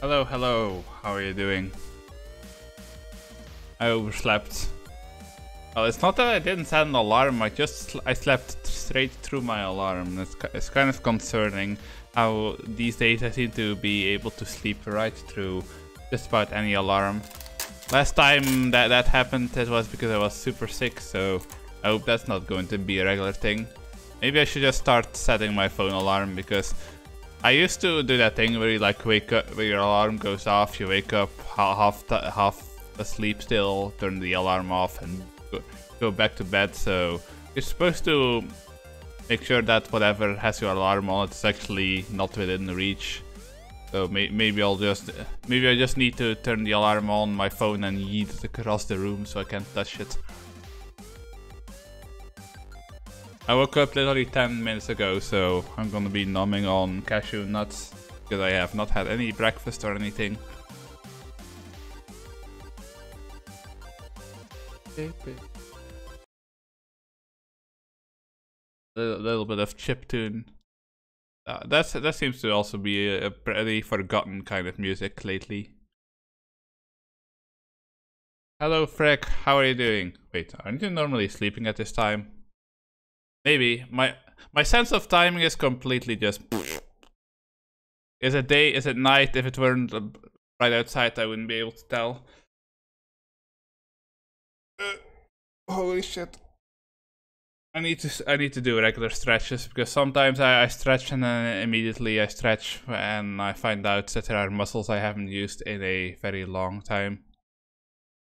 Hello, hello. How are you doing? I overslept. Well, it's not that I didn't set an alarm. I slept straight through my alarm. It's kind of concerning how these days I seem to be able to sleep right through just about any alarm. Last time that happened, it was because I was super sick, so I hope that's not going to be a regular thing. Maybe I should just start setting my phone alarm, because I used to do that thing where you like wake up, where your alarm goes off, you wake up half asleep still, turn the alarm off and go back to bed. So you're supposed to make sure that whatever has your alarm on, it's actually not within reach. So maybe I just need to turn the alarm on my phone and yeet it across the room so I can't touch it. I woke up literally 10 minutes ago, so I'm gonna be numbing on cashew nuts. because I have not had any breakfast or anything. A little bit of chiptune. That seems to also be a pretty forgotten kind of music lately. Hello, Freck. How are you doing? Wait, aren't you normally sleeping at this time? Maybe. My sense of timing is completely just... Is it day? Is it night? If it weren't right outside, I wouldn't be able to tell. Holy shit. I need to do regular stretches, because sometimes I stretch and then immediately I stretch and I find out that there are muscles I haven't used in a very long time.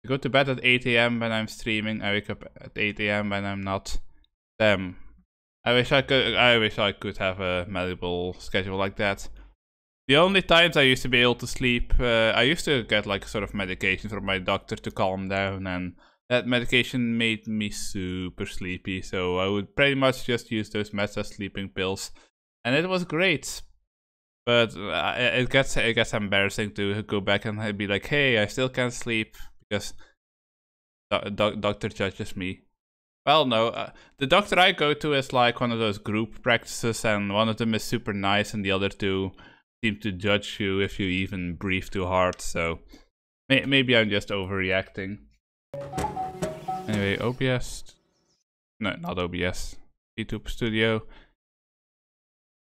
I go to bed at 8 AM when I'm streaming. I wake up at 8 AM when I'm not. Damn. I wish I could have a malleable schedule like that. The only times I used to be able to sleep, I used to get like sort of medication from my doctor to calm down, and that medication made me super sleepy, so I would pretty much just use those meds as sleeping pills, and it was great. But it gets embarrassing to go back and be like, hey, I still can't sleep because doctor judges me. Well, no, the doctor I go to is like one of those group practices, and one of them is super nice, and the other two seem to judge you if you even breathe too hard. So maybe I'm just overreacting. Anyway, OBS. No, not OBS. YouTube Studio.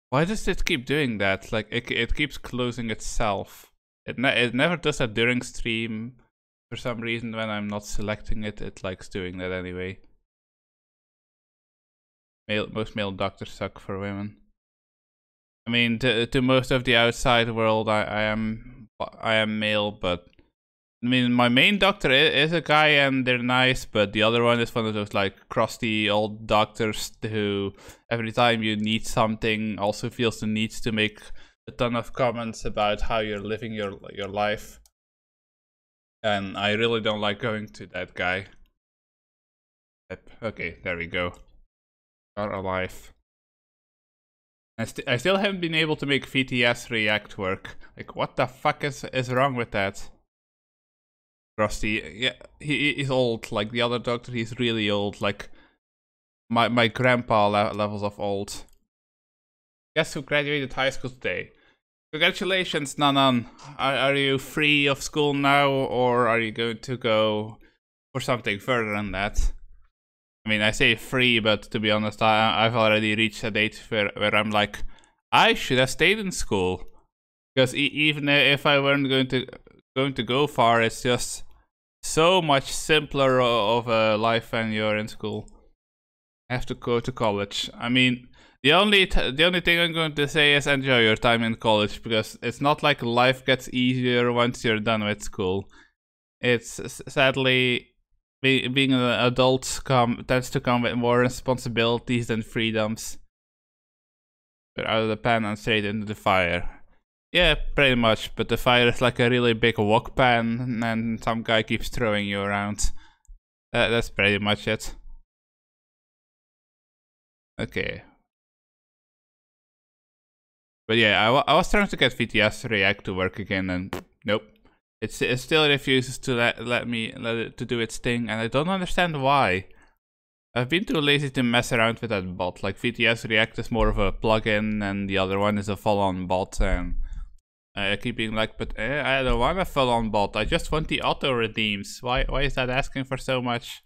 Why does it keep doing that? Like, it keeps closing itself. It never does that during stream. For some reason, when I'm not selecting it, it likes doing that anyway. Most male doctors suck for women. I mean, to most of the outside world, I am male, but I mean, my main doctor is a guy and they're nice, but the other one is one of those like crusty old doctors who every time you need something also feels the need to make a ton of comments about how you're living your life. And I really don't like going to that guy. Okay, there we go. Are alive. I still haven't been able to make VTS React work. Like, what the fuck is wrong with that? Rusty, yeah, he's old. Like the other doctor, he's really old. Like my grandpa levels of old. Guess who graduated high school today? Congratulations, Nanan. Are you free of school now, or are you going to go for something further than that? I mean, I say free, but to be honest, I've already reached a date where I'm like, I should have stayed in school, because even if I weren't going to go far, it's just so much simpler of a life when you're in school. I have to go to college. I mean, the only thing I'm going to say is enjoy your time in college, because it's not like life gets easier once you're done with school. It's sadly, being an adult tends to come with more responsibilities than freedoms. But out of the pan and straight into the fire. Yeah, pretty much, but the fire is like a really big wok pan and some guy keeps throwing you around. That's pretty much it. Okay. But yeah, I was trying to get VTS React to work again, and nope. It still refuses to let it to do its thing, and I don't understand why. I've been too lazy to mess around with that bot. Like, VTS React is more of a plugin, and the other one is a full-on bot, and I keep being like, but I don't want a full-on bot. I just want the auto redeems. Why is that asking for so much?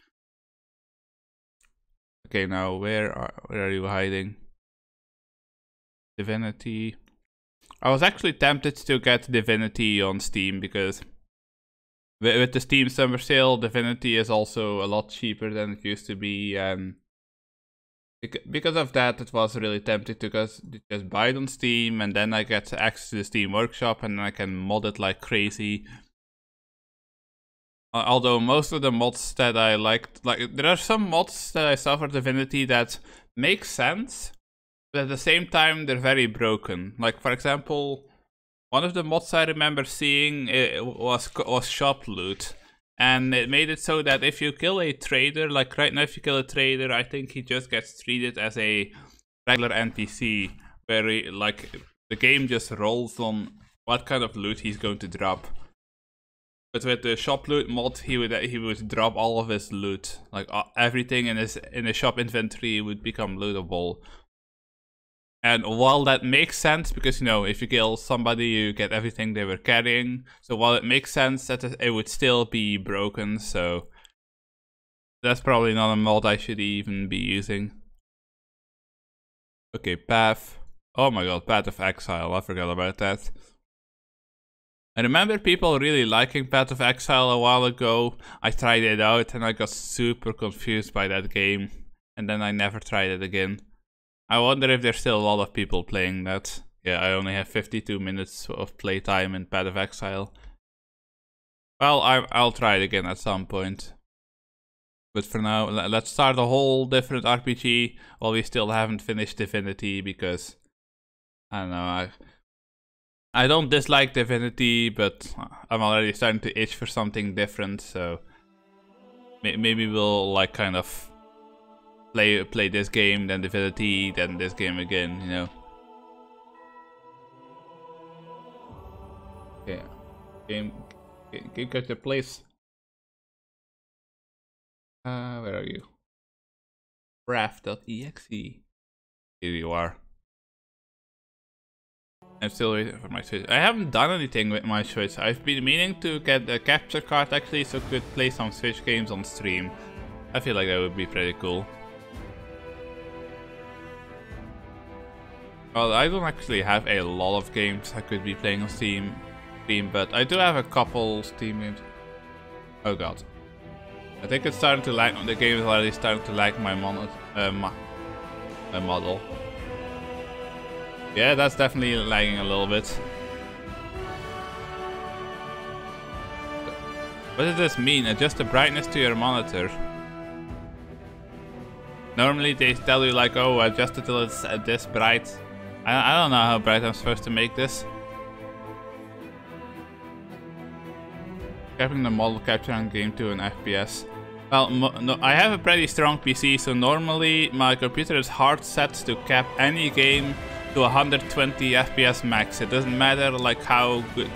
Okay, now where are you hiding? Divinity. I was actually tempted to get Divinity on Steam, because with the Steam Summer Sale, Divinity is also a lot cheaper than it used to be, and because of that, it was really tempting to just buy it on Steam, and then I get access to the Steam Workshop, and I can mod it like crazy. Although most of the mods that I liked, like there are some mods that I saw for Divinity that make sense, but at the same time they're very broken. Like, for example, one of the mods I remember seeing was shop loot, and it made it so that if you kill a trader, like right now if you kill a trader, I think he just gets treated as a regular NPC, where like the game just rolls on what kind of loot he's going to drop. But with the shop loot mod, he would drop all of his loot, like everything in his shop inventory would become lootable. And while that makes sense, because you know, if you kill somebody, you get everything they were carrying. So while it makes sense that it would still be broken, so that's probably not a mod I should even be using. Okay, Path. Oh my god, Path of Exile. I forgot about that. I remember people really liking Path of Exile a while ago. I tried it out and I got super confused by that game. And then I never tried it again. I wonder if there's still a lot of people playing that. Yeah, I only have 52 minutes of playtime in Path of Exile. Well, I'll try it again at some point. But for now, let's start a whole different RPG while we still haven't finished Divinity, because I don't know, I don't dislike Divinity, but I'm already starting to itch for something different, so maybe we'll like kind of play this game, then Divinity, then this game again, you know. Yeah, game got your place. Where are you? Raf.exe. Here you are. I'm still waiting for my Switch. I haven't done anything with my Switch. I've been meaning to get a capture card actually, so I could play some Switch games on stream. I feel like that would be pretty cool. Well, I don't actually have a lot of games I could be playing on Steam, but I do have a couple Steam games. Oh god. I think it's starting to lag. The game is already starting to lag my model. Yeah, that's definitely lagging a little bit. What does this mean? Adjust the brightness to your monitor. Normally they tell you like, oh, adjust it till it's this bright. I don't know how bright I'm supposed to make this. Capping the model capture on game to an FPS. Well, no, I have a pretty strong PC, so normally my computer is hard set to cap any game to 120 FPS max. It doesn't matter like how good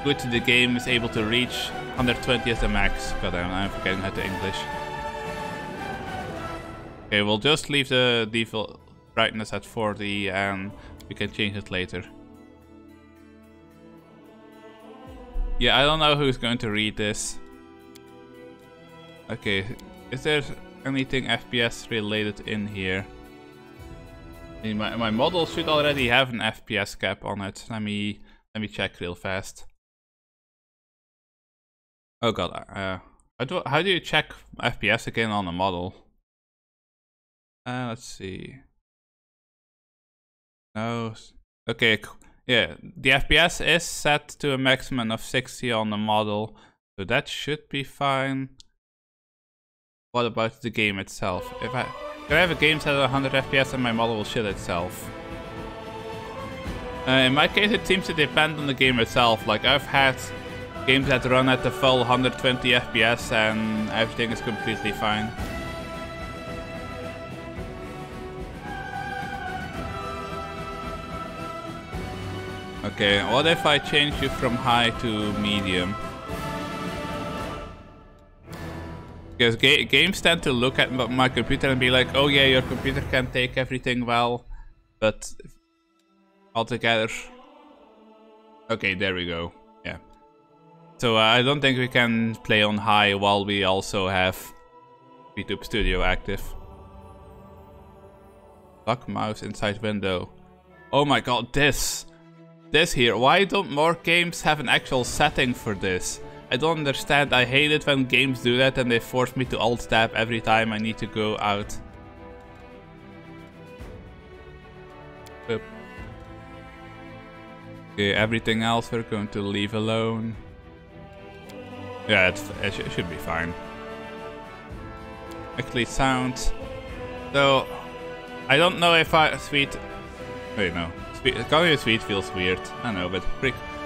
the game is able to reach 120 as the max. God damn, I'm forgetting how to English. Okay, we'll just leave the default brightness at 40 and we can change it later. Yeah, I don't know who's going to read this. Okay, is there anything FPS related in here? My model should already have an FPS cap on it. Let me check real fast. Oh god, how do you check FPS again on a model? Let's see. No. Okay, yeah, the FPS is set to a maximum of 60 on the model, so that should be fine. What about the game itself? If I have a game set at 100 FPS and my model will shit itself. In my case, it seems to depend on the game itself. Like, I've had games that run at the full 120 FPS and everything is completely fine. Okay, what if I change you from high to medium? Because games tend to look at my computer and be like, oh yeah, your computer can take everything well, but altogether... Okay, there we go, yeah. So I don't think we can play on high while we also have YouTube Studio active. Lock mouse inside window. Oh my god, this here. Why don't more games have an actual setting for this? I don't understand. I hate it when games do that and they force me to alt tab every time I need to go out. Oop. Okay, everything else we're going to leave alone. Yeah, it should be fine. Actually, sound. So, I don't know if Wait, no. Calling it sweet feels weird. I don't know, but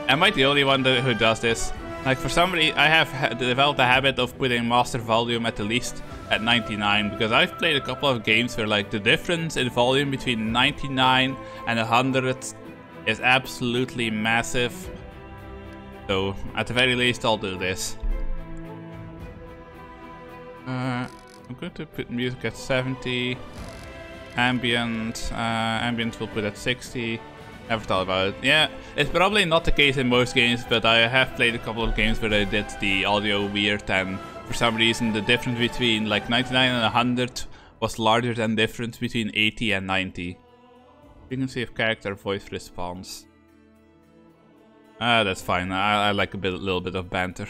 am I the only one who does this? Like for some reason, I have developed a habit of putting master volume at the least at 99, because I've played a couple of games where like the difference in volume between 99 and 100 is absolutely massive. So at the very least, I'll do this. I'm going to put music at 70. Ambient we'll put at 60. Never thought about it. Yeah, it's probably not the case in most games, but I have played a couple of games where I did the audio weird, and for some reason the difference between like 99 and 100 was larger than the difference between 80 and 90. Frequency of character voice response. That's fine. I like a little bit of banter.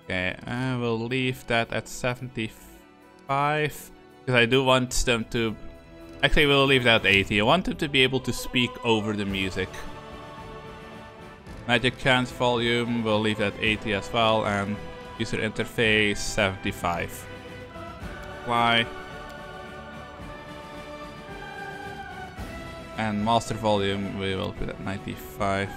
Okay, I will leave that at 75. Because I do want them to... Actually, we'll leave that at 80. I want them to be able to speak over the music. Magic chance volume, we'll leave that 80 as well. And user interface, 75. Apply. And master volume, we will put at 95.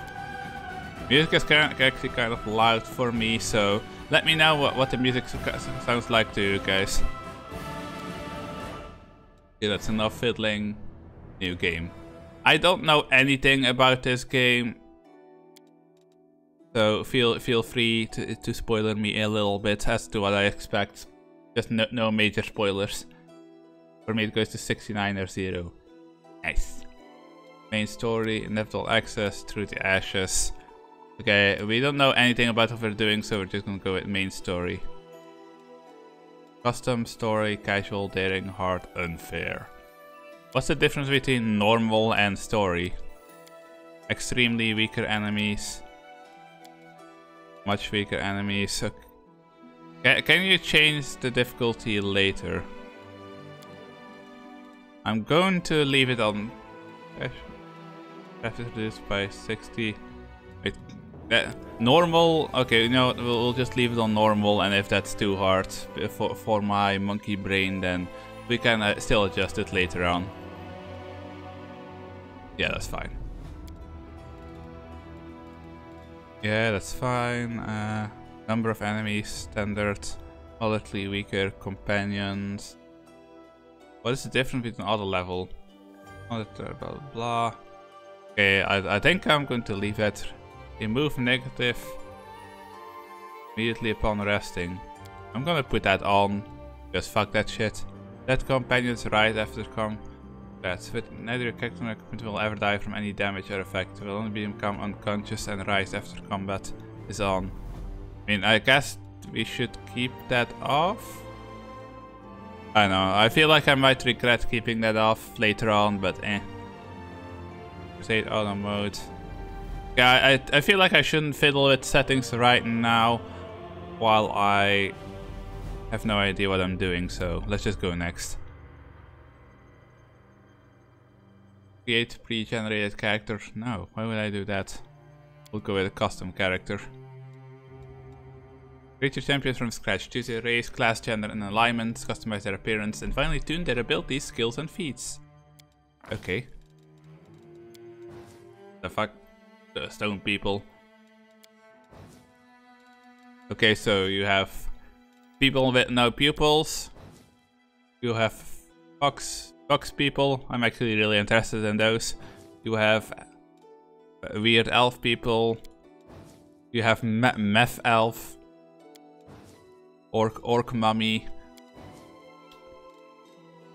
Music is actually kind of loud for me, so let me know what the music sounds like to you guys. Yeah, that's enough fiddling. New game. I don't know anything about this game, so feel free to spoiler me a little bit as to what I expect. Just no major spoilers. For me, it goes to 69 or 0. Nice. Main story, inevitable access through the ashes. Okay, we don't know anything about what we're doing, so we're just gonna go with main story. Custom, story, casual, daring, hard, unfair. What's the difference between normal and story? Extremely weaker enemies. Much weaker enemies. Okay. Can you change the difficulty later? I'm going to leave it on... Have to reduce by 60. Wait, normal. Okay, you know what, we'll just leave it on normal, and if that's too hard for my monkey brain, then we can still adjust it later on. Yeah, that's fine. Yeah, that's fine. Number of enemies, standard, moderately weaker, companions. What is the difference between auto level? Blah blah blah. Okay, I think I'm going to leave that. Remove negative immediately upon resting. I'm gonna put that on. Just fuck that shit. Let companions rise after combat. Neither your character nor equipment will ever die from any damage or effect. Will only become unconscious and rise after combat is on. I mean, I guess we should keep that off. I know. I feel like I might regret keeping that off later on, but eh. Crusade auto mode. Yeah, I feel like I shouldn't fiddle with settings right now while I have no idea what I'm doing, so let's just go next. Create pre-generated character. No, why would I do that? We'll go with a custom character. Create your champions from scratch. Choose a race, class, gender, and alignment. Customize their appearance, and finally tune their abilities, skills, and feats. Okay. The fuck? The stone people. Okay, so you have people with no pupils. You have fox people. I'm actually really interested in those. You have weird elf people. You have meth elf. Orc mummy.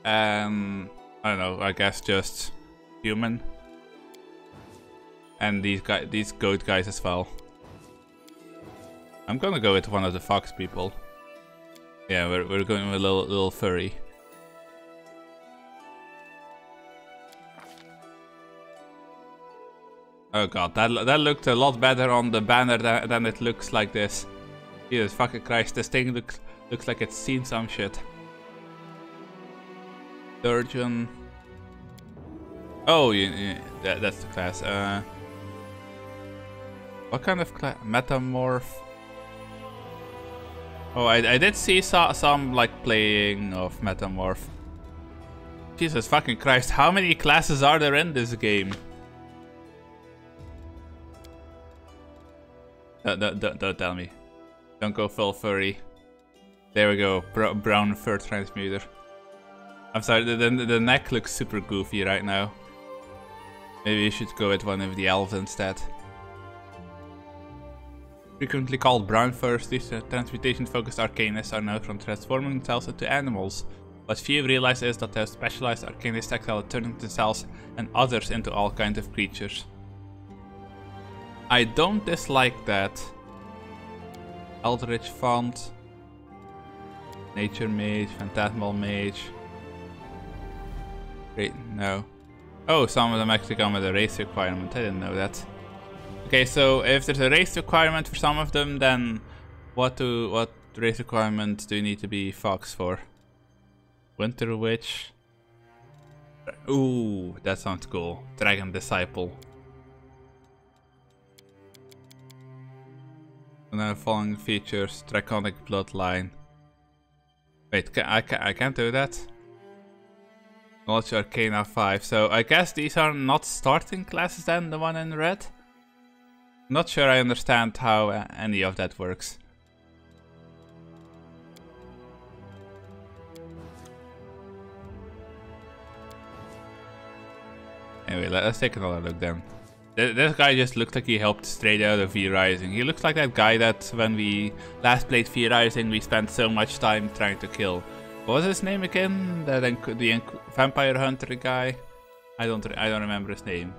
And I don't know, I guess just human. And these goat guys as well. I'm gonna go with one of the fox people. Yeah, we're going with a little furry. Oh god, that looked a lot better on the banner than it looks like this. Jesus fucking Christ, this thing looks like it's seen some shit. Surgeon. Oh, yeah, that's the class. What kind of class? Metamorph. Oh, I did see some like playing of Metamorph. Jesus fucking Christ, how many classes are there in this game? Don't tell me. Don't go full furry. There we go. Brown fur transmuter. I'm sorry, the neck looks super goofy right now. Maybe you should go with one of the elves instead. Frequently called brown furs, these transmutation-focused arcanists are known from transforming themselves into animals. What few realize is that they have specialized arcanists excel at turning themselves and others into all kinds of creatures. I don't dislike that. Eldritch Font. Nature Mage, Phantasmal Mage. Great, no. Oh, some of them actually come with a race requirement. I didn't know that. Okay, so if there's a race requirement for some of them, then what race requirement do you need to be Fox for? Winter Witch. Ooh, that sounds cool. Dragon Disciple. And then following features, Draconic Bloodline. Wait, I can't do that. Knowledge Arcana 5. So I guess these are not starting classes then, the one in red? Not sure I understand how any of that works. Anyway, let's take another look then. This guy just looked like he helped straight out of V Rising. He looks like that guy that when we last played V Rising we spent so much time trying to kill. What was his name again? The vampire hunter guy? I don't remember his name.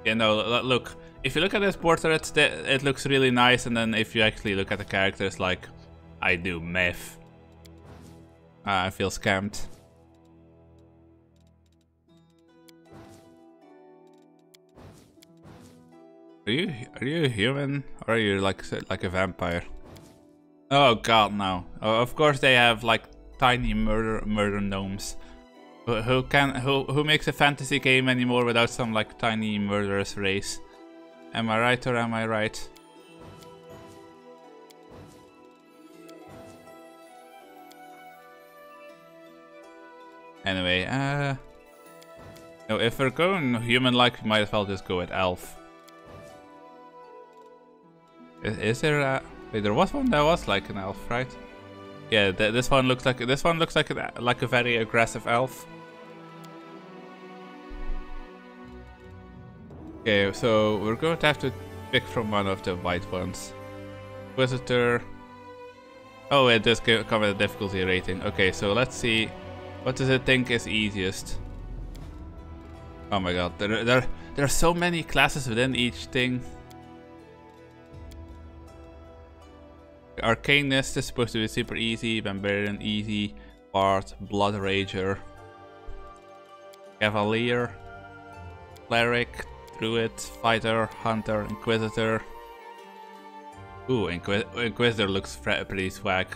Yeah, no, look. If you look at this portrait, it looks really nice, and then if you actually look at the characters, like, I do meth. I feel scammed. Are you a human, or are you like a vampire? Oh god, no. Of course they have like tiny murder gnomes. Who makes a fantasy game anymore without some like tiny murderous race? Am I right or am I right? Anyway, no, if we're going human-like, we might as well just go with elf. Is there a... Wait, there was one that was like an elf, right? Yeah, this one looks like a very aggressive elf. Okay, so we're going to have to pick from one of the white ones. Inquisitor. Oh, it does come with a difficulty rating. Okay, so let's see. What does it think is easiest? Oh my god, there are so many classes within each thing. Arcanist is supposed to be super easy, Barbarian easy, Bard, Blood Rager, Cavalier, Cleric, Druid, Fighter, Hunter, Inquisitor. Ooh, Inquisitor looks pretty swag.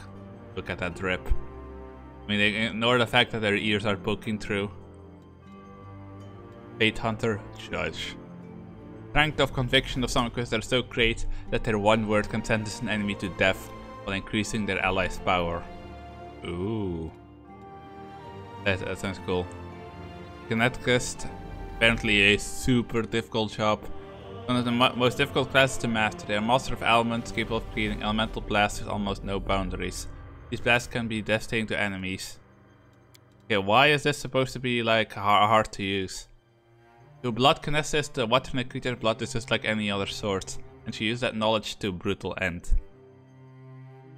Look at that drip. I mean, they ignore the fact that their ears are poking through. Fate Hunter, Judge. Strength of conviction of some Inquisitors are so great that their one word can sentence an enemy to death while increasing their allies' power. Ooh. That sounds cool. Kineticist, apparently a super difficult job. One of the most difficult classes to master. They are master of elements, capable of creating elemental blasts with almost no boundaries. These blasts can be devastating to enemies. Okay, why is this supposed to be like hard to use? To blood kineticist, the water in a creature's blood is just like any other sword, and she used that knowledge to brutal end.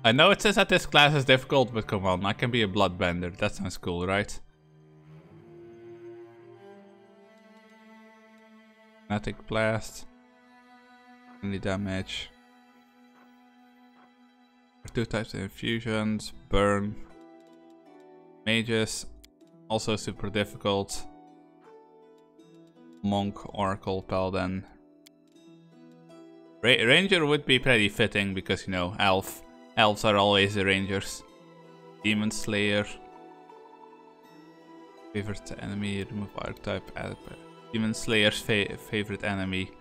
I know it says that this class is difficult, but come on, I can be a bloodbender. That sounds cool, right? Kinetic blast. Only damage. Two types of infusions. Burn. Mages. Also super difficult. Monk, Oracle, Paladin. Ranger would be pretty fitting because, you know, elves are always the rangers. Demon Slayer. Favorite enemy, remove archetype, added by Demon Slayer's favorite enemy.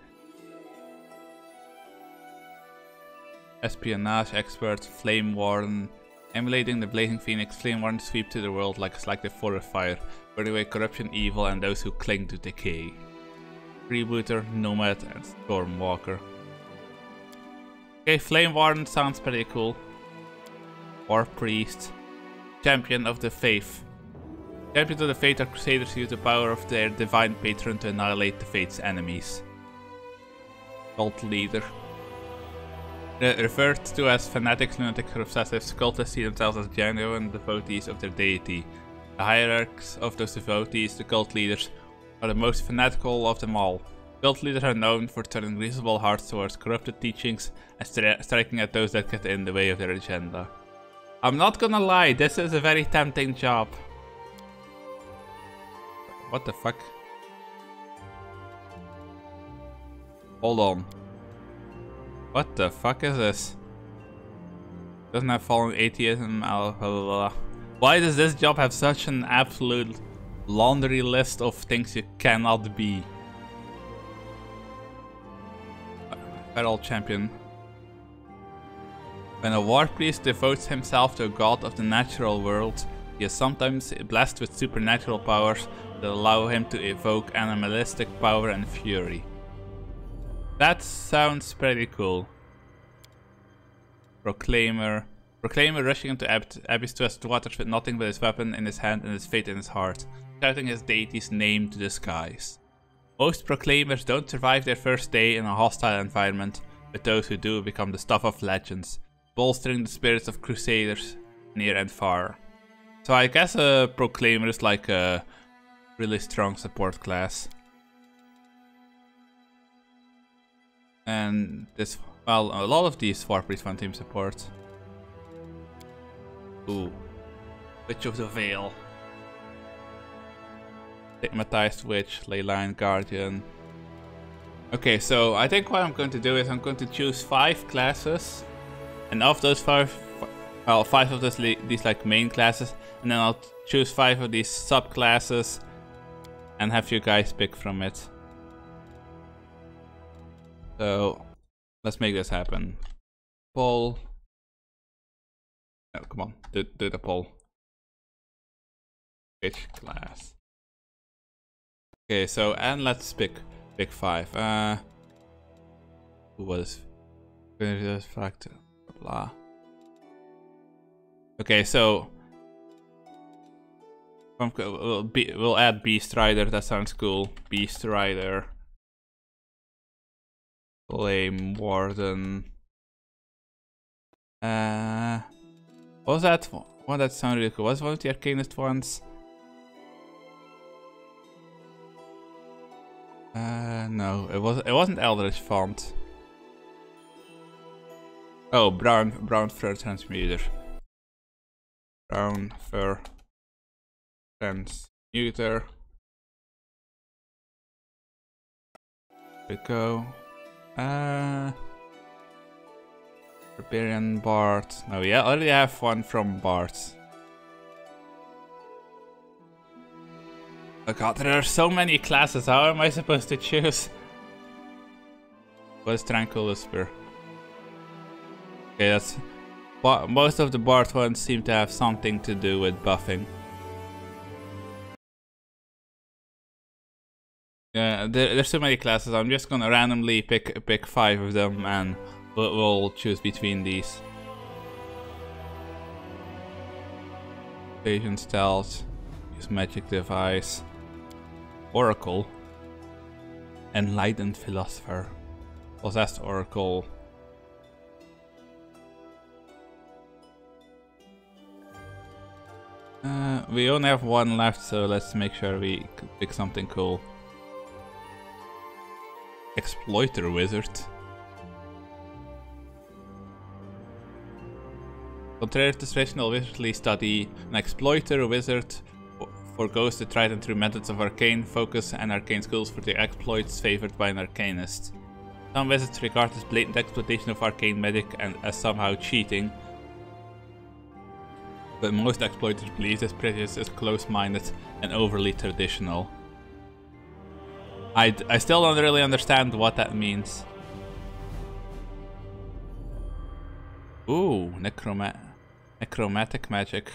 Espionage expert, Flame Warden. Emulating the Blazing Phoenix, Flame Warden sweep to the world like a selective forest fire, burning away corruption, evil, and those who cling to decay. Freebooter, Nomad, and Stormwalker. Okay, Flame Warden sounds pretty cool. War Priest. Champion of the Faith. Champions of the Faith are crusaders who use the power of their divine patron to annihilate the Faith's enemies. Cult leader. Referred to as fanatics, lunatics, or obsessives, cultists see themselves as genuine devotees of their deity. The hierarchs of those devotees, the cult leaders, are the most fanatical of them all. Cult leaders are known for turning reasonable hearts towards corrupted teachings and striking at those that get in the way of their agenda. I'm not gonna lie, this is a very tempting job. What the fuck? Hold on. What the fuck is this? Doesn't have fallen atheism, blah, blah, blah. Why does this job have such an absolute laundry list of things you cannot be? Feral champion. When a war priest devotes himself to a god of the natural world, he is sometimes blessed with supernatural powers that allow him to evoke animalistic power and fury. That sounds pretty cool. Proclaimer. Proclaimer rushing into abyss to the waters with nothing but his weapon in his hand and his fate in his heart, shouting his deity's name to the skies. Most proclaimers don't survive their first day in a hostile environment, but those who do become the stuff of legends, bolstering the spirits of crusaders near and far. So I guess a proclaimer is like a really strong support class. And this, well, a lot of these War Priest One Team support. Ooh. Witch of the Veil. Stigmatized Witch, Leyline Guardian. Okay, so I think what I'm going to do is I'm going to choose 5 classes. And of those 5, well, 5 of these like main classes. And then I'll choose 5 of these subclasses. And have you guys pick from it. So, let's make this happen. Poll. Oh, come on, do the poll. Which class? Okay, so, and let's pick 5. Who was? Fractal, blah. Okay, so we'll add Beast Rider. That sounds cool. Beast Rider. Flame Warden. What was that one that sounded really cool? Was one of the arcanist ones? No, it wasn't Eldritch Font. Oh, brown fur transmuter. Brown fur transmuter. There we go. Barbarian Bard. No, yeah, I already have one from Bard. Oh god, there are so many classes. How am I supposed to choose? What is Tranquil Whisper? Okay, that's... most of the Bard ones seem to have something to do with buffing. Yeah, there's so many classes. I'm just gonna randomly pick 5 of them and we'll choose between these. Evasion Stealth, use Magic Device, Oracle, Enlightened Philosopher, Possessed Oracle. We only have one left, so let's make sure we pick something cool. Exploiter Wizard. Contrary to traditional wizardly study, an exploiter wizard forgoes the tried and true methods of arcane focus and arcane skills for the exploits favored by an arcanist. Some wizards regard this blatant exploitation of arcane magic as somehow cheating, but most exploiters believe this prejudice is close-minded and overly traditional. I still don't really understand what that means. Ooh, necromantic magic.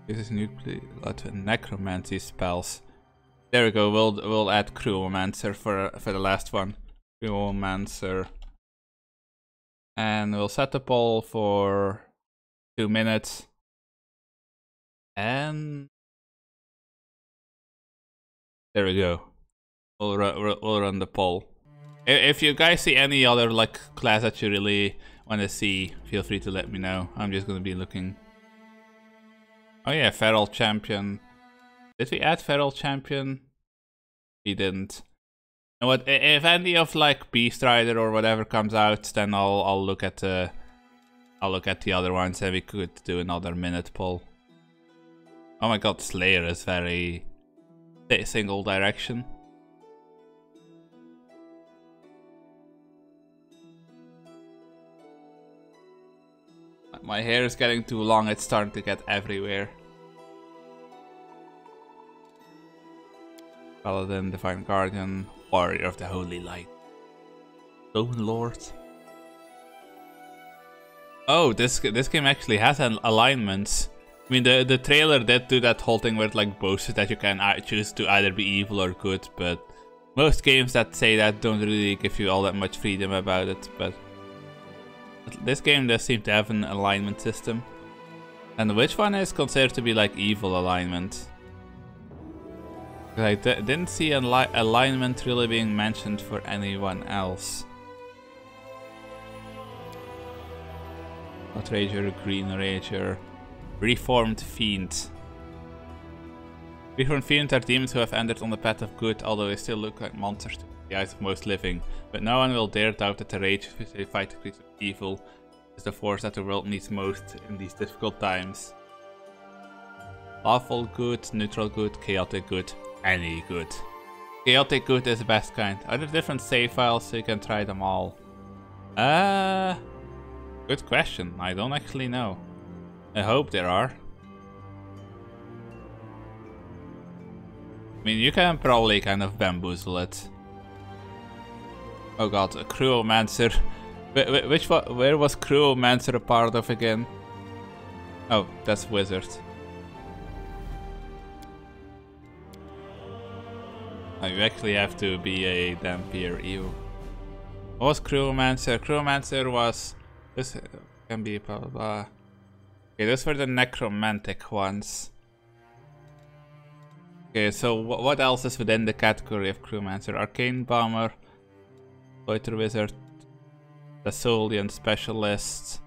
This is nuclear necromancy spells. There we go. We'll add Crewmancer for the last one. Crewmancer. And we'll set the poll for 2 minutes. And there we go. We'll run the poll. If you guys see any other like class that you really want to see, feel free to let me know. I'm just gonna be looking. Oh yeah, Feral Champion. Did we add Feral Champion? We didn't. You know what? If any of like Beast Rider or whatever comes out, then I'll look at the other ones, and we could do another minute poll. Oh my god, Slayer is very single direction. My hair is getting too long, it's starting to get everywhere. Paladin, Divine Guardian, Warrior of the Holy Light. Stone Lord. Oh, this game actually has an alignments. I mean, the trailer did do that whole thing where it like boasted that you can choose to either be evil or good, but most games that say that don't really give you all that much freedom about it, but this game does seem to have an alignment system. And which one is considered to be like evil alignment? I didn't see alignment really being mentioned for anyone else. Hot Rager, Green Rager, Reformed Fiend. Reformed Fiends are demons who have ended on the path of good, although they still look like monsters to the eyes of most living. But no one will dare doubt that the rage which they fight against evil is the force that the world needs most in these difficult times. Lawful good, neutral good, chaotic good, any good. Chaotic good is the best kind. Are there different save files so you can try them all? Good question. I don't actually know. I hope there are. I mean, you can probably kind of bamboozle it. Oh god, a Crewmancer. Where was Crewmancer a part of again? Oh, that's Wizard. Oh, you actually have to be a Dampier Ew. What was Crewmancer? Crewmancer was... This can be blah blah blah. Okay, those were the necromantic ones. Okay, so what else is within the category of Crewmancer? Arcane Bomber, Loiter Wizard, Thessalian Specialist.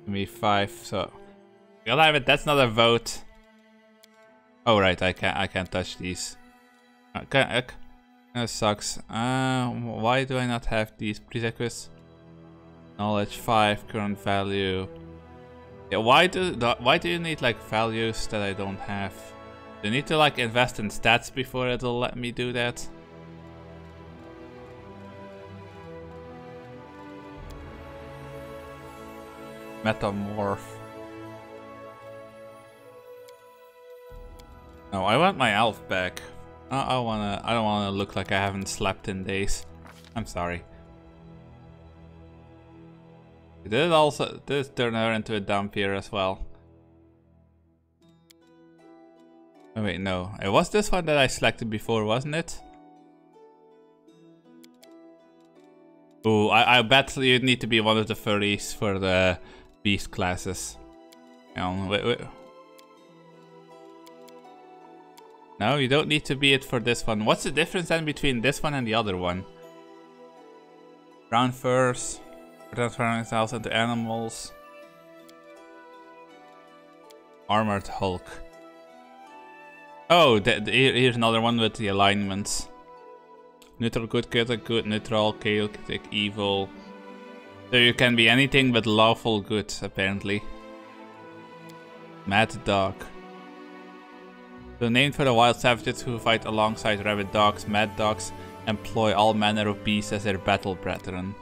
Give me 5, so... God damn it, that's not a vote. Oh right, I can't touch these. Okay, that sucks. Why do I not have these prerequisites? Knowledge 5, current value. Yeah, why do you need like values that I don't have? Do you need to like invest in stats before it'll let me do that? Metamorph. No, I want my elf back. I don't wanna look like I haven't slept in days. I'm sorry. Did it turn her into a Dampier as well? Oh wait, no. It was this one that I selected before, wasn't it? Ooh, I bet you'd need to be one of the furries for the beast classes. Wait. No, you don't need to be it for this one. What's the difference then between this one and the other one? Brown furs, transforming themselves into animals. Armored Hulk. Oh, here's another one with the alignments. Neutral good, chaotic good, neutral, chaotic evil. So you can be anything but lawful good, apparently. Mad Dog. So named for the wild savages who fight alongside rabid dogs, mad dogs employ all manner of beasts as their battle brethren.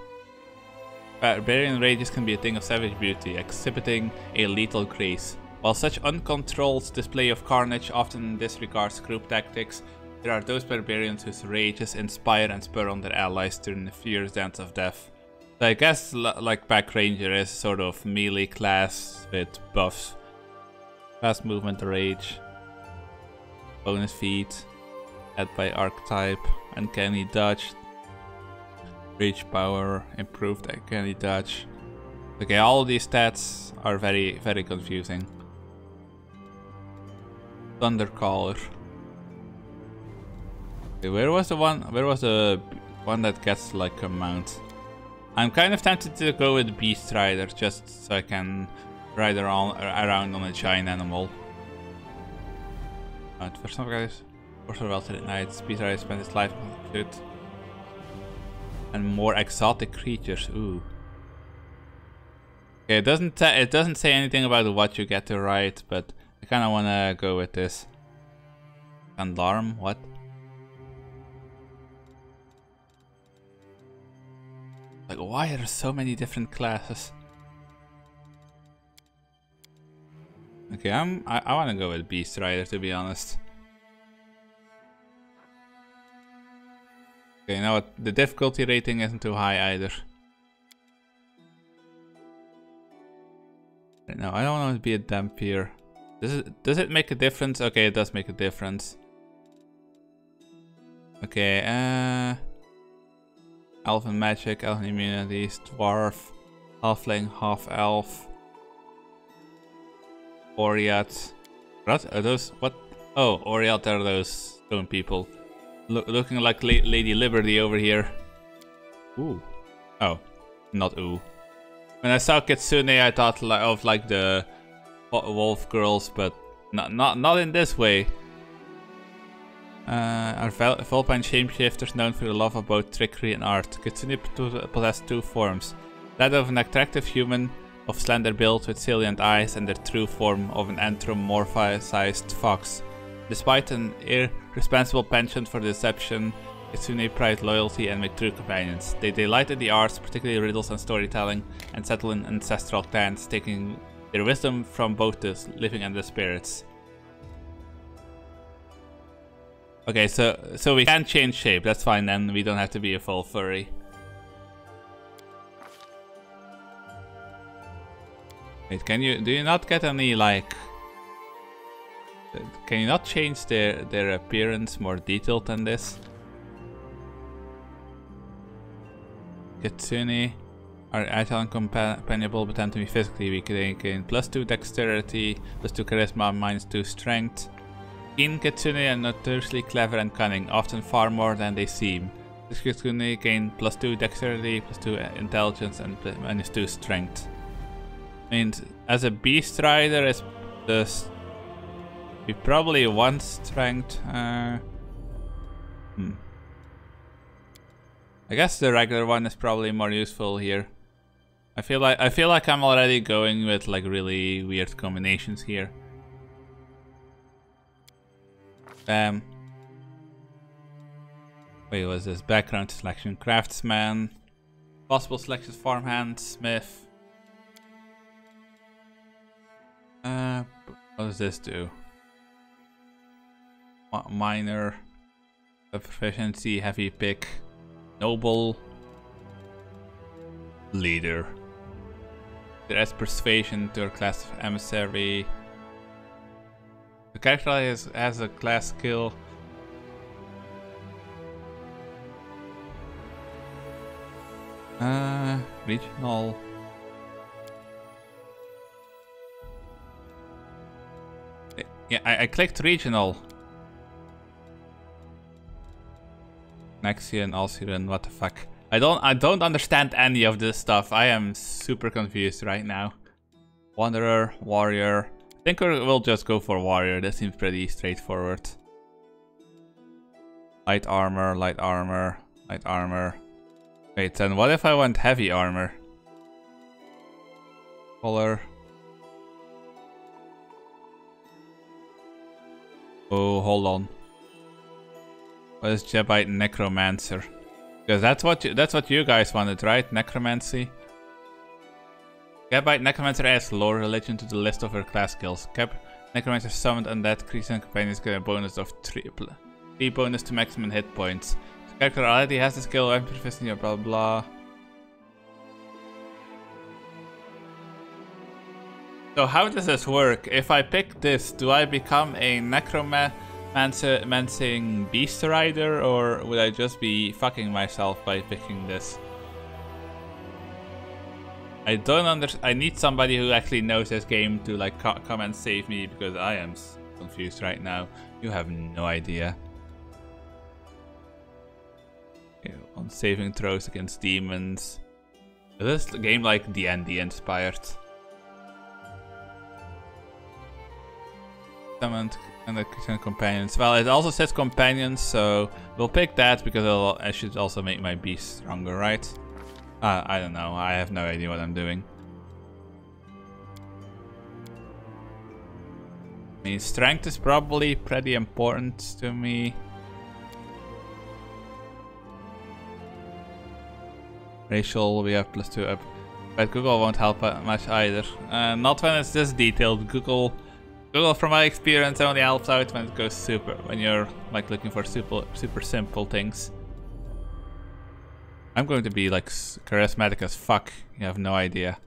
Barbarian rages can be a thing of savage beauty, exhibiting a lethal grace. While such uncontrolled display of carnage often disregards group tactics, there are those barbarians whose rages inspire and spur on their allies during the fierce dance of death. So I guess like Pack Ranger is sort of melee class with buffs. Fast movement, rage. bonus feat, add by archetype, uncanny dodge, reach power, improved uncanny dodge. Okay, all of these stats are very, very confusing. Thundercaller. Okay, where was the one that gets like a mount? I'm kind of tempted to go with Beast Rider just so I can ride around on a giant animal. For some guys, also alternate nights, Beast Rider spent his life on pursuit. And more exotic creatures. Ooh. Okay, it doesn't say anything about what you get to ride, but I kind of want to go with this. Alarm? What? Like, why are there so many different classes? Okay, I want to go with Beast Rider, to be honest. Okay, you know what? The difficulty rating isn't too high either. No, I don't want to be a Dampier. Does it make a difference? Okay, it does make a difference. Okay, Elven magic, elven immunities, dwarf, halfling, half elf, Oriat. What are those? What? Oh, Oriat are those stone people. Looking like Lady Liberty over here. Ooh. Oh, not ooh. When I saw Kitsune, I thought of like the wolf girls, but not in this way. Are Vulpine shapeshifters known for the love of both trickery and art. Kitsune possess two forms: that of an attractive human of slender build with salient eyes, and their true form of an anthropomorphized fox. Despite an irresponsible penchant for deception, Kitsune pride loyalty and make true companions. They delight in the arts, particularly riddles and storytelling, and settle in ancestral clans, taking their wisdom from both the living and the spirits. Okay, so we can change shape. That's fine then. We don't have to be a full furry. Wait, do you not get any like? Can you not change their appearance more detailed than this? Kitsune are agile and companionable, but tend to be physically weak. They gain +2 dexterity, +2 charisma, -2 strength. Keen Kitsune are notoriously clever and cunning, often far more than they seem. This Kitsune gain +2 dexterity, +2 intelligence, and -2 strength. I mean, as a Beast Rider, it's just we probably want strength. I guess the regular one is probably more useful here. I feel like I'm already going with like really weird combinations here. Wait, what's this? Background selection: craftsman, possible selections: farmhand, smith. What does this do? Miner, proficiency, heavy pick, noble, leader. There is persuasion to a class of emissary. The character has a class skill. Regional. Yeah, I clicked regional. Nexian, Alciran, what the fuck? I don't understand any of this stuff. I am super confused right now. Wanderer, warrior. I think we'll just go for warrior. That seems pretty straightforward. Light armor, light armor, light armor. Wait, then what if I want heavy armor? Color. Oh, hold on. What is Jebite Necromancer? Because that's what you guys wanted, right? Necromancy. Jebite Necromancer adds lore religion to the list of her class skills. Necromancer summoned undead creatures and companions get a bonus of 3 bonus to maximum hit points. The character already has the skill I'm proficient in blah blah. So how does this work? If I pick this, do I become a Mancing Beast Rider, or would I just be fucking myself by picking this? I don't understand. I need somebody who actually knows this game to like come and save me, because I am confused right now. You have no idea. Okay, on saving throws against demons. Is this game like D&D inspired? Summoned and the companions. Well, it also says companions, so we'll pick that because I should also make my beast stronger, right? I don't know. I have no idea what I'm doing. I mean, strength is probably pretty important to me. Racial, we have +2 up. But Google won't help much either. Not when it's this detailed. Google, from my experience, only helps out when it goes super. When you're like looking for super simple things. I'm going to be like charismatic as fuck. You have no idea.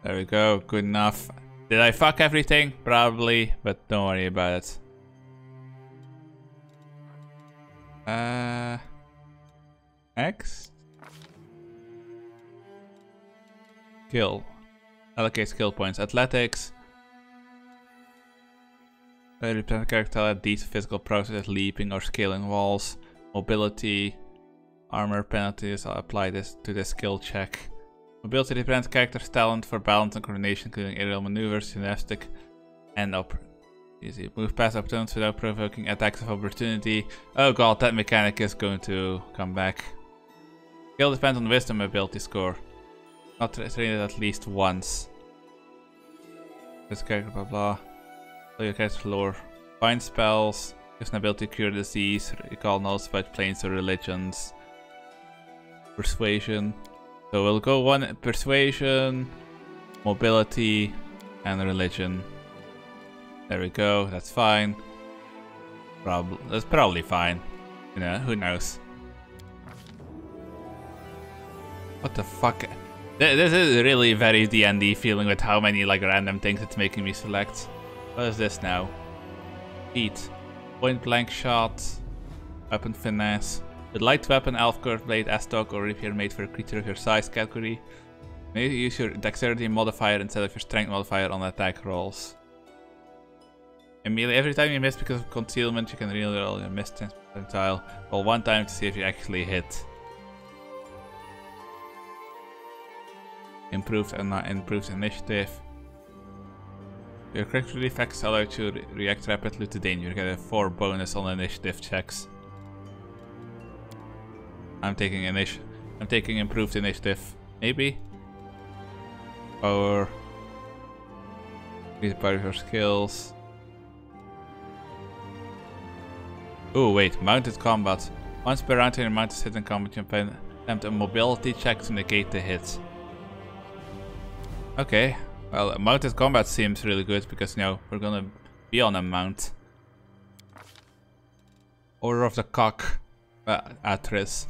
There we go. Good enough. Did I fuck everything? Probably, but don't worry about it. Next. Skill. Allocate skill points. Athletics. Represent character at these physical processes, leaping or scaling walls. Mobility. Armor penalties. I'll apply this to the skill check. Mobility represents character's talent for balance and coordination, including aerial maneuvers, gymnastic, and up. Easy. Move past opponents without provoking attacks of opportunity. Oh god, that mechanic is going to come back. Skill depends on wisdom ability score. Not trained at least once. This character, blah blah. So your character's lore. Find spells. Gives an ability to cure disease. Recall knowledge about planes or religions. Persuasion. So we'll go one persuasion, mobility, and religion. There we go. That's fine. That's probably fine. You know, who knows? What the fuck? This is really very D&D feeling with how many like random things it's making me select. What is this now? Feet. Point blank shot. Weapon finesse. With light weapon, elf curved blade, S-Talk, or rapier made for a creature of your size category. Maybe use your dexterity modifier instead of your strength modifier on attack rolls. Immediately, every time you miss because of concealment, you can reroll your missed percentile. Roll one time to see if you actually hit. Improved initiative. Your character effects allow you to react rapidly to danger. You get a 4 bonus on initiative checks. I'm taking improved initiative. Maybe? Or increase part of your skills. Oh wait, mounted combat. Once per round when your mount is hit in combat, you can attempt a mobility check to negate the hit. Okay, well, mounted combat seems really good because you know we're gonna be on a mount. Order of the Cock, Atris.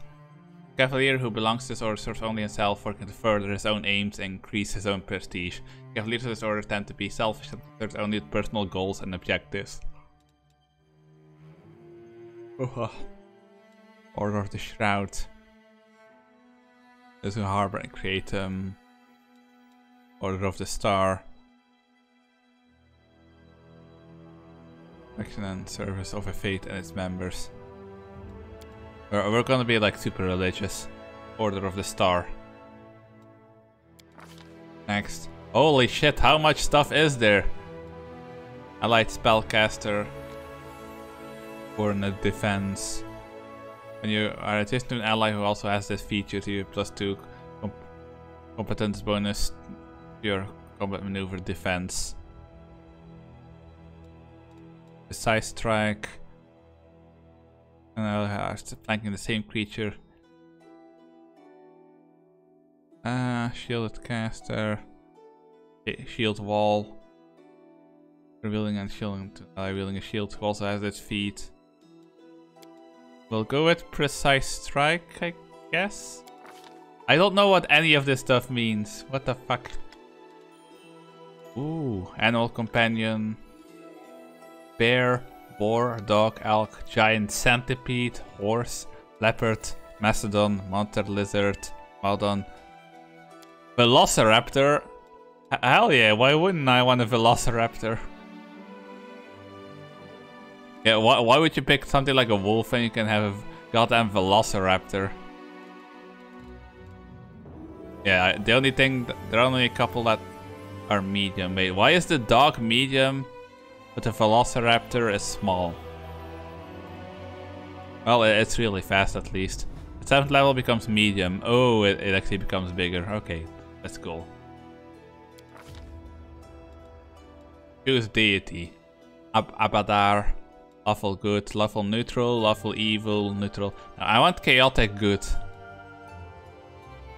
Cavalier who belongs to this order serves only himself or can further his own aims and increase his own prestige. Cavaliers of this order tend to be selfish and serve only with personal goals and objectives. Order of the Shroud. Those who harbor and create Order of the Star. Action and service of a faith and its members. We're gonna be like super religious. Order of the Star. Next. Holy shit, how much stuff is there? Allied Spellcaster. Coordinate Defense. When you are adjacent to an ally who also has this feature, you +2 competence bonus to your combat maneuver defense. Precise strike. And I'll flanking the same creature. Shielded caster. Shield wall. Revealing and shielding to wielding a shield who also has its feet. We'll go with precise strike, I guess. I don't know what any of this stuff means. What the fuck? Ooh, animal companion. Bear, boar, dog, elk, giant centipede, horse, leopard, mastodon, monitor lizard, Maldon. Velociraptor? Hell yeah, why wouldn't I want a velociraptor? Yeah, why would you pick something like a wolf and you can have a goddamn velociraptor? Yeah, the only thing, there are only a couple that are medium. Wait, why is the dog medium, but the velociraptor is small? Well, it's really fast at least. The 7th level becomes medium. Oh, it actually becomes bigger. Okay, that's cool. Choose deity. Abadar. Lawful good, lawful neutral, lawful evil, neutral. Now, I want chaotic good.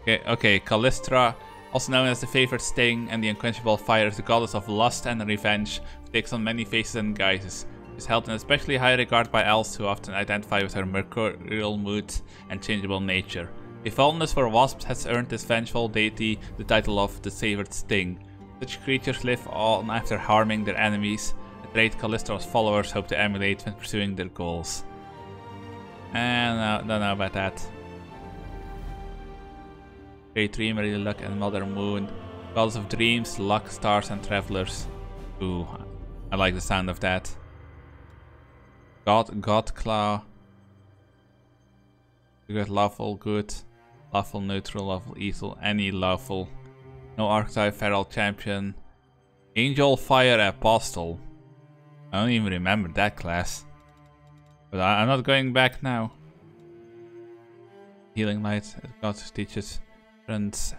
Okay, Callistra, also known as the favored sting and the unquenchable fire, is the goddess of lust and revenge, who takes on many faces and guises. She is held in especially high regard by elves, who often identify with her mercurial mood and changeable nature. A fondness for wasps has earned this vengeful deity the title of the favored sting. Such creatures live on after harming their enemies, a trait Callistra's followers hope to emulate when pursuing their goals. And don't know about that. Great Dreamer, Luck and Mother Moon. Goddess of Dreams, Luck, Stars and Travelers. Ooh, I like the sound of that. God Claw. You got lawful good, lawful neutral, lawful evil, any lawful. No archetype, feral champion. Angel Fire Apostle. I don't even remember that class. But I'm not going back now. Healing Light, God teaches. Friends,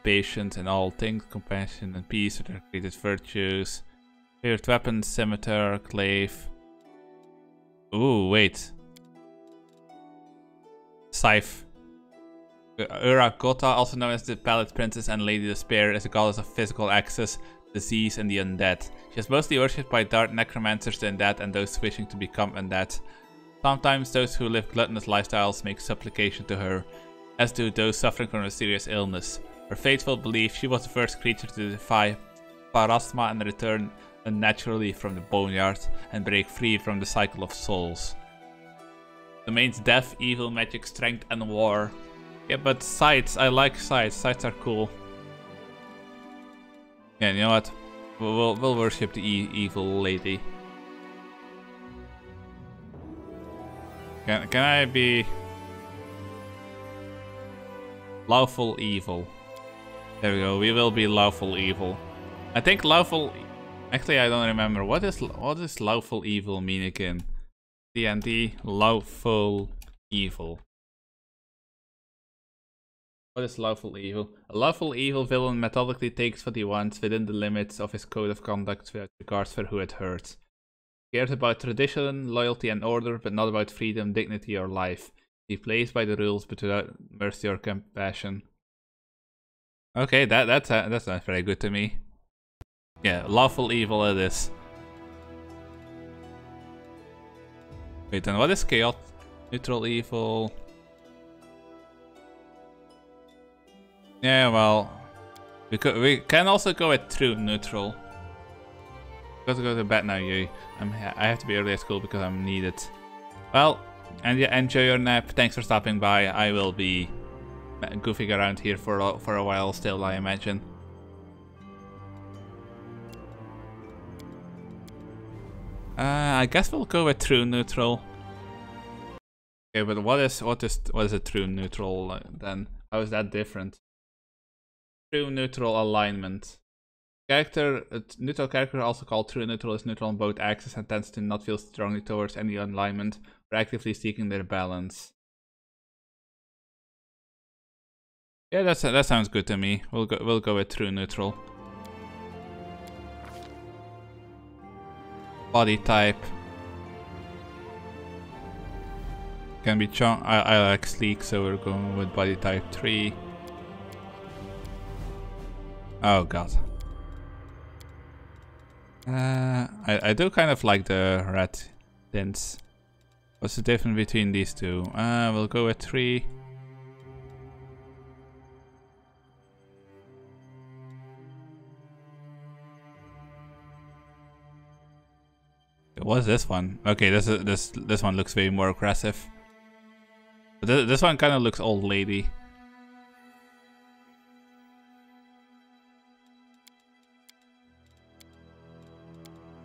patience in all things, compassion and peace with their greatest virtues. Favorite weapons, scimitar, glaive. Ooh, wait. Scythe. Ura Gotha, also known as the Pallet Princess and Lady Despair, is a goddess of physical access, disease, and the undead. She is mostly worshipped by dark necromancers, the undead, and those wishing to become undead. Sometimes those who live gluttonous lifestyles make supplication to her, as do those suffering from a serious illness. Her faithful belief, she was the first creature to defy Parasma and return unnaturally from the boneyard and break free from the cycle of souls. Domains death, evil, magic, strength, and war. Yeah, but sights, I like sights. Sights are cool. Yeah, you know what? We'll worship the evil lady. Can I be lawful evil? There we go. We will be lawful evil. I think lawful. Actually, I don't remember. What does lawful evil mean again? D&D lawful evil. What is lawful evil? A lawful evil villain methodically takes what he wants within the limits of his code of conduct without regards for who it hurts. He cares about tradition, loyalty, and order, but not about freedom, dignity, or life. He plays by the rules, but without mercy or compassion. Okay, that sounds very good to me. Yeah, lawful evil it is. Wait, then what is chaotic? Neutral evil? Yeah, well, we can also go with true neutral. Got to go to bed now, Yui. I have to be early at school because I'm needed. Well, and yeah, enjoy your nap. Thanks for stopping by. I will be goofing around here for a while still, I imagine. I guess we'll go with true neutral. Okay, but what is a true neutral then? How is that different? True neutral alignment. Neutral character, also called true neutral, is neutral on both axes and tends to not feel strongly towards any alignment or actively seeking their balance. Yeah, that sounds good to me. We'll go with true neutral. Body type can be I like sleek, so we're going with body type 3. Oh god. I do kind of like the red tints. What's the difference between these two? We'll go with 3. What's this one? Okay, this one looks way more aggressive. But this one kind of looks old lady.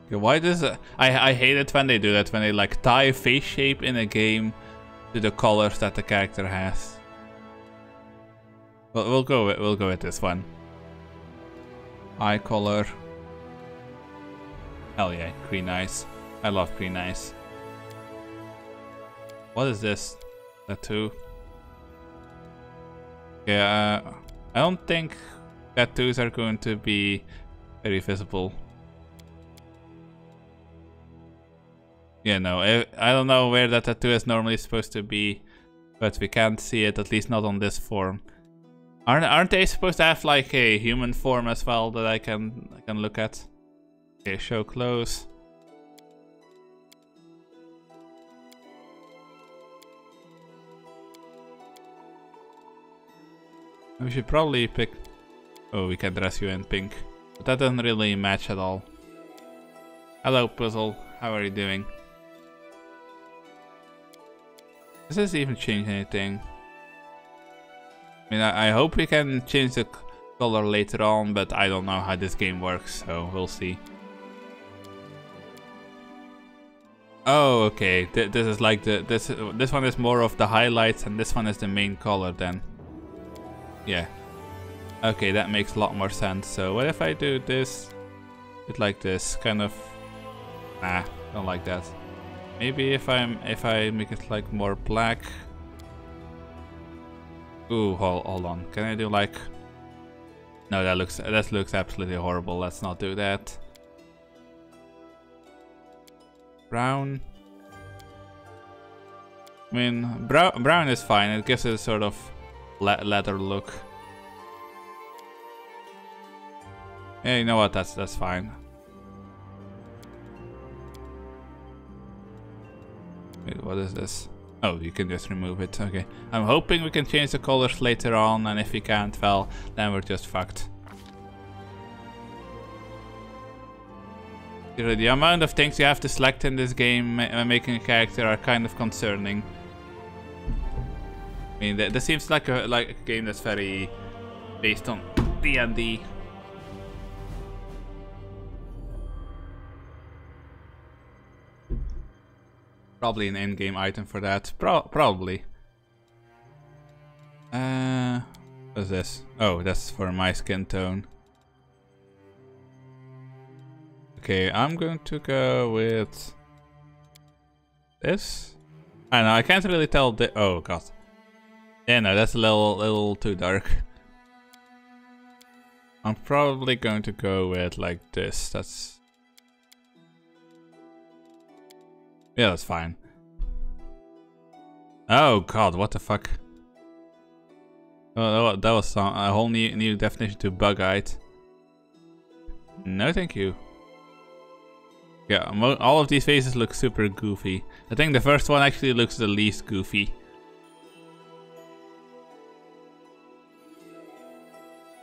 Okay, why does I hate it when they do that, when they like tie face shape in a game to the colors that the character has. Well, we'll go with this one. Eye color. Hell yeah, green eyes. I love green eyes. What is this? Tattoo. Yeah, I don't think tattoos are going to be very visible. Yeah, no, I don't know where that tattoo is normally supposed to be, but we can't see it, at least not on this form. Aren't they supposed to have like a human form as well that I can look at? Okay, show close. We should probably pick... Oh, we can dress you in pink. But that doesn't really match at all. Hello, Puzzle. How are you doing? Does this even change anything? I mean, I hope we can change the color later on, but I don't know how this game works, so we'll see. Oh, okay. This is like this one is more of the highlights, and this one is the main color then. Yeah. Okay, that makes a lot more sense. So what if I do this? It like this, kind of. Nah, don't like that. Maybe if I make it like more black. Ooh, hold on. Can I do like? No, that looks absolutely horrible. Let's not do that. Brown. I mean, brown is fine. It gives it a sort of leather look. Yeah, you know what? That's fine. Wait, what is this? Oh, you can just remove it. Okay. I'm hoping we can change the colors later on, and if we can't, well, then we're just fucked. The amount of things you have to select in this game when making a character are kind of concerning. I mean, this seems like a game that's very based on D&D. Probably an in-game item for that. Probably. What's this? Oh, that's for my skin tone. Okay, I'm going to go with this. I know I can't really tell the. Oh god. Yeah, no, that's a little too dark. I'm probably going to go with like this. That's. Yeah, that's fine. Oh god, what the fuck? Oh, that was a whole new definition to bug-eyed. No, thank you. Yeah, all of these faces look super goofy. I think the first one actually looks the least goofy.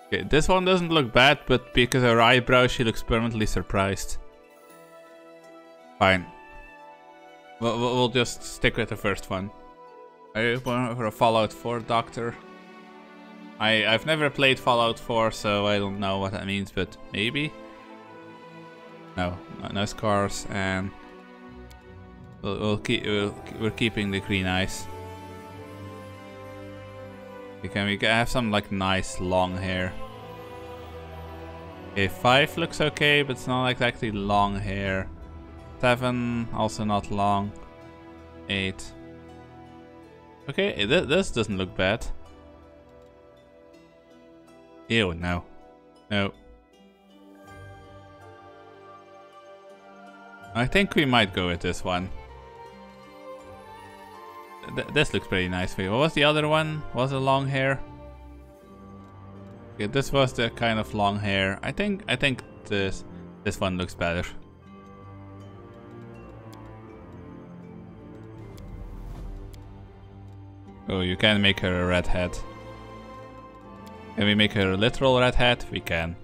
Okay, this one doesn't look bad, but because of her eyebrows, she looks permanently surprised. Fine. We'll just stick with the first one. I want for a Fallout 4 doctor. I've never played Fallout 4, so I don't know what that means, but maybe. No scars, and we're keeping the green eyes. Okay, we can have some like nice long hair. Okay, 5 looks okay, but it's not exactly long hair. 7 also not long. 8. Okay, this doesn't look bad. Ew, no. No. I think we might go with this one. This looks pretty nice for you. What was the other one? Was it long hair? Okay, this was the kind of long hair. I think this one looks better. Oh, you can make her a redhead. Can we make her a literal redhead? We can.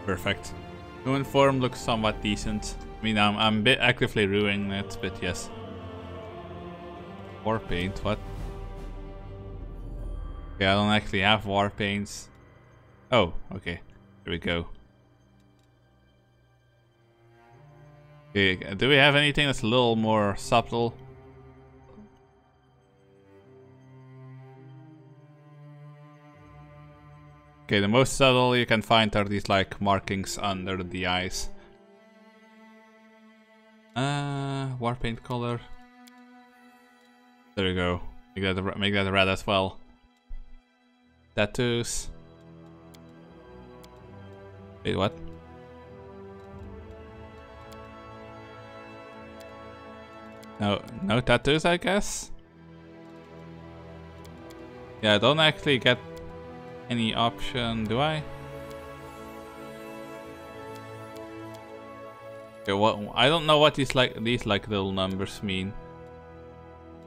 Perfect. Human form looks somewhat decent. I mean, I'm a bit actively ruining it, but yes. War paint, what? Okay, I don't actually have war paints. Oh, okay. Here we go. Okay, do we have anything that's a little more subtle? Okay, the most subtle you can find are these like markings under the eyes. War paint color. There we go. Make that red as well. Tattoos. Wait, what? No tattoos, I guess? Yeah, I don't actually get any option, do I? Okay, what? I don't know what these little numbers mean.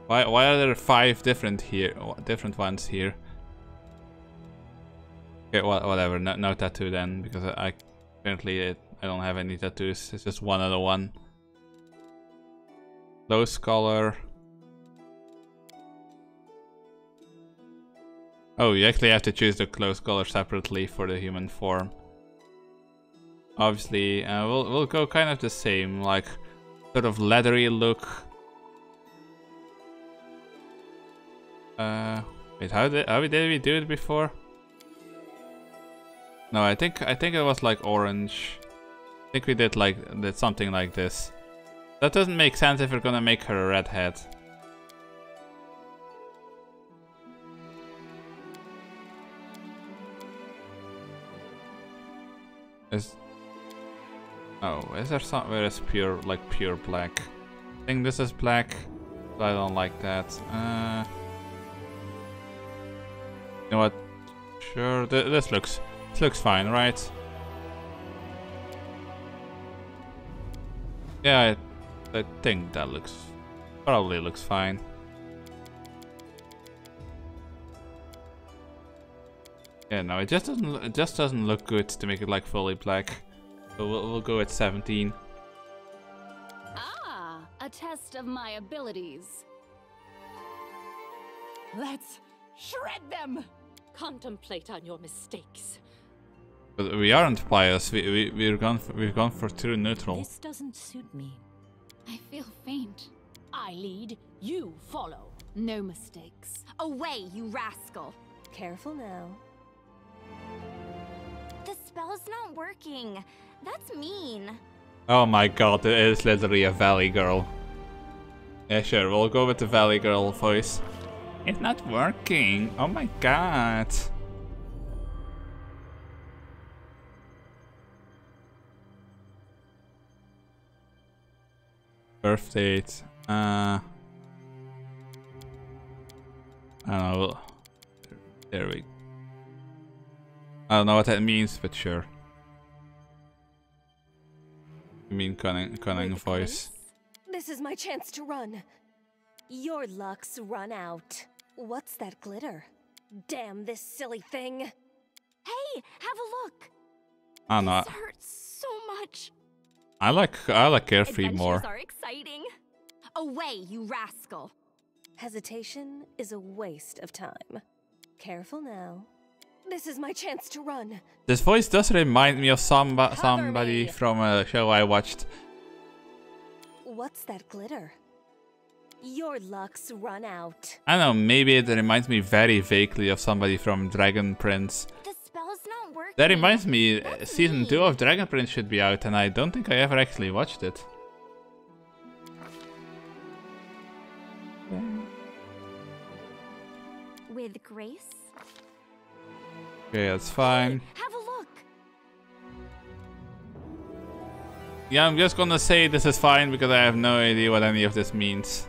Why are there 5 different ones here? Okay, whatever. No tattoo then, because I don't have any tattoos. It's just one other one. Close color. Oh, you actually have to choose the close color separately for the human form. Obviously, we'll go kind of the same, like sort of leathery look. Wait, how did we do it before? No, I think it was like orange. I think we did something like this. That doesn't make sense if we're gonna make her a redhead. Is there somewhere is pure black? I think this is black, but I don't like that. You know what? Sure, this looks fine, right? Yeah, I think that probably looks fine. Yeah, no, it just doesn't look good to make it like fully black. So we'll go at 17. Ah, a test of my abilities. Let's shred them. Contemplate on your mistakes. But we aren't biased. We've gone for true neutral. This doesn't suit me. I feel faint. I lead, you follow. No mistakes. Away, you rascal. Careful now. The spell's not working. That's mean. Oh my god, it is literally a valley girl. Yeah, sure, we'll go with the valley girl voice. It's not working. Oh my god. Birth date. I don't know. There we go. I don't know what that means, but sure. You mean cunning voice? This is my chance to run. Your luck's run out. What's that glitter? Damn this silly thing. Hey, have a look. I don't know. This hurts so much. I like Carefree more. Adventures are exciting. Away, you rascal. Hesitation is a waste of time. Careful now. This is my chance to run. This voice does remind me of somebody from a show I watched. What's that glitter? Your luck's run out. I don't know, maybe it reminds me very vaguely of somebody from Dragon Prince. The spell's not working. That reminds me, That's season mean. 2 of Dragon Prince should be out, and I don't think I ever actually watched it. With grace. Okay, that's fine. Have a look. Yeah, I'm just gonna say this is fine because I have no idea what any of this means.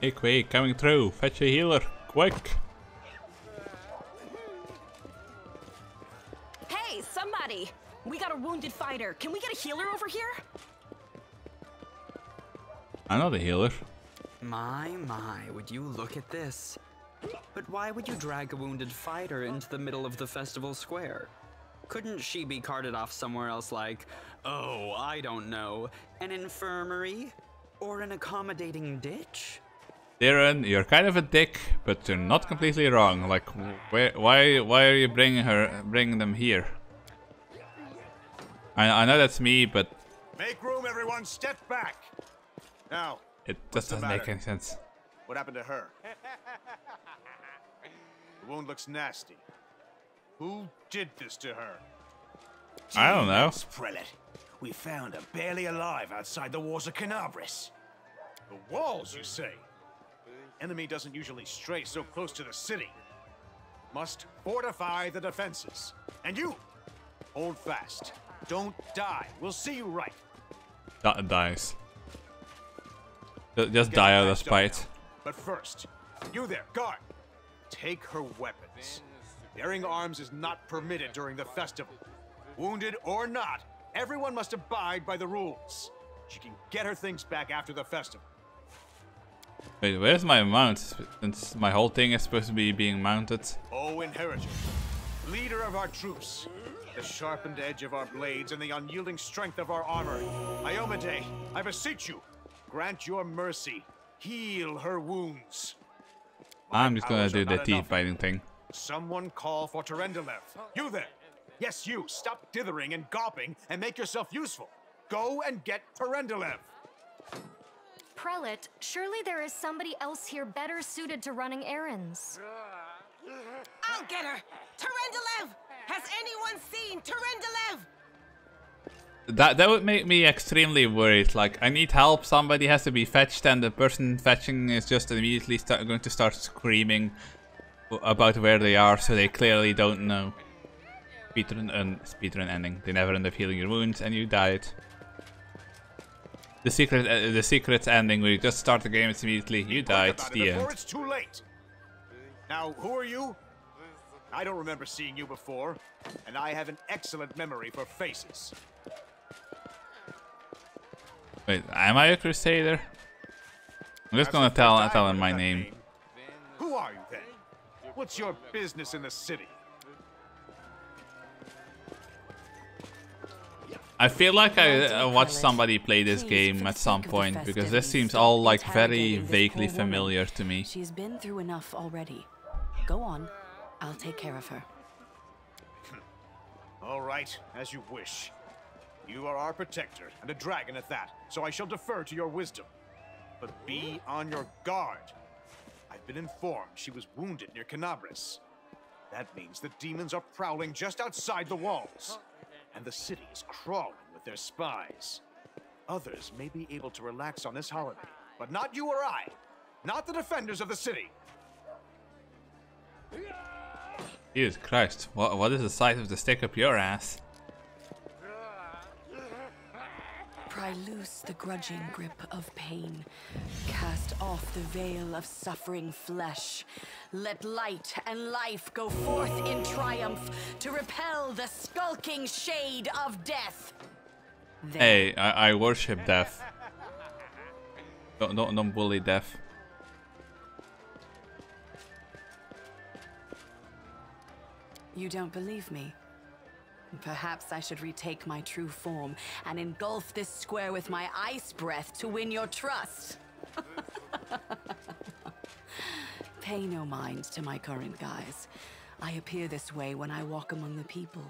Hey Quake, coming through. Fetch a healer, quick. Hey, somebody! We got a wounded fighter. Can we get a healer over here? I'm not a healer. My, would you look at this? But why would you drag a wounded fighter into the middle of the festival square? Couldn't she be carted off somewhere else like, oh, I don't know, an infirmary? Or an accommodating ditch? Darren, you're kind of a dick, but you're not completely wrong. Like, why are you bringing them here? I know that's me, but make room, everyone. Step back. Now, it just doesn't make any sense. What happened to her? The wound looks nasty. Who did this to her? I don't know. Prelate, we found her barely alive outside the walls of Canabris. The walls, you say? Enemy doesn't usually stray so close to the city. Must fortify the defenses. And you, hold fast. Don't die. We'll see you right. Dies. Just die out of spite. But first, you there, guard. Take her weapons. Bearing arms is not permitted during the festival. Wounded or not, everyone must abide by the rules. She can get her things back after the festival. Wait, where's my mount? Since my whole thing is supposed to be being mounted. O Inheritor, leader of our troops, the sharpened edge of our blades and the unyielding strength of our armor, Iomade, I beseech you, grant your mercy, heal her wounds. I'm just gonna do the teeth biting thing. Someone call for Terendelev. You there! Yes, you! Stop dithering and gawping and make yourself useful. Go and get Terendelev. Prelate, surely there is somebody else here better suited to running errands. I'll get her! Terendelev! Has anyone seen Terendelev? That would make me extremely worried. Like, I need help, somebody has to be fetched, and the person fetching is just immediately going to start screaming about where they are, so they clearly don't know. Speedrun ending. They never end up healing your wounds, and you died. The secret ending where you just start the game, it's immediately you died. The end. Before it's too late. Now, who are you? I don't remember seeing you before, and I have an excellent memory for faces. Wait, am I a crusader? I'm just gonna tell him my name. Who are you then? What's your business in the city? I feel like I watched somebody play this game at some point, because this seems all like very vaguely familiar to me. She's been through enough already. Go on, I'll take care of her. All right, as you wish. You are our protector, and a dragon at that, so I shall defer to your wisdom. But be on your guard. I've been informed she was wounded near Canabris. That means the demons are prowling just outside the walls. And the city is crawling with their spies. Others may be able to relax on this holiday, but not you or I. Not the defenders of the city. Jesus Christ, what is the size of the stick up your ass? Pry loose the grudging grip of pain. Cast off the veil of suffering flesh. Let light and life go forth in triumph to repel the skulking shade of death. There. Hey, I worship death. Don't bully death. You don't believe me? Perhaps I should retake my true form and engulf this square with my ice breath to win your trust. Pay no mind to my current guise. I appear this way when I walk among the people.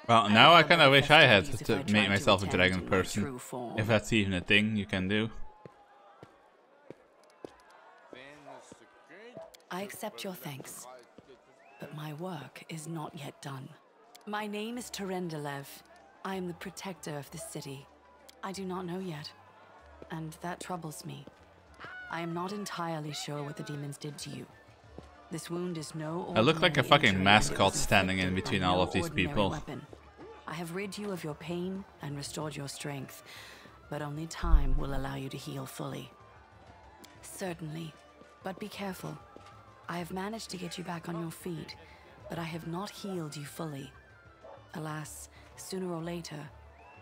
Well, now I kind of wish I had to make myself a dragon person. If that's even a thing you can do. I accept your thanks, but my work is not yet done. My name is Terendelev. I am the protector of this city. I do not know yet, and that troubles me. I am not entirely sure what the demons did to you. This wound is no I look like a ordinary fucking injury, mascot and it was standing in inflicted between by all no of these ordinary people. weapon. I have rid you of your pain and restored your strength, but only time will allow you to heal fully. Certainly, But be careful. I have managed to get you back on your feet, but I have not healed you fully. Alas, sooner or later,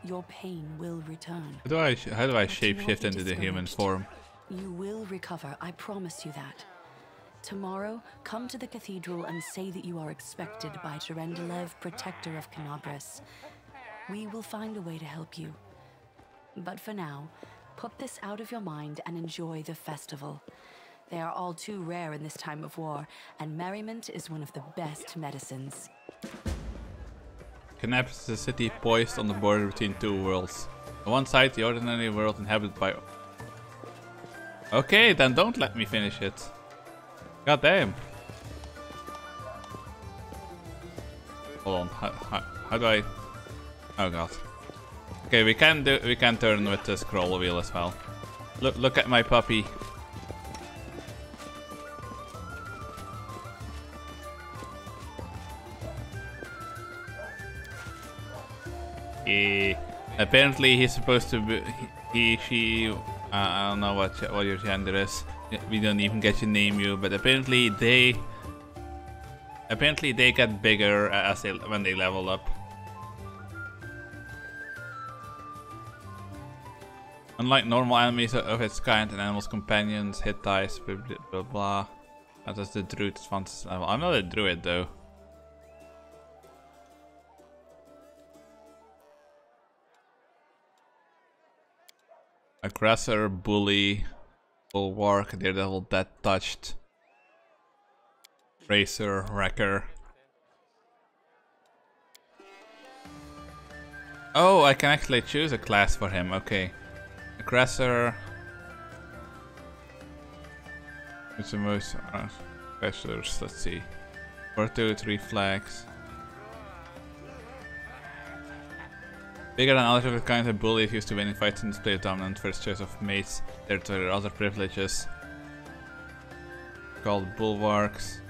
your pain will return. How do I But do not shapeshift be into the human discouraged. form? You will recover, I promise you that. Tomorrow, come to the cathedral and say that you are expected by Tyrendelev, Protector of Canabris. We will find a way to help you. But for now, put this out of your mind and enjoy the festival. They are all too rare in this time of war, and merriment is one of the best medicines. Canabris is a city poised on the border between two worlds. On one side, the ordinary world inhabited by... Okay, then don't let me finish it. God damn. Hold on, how do I... Oh god. Okay, we can turn with the scroll wheel as well. Look at my puppy. Apparently he's supposed to be she I don't know what your gender is. We don't even get to name you, but apparently they get bigger when they level up. Unlike normal enemies of its kind and animals' companions, hit dice, blah blah blah. That is the druid's advanced level. I'm not a druid though. Aggressor, bully, bulwark, daredevil, dead touched, racer, wrecker. Oh, I can actually choose a class for him. Okay, aggressor. It's the most aggressors. Let's see, 4, 2, 3 flags. Bigger than others of its kind, a bully is used to winning fights and display dominant first choice of mates. There are other privileges called bulwarks.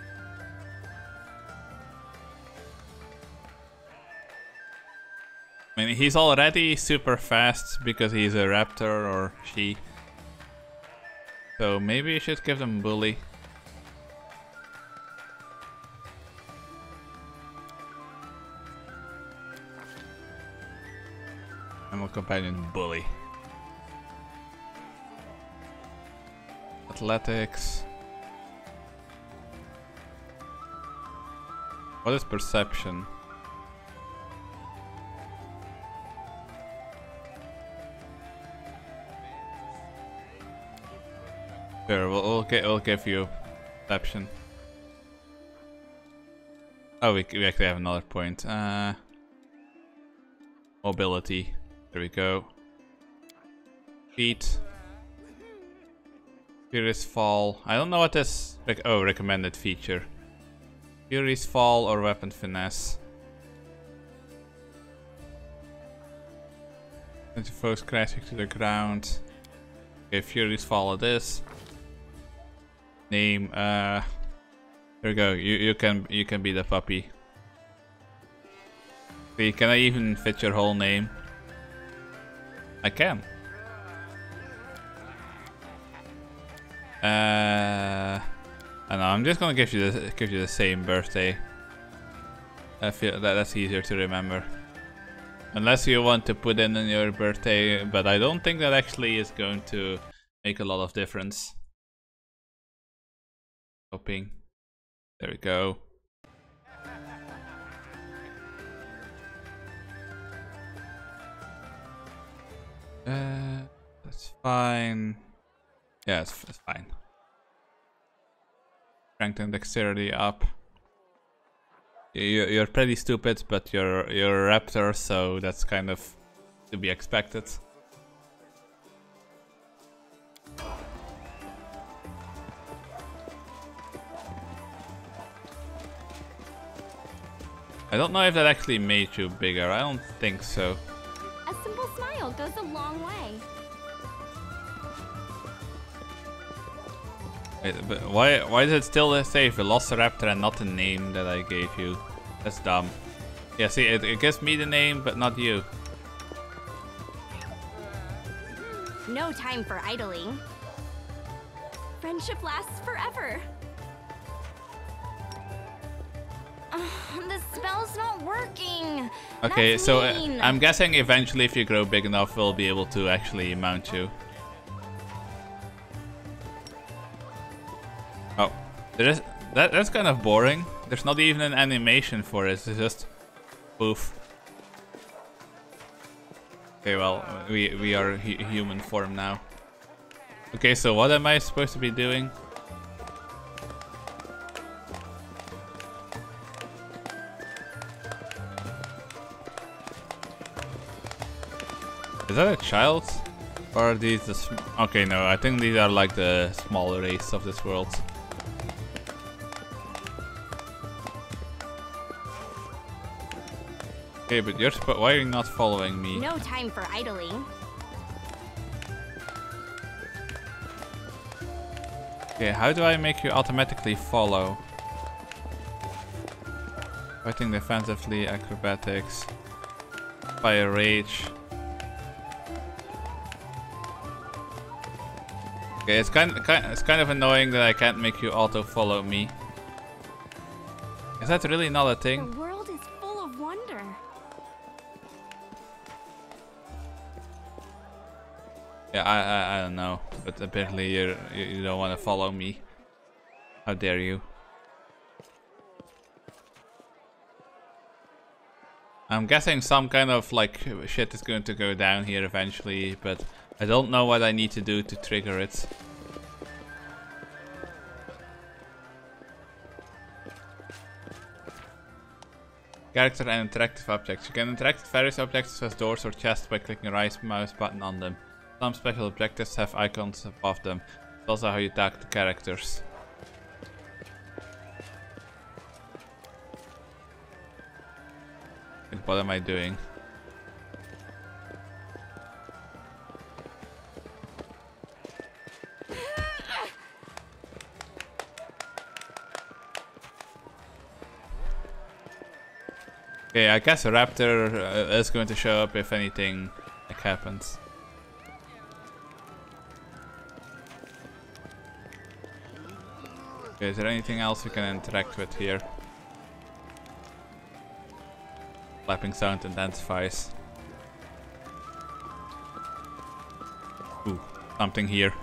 I mean, he's already super fast because he's a raptor or she. So maybe you should give them bully. Animal companion bully. Athletics. What is perception? Sure, we'll give you perception. Oh, we actually have another point. Mobility. There we go. Feet. Furious Fall. I don't know what this... oh, recommended feature. Furious Fall or Weapon Finesse. Send your foes crashing to the ground. Okay, Furious Fall it is. Name, there we go. You can be the puppy. See, can I even fit your whole name? I can. I know. I'm just gonna give you the same birthday. I feel that's easier to remember. Unless you want to put in your birthday, but I don't think that actually is going to make a lot of difference. Hoping. There we go. That's fine. Yeah, it's fine. Strength and dexterity up. You're pretty stupid, but you're a raptor, so that's kind of to be expected. I don't know if that actually made you bigger. I don't think so. A simple smile goes a long way. Wait, but why does it still say Velociraptor and not the name that I gave you? That's dumb. Yeah, see, it gives me the name, but not you. No time for idling. friendship lasts forever. The spell's not working. Okay, That's so mean. I'm guessing eventually if you grow big enough, we'll be able to actually mount you. Oh, that's kind of boring. There's not even an animation for it. It's just poof. Okay, well, we are human form now. Okay, so what am I supposed to be doing? Is that a child? Or are these the okay, no, I think these are like the smaller race of this world. Okay, but why are you not following me? No time for idling. Okay, how do I make you automatically follow? Fighting defensively, acrobatics, fire rage. Okay, it's kind of annoying that I can't make you auto follow me. Is that really not a thing? The world is full of wonder. Yeah, I don't know, but apparently you don't want to follow me. How dare you? I'm guessing some kind of like shit is going to go down here eventually, but I don't know what I need to do to trigger it. Character and interactive objects. You can interact with various objects such as doors or chests by clicking the right mouse button on them. Some special objectives have icons above them. It's also how you tag the characters. Like, what am I doing? Okay, I guess a raptor is going to show up if anything like happens. Okay, is there anything else we can interact with here? Clapping sound intensifies. Ooh, something here.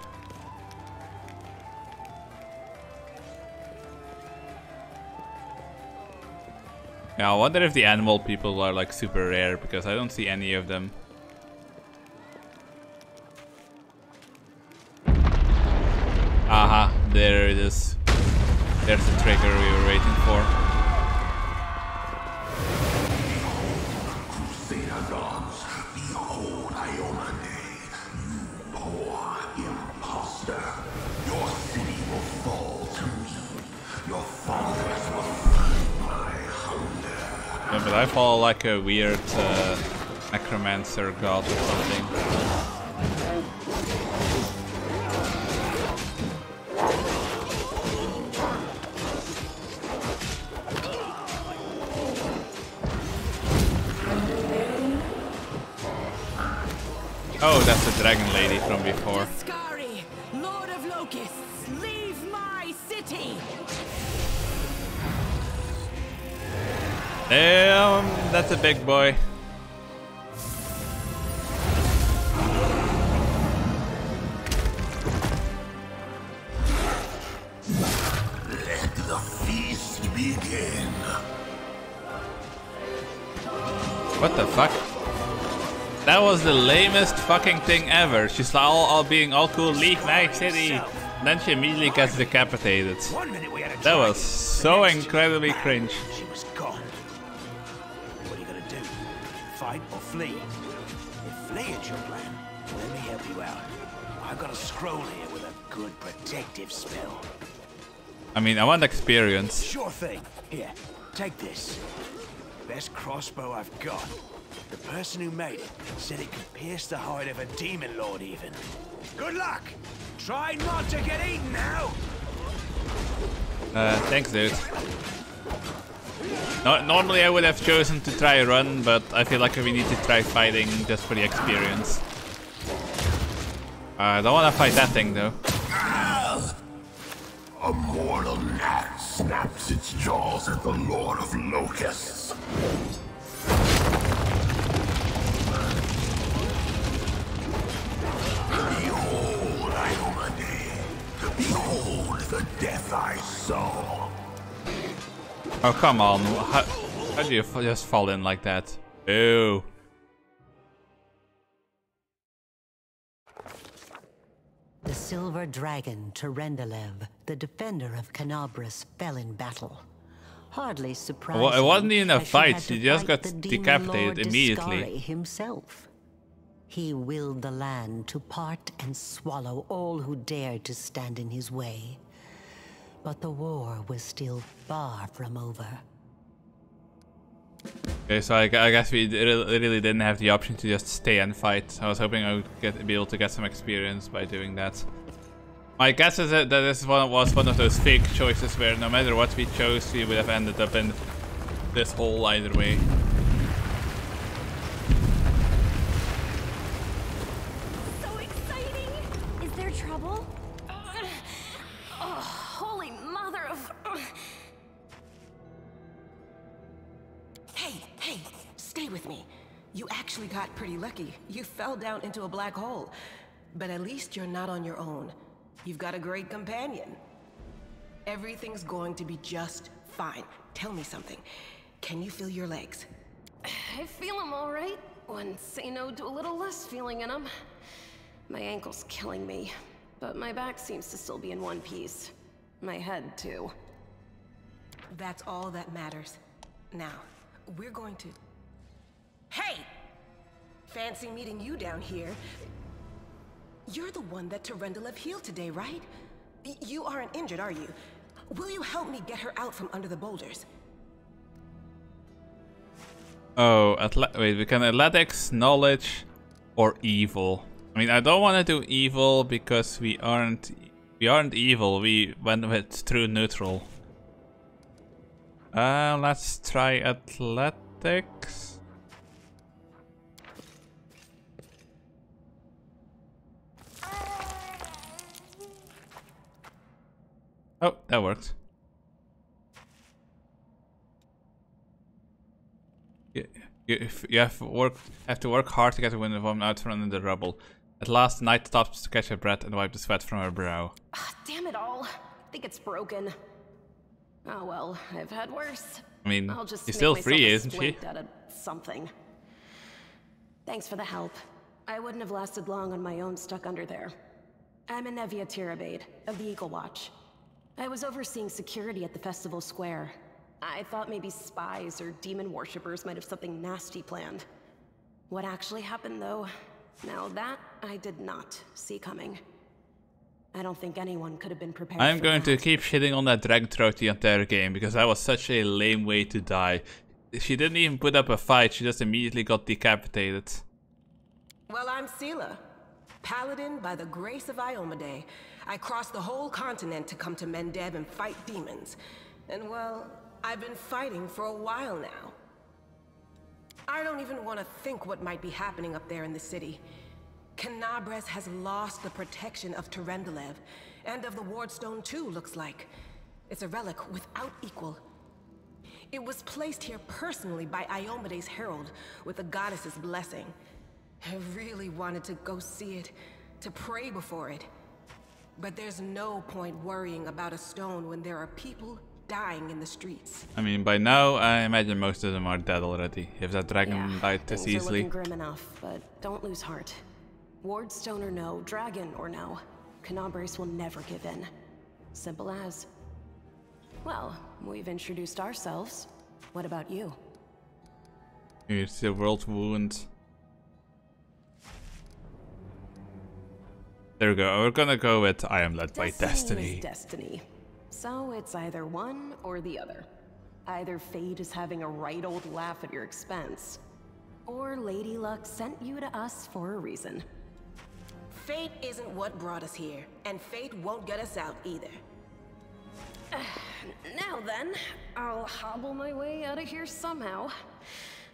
Yeah, I wonder if the animal people are like super rare because I don't see any of them. Aha, there it is. There's the trigger we were waiting for. Crusader gods, behold Iomane, you poor imposter. Your city will fall to me. Your fathers will find my hunger. Yeah, but I follow like a weird necromancer god or something. Oh, that's the dragon lady from before. Skari, Lord of Locusts, leave my city! Damn, that's a big boy. Let the feast begin. What the fuck? That was the lamest fucking thing ever. She's all being all cool, leave my city. Then she immediately gets decapitated. That was so incredibly cringe. She was gone. What are you gonna do? Fight or flee? If flee is your plan, let me help you out. I've got a scroll here with a good protective spell. I mean, I want experience. Sure thing. Here, take this. Best crossbow I've got. The person who made it said it could pierce the hide of a demon lord even. Good luck! Try not to get eaten now! Thanks, dude. Normally I would have chosen to try run, but I feel like we need to try fighting just for the experience. I don't want to fight that thing though. A mortal gnat snaps its jaws at the Lord of Locusts. Behold, Iomade. Behold the death I saw. Oh, come on. How do you just fall in like that? Ew. The silver dragon, Terendelev, the defender of Canabras, fell in battle. Hardly surprising. Well, it wasn't even a as fight, had to she just fight got the demon decapitated lord immediately. Discari himself. He willed the land to part and swallow all who dared to stand in his way. But the war was still far from over. Okay, so I guess we really didn't have the option to just stay and fight. I was hoping I would be able to get some experience by doing that. My guess is that this was one of those fake choices where no matter what we chose, we would have ended up in this hole either way. So exciting! Is there trouble? Oh, holy mother of... Hey, stay with me. You actually got pretty lucky. You fell down into a black hole. But at least you're not on your own. You've got a great companion. Everything's going to be just fine. Tell me something. Can you feel your legs? I feel them all right. When say no to a little less feeling in them. My ankle's killing me, but my back seems to still be in one piece. My head, too. That's all that matters. Now, we're going to... Hey! Fancy meeting you down here. You're the one that Terendelev healed today, right? You aren't injured, are you? Will you help me get her out from under the boulders? Oh, wait, we can athletics, knowledge, or evil. I mean, I don't want to do evil because we aren't evil. We went with true neutral. Let's try athletics. Oh, that worked. You have to work hard to get the wind out from under the rubble. At last, Night stops to catch her breath and wipe the sweat from her brow. Damn it all. I think it's broken. Oh well, I've had worse. I mean, I'll just she's still make free, myself a isn't she? splint out of something. Thanks for the help. I wouldn't have lasted long on my own stuck under there. I'm Anevia Tirabade, of the Eagle Watch. I was overseeing security at the festival square. I thought maybe spies or demon worshippers might have something nasty planned. What actually happened, though, now that I did not see coming. I don't think anyone could have been prepared. I'm going to keep shitting on that dragon throughout the entire game because that was such a lame way to die. She didn't even put up a fight, she just immediately got decapitated. Well, I'm Sela, paladin by the grace of Iomade. I crossed the whole continent to come to Mendeb and fight demons. And well, I've been fighting for a while now. I don't even want to think what might be happening up there in the city. Canabras has lost the protection of Terendelev, and of the Wardstone too, looks like. It's a relic without equal. It was placed here personally by Iomade's herald, with the goddess's blessing. I really wanted to go see it, to pray before it. But there's no point worrying about a stone when there are people dying in the streets. I mean, by now, I imagine most of them are dead already, if that dragon died this things are easily. looking grim enough, but don't lose heart. Wardstone or no, dragon or no, Canabras will never give in. Simple as. Well, we've introduced ourselves. What about you? It's the world wound. There we go. We're gonna go with I am led by destiny. Is destiny. So it's either one or the other. Either fate is having a right old laugh at your expense, or Lady Luck sent you to us for a reason. Fate isn't what brought us here, and fate won't get us out either. Now then, I'll hobble my way out of here somehow.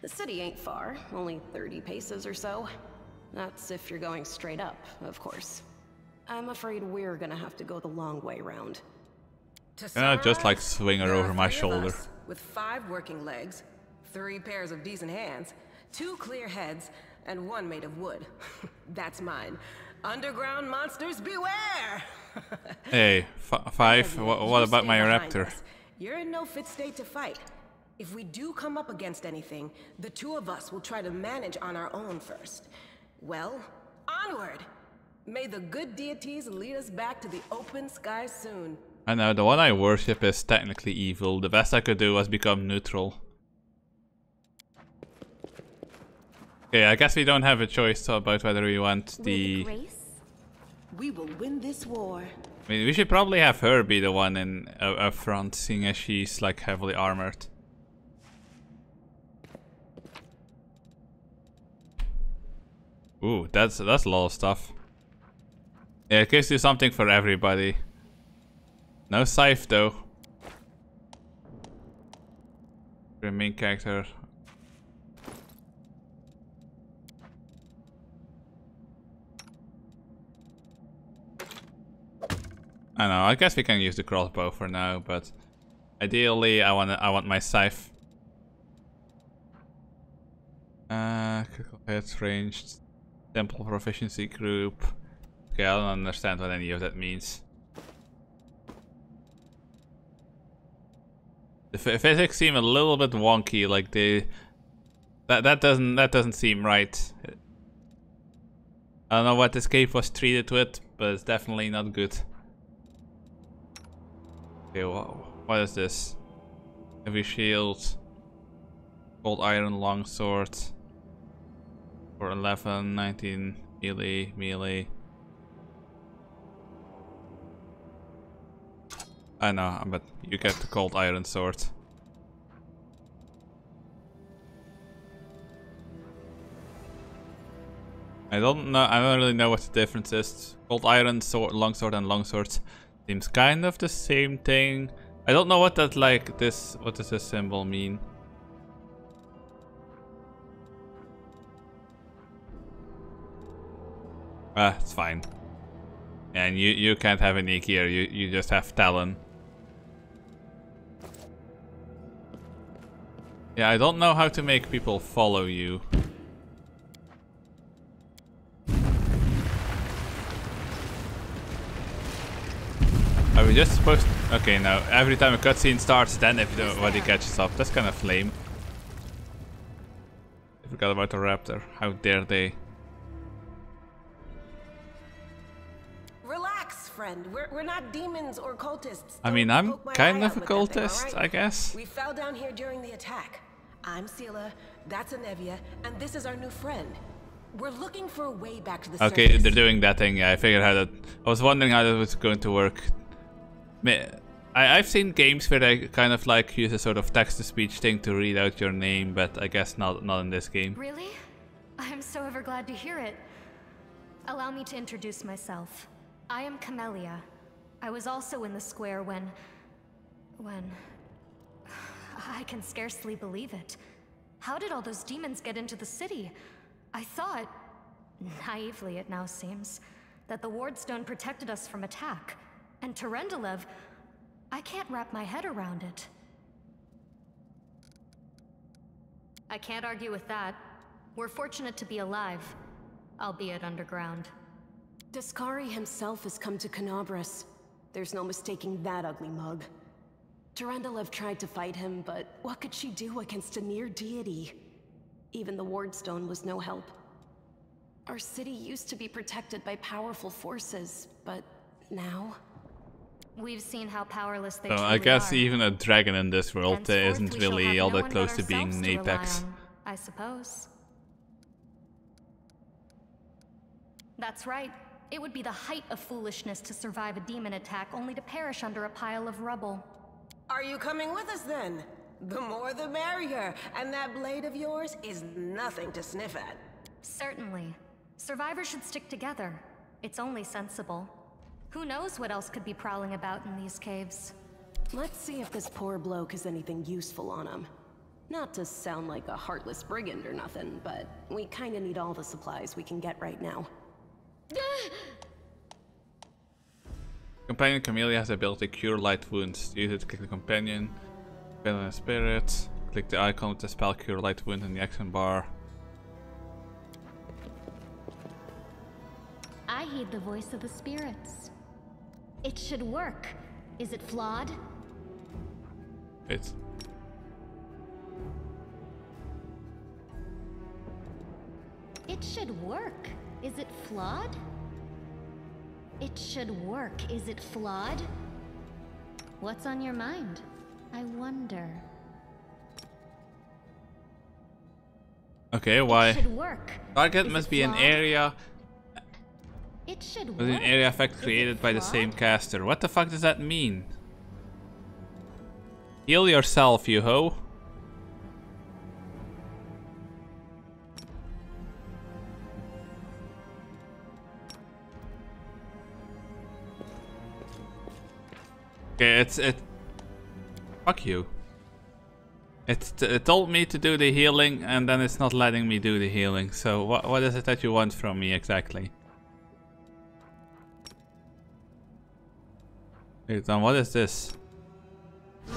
The city ain't far, only 30 paces or so. That's if you're going straight up, of course. I'm afraid we're gonna have to go the long way round. To Can I just like summarize, swing her there over are my 3 of shoulder? us with 5 working legs, 3 pairs of decent hands, 2 clear heads, and 1 made of wood. That's mine. Underground monsters beware! Hey, 5. What about my raptor? You're in no fit state to fight. If we do come up against anything, the 2 of us will try to manage on our own first. Well, onward! May the good deities lead us back to the open sky soon. I know, the one I worship is technically evil. The best I could do was become neutral. Okay, I guess we don't have a choice about whether we want the... We will win this war. I mean, we should probably have her be the one in up front, seeing as she's like heavily armored. Ooh, that's a lot of stuff. Yeah, it gives you something for everybody. No scythe though. The main character. I know, I guess we can use the crossbow for now, but ideally I want my scythe. Critical hits, ranged, temple proficiency group. Okay, I don't understand what any of that means. The physics seem a little bit wonky, like that doesn't seem right. I don't know what this cave was treated with, but it's definitely not good. Okay, what is this? Heavy shield, gold iron longsword for 11, 19 melee. I know, but you get the cold iron sword. I don't really know what the difference is. Cold iron sword, longsword, and longsword seems kind of the same thing. I don't know what that what does this symbol mean? It's fine. And you can't have any gear. You just have talon. Yeah, I don't know how to make people follow you. Are we just supposed to... Okay, now every time a cutscene starts, then everybody catches up. That's kind of lame. I forgot about the raptor. How dare they? Relax, friend. We're not demons or cultists. I mean, I'm kind of a cultist, I guess. We fell down here during the attack. I'm Sela, that's Anevia, and this is our new friend. We're looking for a way back to the surface. Okay, they're doing that thing. Yeah, I figured how that... I was wondering how that was going to work. I've seen games where they kind of like use a sort of text-to-speech thing to read out your name, but I guess not in this game. Really? I'm so ever glad to hear it. Allow me to introduce myself. I am Camellia. I was also in the square when... I can scarcely believe it. How did all those demons get into the city? I thought, naively it now seems, that the Wardstone protected us from attack. And Terendelev, I can't wrap my head around it. I can't argue with that. We're fortunate to be alive, albeit underground. Daskari himself has come to Canobras. There's no mistaking that ugly mug. Terendelev tried to fight him, but what could she do against a near deity? Even the Wardstone was no help. Our city used to be protected by powerful forces, but now... We've seen how powerless they So truly I guess are. even a dragon in this world Henceforth, isn't we shall really have all no that one close but to being ourselves an to rely apex. on, I suppose. That's right. It would be the height of foolishness to survive a demon attack only to perish under a pile of rubble. Are you coming with us then? The more the merrier, and that blade of yours is nothing to sniff at. Certainly. Survivors should stick together. It's only sensible. Who knows what else could be prowling about in these caves? Let's see if this poor bloke has anything useful on him. Not to sound like a heartless brigand or nothing, but we kinda need all the supplies we can get right now. Companion Camellia has the ability to cure light wounds. Use it to click the companion. Depend on the spirit. Click the icon with the spell cure light wound in the action bar. I heed the voice of the spirits. It should work. Is it flawed? Wait. It should work. Is it flawed? It should work. Is it flawed? What's on your mind? I wonder. Okay, why? It should work. Target Is must it be an flawed? area It should with an work. area effect Is it created by the flawed? same caster. What the fuck does that mean? Heal yourself, you ho. Okay, it. Fuck you. It told me to do the healing, and then it's not letting me do the healing. So what is it that you want from me exactly? Wait, then what is this?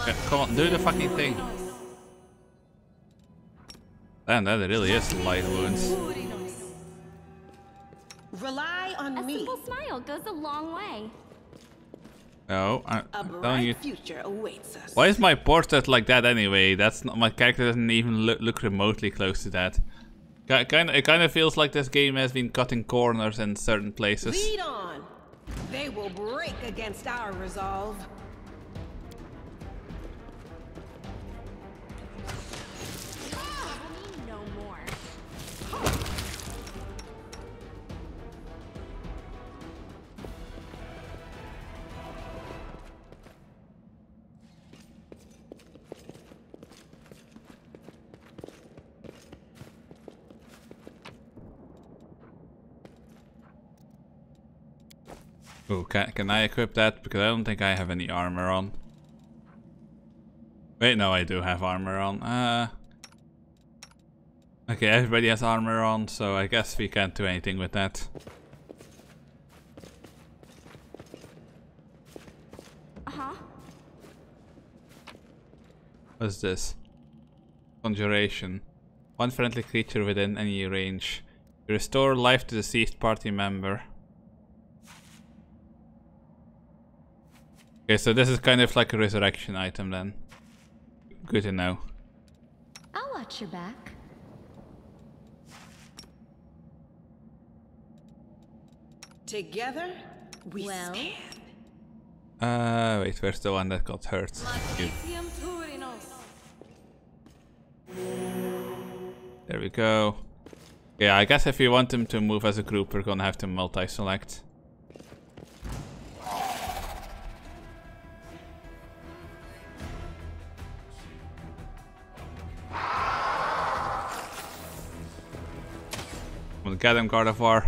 Yeah, come on, do the fucking thing. Damn, that really is light wounds. Rely on A me. simple smile goes a long way. No, A I'm telling bright you. future awaits us. Why is my portrait like that anyway? That's not, my character doesn't even look remotely close to that. It kind of feels like this game has been cutting corners in certain places. Lead on. They will break against our resolve. No more. Oh, can I equip that? Because I don't think I have any armor on. Wait, no, I do have armor on. Okay, everybody has armor on, so I guess we can't do anything with that. Uh-huh. What's this? Conjuration. One friendly creature within any range. You restore life to deceased party member. Okay, so this is kind of like a resurrection item then. Good to know. I'll watch your back. Together, we stand. Wait, where's the one that got hurt? Cute. There we go. Yeah, I guess if you want them to move as a group, we're gonna have to multi-select. We'll get him, God of War.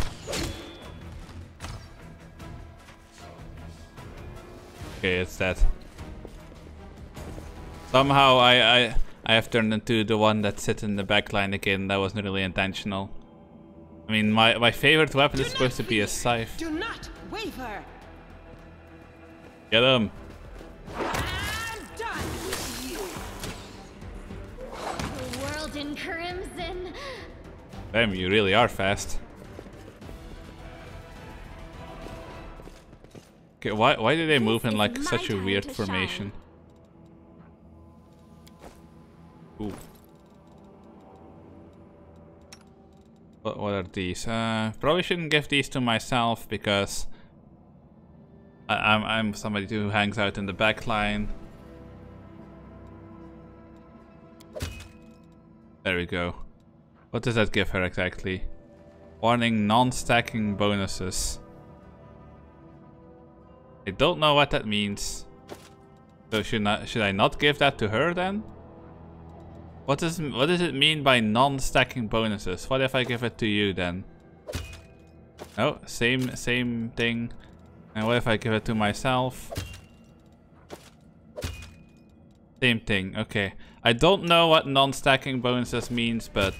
Okay, it's dead. Somehow I have turned into the one that sits in the back line again. That wasn't really intentional. I mean, my favorite weapon is supposed to be a scythe. Do not waver. Get him. I'm done with you. The world in crimson. Damn, you really are fast. Okay, why do they move in like such a weird formation? Ooh. What are these? Probably shouldn't give these to myself because I'm somebody who hangs out in the back line. There we go. What does that give her exactly? Warning, non-stacking bonuses. I don't know what that means. So should I not give that to her then? What does it mean by non-stacking bonuses? What if I give it to you then? Oh, same thing. And what if I give it to myself? Same thing. Okay. I don't know what non-stacking bonuses means, but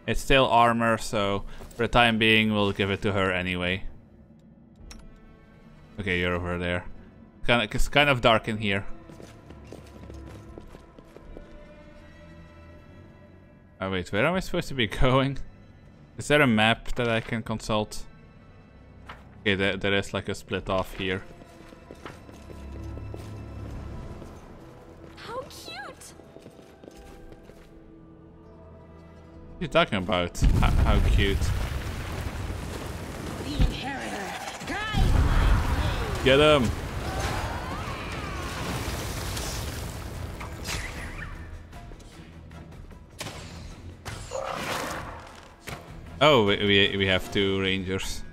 it's still armor, so for the time being, we'll give it to her anyway. Okay, you're over there. It's kind of dark in here. Oh wait, where am I supposed to be going? Is there a map that I can consult? Okay, there is like a split off here. How cute! What are you talking about? How cute. The inheritor, guide my Get him! Oh, we have 2 rangers.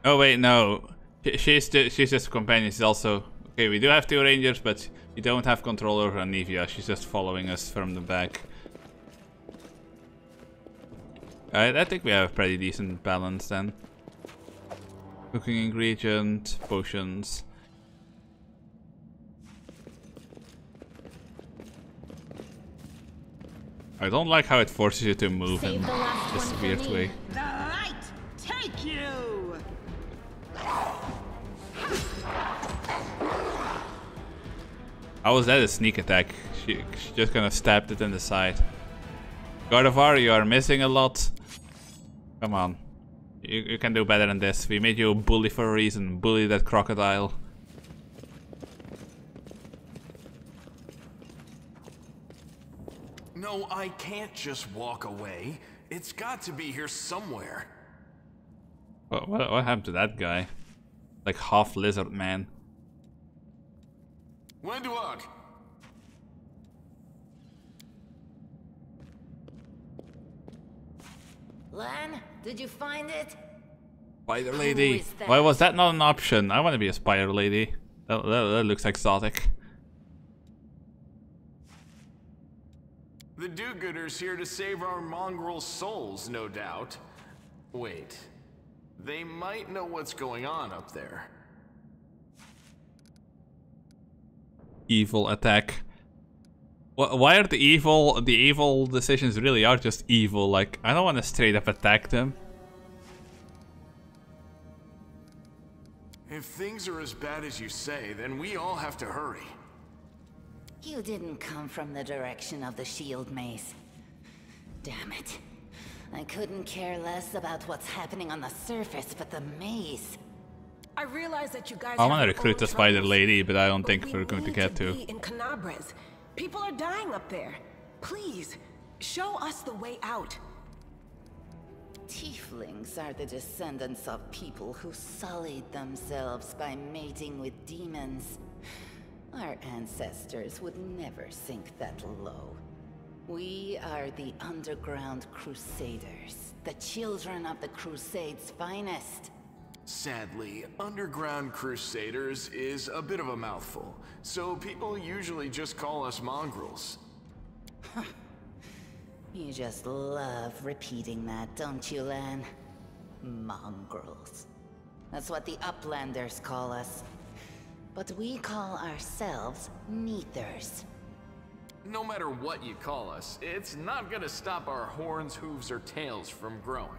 Oh wait, no. She's just a companion. She's also okay. We do have 2 rangers, but we don't have control over Anivia. She's just following us from the back. I think we have a pretty decent balance then. Cooking ingredient, potions. I don't like how it forces you to move in this weird way. The light take you. How was that a sneak attack? She just kind of stabbed it in the side. Gardevoir, you are missing a lot. Come on. You can do better than this. We made you a bully for a reason. Bully that crocodile. No, I can't just walk away. It's got to be here somewhere. What happened to that guy? Like half lizard man. Wenduog! Lan, did you find it? Spider lady. Why was that not an option? I want to be a spider lady. That looks exotic. The do-gooders here to save our mongrel souls, no doubt. Wait. They might know what's going on up there. Evil attack. Why are the evil decisions really are just evil? Like, I don't want to straight up attack them. If things are as bad as you say, then we all have to hurry. You didn't come from the direction of the shield maze. Damn it. I couldn't care less about what's happening on the surface, but the maze. I realize that you guys I want to have recruit the own spider troubles, lady, but I don't but think we we're going to need get to. Be in Canabres. People are dying up there. Please, show us the way out. Tieflings are the descendants of people who sullied themselves by mating with demons. Our ancestors would never sink that low. We are the underground crusaders, the children of the Crusades' finest. Sadly, underground crusaders is a bit of a mouthful, so people usually just call us mongrels. You just love repeating that, don't you, Lan? Mongrels. That's what the Uplanders call us. But we call ourselves Neathers. No matter what you call us, it's not gonna stop our horns, hooves, or tails from growing.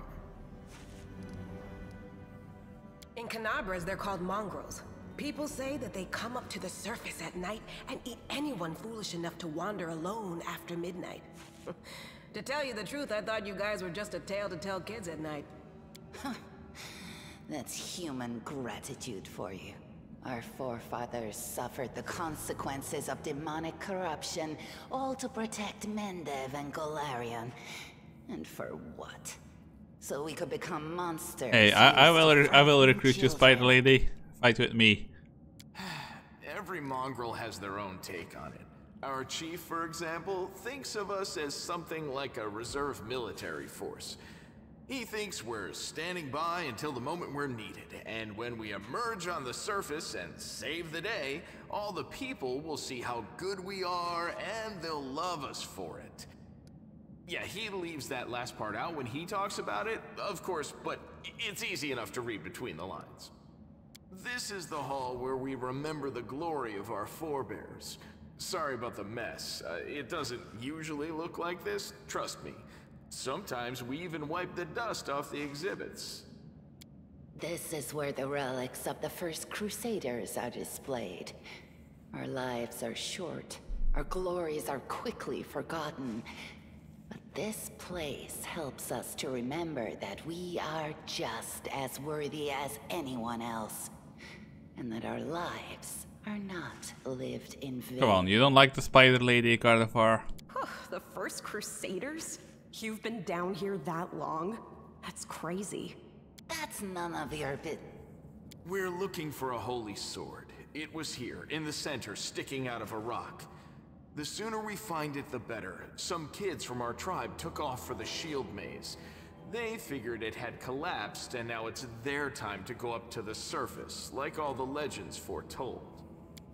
In Canabres, they're called mongrels. People say that they come up to the surface at night and eat anyone foolish enough to wander alone after midnight. To tell you the truth, I thought you guys were just a tale to tell kids at night. That's human gratitude for you. Our forefathers suffered the consequences of demonic corruption, all to protect Mendev and Golarion. And for what? So we could become monsters. Hey, I will recruit you, spider lady. Fight with me. Every mongrel has their own take on it. Our chief, for example, thinks of us as something like a reserve military force. He thinks we're standing by until the moment we're needed, and when we emerge on the surface and save the day, all the people will see how good we are and they'll love us for it. Yeah, he leaves that last part out when he talks about it, of course, but it's easy enough to read between the lines. This is the hall where we remember the glory of our forebears. Sorry about the mess. It doesn't usually look like this, trust me. Sometimes we even wipe the dust off the exhibits. This is where the relics of the first Crusaders are displayed. Our lives are short, our glories are quickly forgotten. But this place helps us to remember that we are just as worthy as anyone else. And that our lives are not lived in vain. Come on, you don't like the spider lady, Carnivore? The first Crusaders? You've been down here that long? That's crazy. That's none of your bit. We're looking for a holy sword. It was here, in the center, sticking out of a rock. The sooner we find it, the better. Some kids from our tribe took off for the shield maze. They figured it had collapsed, and now it's their time to go up to the surface, like all the legends foretold.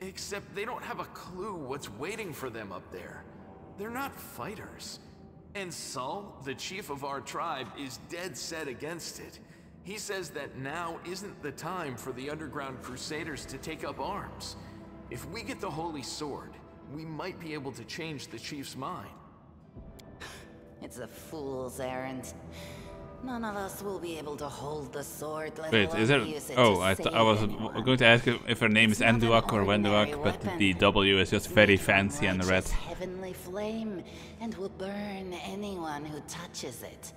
Except they don't have a clue what's waiting for them up there. They're not fighters. And Saul, the chief of our tribe, is dead set against it. He says that now isn't the time for the underground crusaders to take up arms. If we get the holy sword, we might be able to change the chief's mind. It's a fool's errand. None of us will be able to hold the sword. Wait, is it? Oh, I was going to ask if her name is Enduak or Wenduak, but the W is just very fancy and red. Heavenly flame, and will burn anyone who touches it.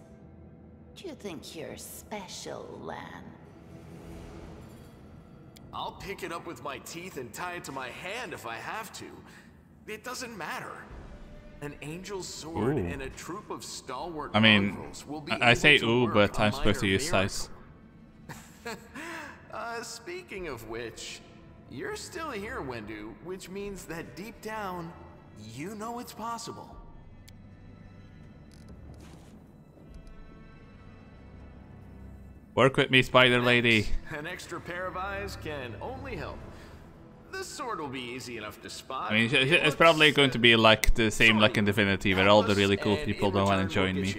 Do you think you're special, Lan? I'll pick it up with my teeth and tie it to my hand if I have to. It doesn't matter. An angel's sword and a troop of stalwart mongrels will be I say able to ooh, work but a I'm supposed to minor use size. Speaking of which, you're still here, Wendu, which means that deep down, you know it's possible. Work with me, spider lady. An extra pair of eyes can only help. This sword will be easy enough to spot. I mean, it's probably going to be like the same like in Divinity, where all the really cool people don't want to join me.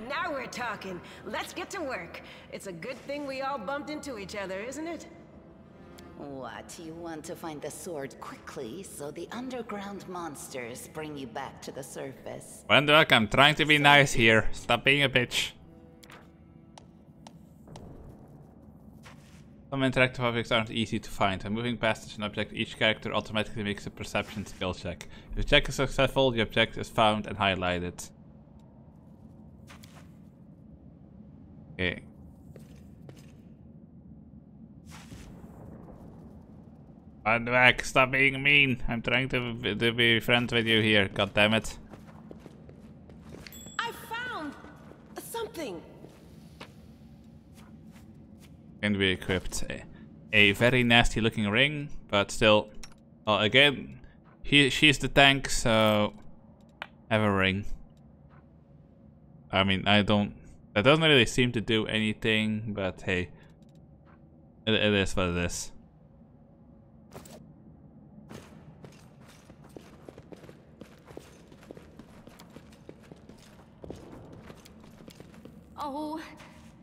Now we're talking. Let's get to work. It's a good thing we all bumped into each other, isn't it? What? You want to find the sword quickly, so the underground monsters bring you back to the surface. Wenduak, I'm trying to be nice here. Stop being a bitch. Some interactive objects aren't easy to find. When moving past an object, each character automatically makes a perception skill check. If the check is successful, the object is found and highlighted. Okay. Wenduak, stop being mean. I'm trying to be friends with you here. God damn it. I found something. Can be equipped a very nasty looking ring, but still, well, again, she's the tank, so have a ring. I mean, that doesn't really seem to do anything, but hey, it is what it is. Oh,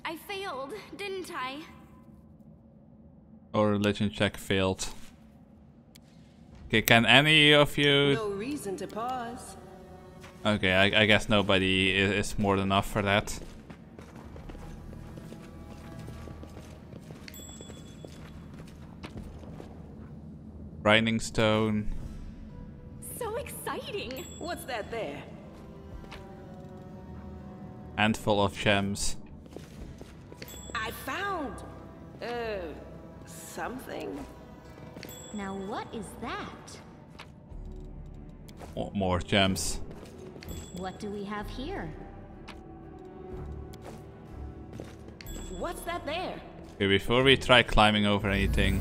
I failed, didn't I? Or religion check failed. Okay, can any of you... No reason to pause. Okay, I guess nobody is more than enough for that. Grinding stone. So exciting! What's that there? Handful of gems. I found... something. Now what is that? More gems. What do we have here? What's that there? Okay, before we try climbing over anything.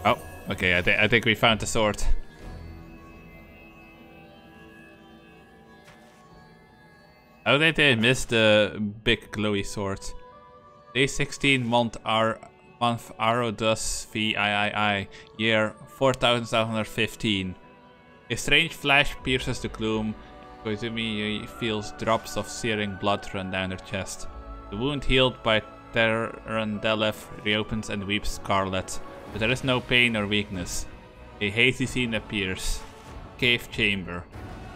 Oh, okay, I think we found the sword. How did they miss the big glowy sword? Day 16, month Arodus VIII, year 4715. A strange flash pierces the gloom. Koizumi feels drops of searing blood run down her chest. The wound healed by Terendelev reopens and weeps scarlet, but there is no pain or weakness. A hazy scene appears. Cave chamber.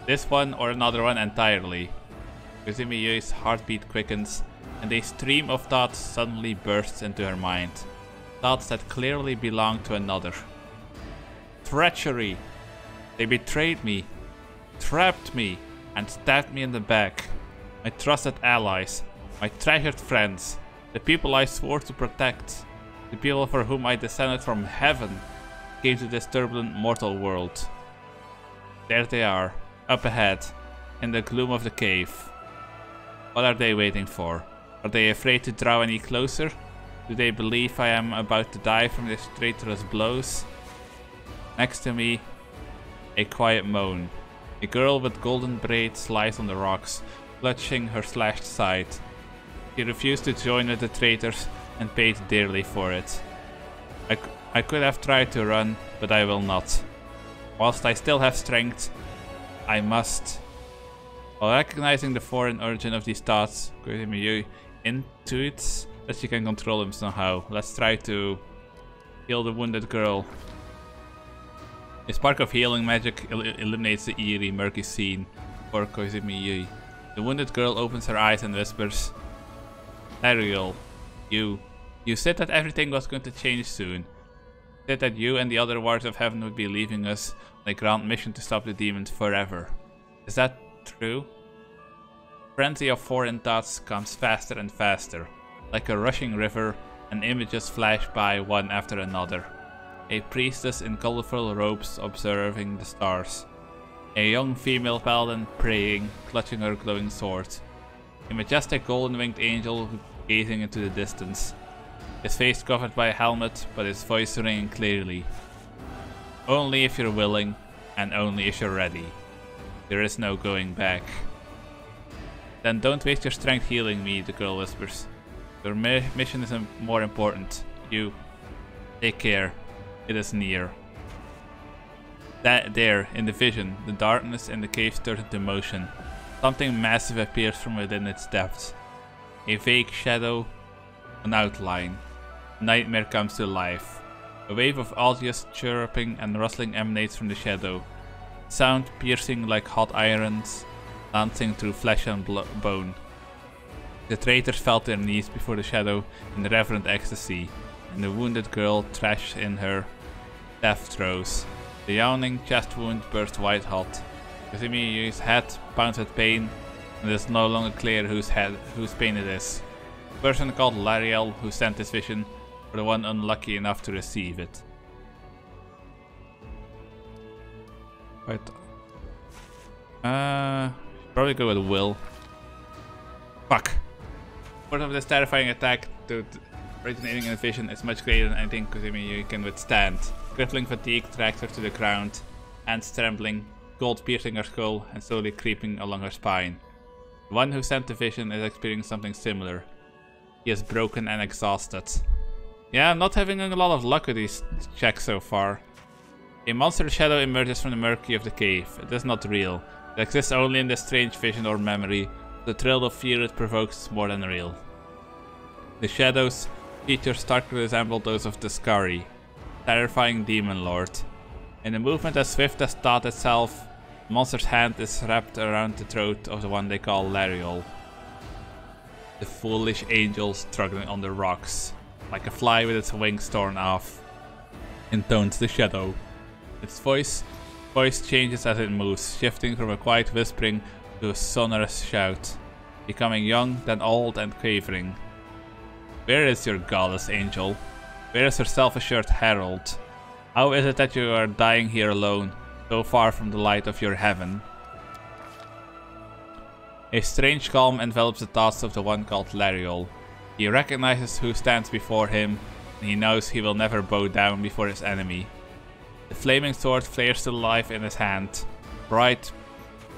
This one or another one entirely. Kazumiyui's heartbeat quickens, and a stream of thoughts suddenly bursts into her mind. Thoughts that clearly belong to another. Treachery! They betrayed me, trapped me, and stabbed me in the back. My trusted allies, my treasured friends, the people I swore to protect, the people for whom I descended from heaven, came to this turbulent mortal world. There they are, up ahead, in the gloom of the cave. What are they waiting for? Are they afraid to draw any closer? Do they believe I am about to die from these traitorous blows? Next to me, a quiet moan. A girl with golden braids lies on the rocks, clutching her slashed side. She refused to join with the traitors and paid dearly for it. I could have tried to run, but I will not. Whilst I still have strength, I must. While recognizing the foreign origin of these thoughts, Kazumiyui intuits that she can control them somehow. Let's try to heal the wounded girl. A spark of healing magic illuminates the eerie, murky scene for Kazumiyui. The wounded girl opens her eyes and whispers, Ariel, you said that everything was going to change soon. You said that you and the other wards of heaven would be leaving us on a grand mission to stop the demons forever. Is that true? Frenzy of foreign thoughts comes faster and faster. Like a rushing river, and images flash by one after another. A priestess in colorful robes observing the stars. A young female paladin praying, clutching her glowing sword. A majestic golden-winged angel gazing into the distance. His face covered by a helmet, but his voice ringing clearly. Only if you're willing, and only if you're ready. There is no going back. Then don't waste your strength healing me, the girl whispers. Your mission is more important. You. Take care. It is near. There, in the vision, the darkness in the cave stirs into motion. Something massive appears from within its depths. A vague shadow, an outline. Nightmare comes to life. A wave of odious chirruping and rustling emanates from the shadow. Sound piercing like hot irons, dancing through flesh and bone. The traitors fell to their knees before the shadow in reverent ecstasy, and the wounded girl thrashed in her death throes. The yawning chest wound burst white hot. Kazumiyui's head pounds with pain, and it is no longer clear whose pain it is. The person called Lariel who sent this vision, or the one unlucky enough to receive it. Right. Probably go with Will. Fuck. Part of this terrifying attack, originating in a vision, is much greater than anything Kazumiyui can withstand. Crippling fatigue drags her to the ground, hands trembling, gold piercing her skull and slowly creeping along her spine. The one who sent the vision is experiencing something similar. He is broken and exhausted. Yeah, I'm not having a lot of luck with these checks so far. A monster shadow emerges from the murky of the cave. It is not real. It exists only in the strange vision or memory. The thrill of fear it provokes is more than real. The shadow's features starkly resemble those of the Skari, terrifying demon lord. In a movement as swift as thought itself, the monster's hand is wrapped around the throat of the one they call Lariel. The foolish angel struggling on the rocks, like a fly with its wings torn off, intones the shadow. Its voice changes as it moves, shifting from a quiet whispering to a sonorous shout, becoming young, then old and quavering. Where is your goddess, angel? Where is her self-assured herald? How is it that you are dying here alone, so far from the light of your heaven? A strange calm envelops the thoughts of the one called Lariel. He recognizes who stands before him, and he knows he will never bow down before his enemy. The flaming sword flares to life in his hand, bright,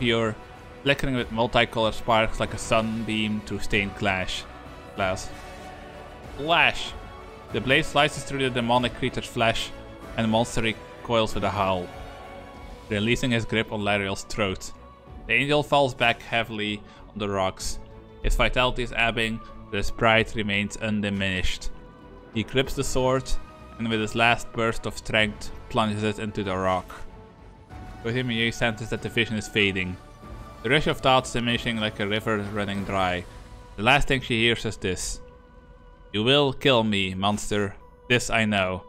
pure, flickering with multicolored sparks like a sunbeam through stained glass. Flash! The blade slices through the demonic creature's flesh, and the monster recoils with a howl, releasing his grip on Lariel's throat. The angel falls back heavily on the rocks. His vitality is ebbing, but his pride remains undiminished. He grips the sword, and with his last burst of strength, plunges it into the rock. Kazumiyui senses that the vision is fading. The rush of thoughts diminishing like a river running dry. The last thing she hears is this. You will kill me, monster. This I know.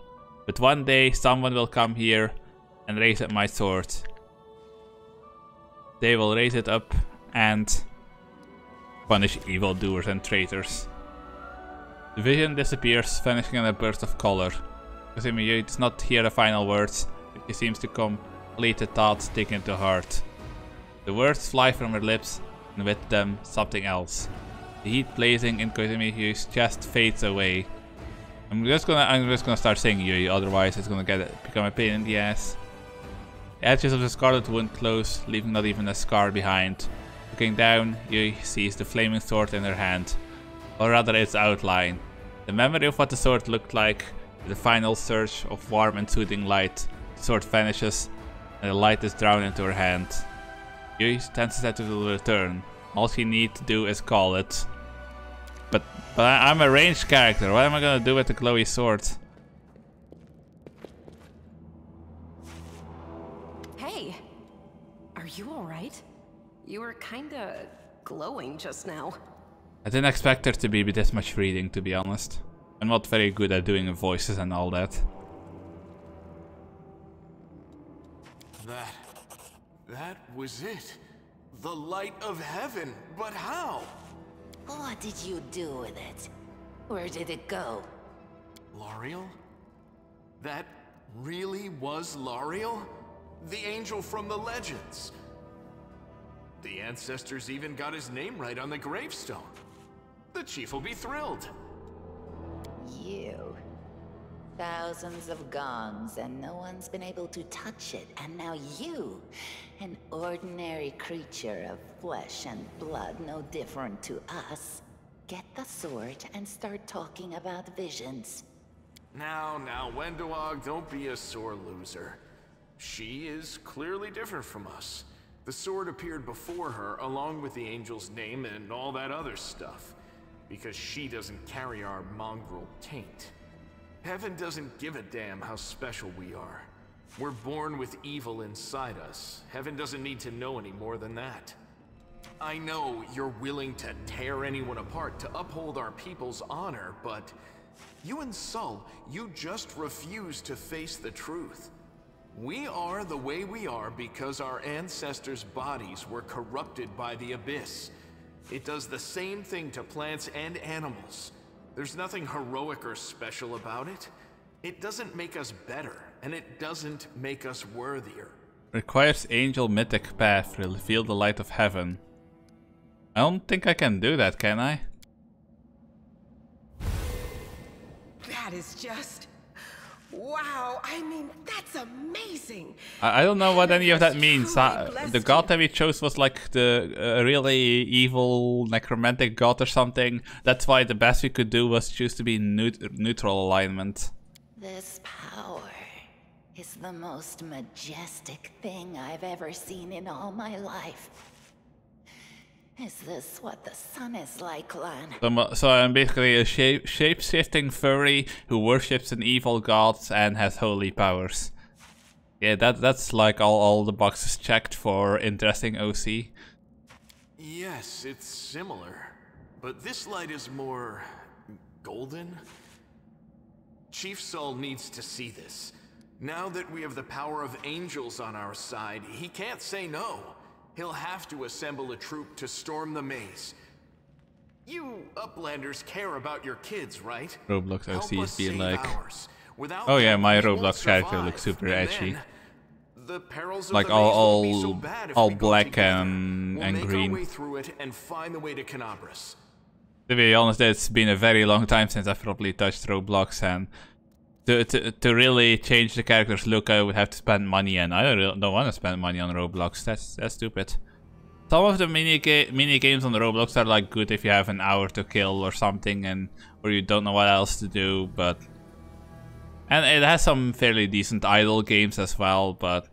But one day someone will come here and raise up my sword. They will raise it up and punish evildoers and traitors. The vision disappears, vanishing in a burst of color. Kazumi does not hear the final words, but he seems to complete the thoughts taken to heart. The words fly from her lips, and with them something else. The heat blazing in Koizumi-Yui's chest fades away. I'm just gonna start saying Yui, otherwise it's gonna become a pain in the ass. The edges of the scarlet wound close, leaving not even a scar behind. Looking down, Yui sees the flaming sword in her hand, or rather its outline. The memory of what the sword looked like, the final surge of warm and soothing light. The sword vanishes, and the light is drowned into her hand. Yui tenses that it will return. All she needs to do is call it. But I'm a ranged character. What am I gonna do with the glowy sword? Hey, are you alright? You were kinda glowing just now. I didn't expect there to be this much reading, to be honest. I'm not very good at doing voices and all that. That was it. The light of heaven. But how? What did you do with it? Where did it go? Lariel? That really was Lariel? The angel from the legends. The ancestors even got his name right on the gravestone. The chief will be thrilled. You. Thousands of gongs and no one's been able to touch it. And now you, an ordinary creature of flesh and blood, no different to us, get the sword and start talking about visions. Now, Wendoag, don't be a sore loser. She is clearly different from us. The sword appeared before her, along with the angel's name and all that other stuff, because she doesn't carry our mongrel taint. Heaven doesn't give a damn how special we are. We're born with evil inside us. Heaven doesn't need to know any more than that. I know you're willing to tear anyone apart to uphold our people's honor, but you and Sol, you just refuse to face the truth. We are the way we are because our ancestors' bodies were corrupted by the Abyss. It does the same thing to plants and animals. There's nothing heroic or special about it. It doesn't make us better, and it doesn't make us worthier. Requires angel mythic path to reveal the light of heaven. I don't think I can do that, can I? That is just... wow, I mean, that's amazing. I don't know what any of that means. The god that we chose was like the really evil necromantic god or something. That's why the best we could do was choose to be neutral alignment. This power is the most majestic thing I've ever seen in all my life. Is this what the sun is like, Clan? So I'm basically a shape-shifting furry who worships an evil god and has holy powers. Yeah, that's like all the boxes checked for interesting OC. Yes, it's similar. But this light is more... golden? Chief Sol needs to see this. Now that we have the power of angels on our side, he can't say no. He'll have to assemble a troop to storm the maze. You Uplanders care about your kids, right? Roblox OCs being like... oh yeah, my Roblox character looks super edgy. Like all black and green. Way through it and find the way to Canabras. To be honest, it's been a very long time since I've probably touched Roblox, and to really change the character's look, I would have to spend money, and I don't want to spend money on Roblox. That's stupid. Some of the mini games on Roblox are like good if you have an hour to kill or something, or you don't know what else to do. And it has some fairly decent idle games as well, but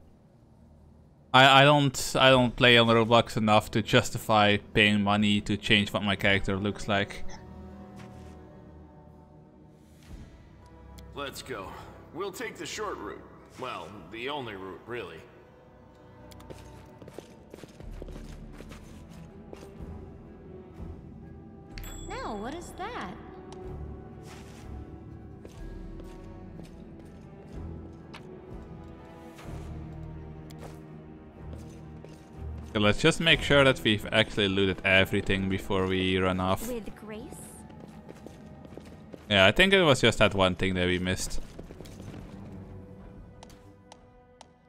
I don't play on Roblox enough to justify paying money to change what my character looks like. Let's go. We'll take the short route. Well, the only route, really. what is that? Okay, let's just make sure that we've actually looted everything before we run off. With grace? Yeah, I think it was just that one thing that we missed.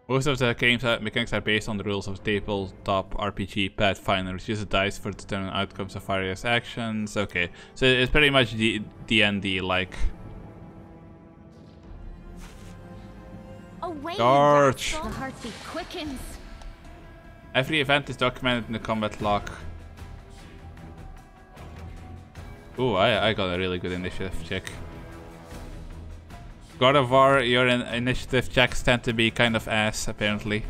Most of the game's mechanics are based on the rules of tabletop RPG Pathfinder, which uses dice for determining outcomes of various actions. Okay, so it's pretty much D&D like. Away, Charge! the heartbeat quickens. Every event is documented in the combat log. Ooh, I got a really good initiative check. God of War, your initiative checks tend to be kind of ass, apparently.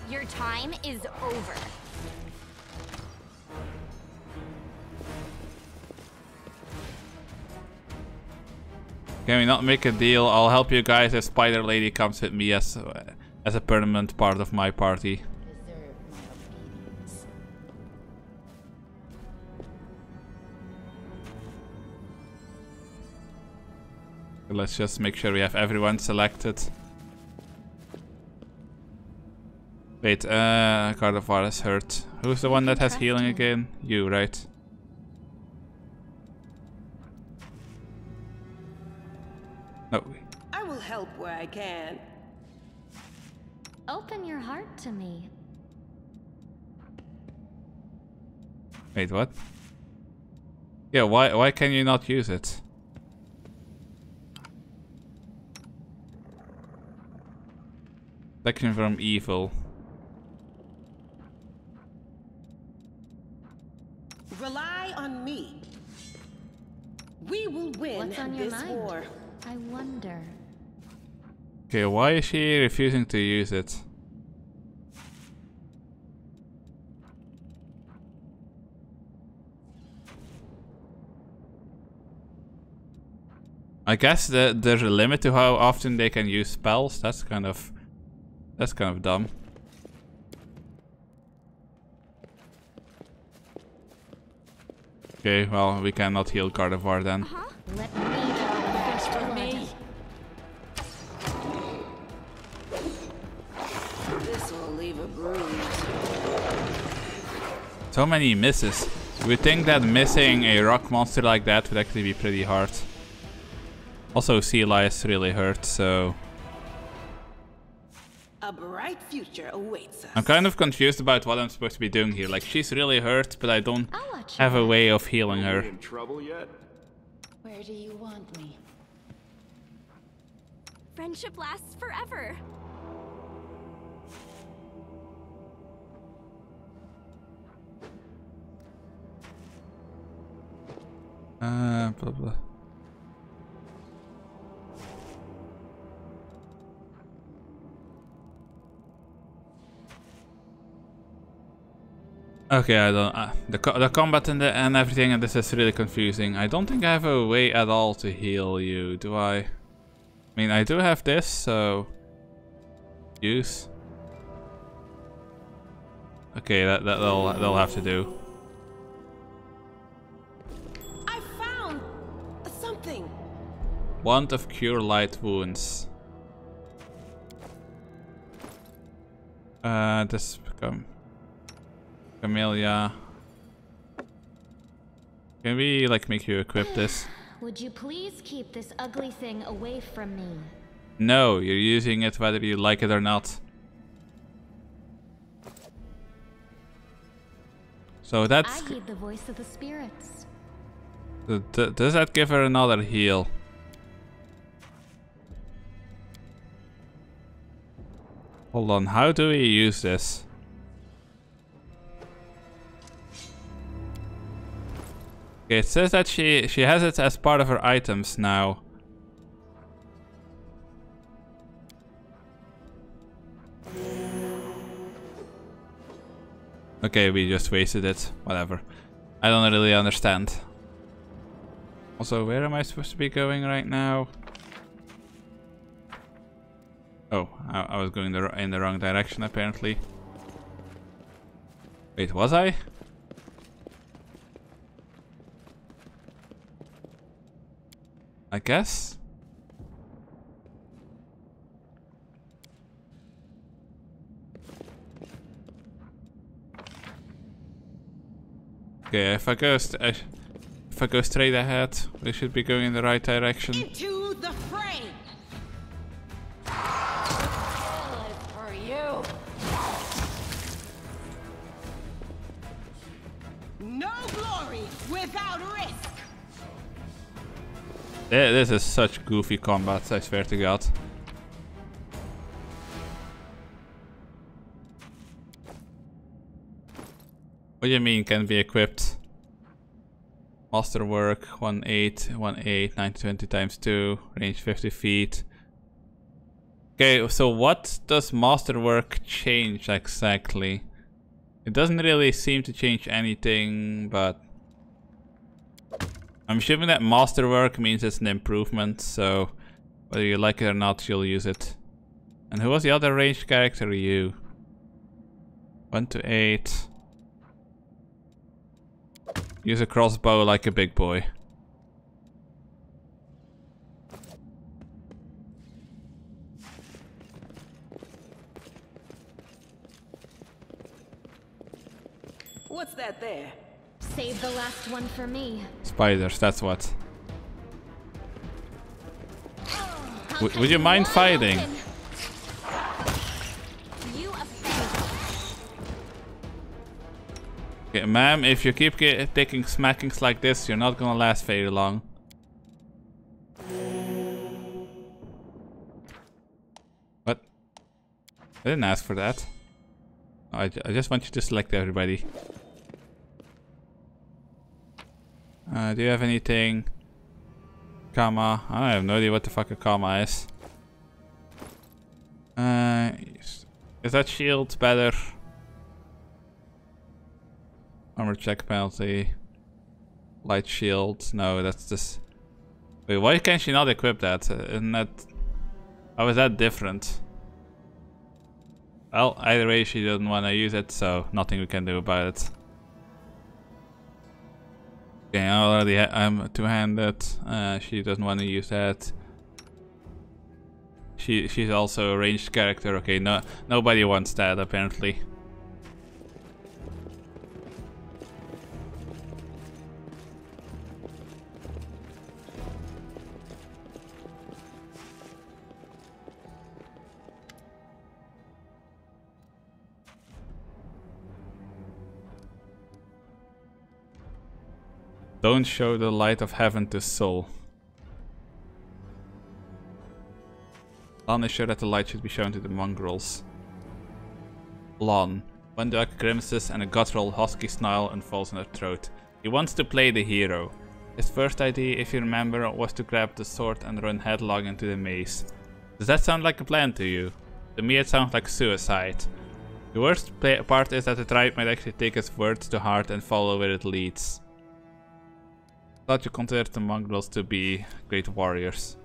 Your time is over. Can we not make a deal? I'll help you guys if Spider Lady comes with me as a permanent part of my party. Let's just make sure we have everyone selected. Wait, God of War is hurt. Who's the one that has healing again? You, right? No. I will help where I can. Open your heart to me. Wait, what? Yeah, why can you not use it? Protection from evil. Rely on me. We will win What's on your this mind? war. I wonder. Okay, why is she refusing to use it? I guess there's a limit to how often they can use spells. That's kind of dumb. Okay, well, we cannot heal God of War then. Let me draw the best of me. This will leave a bruise. So many misses. You would think that missing a rock monster like that would actually be pretty hard. Also, Sela is really hurt, so... A bright future awaits us. I'm kind of confused about what I'm supposed to be doing here. Like, she's really hurt, but I don't have a way of healing her. In trouble yet? Where do you want me? Friendship lasts forever. Blah blah. Okay, I don't. The combat and everything, and this is really confusing. I don't think I have a way at all to heal you, do I? I mean, I do have this, so use. Okay, that'll have to do. I found something. Wand of Cure Light Wounds. This become. Camellia. Can we like make you equip this? Would you please keep this ugly thing away from me? No, you're using it whether you like it or not. So that's... I heed the voice of the spirits. Does that give her another heal? Hold on, how do we use this? Okay, it says that she has it as part of her items now. Okay, we just wasted it. Whatever. I don't really understand. Also, where am I supposed to be going right now? Oh, I was going in the wrong direction apparently. Wait, was I? I guess? Okay, if I go straight ahead, we should be going in the right direction. Into the fray! For you. No glory without risk! This is such goofy combat, I swear to God. What do you mean can be equipped? Masterwork 1-8, 1-8, 920 times 2, range 50 feet. Okay, so what does Masterwork change exactly? It doesn't really seem to change anything, but I'm assuming that Masterwork means it's an improvement, so whether you like it or not, you'll use it. And who was the other ranged character? You. 1-8. Use a crossbow like a big boy. What's that there? Save the last one for me. Spiders, that's what. Would you mind fighting? Okay, ma'am, if you keep taking smackings like this, you're not gonna last very long. What? I didn't ask for that. I just want you to select everybody. Do you have anything? Comma. I have no idea what the fuck a comma is. Is that shield better? Armor check penalty. Light shield. No, that's just... Wait, why can she not equip that? Isn't that... How is that different? Well, either way she doesn't want to use it, so nothing we can do about it. Okay, I'm two-handed. She doesn't want to use that. She's also a ranged character. Okay, nobody wants that apparently. Don't show the light of heaven to soul. Lon is sure that the light should be shown to the mongrels. Lon. One duck grimaces and a guttural husky snarl unfolds in her throat. He wants to play the hero. His first idea, if you remember, was to grab the sword and run headlong into the maze. Does that sound like a plan to you? To me it sounds like suicide. The worst part is that the tribe might actually take his words to heart and follow where it leads. I thought you considered the mongrels to be great warriors.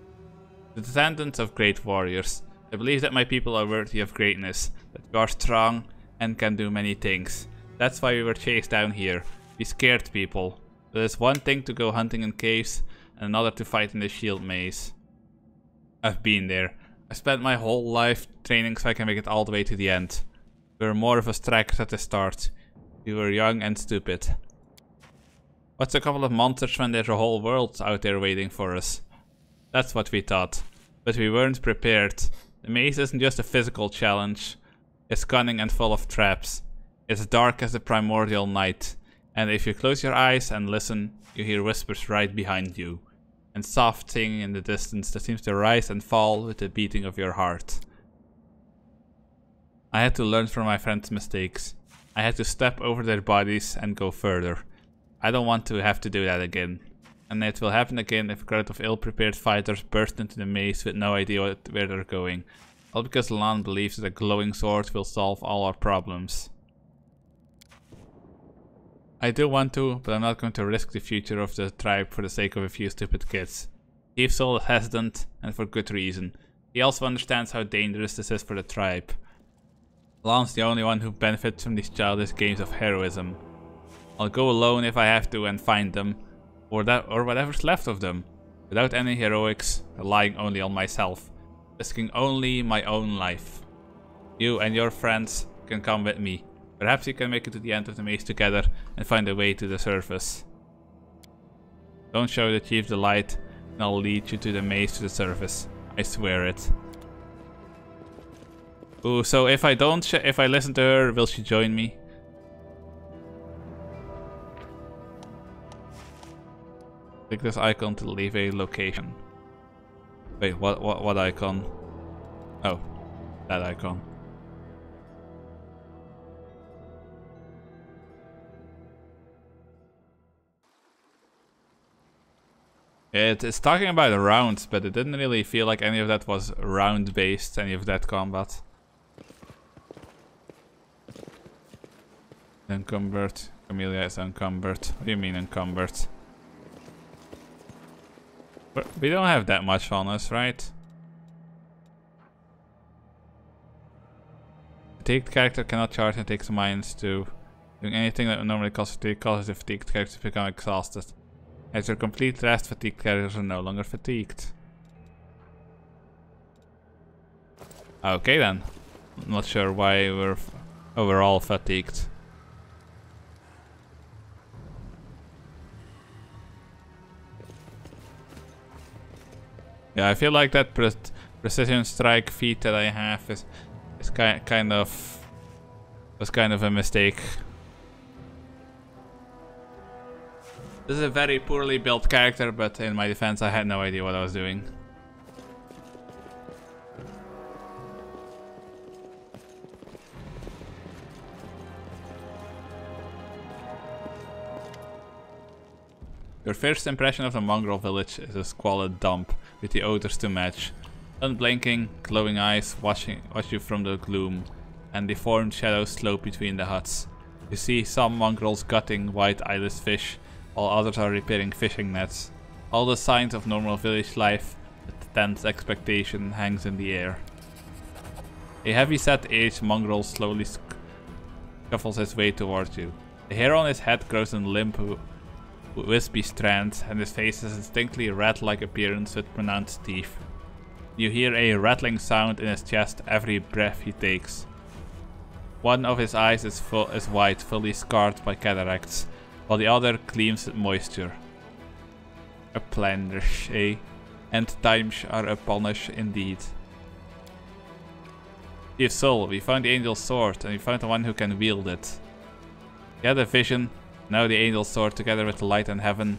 The descendants of great warriors. I believe that my people are worthy of greatness, that we are strong and can do many things. That's why we were chased down here. We scared people. It is one thing to go hunting in caves and another to fight in the shield maze. I've been there. I spent my whole life training so I can make it all the way to the end. We were more of us trackers at the start. We were young and stupid. What's a couple of monsters when there's a whole world out there waiting for us? That's what we thought. But we weren't prepared. The maze isn't just a physical challenge. It's cunning and full of traps. It's dark as the primordial night. And if you close your eyes and listen, you hear whispers right behind you. And soft singing in the distance that seems to rise and fall with the beating of your heart. I had to learn from my friends' mistakes. I had to step over their bodies and go further. I don't want to have to do that again. And it will happen again if a crowd of ill-prepared fighters burst into the maze with no idea where they're going. All because Lan believes that a glowing sword will solve all our problems. I do want to, but I'm not going to risk the future of the tribe for the sake of a few stupid kids. Thief Soul is hesitant, and for good reason. He also understands how dangerous this is for the tribe. Lan's the only one who benefits from these childish games of heroism. I'll go alone if I have to and find them, or whatever's left of them, without any heroics, relying only on myself, risking only my own life. You and your friends can come with me. Perhaps you can make it to the end of the maze together and find a way to the surface. Don't show the chief the light, and I'll lead you to the maze to the surface. I swear it. Ooh, so if I listen to her, will she join me? Click this icon to leave a location. Wait, what icon? Oh, that icon. It's talking about rounds, but it didn't really feel like any of that was round based, any of that combat. Encumbered. Camellia is encumbered. What do you mean encumbered? We don't have that much on us, right? Fatigued character cannot charge and takes mines too. Doing anything that would normally cause fatigue causes the fatigued character to become exhausted. After complete rest, fatigued characters are no longer fatigued. Okay then. I'm not sure why we're overall fatigued. Yeah, I feel like that precision strike feat that I have is kind of a mistake. This is a very poorly built character, but in my defense, I had no idea what I was doing. Your first impression of the mongrel village is a squalid dump with the odors to match. Unblinking, glowing eyes watch you from the gloom, and deformed shadows slope between the huts. You see some mongrels gutting white eyeless fish, while others are repairing fishing nets. All the signs of normal village life, but tense expectation hangs in the air. A heavy-set aged mongrel slowly scuffles his way towards you. The hair on his head grows in limp, wispy strands, and his face has a distinctly rat-like appearance with pronounced teeth. You hear a rattling sound in his chest every breath he takes. One of his eyes is white, fully scarred by cataracts, while the other gleams with moisture. Uplanders, eh? And times are upon us indeed. Chief Soul, we found the angel's sword, and we found the one who can wield it. You had a vision. Now the angel's sword, together with the light of heaven,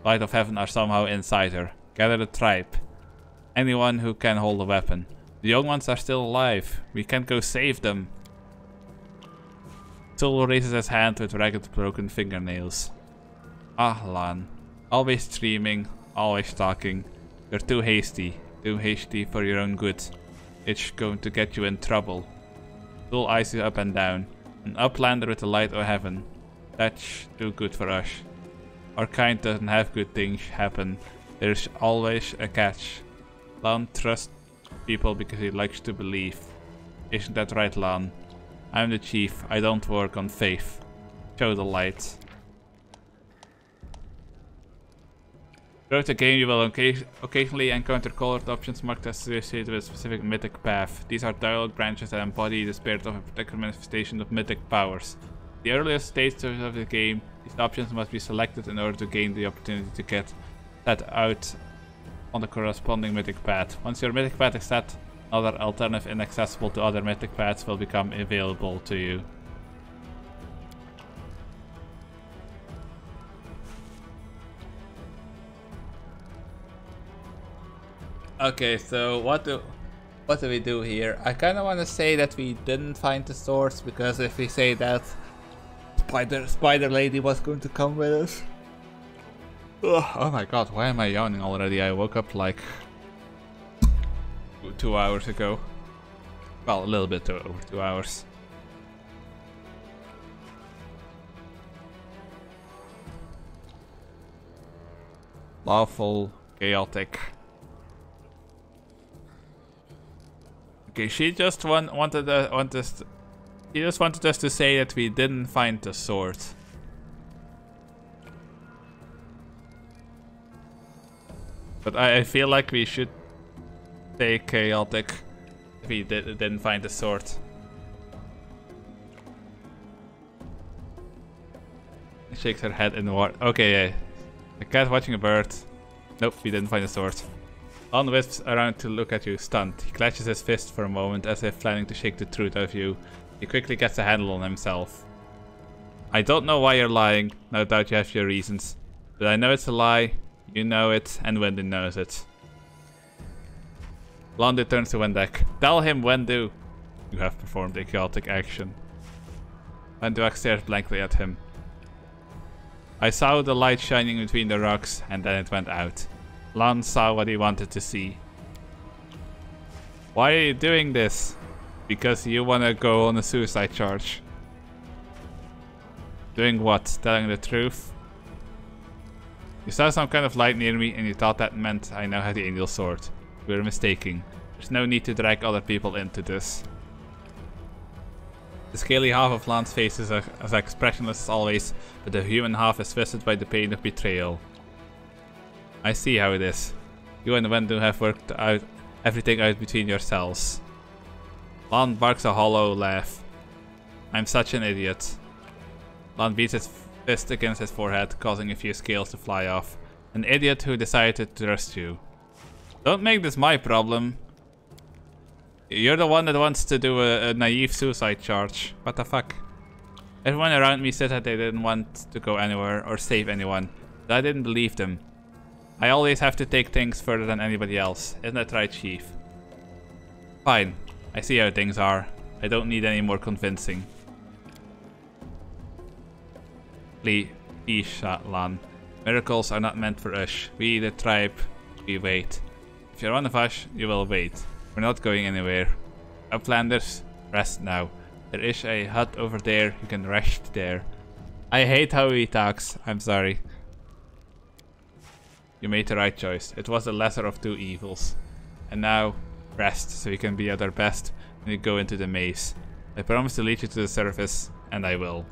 are somehow inside her. Gather the tribe. Anyone who can hold a weapon. The young ones are still alive. We can't go save them. Soul raises his hand with ragged, broken fingernails. Ah, Lan. Always dreaming, always talking. You're too hasty for your own good. It's going to get you in trouble. Soul eyes you up and down. An uplander with the light of heaven. That's too good for us. Our kind doesn't have good things happen. There's always a catch. Lan trusts people because he likes to believe. Isn't that right, Lan? I'm the chief. I don't work on faith. Show the light. Throughout the game, you will occasionally encounter colored options marked as associated with a specific mythic path. These are dialogue branches that embody the spirit of a particular manifestation of mythic powers. The earliest stages of the game, these options must be selected in order to gain the opportunity to get set out on the corresponding mythic path. Once your mythic path is set, another alternative inaccessible to other mythic paths will become available to you. Okay, so what do we do here? I kind of want to say that we didn't find the source, because if we say that, Spider Lady was going to come with us. Ugh, oh my god, why am I yawning already? I woke up like 2 hours ago. Well, a little bit over 2 hours. Lawful, chaotic. Okay, she just wanted He just wanted us to say that we didn't find the sword. But I feel like we should say chaotic if we didn't find the sword. She shakes her head in the water. Okay, yeah. A cat watching a bird. Nope, we didn't find the sword. Lon whisks around to look at you, stunned. He clenches his fist for a moment as if planning to shake the truth out of you. He quickly gets a handle on himself. I don't know why you're lying. No doubt you have your reasons. But I know it's a lie. You know it, and Wendu knows it. Londu turns to Wendek. Tell him, Wendu. You have performed a chaotic action. Wendu stares blankly at him. I saw the light shining between the rocks, and then it went out. Lon saw what he wanted to see. Why are you doing this? Because you want to go on a suicide charge. Doing what? Telling the truth? You saw some kind of light near me and you thought that meant I now have the angel sword. You were mistaken. There's no need to drag other people into this. The scaly half of Lan's face is as expressionless as always, but the human half is twisted by the pain of betrayal. I see how it is. You and Wendu have worked out everything out between yourselves. Lan barks a hollow laugh. I'm such an idiot. Lan beats his fist against his forehead, causing a few scales to fly off. An idiot who decided to trust you. Don't make this my problem. You're the one that wants to do a naive suicide charge. What the fuck? Everyone around me said that they didn't want to go anywhere or save anyone, but I didn't believe them. I always have to take things further than anybody else. Isn't that right, Chief? Fine. I see how things are. I don't need any more convincing. Please, Lan. Miracles are not meant for us. We, the tribe, we wait. If you're one of us, you will wait. We're not going anywhere. Uplanders, rest now. There is a hut over there. You can rest there. I hate how he talks. I'm sorry. You made the right choice. It was the lesser of two evils. And now, rest, so we can be at our best when we go into the maze. I promise to lead you to the surface, and I will.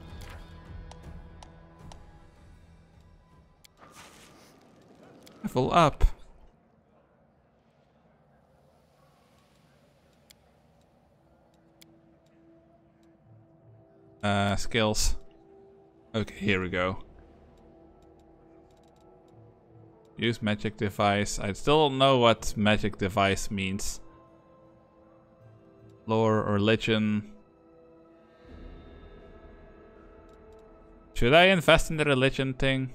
Level up. Skills. Okay, here we go. Use magic device. I still don't know what magic device means. Lore or religion. Should I invest in the religion thing?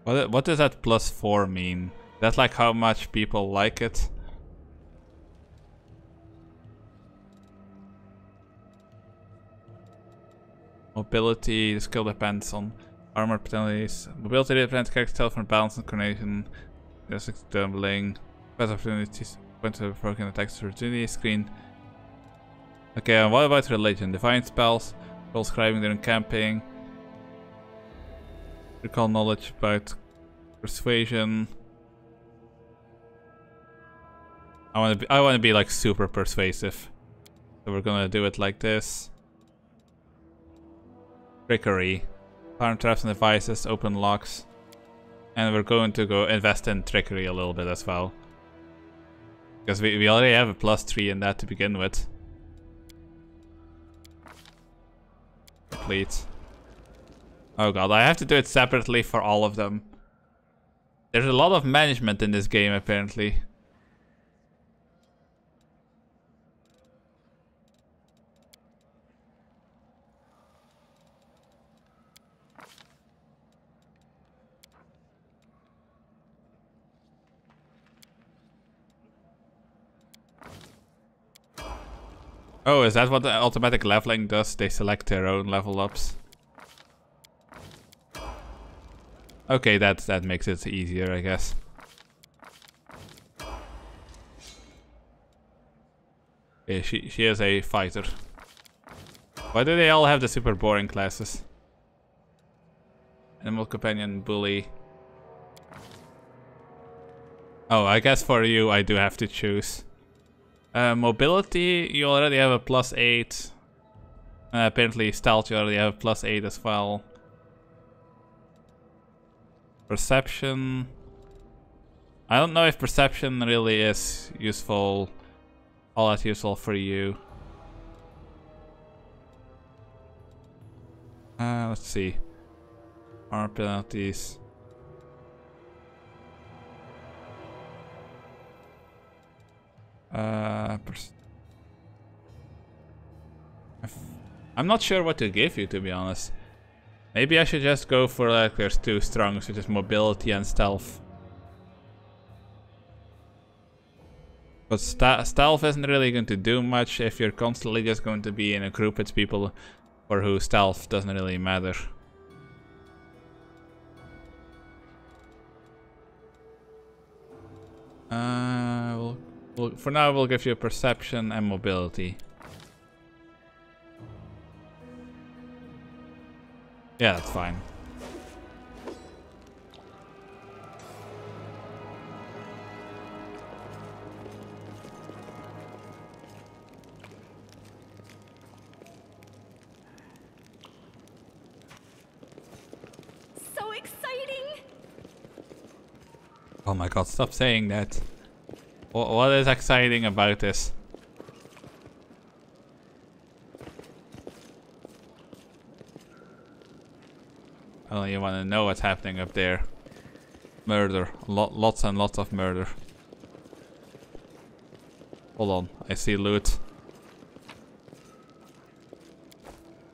What does that +4 mean? That's like how much people like it? Mobility, the skill depends on armor penalties. Mobility depends on character stealth from balance and coordination. Basic stumbling. Best opportunities. Point to broken attacks opportunity screen. Okay, what about religion? Divine spells, roll scribing during camping. Recall knowledge about persuasion. I want to be like super persuasive. So we're gonna do it like this. Trickery. Farm traps and devices, open locks. And we're going to go invest in trickery a little bit as well. Because we already have a +3 in that to begin with. Complete. Oh god, I have to do it separately for all of them. There's a lot of management in this game apparently. Oh, is that what the automatic leveling does? They select their own level ups. Okay, that makes it easier, I guess. Yeah, she is a fighter. Why do they all have the super boring classes? Animal companion, bully. Oh, I guess for you I do have to choose. Mobility, you already have a +8. Apparently stealth, you already have a +8 as well. Perception. I don't know if perception really is useful, all that useful for you. Let's see. Armor penalties. I'm not sure what to give you, to be honest. Maybe I should just go for like there's two strongs, which is mobility and stealth. But stealth isn't really going to do much if you're constantly just going to be in a group with people for who stealth doesn't really matter. For now we'll give you perception and mobility. Yeah, that's fine. So exciting! Oh my god, stop saying that. What is exciting about this? I don't even want to know what's happening up there. Murder. Lots and lots of murder. Hold on, I see loot.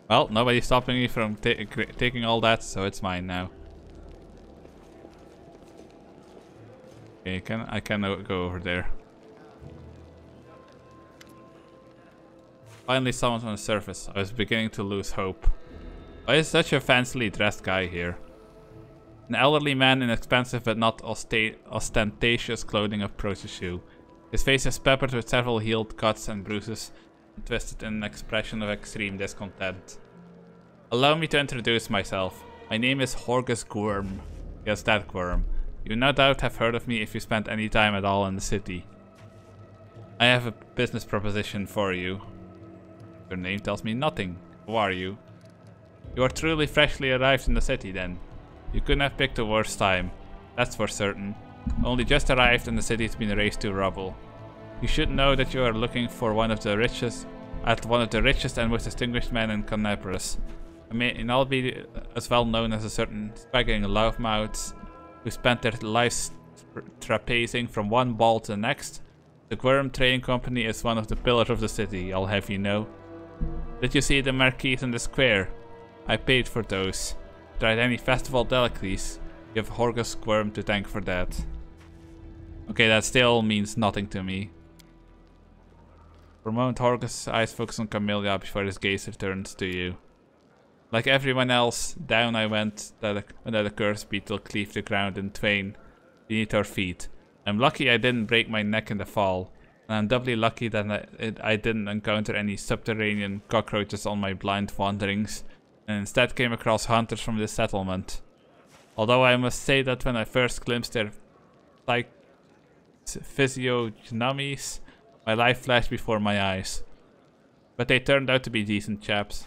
Well, nobody's stopping me from taking all that, so it's mine now. Okay, I can go over there. Finally someone's on the surface. I was beginning to lose hope. Why is such a fancily dressed guy here? An elderly man in expensive but not ostentatious clothing approaches you. His face is peppered with several healed cuts and bruises, and twisted in an expression of extreme discontent. Allow me to introduce myself. My name is Horgus Gwyrm. Yes, that Gwyrm. You no doubt have heard of me if you spent any time at all in the city. I have a business proposition for you. Your name tells me nothing. Who are you? You are truly freshly arrived in the city then. You couldn't have picked a worse time. That's for certain. Only just arrived and the city's been razed to rubble. You should know that you are looking for one of the richest and most distinguished men in Canopus. I may not be as well known as a certain swaggering loudmouths who spent their lives trapezing from one ball to the next. The Gwyrm Trading Company is one of the pillars of the city, I'll have you know. Did you see the marquees in the square? I paid for those. Tried any festival delicacies. You have Horgus Gwyrm to thank for that. Okay, that still means nothing to me. For a moment, Horgus' eyes focus on Camellia before his gaze returns to you. Like everyone else, down I went, let a cursed beetle cleave the ground in twain beneath our feet. I'm lucky I didn't break my neck in the fall, and I'm doubly lucky that I didn't encounter any subterranean cockroaches on my blind wanderings, and instead came across hunters from this settlement. Although I must say that when I first glimpsed their physiognomies, my life flashed before my eyes. But they turned out to be decent chaps.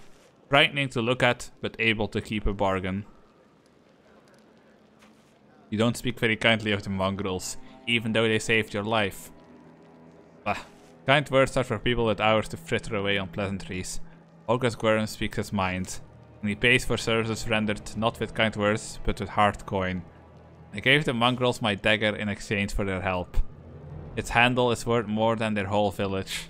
Frightening to look at, but able to keep a bargain. You don't speak very kindly of the mongrels, even though they saved your life. Bah, kind words are for people with hours to fritter away on pleasantries. Horgus Gwyrm speaks his mind, and he pays for services rendered not with kind words, but with hard coin. I gave the mongrels my dagger in exchange for their help. Its handle is worth more than their whole village.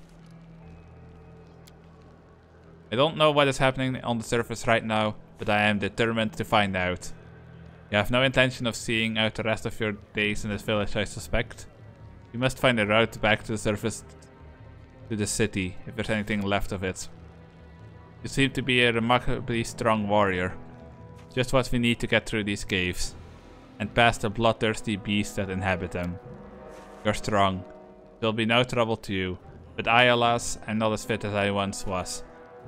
I don't know what is happening on the surface right now, but I am determined to find out. You have no intention of seeing out the rest of your days in this village, I suspect. You must find a route back to the surface to the city, if there's anything left of it. You seem to be a remarkably strong warrior. Just what we need to get through these caves, and past the bloodthirsty beasts that inhabit them. You're strong. There'll be no trouble to you, but I, alas, am not as fit as I once was.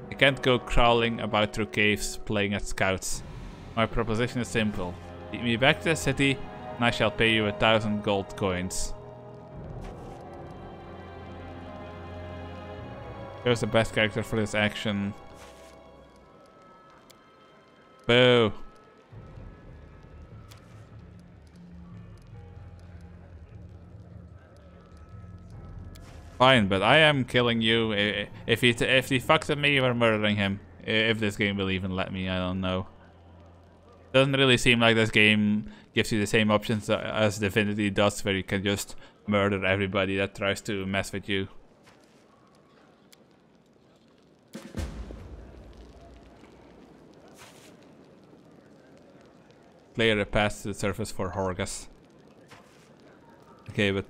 I can't go crawling about through caves playing at scouts. My proposition is simple. Lead me back to the city and I shall pay you 1,000 gold coins. Who's the best character for this action? Boo. Fine, but I am killing you. If he fucks at me, we're murdering him. If this game will even let me, I don't know. Doesn't really seem like this game gives you the same options as Divinity does, where you can just murder everybody that tries to mess with you. Clear a path to the surface for Horgus. Okay, but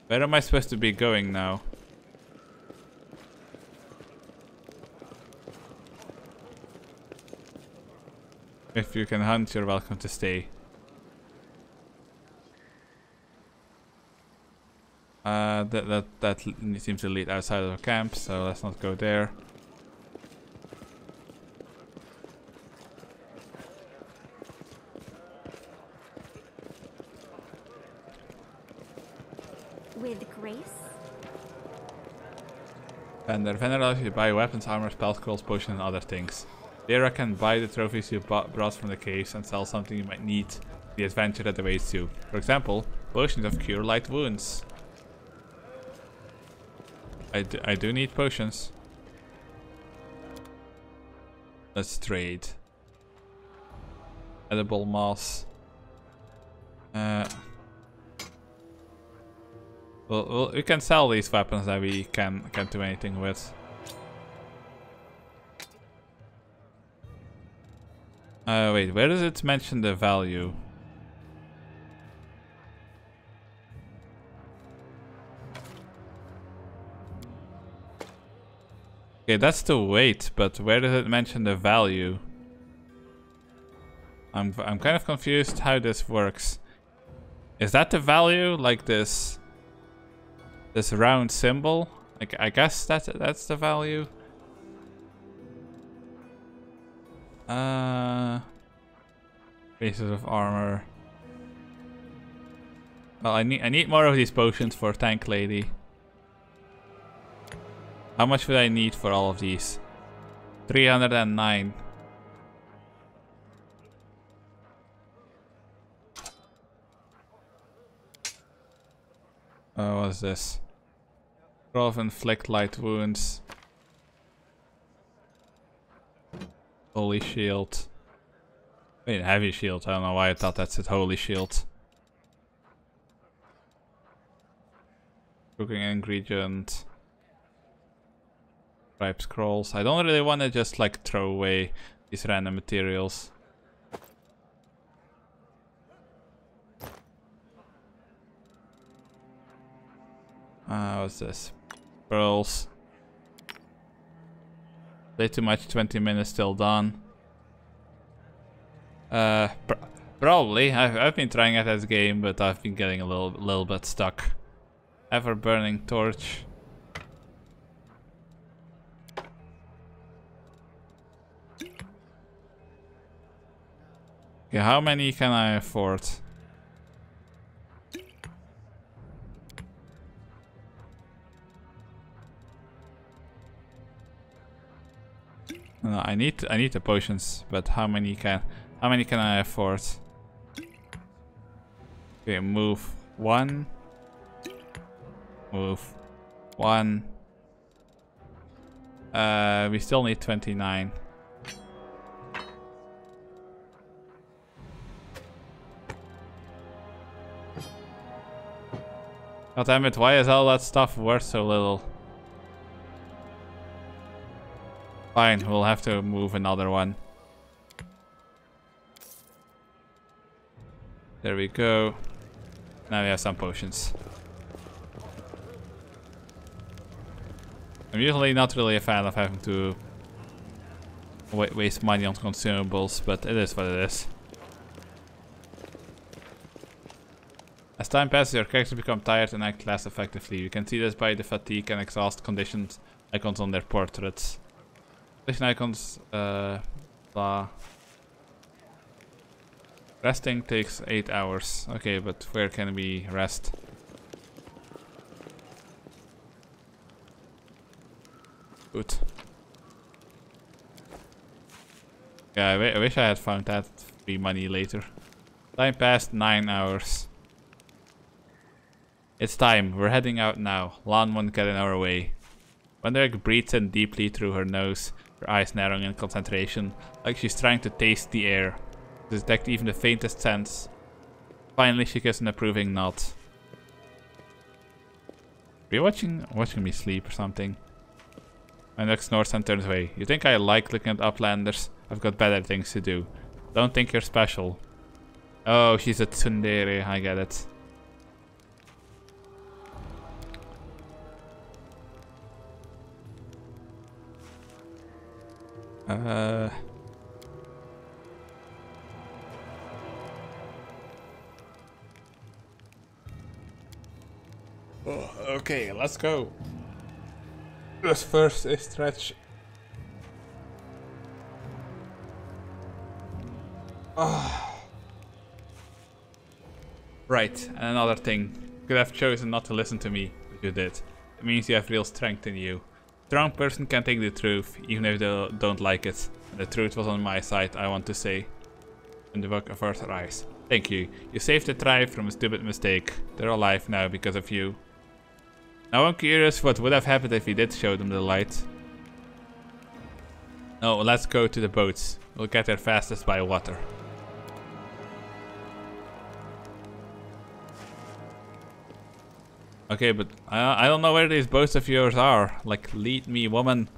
where am I supposed to be going now? If you can hunt, you're welcome to stay. That seems to lead outside of the camp, so let's not go there. With grace? Pathfinder allows you to buy weapons, armor, spell scrolls, potions, and other things. There can buy the trophies you brought from the caves and sell something you might need for the adventure that awaits you. For example, potions of cure light wounds. I do need potions. Let's trade. Edible moss. Well, we can sell these weapons that we can't do anything with. Wait, where does it mention the value? Okay, that's the weight, but where does it mention the value? I'm kind of confused how this works. Is that the value? Like this round symbol? Like, I guess that's the value. Pieces of armor. Well, I need more of these potions for Tank Lady. How much would I need for all of these? 309. Oh, what's this? Roll of inflict light wounds. Holy shield. Wait, heavy shield. I don't know why I thought that said holy shield. Cooking ingredient. Ripe scrolls. I don't really want to just like throw away these random materials. What's this? Pearls. Way too much, 20 minutes till done. Probably. I've been trying at this game, but I've been getting a little bit stuck. Ever burning torch. Okay, how many can I afford? No, I need the potions, but how many can I afford? Okay, move 1. Move 1. We still need 29. God damn it, why is all that stuff worth so little? Fine, we'll have to move another one. There we go. Now we have some potions. I'm usually not really a fan of having to waste money on consumables, but it is what it is. As time passes, your characters become tired and act less effectively. You can see this by the fatigue and exhaust conditions icons on their portraits. Condition icons, blah. Resting takes 8 hours. Okay, but where can we rest? Good. Yeah, I wish I had found that free money later. Time passed 9 hours. It's time. We're heading out now. Lan won't get in our way. Wenderick breathes in deeply through her nose, her eyes narrowing in concentration, like she's trying to taste the air, to detect even the faintest sense. Finally, she gives an approving nod. Are you watching me sleep or something? Wenderick snorts and turns away. You think I like looking at uplanders? I've got better things to do. Don't think you're special. Oh, she's a tsundere. I get it. Oh, okay, let's go. Let's first stretch. Right, and another thing. You could have chosen not to listen to me, but you did. It means you have real strength in you. A strong person can take the truth, even if they don't like it. And the truth was on my side, I want to say. And the book of Earth rise. Thank you. You saved the tribe from a stupid mistake. They're alive now because of you. Now I'm curious what would have happened if we did show them the light. No, let's go to the boats. We'll get there fastest by water. Okay, but I don't know where these boats of yours are. Like, lead me, woman.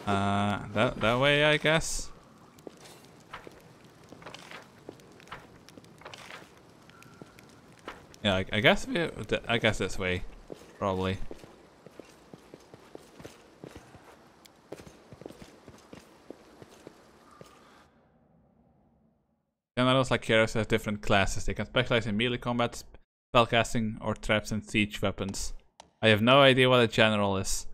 That way, I guess. Yeah, I guess this way, probably. Generals like heroes have different classes. They can specialize in melee combat, spellcasting, or traps and siege weapons. I have no idea what a general is.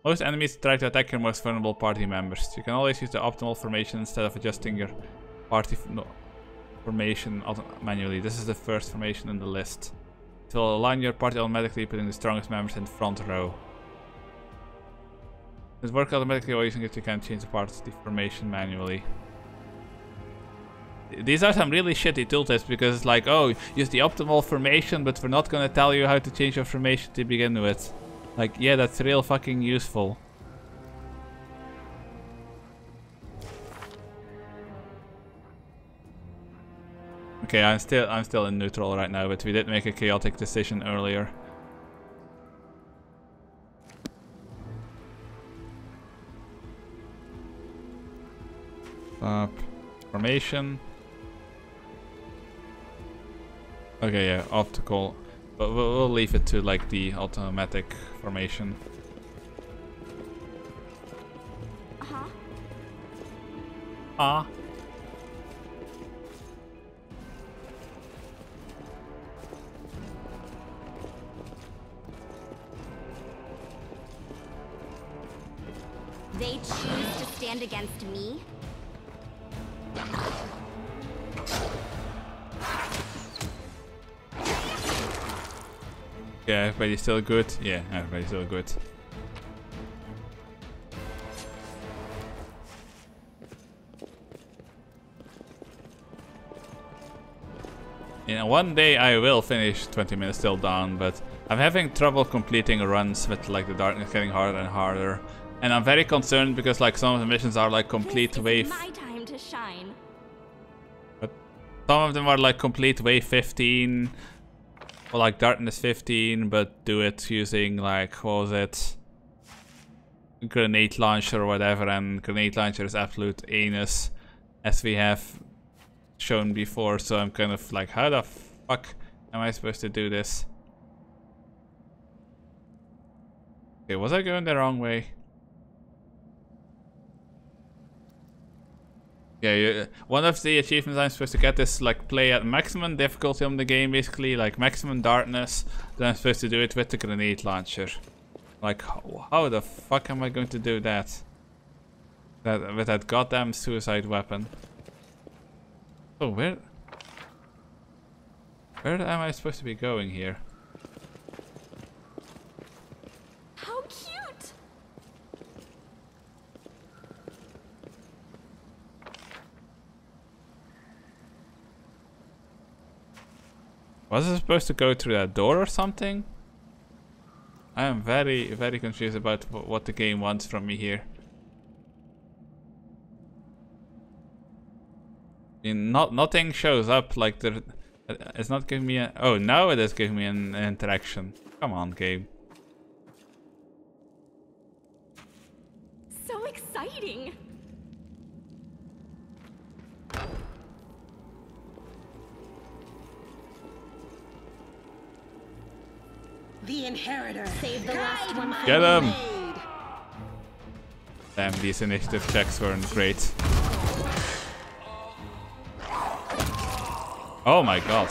Most enemies try to attack your most vulnerable party members. You can always use the optimal formation instead of adjusting your party formation manually. This is the first formation in the list. It will align your party automatically, putting the strongest members in the front row. It works automatically while using it. You can change the party formation manually. These are some really shitty tooltips because it's like, oh, use the optimal formation, but we're not gonna tell you how to change your formation to begin with. Like, yeah, that's real fucking useful. Okay, I'm still in neutral right now, but we did make a chaotic decision earlier. Formation. Okay, yeah, optical. But we'll leave it to like the automatic formation. They choose to stand against me? Yeah, everybody's still good. Yeah, everybody's still good. In one day I will finish 20 minutes till dawn, but I'm having trouble completing runs with like the darkness getting harder and harder. And I'm very concerned because like some of the missions are like complete wave. My time to shine. But some of them are like complete wave 15. Or like darkness 15, but do it using like, what was it? Grenade launcher or whatever, and grenade launcher is absolute anus, as we have shown before, so I'm kind of like, how the fuck am I supposed to do this? Okay, was I going the wrong way? Yeah, one of the achievements I'm supposed to get is like play at maximum difficulty on the game, basically, like maximum darkness. Then I'm supposed to do it with the grenade launcher. Like, how the fuck am I going to do that? With that goddamn suicide weapon. Oh, where am I supposed to be going here? Was I supposed to go through that door or something? I am very, very confused about what the game wants from me here. I mean, nothing shows up like the. It's not giving me a. Oh, now it is giving me an interaction. Come on, game. So exciting! The inheritor. Save the last one. Get him! Damn, these initiative checks weren't great. Oh my god.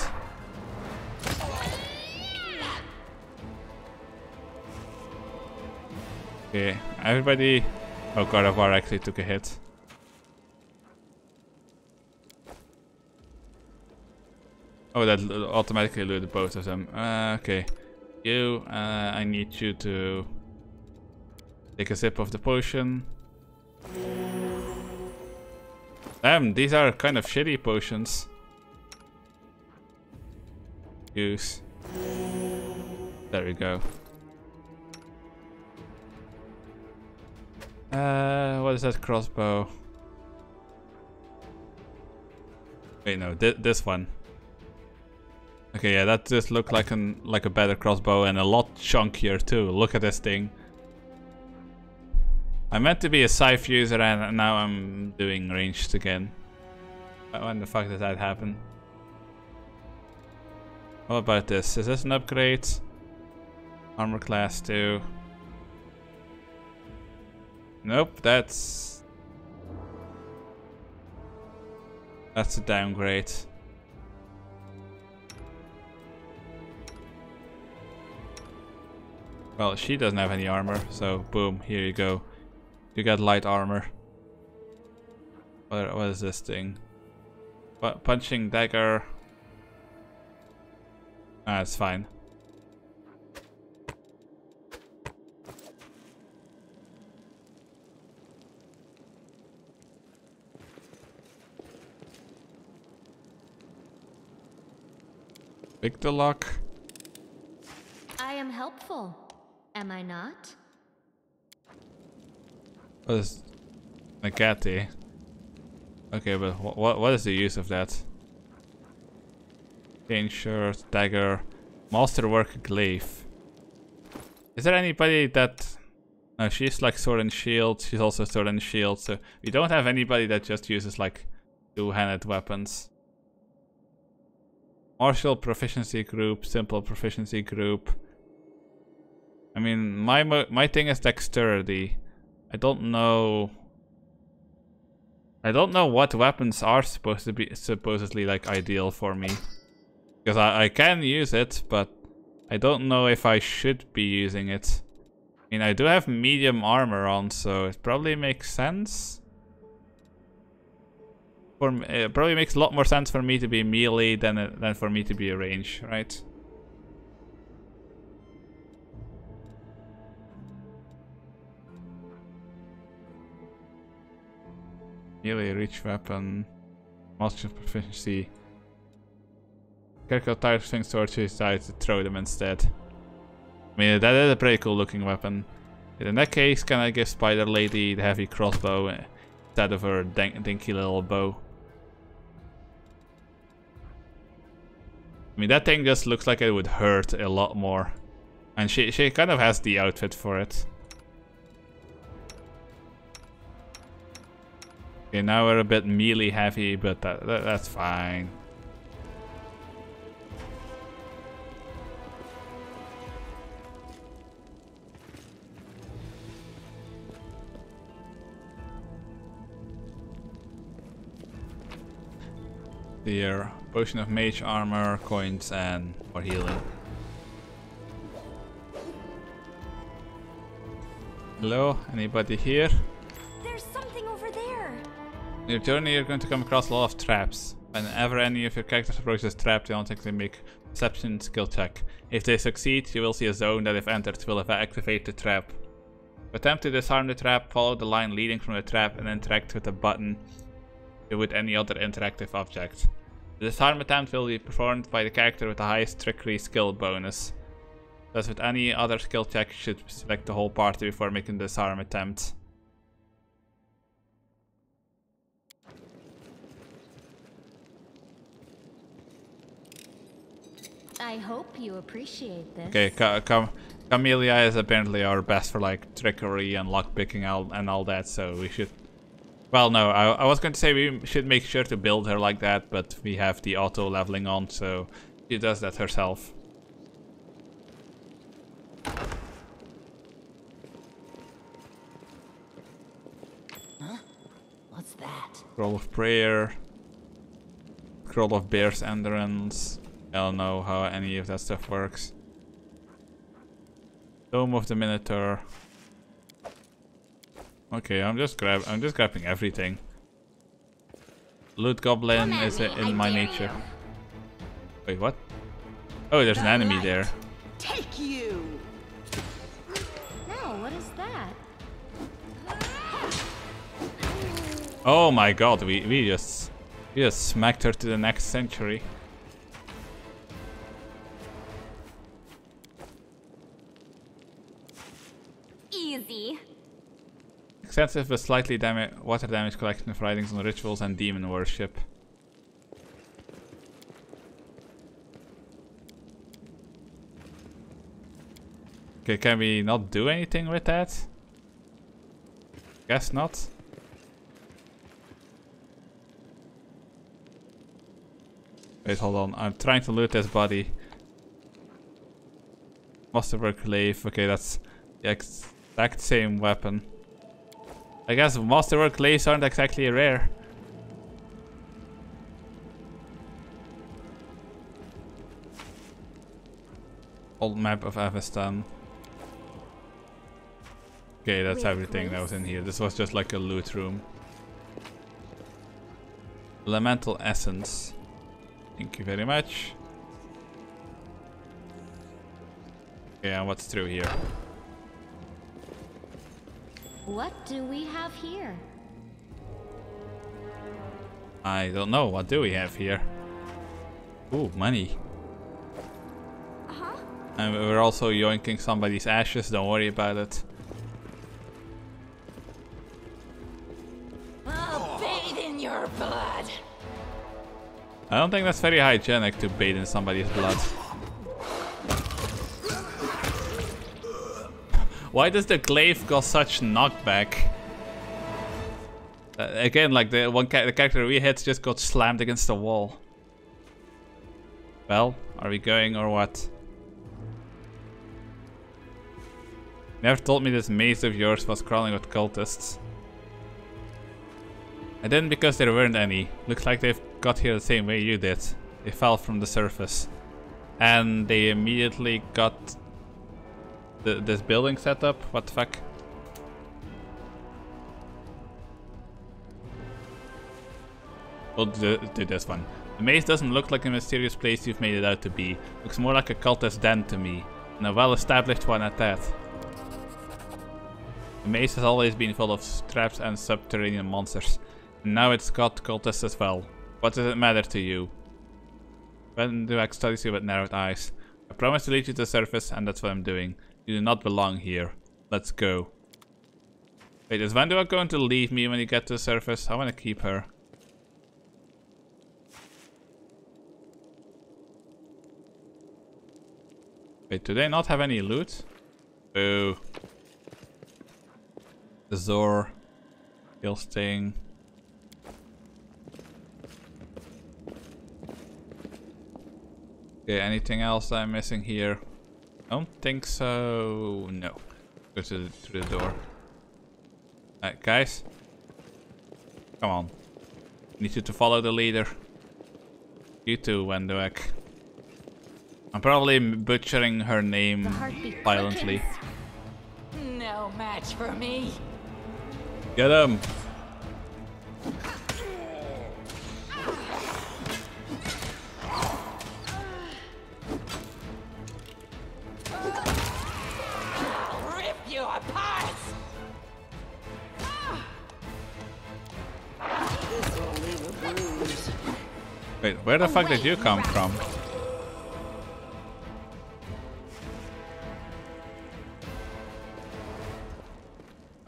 Okay, everybody. Oh, God of War actually took a hit. Oh, that automatically looted both of them. Okay. You, I need you to take a sip of the potion. Damn, these are kind of shitty potions. Use. There we go. What is that crossbow? Wait, no, this one. Okay, yeah, that just looked like a better crossbow and a lot chunkier too. Look at this thing. I meant to be a scythe user and now I'm doing ranged again. When the fuck did that happen? What about this? Is this an upgrade? Armor class 2. Nope, that's a downgrade. Well, she doesn't have any armor, so boom, here you go. You got light armor. What is this thing? Punching dagger. Ah, it's fine. Pick the lock. I am helpful, am I not? What is Nagati? Okay, but what is the use of that? Chain shirt, dagger, masterwork glaive. Is there anybody that... No, she's like sword and shield. She's also sword and shield. So we don't have anybody that just uses like two-handed weapons. Martial proficiency group, simple proficiency group. I mean, my thing is dexterity. I don't know what weapons are supposed to be supposedly like ideal for me. Because I can use it, but I don't know if I should be using it. I mean, I do have medium armor on, so it probably makes sense. It probably makes a lot more sense for me to be melee than for me to be a range, right? Melee reach weapon, master proficiency. Character tired of swing swords, she decides to throw them instead. I mean, that is a pretty cool looking weapon. In that case, can I give Spider Lady the heavy crossbow instead of her dinky little bow? I mean, that thing just looks like it would hurt a lot more. And she kind of has the outfit for it. Okay, now we're a bit melee heavy, but that's fine. Here, potion of mage armor, coins, and for healing. Hello, anybody here? There's something over there. In your journey, you're going to come across a lot of traps. Whenever any of your characters approach this trap, they automatically make a perception skill check. If they succeed, you will see a zone that, if entered, will activate the trap. To attempt to disarm the trap, follow the line leading from the trap and interact with the button with any other interactive object. The disarm attempt will be performed by the character with the highest trickery skill bonus. As with any other skill check, you should select the whole party before making the disarm attempt. I hope you appreciate this. Okay, Camellia is apparently our best for like trickery and lockpicking and all that, so we should... Well, no, I was going to say we should make sure to build her like that, but we have the auto leveling on, so she does that herself. Huh? What's that? Scroll of Prayer. Scroll of Bear's Endurance. I don't know how any of that stuff works. Dome of the Minotaur. Okay, I'm just grabbing everything. Loot Goblin is in my nature. Wait, what? Oh, there's an enemy there. Take you. No, what is that? Oh my god, we just smacked her to the next century. Easy. Extensive but slightly water damage collection of writings on rituals and demon worship. Okay, can we not do anything with that? Guess not. Wait, hold on. I'm trying to loot this body. Masterwork glaive. Okay, that's the exact same weapon. I guess Masterwork glaives aren't exactly rare. Old map of Avestan. Okay, that's everything that was in here. This was just like a loot room. Elemental Essence. Thank you very much. Okay, and what's through here? What do we have here? I don't know. What do we have here? Ooh, money. And we're also yoinking somebody's ashes. Don't worry about it. I'll bathe in your blood. I don't think that's very hygienic to bathe in somebody's blood. Why does the glaive got such knockback? Again, like the character we hit just got slammed against the wall. Well, are we going or what? Never told me this maze of yours was crawling with cultists. I didn't because there weren't any. Looks like they've got here the same way you did. They fell from the surface. And they immediately got this building set up. What the fuck? We'll do this one. The maze doesn't look like a mysterious place you've made it out to be. Looks more like a cultist den to me. And a well-established one at that. The maze has always been full of traps and subterranean monsters. And now it's got cultists as well. What does it matter to you? Venduvak studies you with narrowed eyes. I promise to lead you to the surface, and that's what I'm doing. You do not belong here. Let's go. Wait, is Venduvak going to leave me when you get to the surface? I want to keep her. Wait, do they not have any loot? Boo. The Zor. Kill Sting. Okay, anything else that I'm missing here? Don't think so. No. Go through the door. Alright, guys. Come on. Need you to follow the leader. You too, Venduvak. I'm probably butchering her name violently. No match for me. Get him! I'll rip you apart. This will leave a bruise. Wait, Where the fuck did you come from?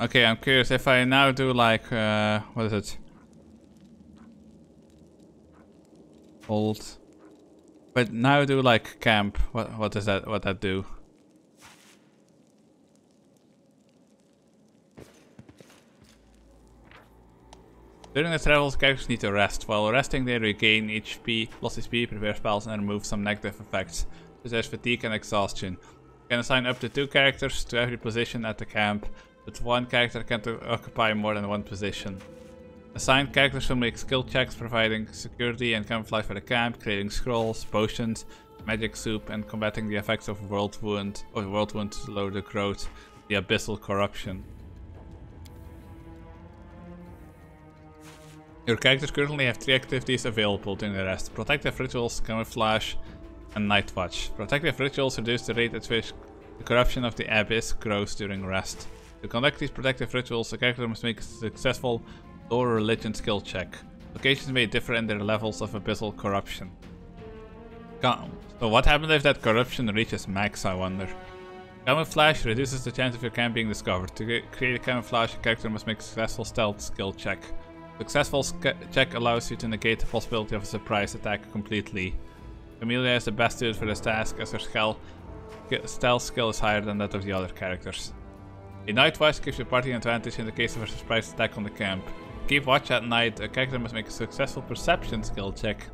Okay, I'm curious if I now do like, what is it? Hold. But now do like camp. What does that? What that do? During the travels, characters need to rest. While resting, they regain HP, lost HP, prepare spells, and remove some negative effects, such as fatigue and exhaustion. You can assign up to 2 characters to every position at the camp, but 1 character can't occupy more than 1 position. Assigned characters will make skill checks, providing security and camouflage for the camp, creating scrolls, potions, magic soup, and combating the effects of World Wound to lower the growth, the abyssal corruption. Your characters currently have 3 activities available during the rest: Protective Rituals, Camouflage, and Night Watch. Protective Rituals reduce the rate at which the corruption of the Abyss grows during rest. To conduct these Protective Rituals, a character must make a successful Lore or Religion skill check. Locations may differ in their levels of Abyssal corruption. So what happens if that corruption reaches max, I wonder? Camouflage reduces the chance of your camp being discovered. To create a camouflage, a character must make a successful stealth skill check. Successful check allows you to negate the possibility of a surprise attack completely. Amelia is the best suited for this task, as her stealth skill is higher than that of the other characters. A Night Watch gives your party an advantage in the case of a surprise attack on the camp. To keep watch at night, a character must make a successful perception skill check.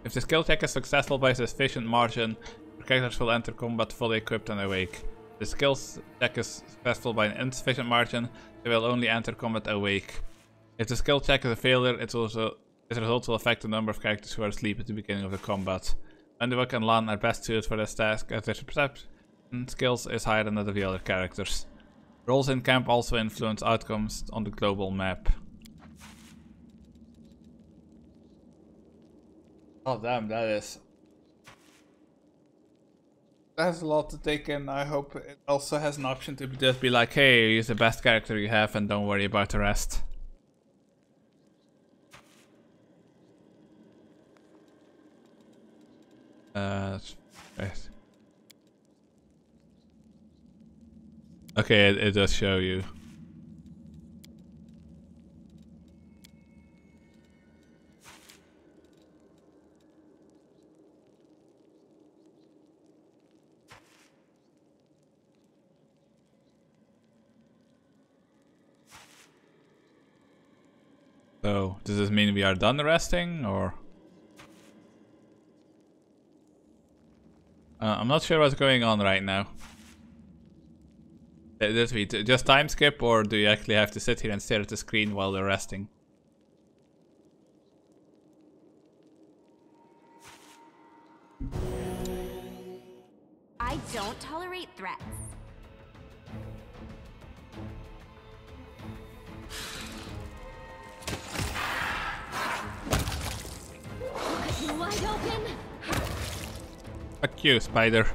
If the skill check is successful by a sufficient margin, your characters will enter combat fully equipped and awake. If the skill check is successful by an insufficient margin, they will only enter combat awake. If the skill check is a failure, its result will affect the number of characters who are asleep at the beginning of the combat. Underwood and Lan are best suited for this task, as their perception skills is higher than that of the other characters. Roles in camp also influence outcomes on the global map. Oh damn, that's a lot to take in. I hope it also has an option to just be like, hey, use the best character you have and don't worry about the rest. Right. Okay, it does show you. So, does this mean we are done resting, or? I'm not sure what's going on right now. Does we just time skip, or do you actually have to sit here and stare at the screen while they're resting? I don't tolerate threats. Wide open. Fuck you, spider.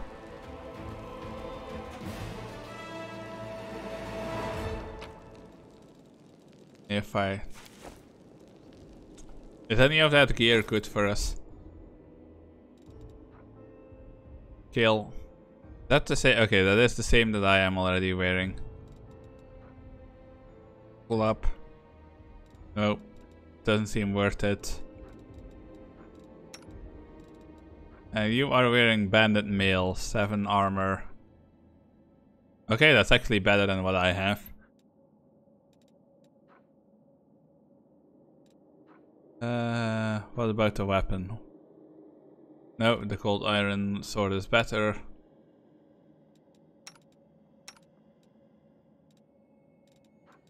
If I... Is any of that gear good for us? Kill. That's the same. Okay, that is the same that I am already wearing. Pull up. Nope. Doesn't seem worth it. You are wearing Bandit Mail, 7 armor. Okay, that's actually better than what I have. What about the weapon? No, the cold iron sword is better.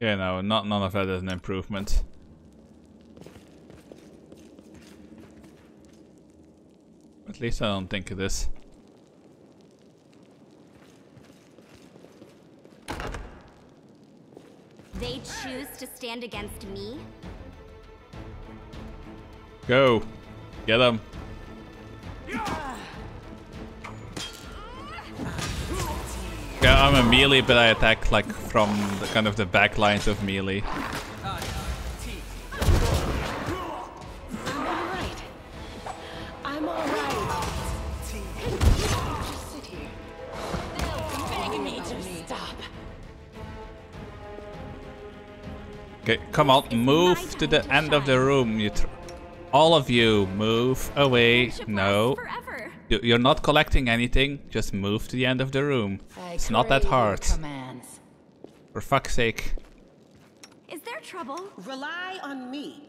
Yeah, no, none of that is an improvement. At least I don't think it is. They choose to stand against me? Go! Get him! Yeah, I'm a melee, but I attack like from the kind of the back lines of melee. Okay, come on, move to the end of the room. All of you, move away. No. You're not collecting anything. Just move to the end of the room. It's not that hard. For fuck's sake. Is there trouble? Rely on me.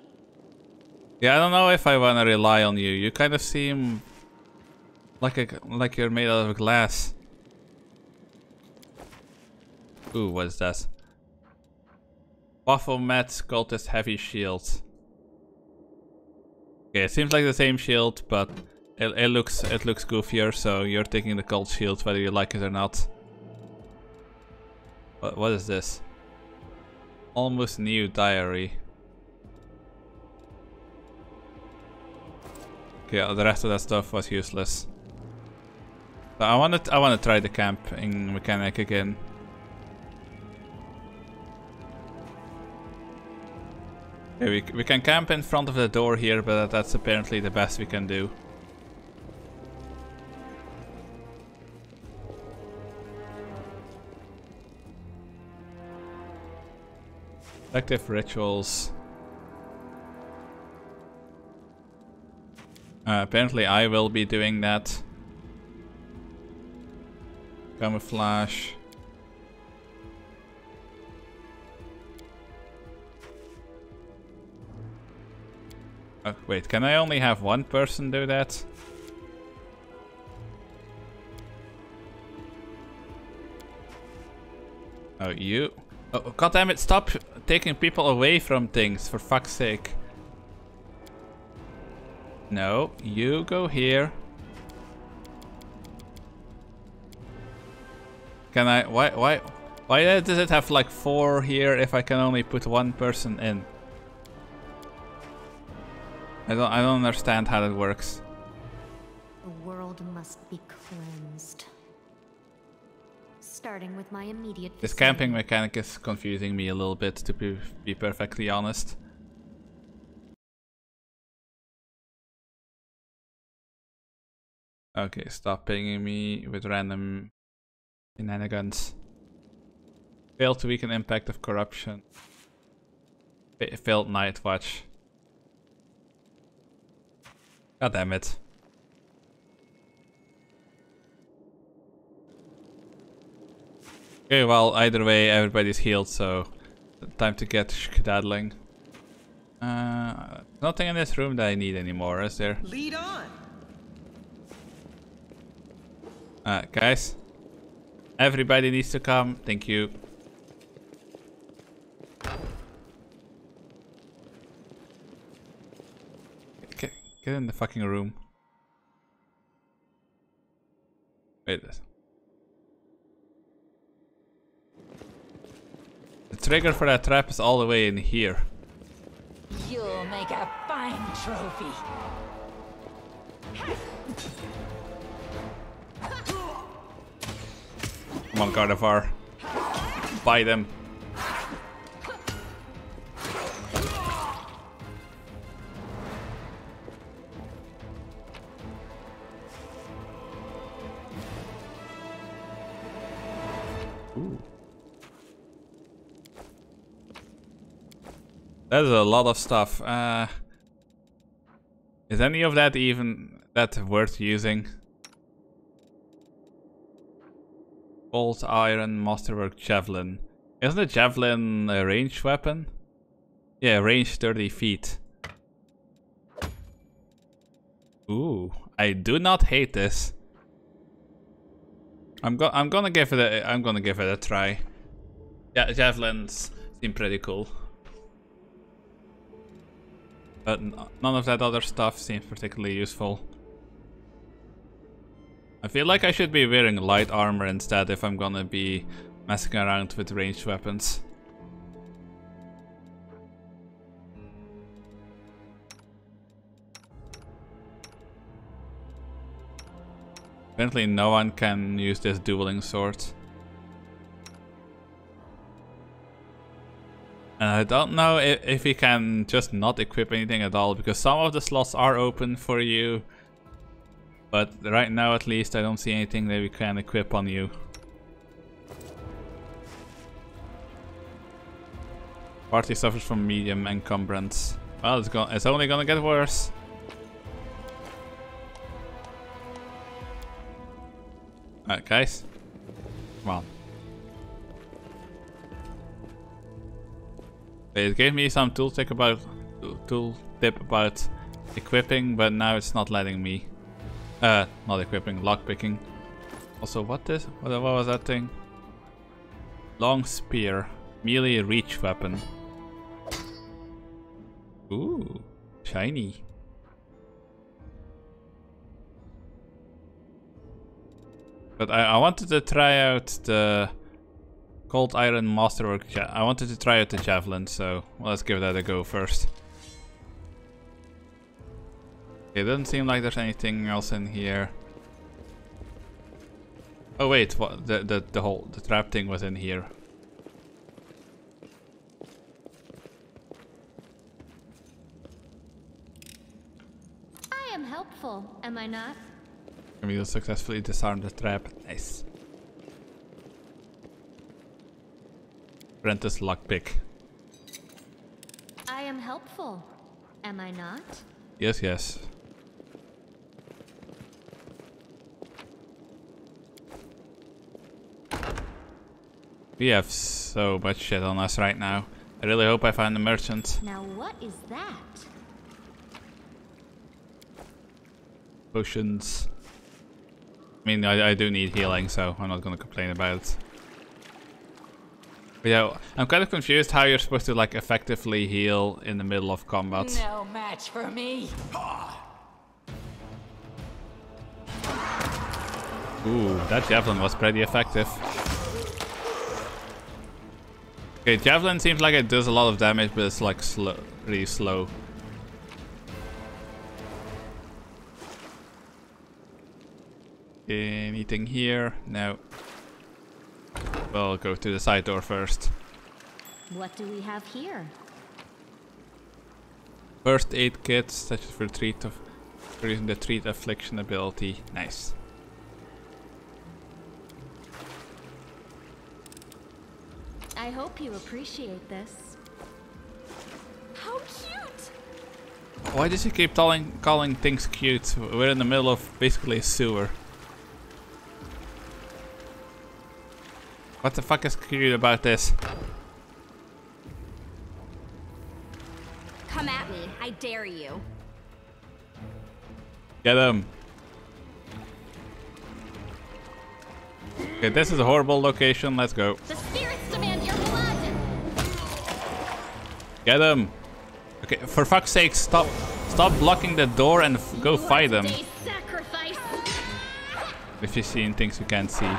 Yeah, I don't know if I want to rely on you. You kind of seem like you're made out of glass. Ooh, what is that? Baphomet cultist heavy shield. Okay, it seems like the same shield, but it looks goofier. So you're taking the cult shield, whether you like it or not. What is this? Almost new diary. Okay, the rest of that stuff was useless. So I want to try the camping mechanic again. Okay, we can camp in front of the door here, but that's apparently the best we can do. Effective rituals. Apparently I will be doing that. Camouflage. Oh, wait, can I only have one person do that? Oh, you. Oh, goddammit, stop taking people away from things, for fuck's sake. No, you go here. Can I, why does it have like 4 here if I can only put 1 person in? I don't understand how that works. The world must be cleansed. Starting with my immediate This vicinity. camping mechanic is confusing me a little bit, to be perfectly honest. Okay, stop pinging me with random shenanigans. Failed to weaken impact of corruption. Failed night watch. God damn it. Okay, well, either way, everybody's healed, so time to get skedaddling. Nothing in this room that I need anymore, is there? Lead on. Guys, everybody needs to come. Thank you. Get in the fucking room. Wait. The trigger for that trap is all the way in here. You'll make a fine trophy. Come on, Gardevoir. Buy them. Ooh. That is a lot of stuff. Is any of that even worth using? Bolt iron, masterwork javelin. Isn't a javelin a ranged weapon? Yeah, range 30 feet. Ooh, I do not hate this. I'm gonna give it a try. Yeah, javelins seem pretty cool. But none of that other stuff seems particularly useful. I feel like I should be wearing light armor instead if I'm gonna be messing around with ranged weapons. Apparently no one can use this dueling sword. And I don't know if you can just not equip anything at all, because some of the slots are open for you. But right now at least I don't see anything that we can equip on you. Party suffers from medium encumbrance. Well, it's only gonna get worse. Alright, guys. Come on. It gave me some tooltip about equipping, but now it's not letting me. Not equipping, lockpicking. Also, what was that thing? Long spear, melee reach weapon. Ooh, shiny. But I wanted to try out the Cold Iron Masterwork. I wanted to try out the Javelin, so let's give that a go first. It doesn't seem like there's anything else in here. Oh wait, what? The trap thing was in here. I am helpful, am I not? We will successfully disarm the trap. Nice. Apprentice lockpick. I am helpful, am I not? Yes, yes. We have so much shit on us right now. I really hope I find the merchant. Now what is that? Potions. I mean, I do need healing, so I'm not gonna complain about it. But yeah, I'm kind of confused how you're supposed to like effectively heal in the middle of combat. No match for me. Ooh, that javelin was pretty effective. Okay, javelin seems like it does a lot of damage, but it's like really slow. Anything here? No. We'll go to the side door first. What do we have here? First aid kit, such as for using the treat affliction ability. Nice. I hope you appreciate this. How cute! Why does he keep calling things cute? We're in the middle of basically a sewer. What the fuck is cute about this? Come at me, I dare you. Get him. Okay, this is a horrible location. Let's go. The spirits demand your blood. Get him. Okay, for fuck's sake, stop blocking the door and go fight them. If you're seeing things you can't see.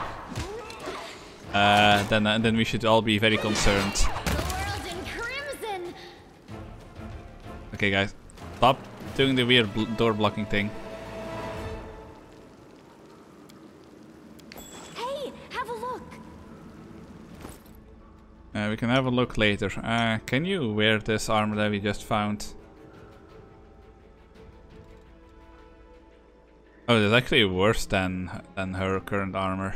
Then we should all be very concerned. Okay, guys, stop doing the weird door blocking thing. Hey, have a look. We can have a look later. Can you wear this armor that we just found? Oh, it's actually worse than her current armor.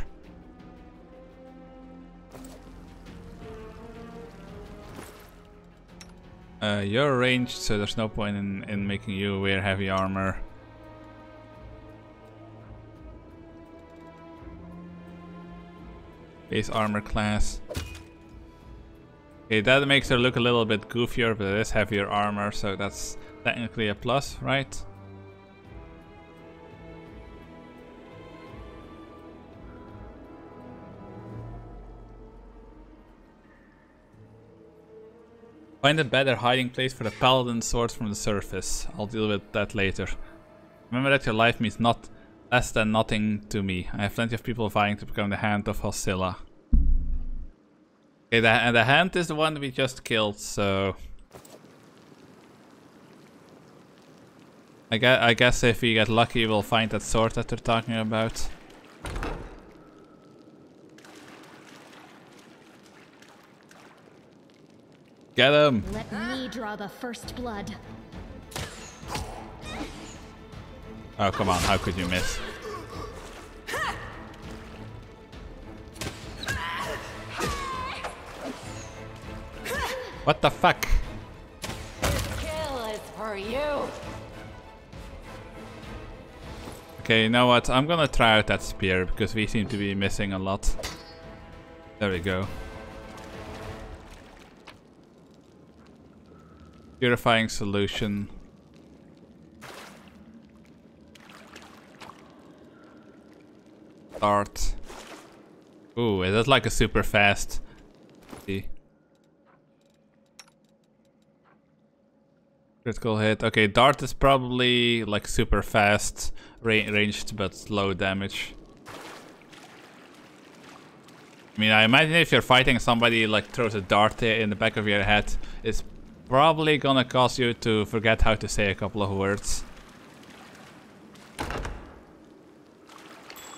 You're ranged, so there's no point in making you wear heavy armor. Base armor class. Okay, that makes her look a little bit goofier, but it is heavier armor, so that's technically a plus, right? Find a better hiding place for the paladin swords from the surface. I'll deal with that later. Remember that your life means less than nothing to me. I have plenty of people vying to become the Hand of Hosilla. Okay, the Hand is the one we just killed, so... I guess if we get lucky we'll find that sword that they're talking about. Get him! Let me draw the first blood. Oh, come on, how could you miss? What the fuck? This kill is for you. Okay, you know what? I'm gonna try out that spear because we seem to be missing a lot. There we go. Purifying solution. Dart. Ooh, it is like a super fast. See. Critical hit. Okay, dart is probably like super fast, ranged but low damage. I mean, I imagine if you're fighting somebody like throws a dart in the back of your head, it's probably gonna cause you to forget how to say a couple of words.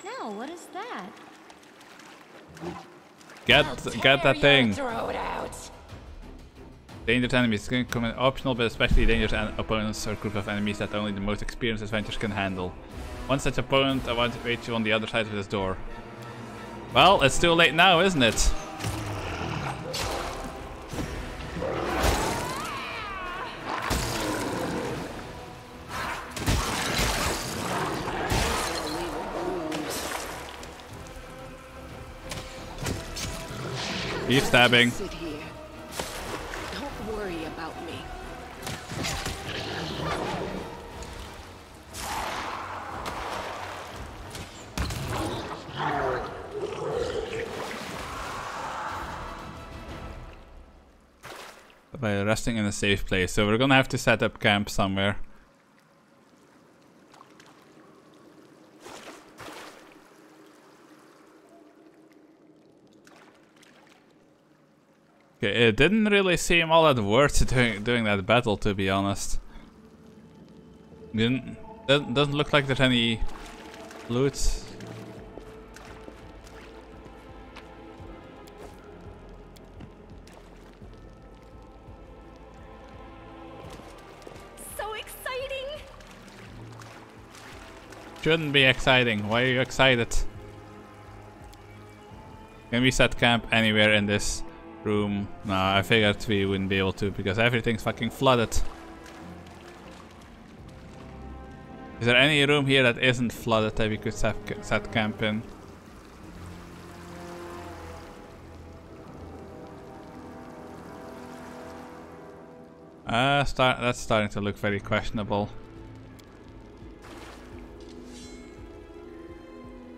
Now, what is that? Get that thing. Throw it out. Dangerous enemies can come in optional, but especially dangerous opponents or group of enemies that only the most experienced adventurers can handle. One such opponent, I want to wait you on the other side of this door. Well, it's too late now, isn't it? Keep stabbing. Sit here. Don't worry about me. By resting in a safe place, so we're gonna have to set up camp somewhere. Okay, it didn't really seem all that worth doing that battle, to be honest. Doesn't look like there's any loot. So exciting! Shouldn't be exciting. Why are you excited? Can we set camp anywhere in this room? No, I figured we wouldn't be able to because everything's fucking flooded. Is there any room here that isn't flooded that we could set camp in? That's starting to look very questionable.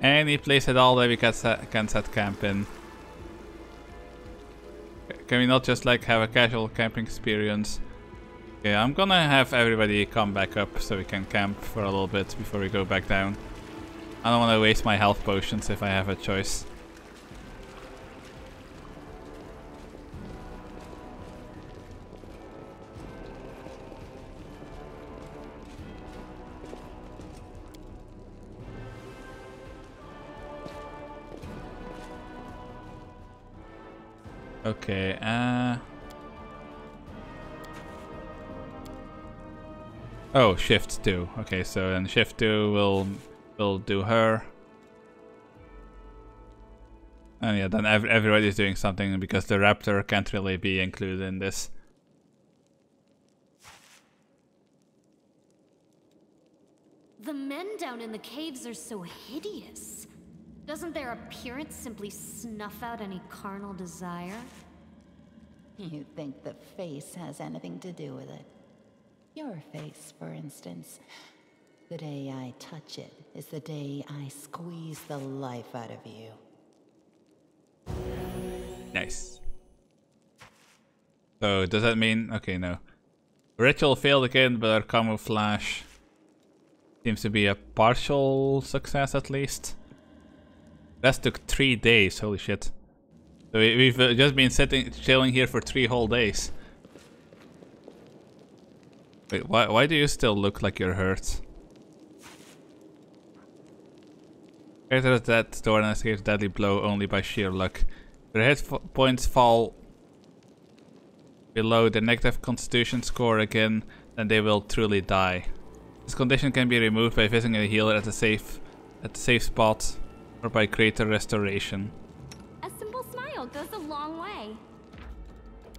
Any place at all that we can set camp in. Can we not just like have a casual camping experience? Okay, I'm gonna have everybody come back up so we can camp for a little bit before we go back down. I don't want to waste my health potions if I have a choice. Okay, oh, shift 2. Okay, so then shift 2 will do her. And yeah, then everybody's doing something because the raptor can't really be included in this. The men down in the caves are so hideous. Doesn't their appearance simply snuff out any carnal desire? You think the face has anything to do with it? Your face, for instance. The day I touch it is the day I squeeze the life out of you. Nice. So, does that mean... Okay, no. Ritual failed again, but our camouflage seems to be a partial success at least. That took 3 days, holy shit. So we've just been chilling here for 3 whole days. Wait, why do you still look like you're hurt? Characters that door and escape deadly blow only by sheer luck. Their hit points fall below the negative constitution score again, then they will truly die. This condition can be removed by visiting a healer at the safe spot or by greater restoration. A simple smile goes a long way.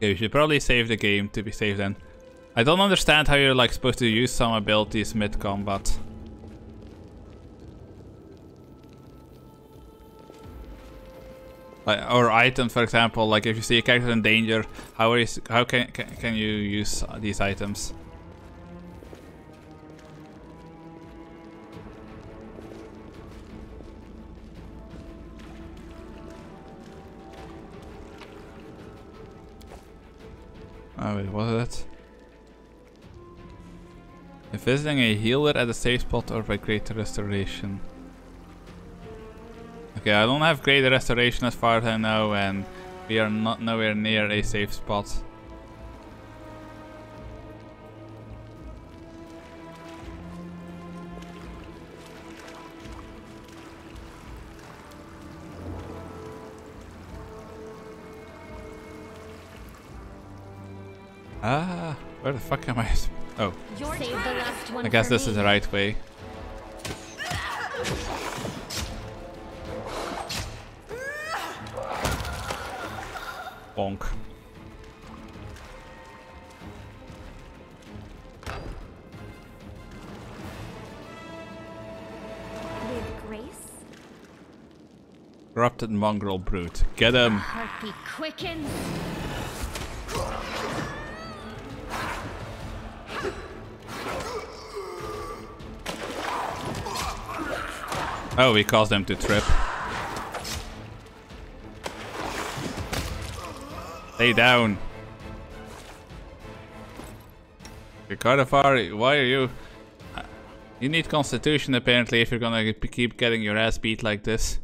Okay, we should probably save the game to be safe then. I don't understand how you're like supposed to use some abilities mid-combat. Or items, for example, like if you see a character in danger, how can you use these items? Oh wait, what is it? If visiting a healer at a safe spot or by greater restoration. Okay, I don't have greater restoration as far as I know, and we are not nowhere near a safe spot. Ah, where the fuck am I? Oh, I guess this is the right way. Bonk. With grace? Corrupted mongrel brute. Get him! Heartbeat quickens. Oh, we caused them to trip. Stay down. Carnivore, why are you... You need constitution apparently if you're gonna keep getting your ass beat like this.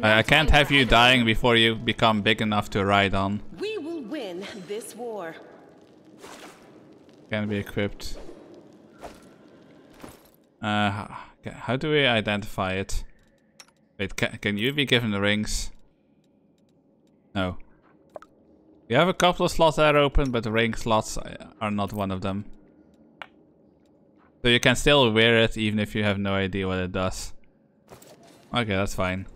I can't have you dying before you become big enough to ride on. We will win this war. Can be equipped. How do we identify it? Wait, can you be given the rings? No. You have a couple of slots that are open, but the ring slots are not one of them. So you can still wear it even if you have no idea what it does. Okay, that's fine.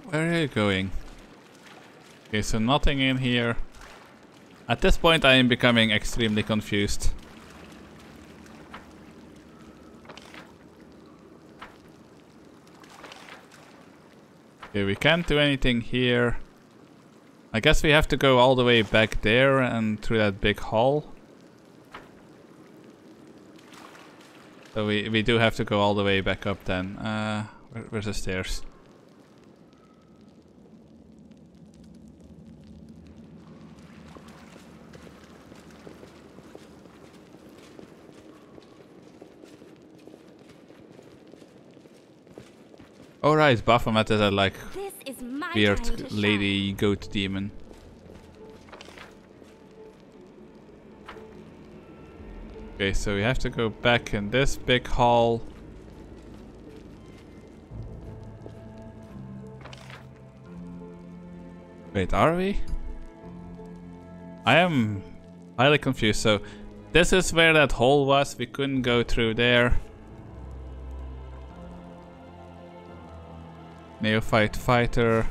Where are you going? Okay, so nothing in here. At this point I am becoming extremely confused. Okay, we can't do anything here. I guess we have to go all the way back there and through that big hall. So we do have to go all the way back up then. Where's the stairs? Alright, Baphomet is a like weird lady goat demon. Okay, so we have to go back in this big hall. Wait, are we? I am highly confused. So this is where that hole was. We couldn't go through there. Neophyte fighter.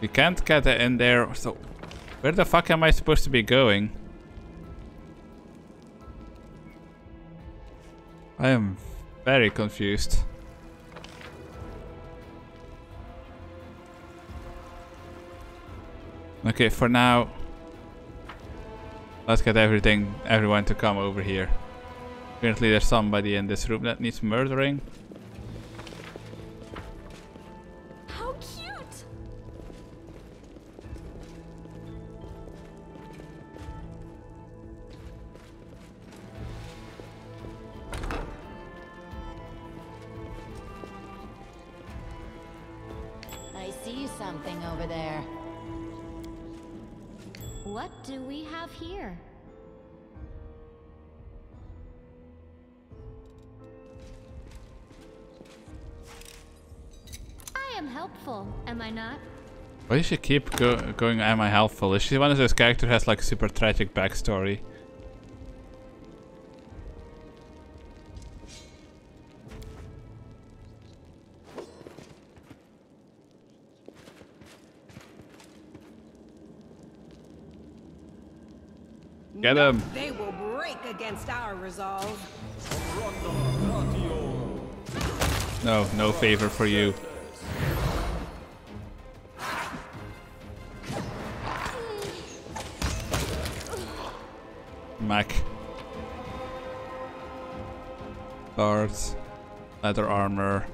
We can't get it in there, so where the fuck am I supposed to be going? I am very confused. Okay, for now, let's get everyone to come over here. Apparently there's somebody in this room that needs murdering. How cute! I see something over there. What do we have here? am helpful, am I not? Why does she keep going, am I helpful? Is she one of those characters who has like super tragic backstory? Get him! They will break against our resolve. No, no favor for you. Mac. Guards. Leather armor.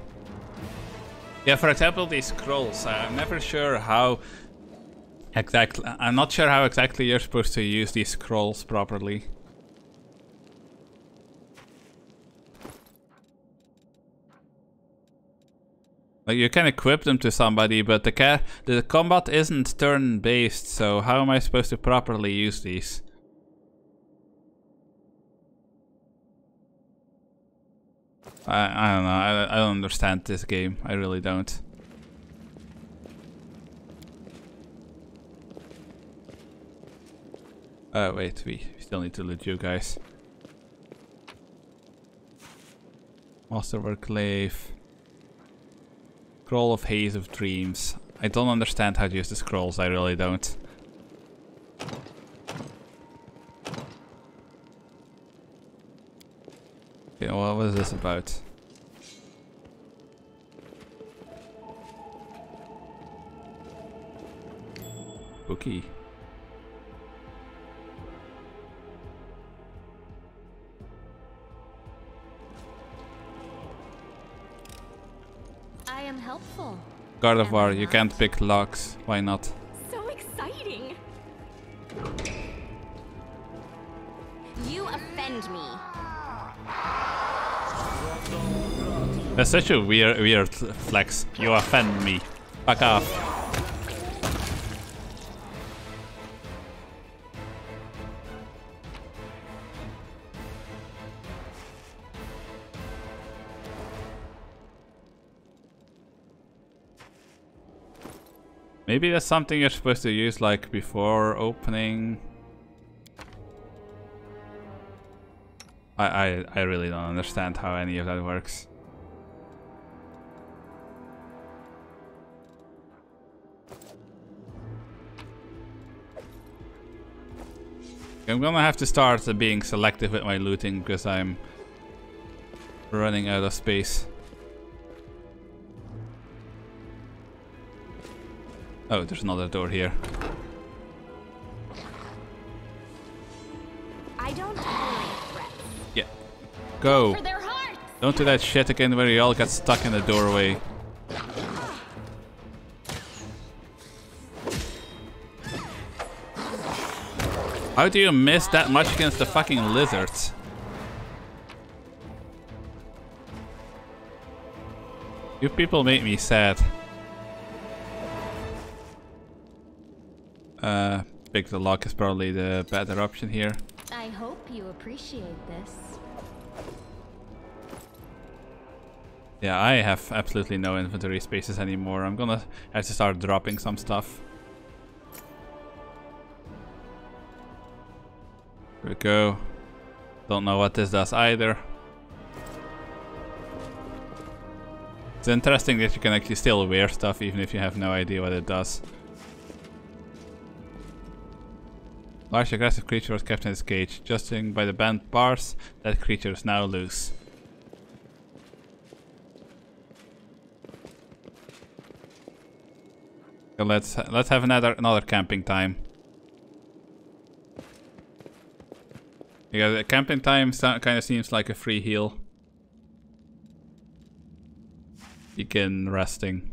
Yeah, for example, these scrolls. I'm never sure how exactly. I'm not sure how exactly you're supposed to use these scrolls properly. Like you can equip them to somebody, but the combat isn't turn-based. So how am I supposed to properly use these? I don't know. I don't understand this game. I really don't. Oh wait, we still need to loot you guys. Masterwork glaive. Scroll of Haze of Dreams. I don't understand how to use the scrolls. I really don't. Okay, what was this about? Okay. I am helpful. God of War, you can't pick locks. Why not? So exciting! You offend me. That's such a weird flex. You offend me. Fuck off. Maybe that's something you're supposed to use like before opening. I really don't understand how any of that works. I'm gonna have to start being selective with my looting because I'm running out of space. Oh, there's another door here. I don't tolerate threats. Yeah. Go. For their hearts. Don't do that shit again where you all get stuck in the doorway. How do you miss that much against the fucking lizards? You people make me sad. Pick the lock is probably the better option here. I hope you appreciate this. Yeah, I have absolutely no inventory spaces anymore. I'm gonna have to start dropping some stuff. Here we go. Don't know what this does either. It's interesting that you can actually still wear stuff even if you have no idea what it does. Large aggressive creature was kept in its cage. Judging by the bent bars, that creature is now loose. So let's have another camping time. Yeah, camping time kind of seems like a free heal. Begin resting.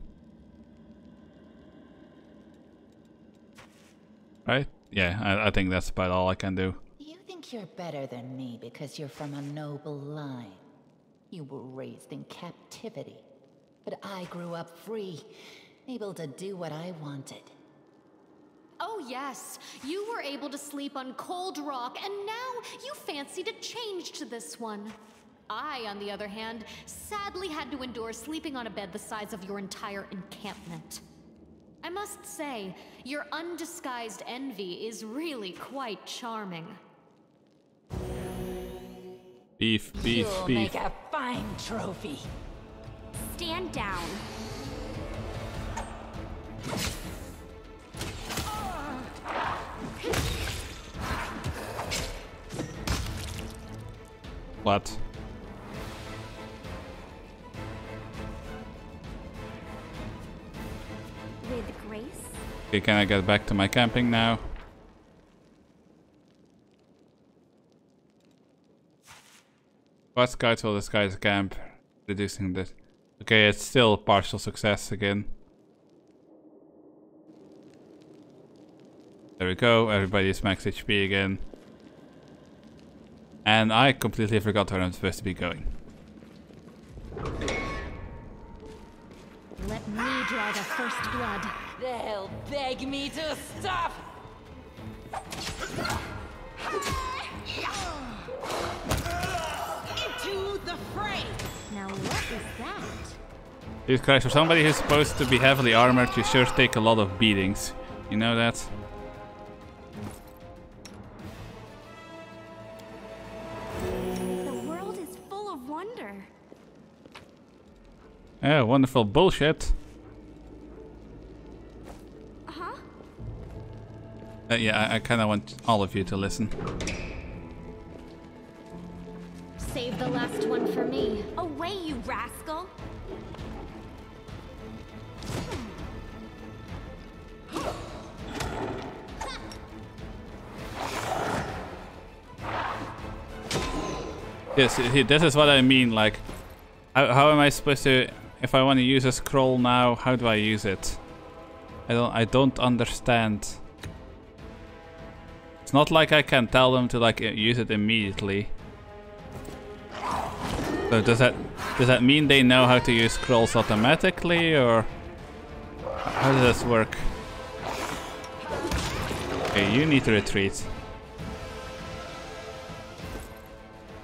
Right? Yeah, I think that's about all I can do. You think you're better than me because you're from a noble line. You were raised in captivity. But I grew up free, able to do what I wanted. Oh yes, you were able to sleep on cold rock, and now you fancy to change to this one. I, on the other hand, sadly had to endure sleeping on a bed the size of your entire encampment. I must say, your undisguised envy is really quite charming. Beef, beef, You'll beef. make a fine trophy. Stand down. What? With grace. Okay, can I get back to my camping now? What scouts will disguise camp? Reducing this. Okay, it's still partial success again. There we go, everybody's max HP again. And I completely forgot where I'm supposed to be going. Let me draw the first blood. They'll beg me to stop. Into the fray. Now what is that? Jesus Christ, for somebody who's supposed to be heavily armored, you sure take a lot of beatings. You know that? The world is full of wonder. Oh, wonderful bullshit. Huh? Yeah, I kind of want all of you to listen. Save the last one for me. Away, you rascal! Yes, this is what I mean, like, how am I supposed to, if I want to use a scroll now, how do I use it? I don't understand. It's not like I can tell them to like use it immediately. So does that mean they know how to use scrolls automatically, or how does this work? Okay, you need to retreat.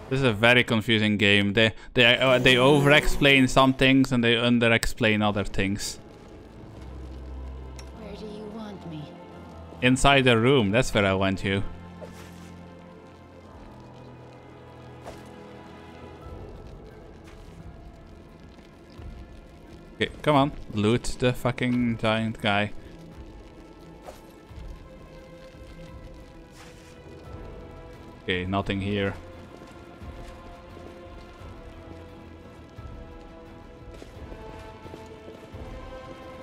This is a very confusing game. They over-explain some things and they under-explain other things. Where do you want me? Inside the room, that's where I want you. Okay, come on, loot the fucking giant guy. Okay, nothing here.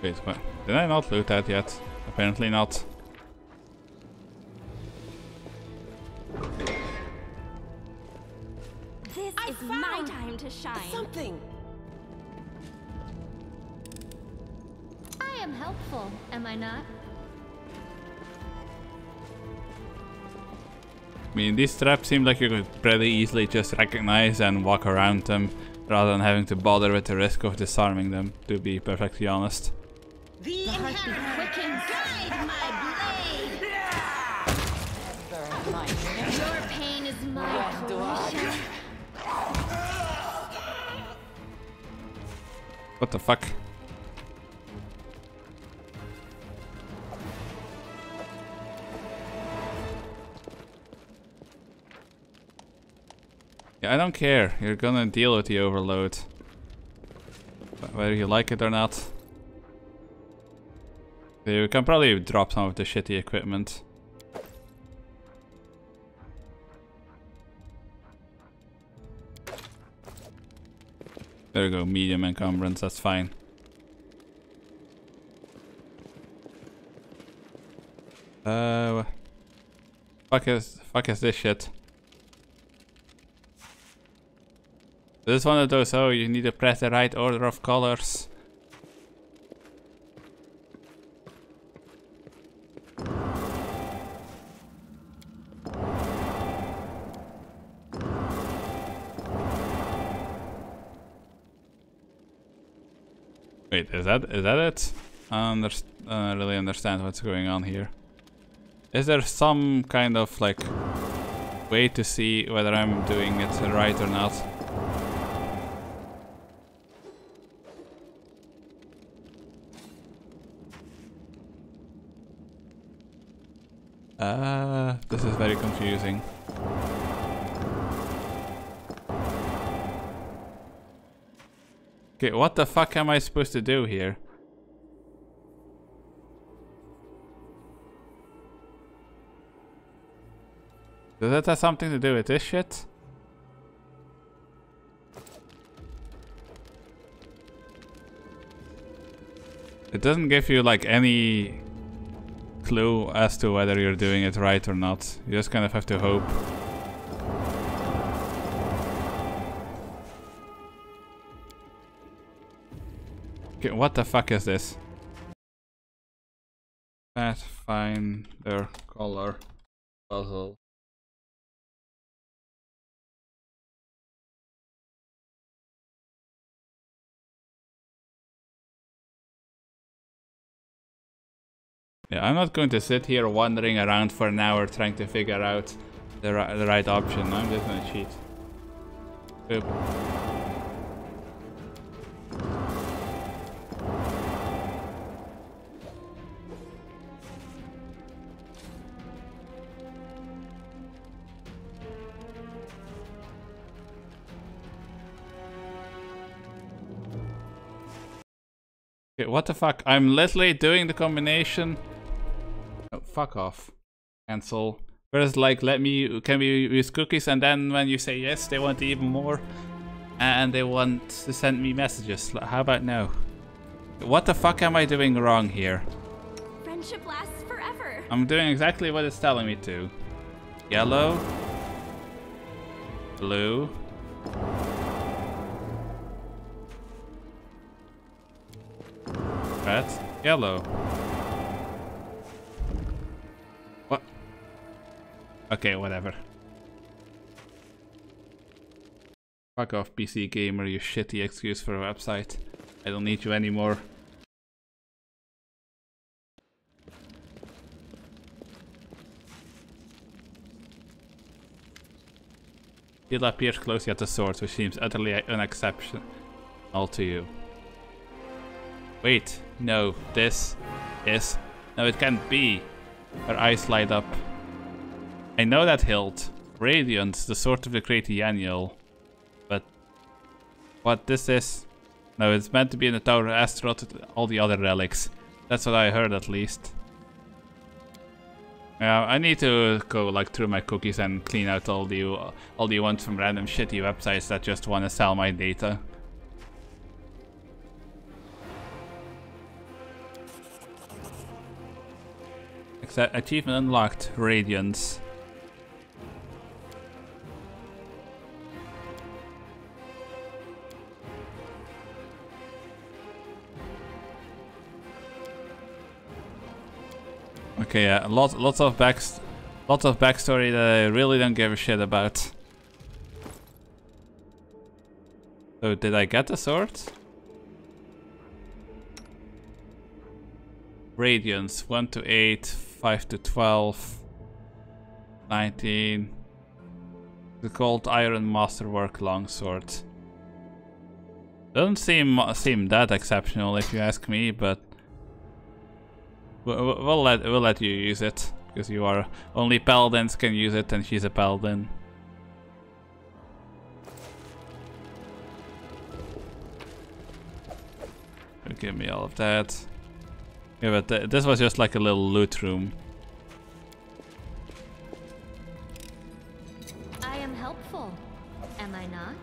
Wait, what? Did I not loot that yet? Apparently not. This is my time to shine. Something. I am helpful, am I not? I mean, these traps seem like you could pretty easily just recognize and walk around them rather than having to bother with the risk of disarming them, to be perfectly honest. The heartbeat quickens. Guide my blade. Burn my Your pain is my pollution. What the fuck? Yeah, I don't care. You're gonna deal with the overload. Whether you like it or not. You can probably drop some of the shitty equipment. There we go, medium encumbrance, that's fine. Fuck is this shit? This is one of those, oh, you need to press the right order of colors. Wait, is that it? I don't really understand what's going on here. Is there some kind of like way to see whether I'm doing it right or not? This is very confusing. Okay, what the fuck am I supposed to do here? Does that have something to do with this shit? It doesn't give you like any clue as to whether you're doing it right or not. You just kind of have to hope. Okay, what the fuck is this? Pathfinder color puzzle. Yeah, I'm not going to sit here wandering around for an hour trying to figure out the right option. I'm just gonna cheat. Boop. Okay, what the fuck? I'm literally doing the combination. Oh, fuck off. Cancel. First, like, can we use cookies? And then when you say yes, they want even more. And they want to send me messages. How about now? What the fuck am I doing wrong here? Friendship lasts forever. I'm doing exactly what it's telling me to. Yellow. Blue. Red. Yellow. What? Okay, whatever. Fuck off, PC gamer, you shitty excuse for a website. I don't need you anymore. It appears closely at the source, which seems utterly unexceptional to you. Wait, no, this is... No, it can't be. Her eyes light up. I know that hilt. Radiant, the sword of the great Yaniel. But... what this is? No, it's meant to be in the Tower of Astaroth with all the other relics. That's what I heard, at least. Yeah, I need to go like through my cookies and clean out all the ones from random shitty websites that just want to sell my data. Achievement unlocked, Radiance. Okay, yeah, lots of backstory that I really don't give a shit about. So did I get the sword? Radiance 1 to 8, 5 to 12, 19. The gold iron masterwork longsword. Doesn't seem that exceptional if you ask me, but we'll let you use it because you are only paladins can use it, and she's a paladin. Give me all of that. Yeah, but this was just like a little loot room. I am helpful, am I not?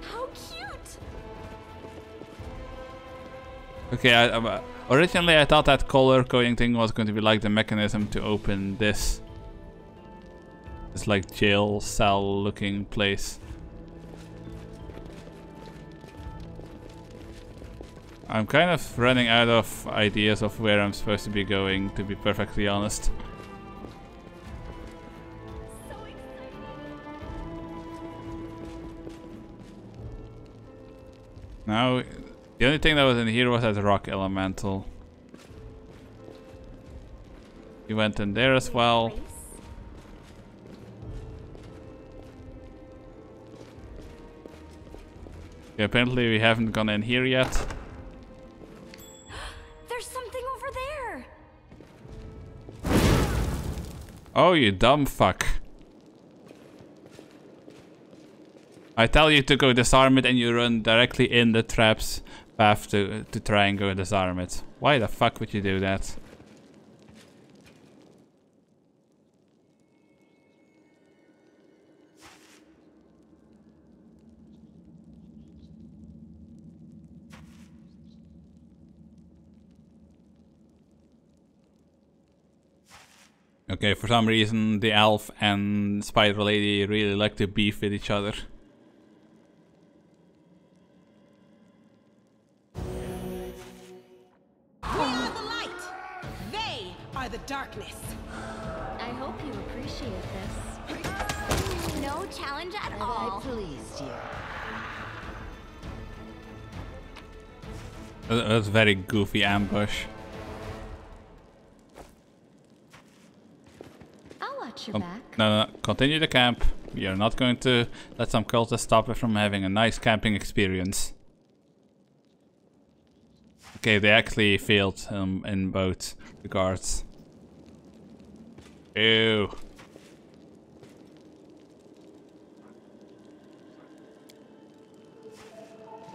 How cute! Okay, originally I thought that color coding thing was going to be like the mechanism to open this like jail cell looking place. I'm kind of running out of ideas of where I'm supposed to be going, to be perfectly honest. Now, the only thing that was in here was that rock elemental. You went in there as well. Okay, apparently we haven't gone in here yet. There's something over there. Oh, you dumb fuck. I tell you to go disarm it and you run directly in the trap's path to try and go disarm it. Why the fuck would you do that? Okay, for some reason the elf and spider lady really like to beef with each other. We are the light. They are the darkness. I hope you appreciate this. No challenge at all. I pleased you. That's a very goofy ambush. I'll watch your back. No, continue the camp. We are not going to let some cultists stop us from having a nice camping experience. Okay, they actually failed in both regards. Ew.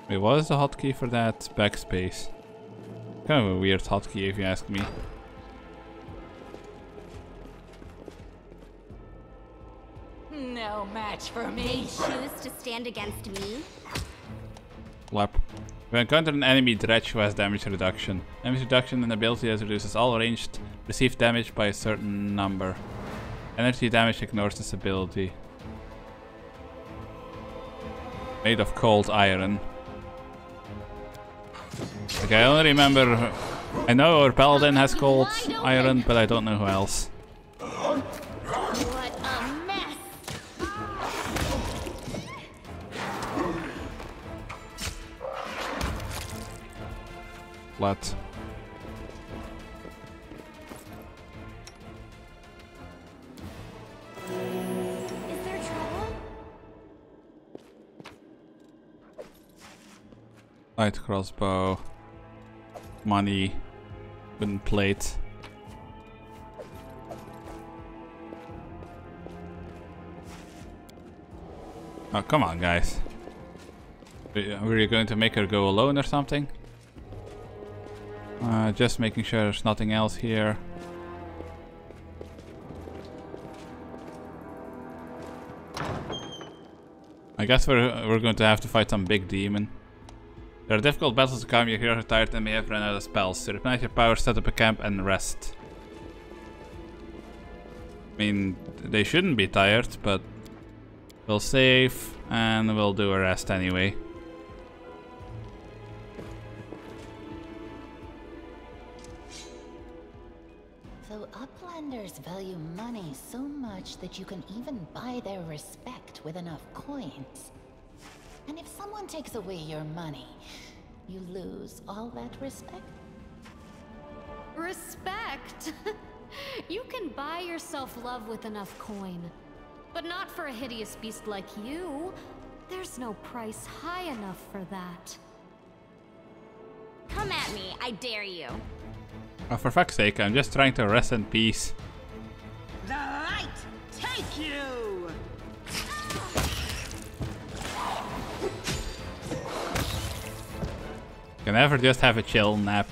Wait, what is the hotkey for that? Backspace. Kind of a weird hotkey if you ask me. No match for me. Choose to stand against me? Clap. We encounter an enemy dredge who has damage reduction. Damage reduction and ability that reduces all ranged received damage by a certain number. Energy damage ignores this ability. Made of cold iron. Okay, I only remember... I know our paladin has cold iron, but I don't know who else. What a mess! What? Is there trouble? Light crossbow. Money. Wooden plate. Oh, come on, guys. Were you going to make her go alone or something? Just making sure there's nothing else here. I guess we're going to have to fight some big demon. There are difficult battles to come. Your heroes are tired and may have run out of spells. To replenish your power, set up a camp and rest. I mean, they shouldn't be tired, but we'll save and we'll do a rest anyway. So uplanders value money so much that you can even buy their respect with enough coins. And if someone takes away your money, you lose all that respect? Respect? You can buy yourself love with enough coin. But not for a hideous beast like you. There's no price high enough for that. Come at me, I dare you. Oh, for fuck's sake, I'm just trying to rest in peace. The light take you! Can never just have a chill nap.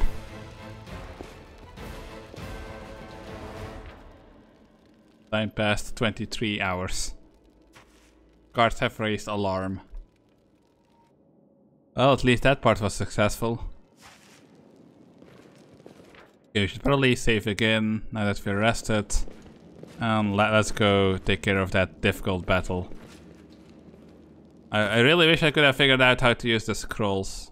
Time passed 23 hours. Guards have raised alarm. Well, at least that part was successful. Okay, we should probably save again now that we're rested. And let's go take care of that difficult battle. I really wish I could have figured out how to use the scrolls.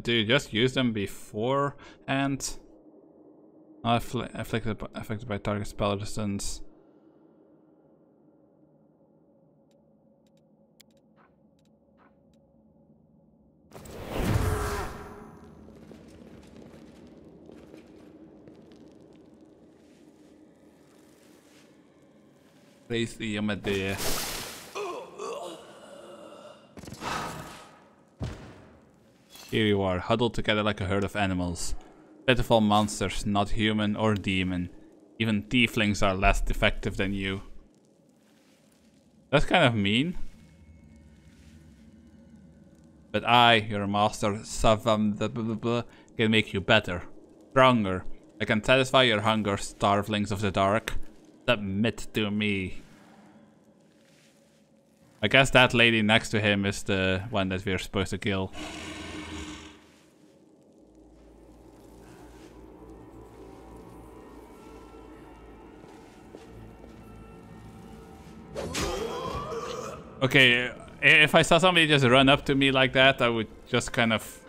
Do you just use them before and affected by target spell resistance? Raise the Amadea. Here you are, huddled together like a herd of animals. Pitiful monsters, not human or demon. Even tieflings are less defective than you. That's kind of mean. But I, your master, Savam, can make you better, stronger. I can satisfy your hunger, starvelings of the dark. Submit to me. I guess that lady next to him is the one that we're supposed to kill. Okay, if I saw somebody just run up to me like that, I would just kind of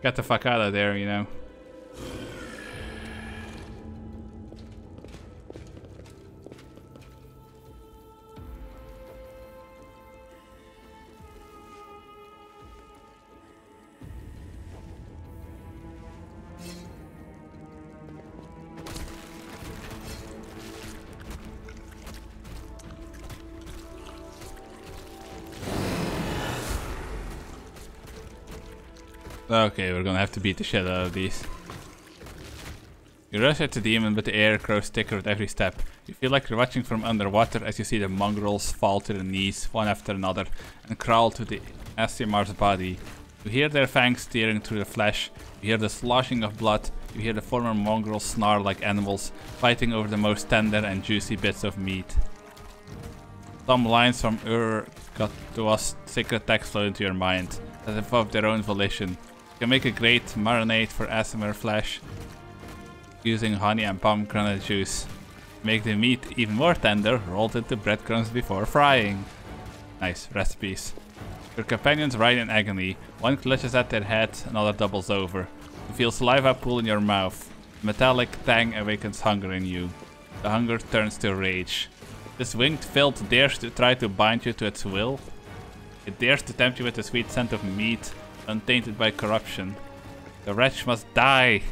get the fuck out of there, you know? Okay, we're gonna have to beat the shit out of these. You rush at the demon, but the air grows thicker with every step. You feel like you're watching from underwater as you see the mongrels fall to their knees, one after another, and crawl to the Asimar's body. You hear their fangs tearing through the flesh, you hear the sloshing of blood, you hear the former mongrels snarl like animals, fighting over the most tender and juicy bits of meat. Some lines from got to us secret text flow into your mind, as if of their own volition. You can make a great marinade for Asimar flesh using honey and pomegranate juice. Make the meat even more tender, rolled into breadcrumbs before frying. Nice recipes. Your companions ride in agony. One clutches at their head, another doubles over. You feel saliva pool in your mouth. A metallic tang awakens hunger in you. The hunger turns to rage. This winged filth dares to try to bind you to its will. It dares to tempt you with the sweet scent of meat, untainted by corruption. The wretch must die!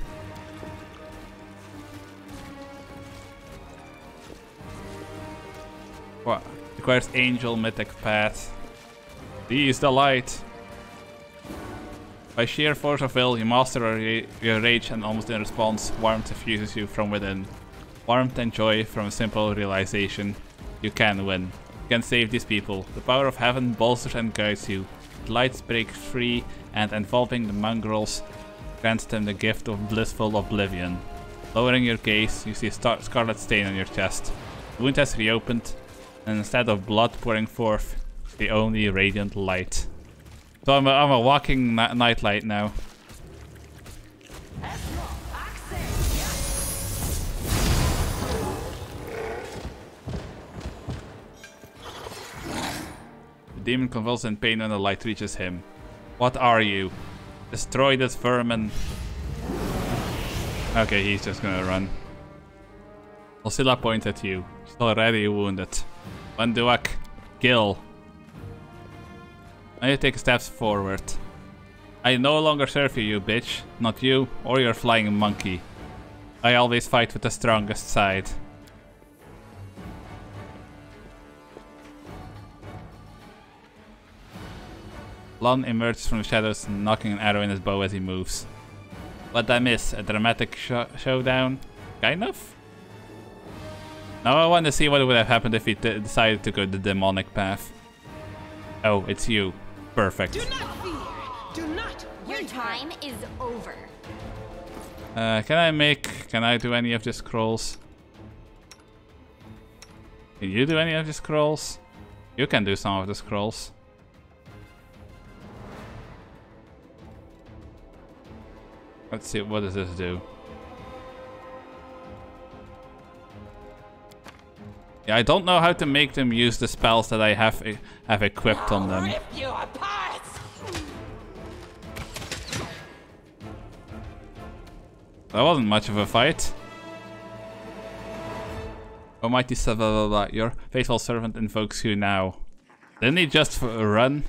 What? Requires angel mythic path. Seize the light! By sheer force of will, you master your rage, and almost in response, warmth suffuses you from within. Warmth and joy from a simple realization. You can win. You can save these people. The power of heaven bolsters and guides you. The lights break free, and enveloping the mongrels grants them the gift of blissful oblivion. Lowering your gaze, you see a scarlet stain on your chest. The wound has reopened, and instead of blood pouring forth, the only radiant light. So I'm a walking nightlight now. The demon convulses in pain when the light reaches him. What are you? Destroy this vermin. Okay, he's just gonna run. Oscilla points at you. She's already wounded. Banduak, kill. Now you take steps forward. I no longer serve you, you bitch. Not you or your flying monkey. I always fight with the strongest side. Lon emerges from the shadows, knocking an arrow in his bow as he moves. What'd I miss? A dramatic showdown? Kind of? Now I want to see what would have happened if he decided to go the demonic path. Oh, it's you. Perfect. Do not fear. Do not. Your time is over. Can I do any of the scrolls? Can you do any of the scrolls? You can do some of the scrolls. Let's see, what does this do? Yeah, I don't know how to make them use the spells that I have equipped on them. Rip you apart! That wasn't much of a fight. Almighty Savala, your faithful servant invokes you now. Didn't he just run?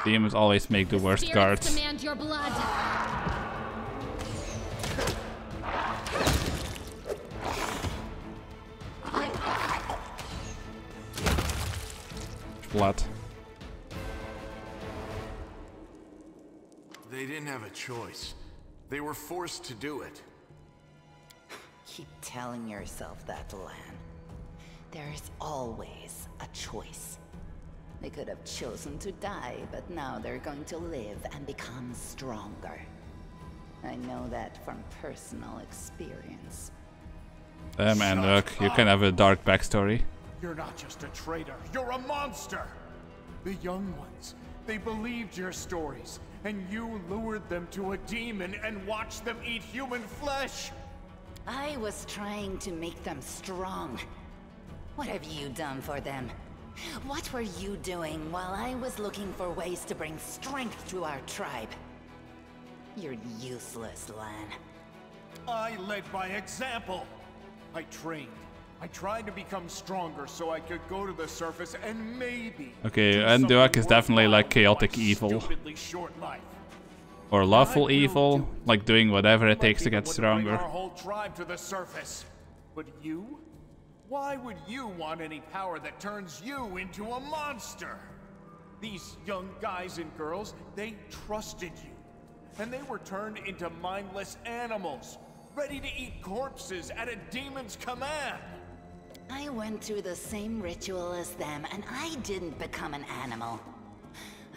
Demons always make the worst guards. Demand your blood. Blood. have a choice. They were forced to do it. Keep telling yourself that, Lan. There's always a choice. They could have chosen to die, but now they're going to live and become stronger. I know that from personal experience. Damn, and look, you can have a dark backstory. You're not just a traitor, you're a monster! The young ones, they believed your stories, and you lured them to a demon and watched them eat human flesh! I was trying to make them strong. What have you done for them? What were you doing while I was looking for ways to bring strength to our tribe? You're useless, Lan. I led by example. I trained. I tried to become stronger so I could go to the surface and maybe... Okay, and Duak is definitely like chaotic evil. Or lawful evil, like doing whatever it takes to get stronger. Our whole tribe to the surface. But you? Why would you want any power that turns you into a monster? These young guys and girls, they trusted you. And they were turned into mindless animals, ready to eat corpses at a demon's command. I went through the same ritual as them, and I didn't become an animal.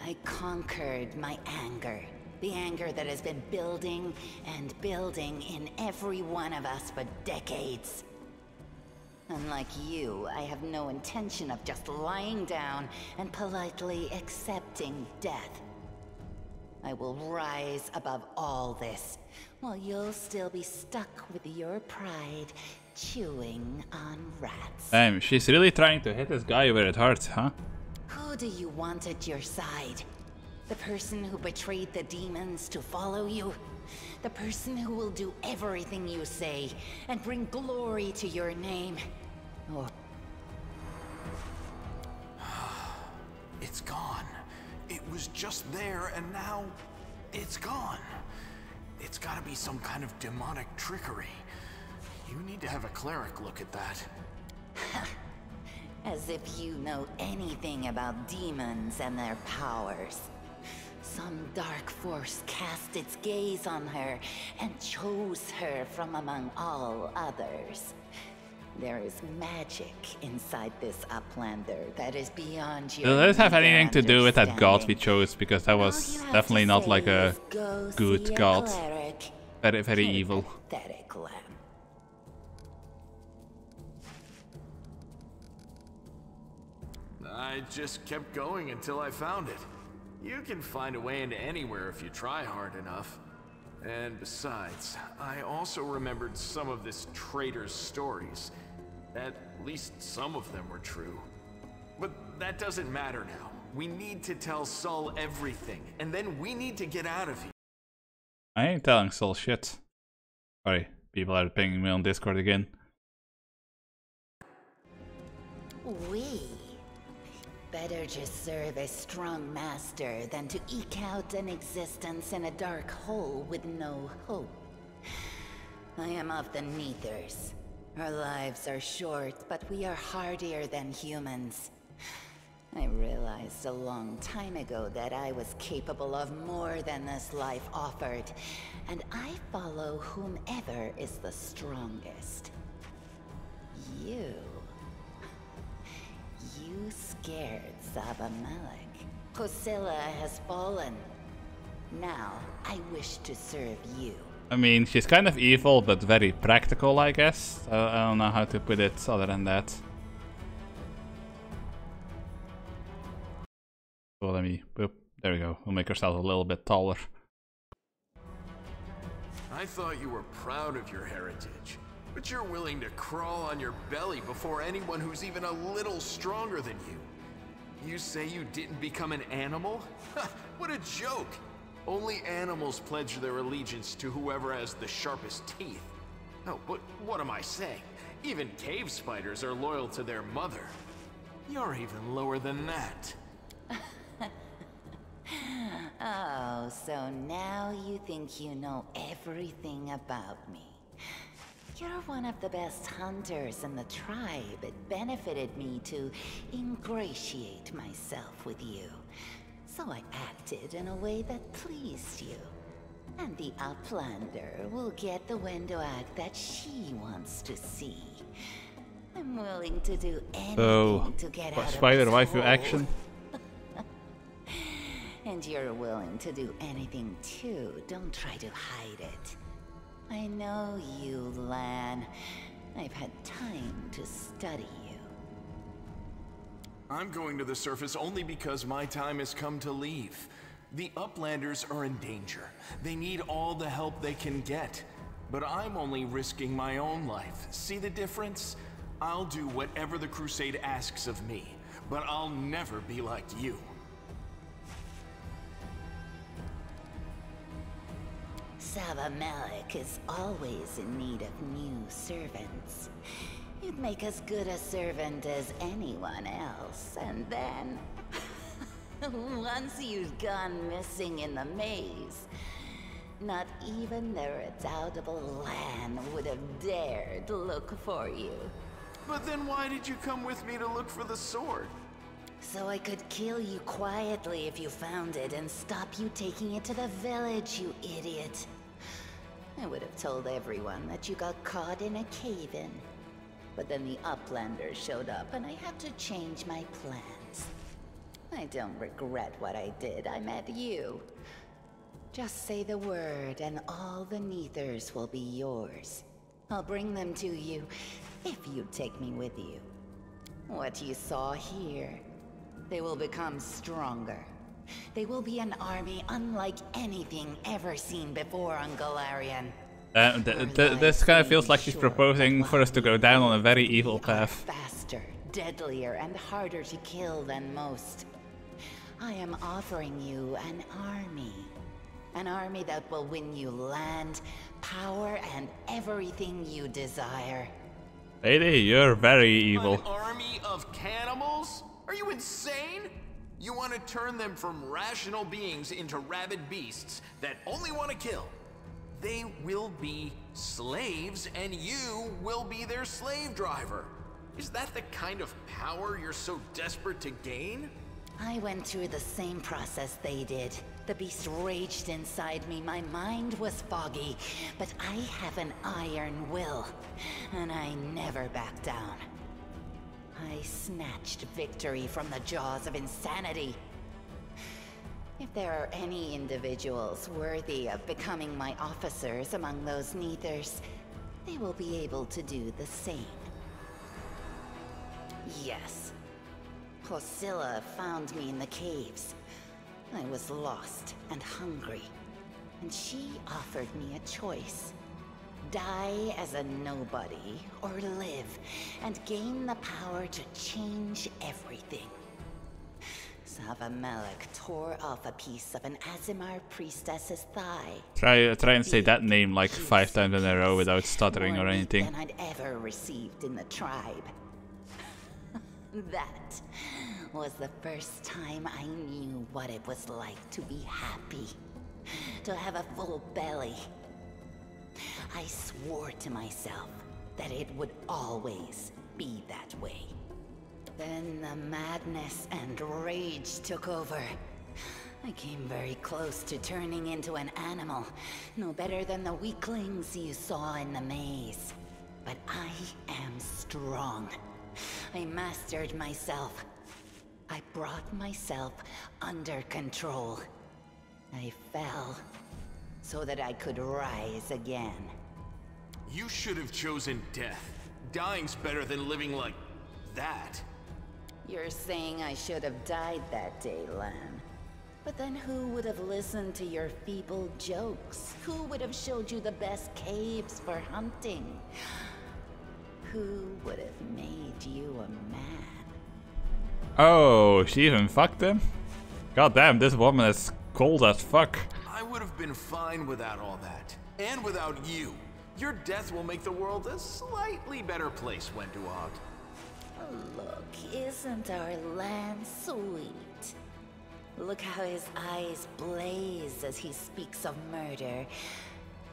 I conquered my anger. The anger that has been building and building in every one of us for decades. Unlike you, I have no intention of just lying down and politely accepting death. I will rise above all this, while you'll still be stuck with your pride, chewing on rats. Damn, she's really trying to hit this guy where it hurts, huh? Who do you want at your side? The person who betrayed the demons to follow you? The person who will do everything you say and bring glory to your name? Or... It's gone. It was just there and now it's gone. It's gotta be some kind of demonic trickery. You need to have a cleric look at that. As if you know anything about demons and their powers. Some dark force cast its gaze on her and chose her from among all others. There is magic inside this Uplander that is beyond your... Does this have anything to do with that god we chose? Because that was definitely not like a good god. Very, very evil. Pathetic, Lamb. I just kept going until I found it. You can find a way into anywhere if you try hard enough. And besides, I also remembered some of this traitor's stories. At least some of them were true. But that doesn't matter now. We need to tell Sol everything, and then we need to get out of here. I ain't telling Sol shit. Sorry, people are pinging me on Discord again. We better just serve a strong master than to eke out an existence in a dark hole with no hope. I am of the Neithers. Our lives are short, but we are hardier than humans. I realized a long time ago that I was capable of more than this life offered, and I follow whomever is the strongest. You scared Zabamelech. Kosilla has fallen. Now, I wish to serve you. I mean, she's kind of evil, but very practical, I guess. I don't know how to put it other than that. So let me... Boop, there we go. We'll make ourselves a little bit taller. I thought you were proud of your heritage. But you're willing to crawl on your belly before anyone who's even a little stronger than you. You say you didn't become an animal? What a joke! Only animals pledge their allegiance to whoever has the sharpest teeth. Oh, but what am I saying? Even cave spiders are loyal to their mother. You're even lower than that. Oh, so now you think you know everything about me. You're one of the best hunters in the tribe. It benefited me to ingratiate myself with you. So I acted in a way that pleased you. And the Uplander will get the window act that she wants to see. I'm willing to do anything to get out of spider this waifu hole. action. And you're willing to do anything too. Don't try to hide it. I know you, Lan. I've had time to study you. I'm going to the surface only because my time has come to leave. The Uplanders are in danger. They need all the help they can get. But I'm only risking my own life. See the difference? I'll do whatever the Crusade asks of me, but I'll never be like you. Sava Malik is always in need of new servants. You'd make as good a servant as anyone else, and then... once you've gone missing in the maze, not even the redoubtable Lan would have dared look for you. But then why did you come with me to look for the sword? So I could kill you quietly if you found it and stop you taking it to the village, you idiot. I would have told everyone that you got caught in a cave-in. But then the Uplanders showed up and I had to change my plans. I don't regret what I did. I met you. Just say the word and all the Neithers will be yours. I'll bring them to you if you take me with you. What you saw here, they will become stronger. They will be an army unlike anything ever seen before on Golarion. This kind of feels like she's proposing for us to go down on a very evil path. Faster, deadlier, and harder to kill than most. I am offering you an army. An army that will win you land, power, and everything you desire. Lady, you're very evil. An army of cannibals? Are you insane? You want to turn them from rational beings into rabid beasts that only want to kill. They will be slaves, and you will be their slave driver. Is that the kind of power you're so desperate to gain? I went through the same process they did. The beast raged inside me, my mind was foggy, but I have an iron will, and I never back down. I snatched victory from the jaws of insanity. If there are any individuals worthy of becoming my officers among those Neithers, they will be able to do the same. Yes. Posilla found me in the caves. I was lost and hungry, and she offered me a choice. Die as a nobody, or live and gain the power to change everything. Sava Malik tore off a piece of an Azimar priestess's thigh. Try and say that name like 5 times in a row without stuttering or anything. Than I'd ever received in the tribe. That was the first time I knew what it was like to be happy. To have a full belly. I swore to myself that it would always be that way. Then the madness and rage took over. I came very close to turning into an animal, no better than the weaklings you saw in the maze. But I am strong. I mastered myself. I brought myself under control. I fell so that I could rise again. You should have chosen death. Dying's better than living like that. You're saying I should have died that day, Lan. But then who would have listened to your feeble jokes? Who would have showed you the best caves for hunting? Who would have made you a man? Oh, she even fucked him? God damn, this woman is cold as fuck. I would have been fine without all that. And without you. Your death will make the world a slightly better place, Wenduog. Look, isn't our Lan sweet? Look how his eyes blaze as he speaks of murder.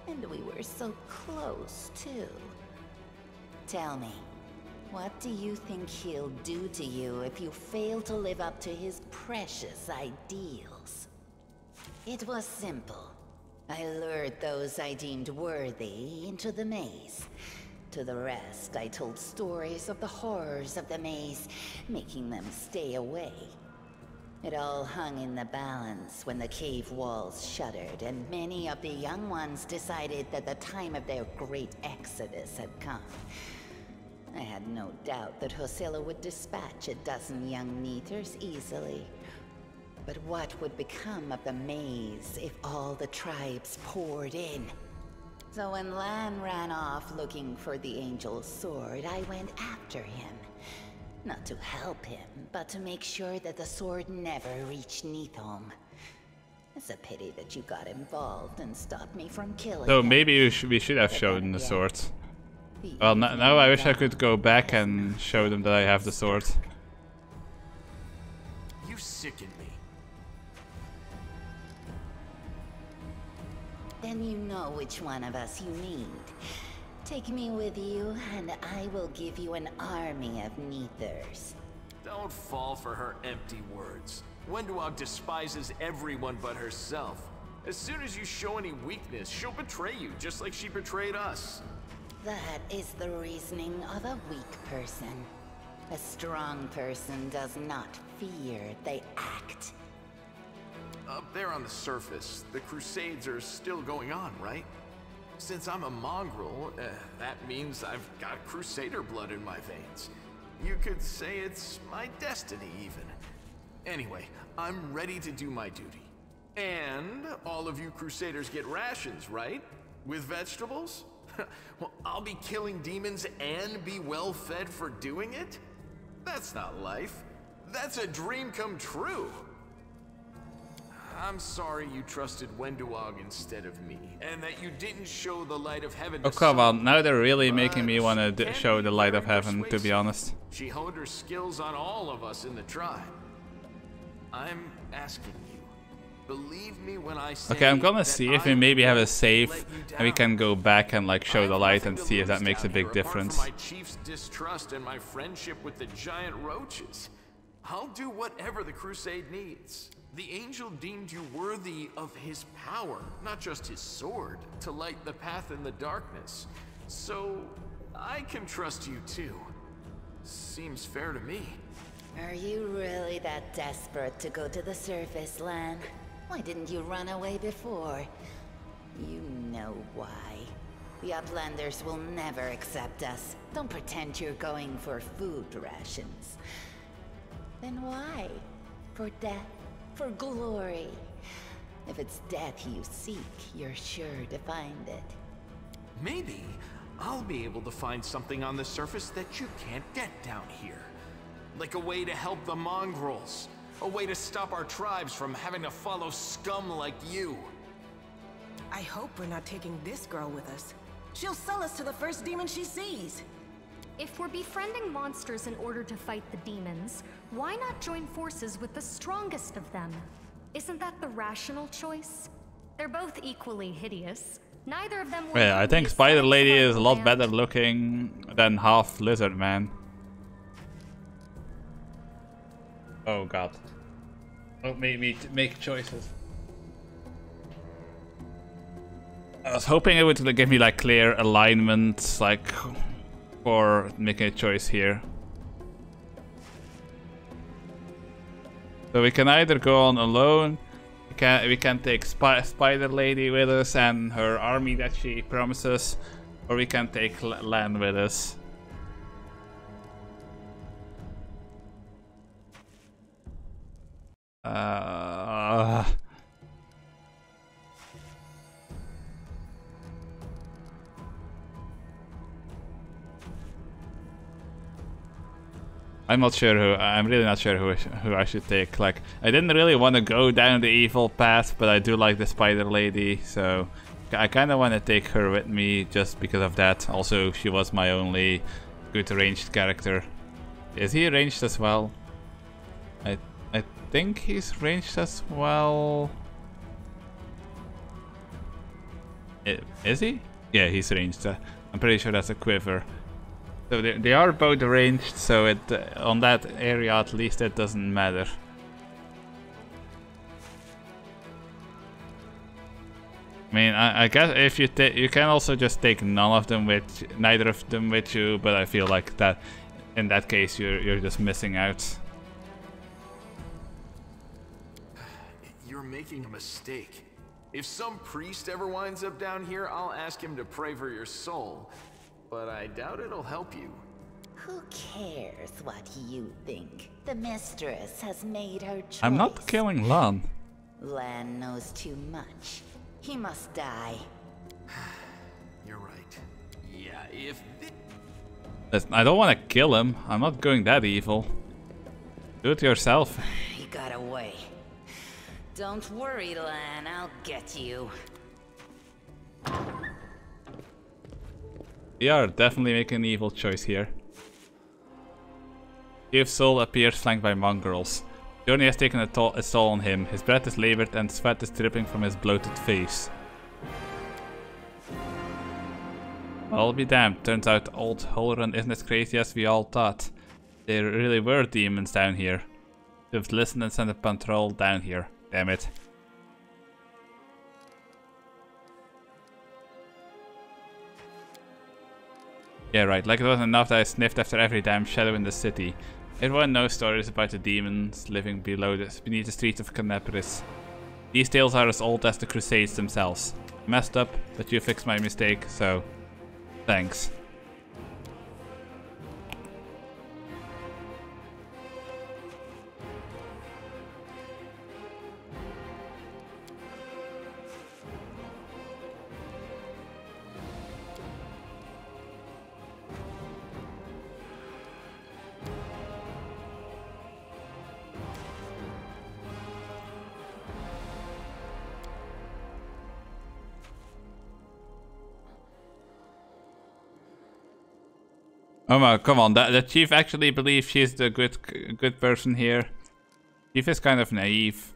And we were so close, too. Tell me, what do you think he'll do to you if you fail to live up to his precious ideals? It was simple. I lured those I deemed worthy into the maze. To the rest, I told stories of the horrors of the maze, making them stay away. It all hung in the balance when the cave walls shuttered, and many of the young ones decided that the time of their great exodus had come. I had no doubt that Hosilla would dispatch a dozen young Neethers easily. But what would become of the maze if all the tribes poured in? So when Lan ran off looking for the Angel's sword, I went after him. Not to help him, but to make sure that the sword never reached Neathholm. It's a pity that you got involved and stopped me from killing So him. maybe we should have shown the sword. Well, now I wish I could go back and show them that I have the sword. You sicken me. Then you know which one of us you need. Take me with you, and I will give you an army of Neethers. Don't fall for her empty words. Wenduog despises everyone but herself. As soon as you show any weakness, she'll betray you, just like she betrayed us. That is the reasoning of a weak person. A strong person does not fear, they act. Up there on the surface, the Crusades are still going on, right? Since I'm a mongrel, that means I've got Crusader blood in my veins. You could say it's my destiny, even. Anyway, I'm ready to do my duty. And all of you Crusaders get rations, right? With vegetables? Well, I'll be killing demons and be well fed for doing it? That's not life. That's a dream come true. I'm sorry you trusted Wenduog instead of me, and that you didn't show the light of heaven. Oh come on, now they're really making me want to show the light of heaven, to be honest. She honed her skills on all of us in the tribe. I'm asking you, believe me when I say. Okay, I'm gonna see if we maybe have a save and we can go back and like show the light and see if that makes a big difference. My chief's distrust and my friendship with the giant roaches. I'll do whatever the crusade needs. The angel deemed you worthy of his power, not just his sword, to light the path in the darkness. So, I can trust you too. Seems fair to me. Are you really that desperate to go to the surface, Lan? Why didn't you run away before? You know why. The Uplanders will never accept us. Don't pretend you're going for food rations. Then why? For death? For glory. If it's death you seek, you're sure to find it. Maybe I'll be able to find something on the surface that you can't get down here. Like a way to help the mongrels. A way to stop our tribes from having to follow scum like you. I hope we're not taking this girl with us. She'll sell us to the first demon she sees. If we're befriending monsters in order to fight the demons, why not join forces with the strongest of them? Isn't that the rational choice? They're both equally hideous. Neither of them will. Yeah, I think Spider Lady is a lot better looking than half Lizard Man. Oh god. Don't make me make choices. I was hoping it would give me like clear alignment, like for making a choice here. So we can either go on alone, we can take Spider Lady with us and her army that she promises, or we can take Lan with us. I'm not sure who. I'm really not sure who I should take. Like, I didn't really want to go down the evil path, but I do like the Spider Lady, so I kind of want to take her with me just because of that. Also, she was my only good ranged character. Is he ranged as well? I think he's ranged as well. Is he? Yeah, he's ranged. I'm pretty sure that's a quiver. So they are both ranged, so it on that area at least it doesn't matter. I mean, I guess if you can also just take neither of them with you, but I feel like that in that case you're just missing out. You're making a mistake. If some priest ever winds up down here, I'll ask him to pray for your soul. But I doubt it'll help you. Who cares what you think? The mistress has made her choice. I'm not killing Lan. Lan knows too much. He must die. You're right. Yeah, if... Listen, I don't want to kill him. I'm not going that evil. Do it yourself. He got away. Don't worry, Lan. I'll get you. We are definitely making an evil choice here. Chief's soul appears flanked by mongrels. Journey has taken a toll on him. His breath is labored and sweat is dripping from his bloated face. I'll be damned. Turns out old Holrun isn't as crazy as we all thought. There really were demons down here. We've listened and sent a patrol down here. Damn it. Yeah, right. Like it wasn't enough that I sniffed after every damn shadow in the city. Everyone knows stories about the demons living beneath the streets of Canaparis. These tales are as old as the Crusades themselves. I messed up, but you fixed my mistake, so thanks. Oh my, come on, the chief actually believes she's the good person here. Chief is kind of naive.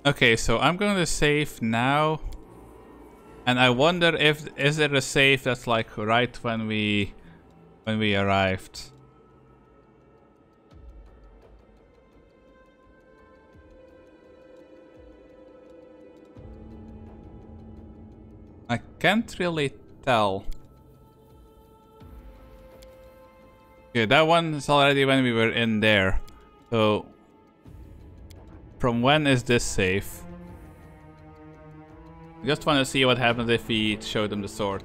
Okay, so I'm going to save now, and I wonder if is there a save that's like right when we arrived. I can't really tell. Okay, that one is already when we were in there, so. From when is this safe? Just want to see what happens if we show them the sword.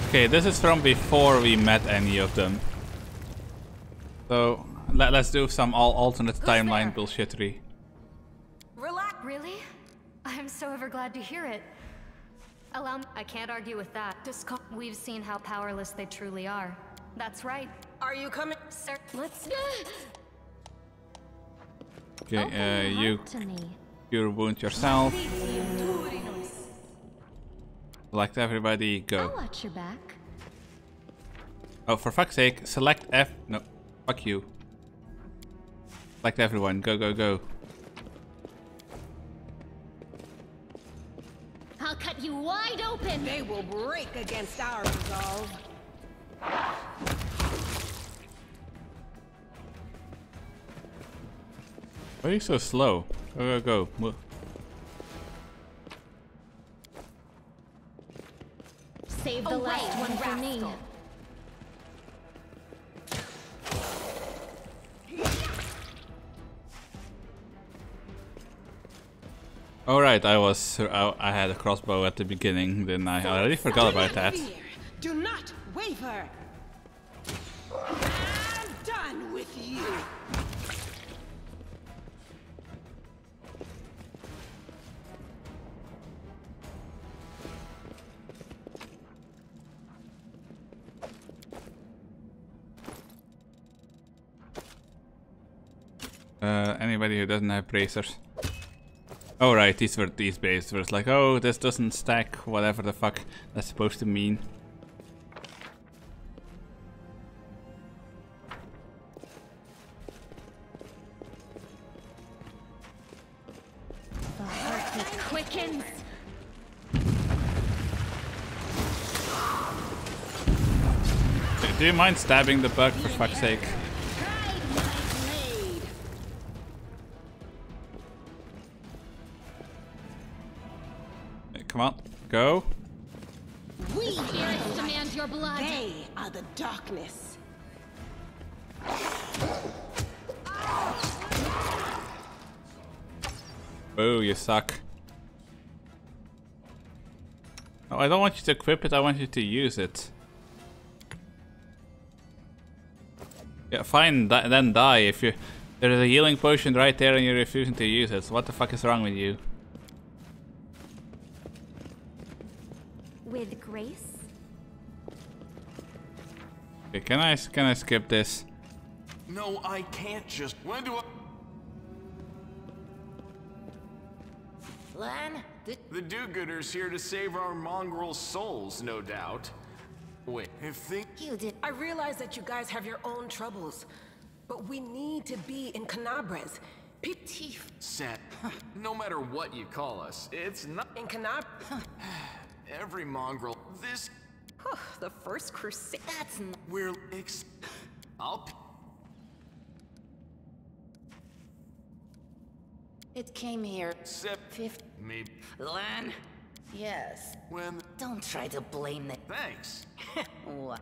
Okay, this is from before we met any of them. So let's do some alternate timeline bullshittery. Relax. Really? I'm so ever glad to hear it. I can't argue with that. We've seen how powerless they truly are. That's right. Are you coming? Sir, let's... Okay, you cure wound yourself. Select everybody, go. I'll watch your back. Oh, for fuck's sake, select F... No, fuck you. Select everyone, go, go, go. I'll cut you wide open! They will break against our resolve. Why are you so slow? Go, go, go. Save the last one for me. Alright, I had a crossbow at the beginning, then I already forgot about that. Do not waver. I'm done with you. Anybody who doesn't have bracers. Oh right, these were these bases where it's like, oh, this doesn't stack, whatever the fuck that's supposed to mean. The heartbeat quickens. Do you mind stabbing the bug, for fuck's sake? Hey, come on, go. We spirits demand your blood. They are the darkness. Oh, you suck. Oh, I don't want you to equip it, I want you to use it. Yeah, fine, then die if you... There's a healing potion right there and you're refusing to use it, so what the fuck is wrong with you? With grace? Okay, can I skip this? No, I can't just... When do I... Lan, The do-gooders here to save our mongrel souls, no doubt. Wait, if they... You did... I realize that you guys have your own troubles, but we need to be in Canabres. Tief. Set. No matter what you call us, it's not... In Canab... Every mongrel... This... The first crusade... That's not... We're... I'll... It came here... Fifth... Maybe... Lan? Yes. When... Don't try to blame the... Thanks. What?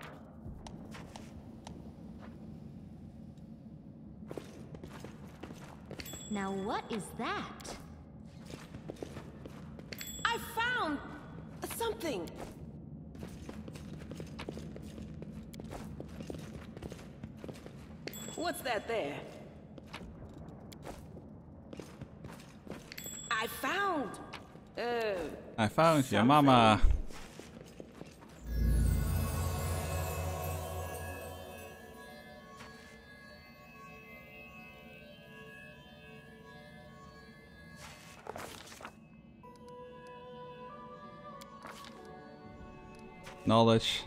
Now what is that? I found... something. What's that there? I found... I found your mama. Knowledge.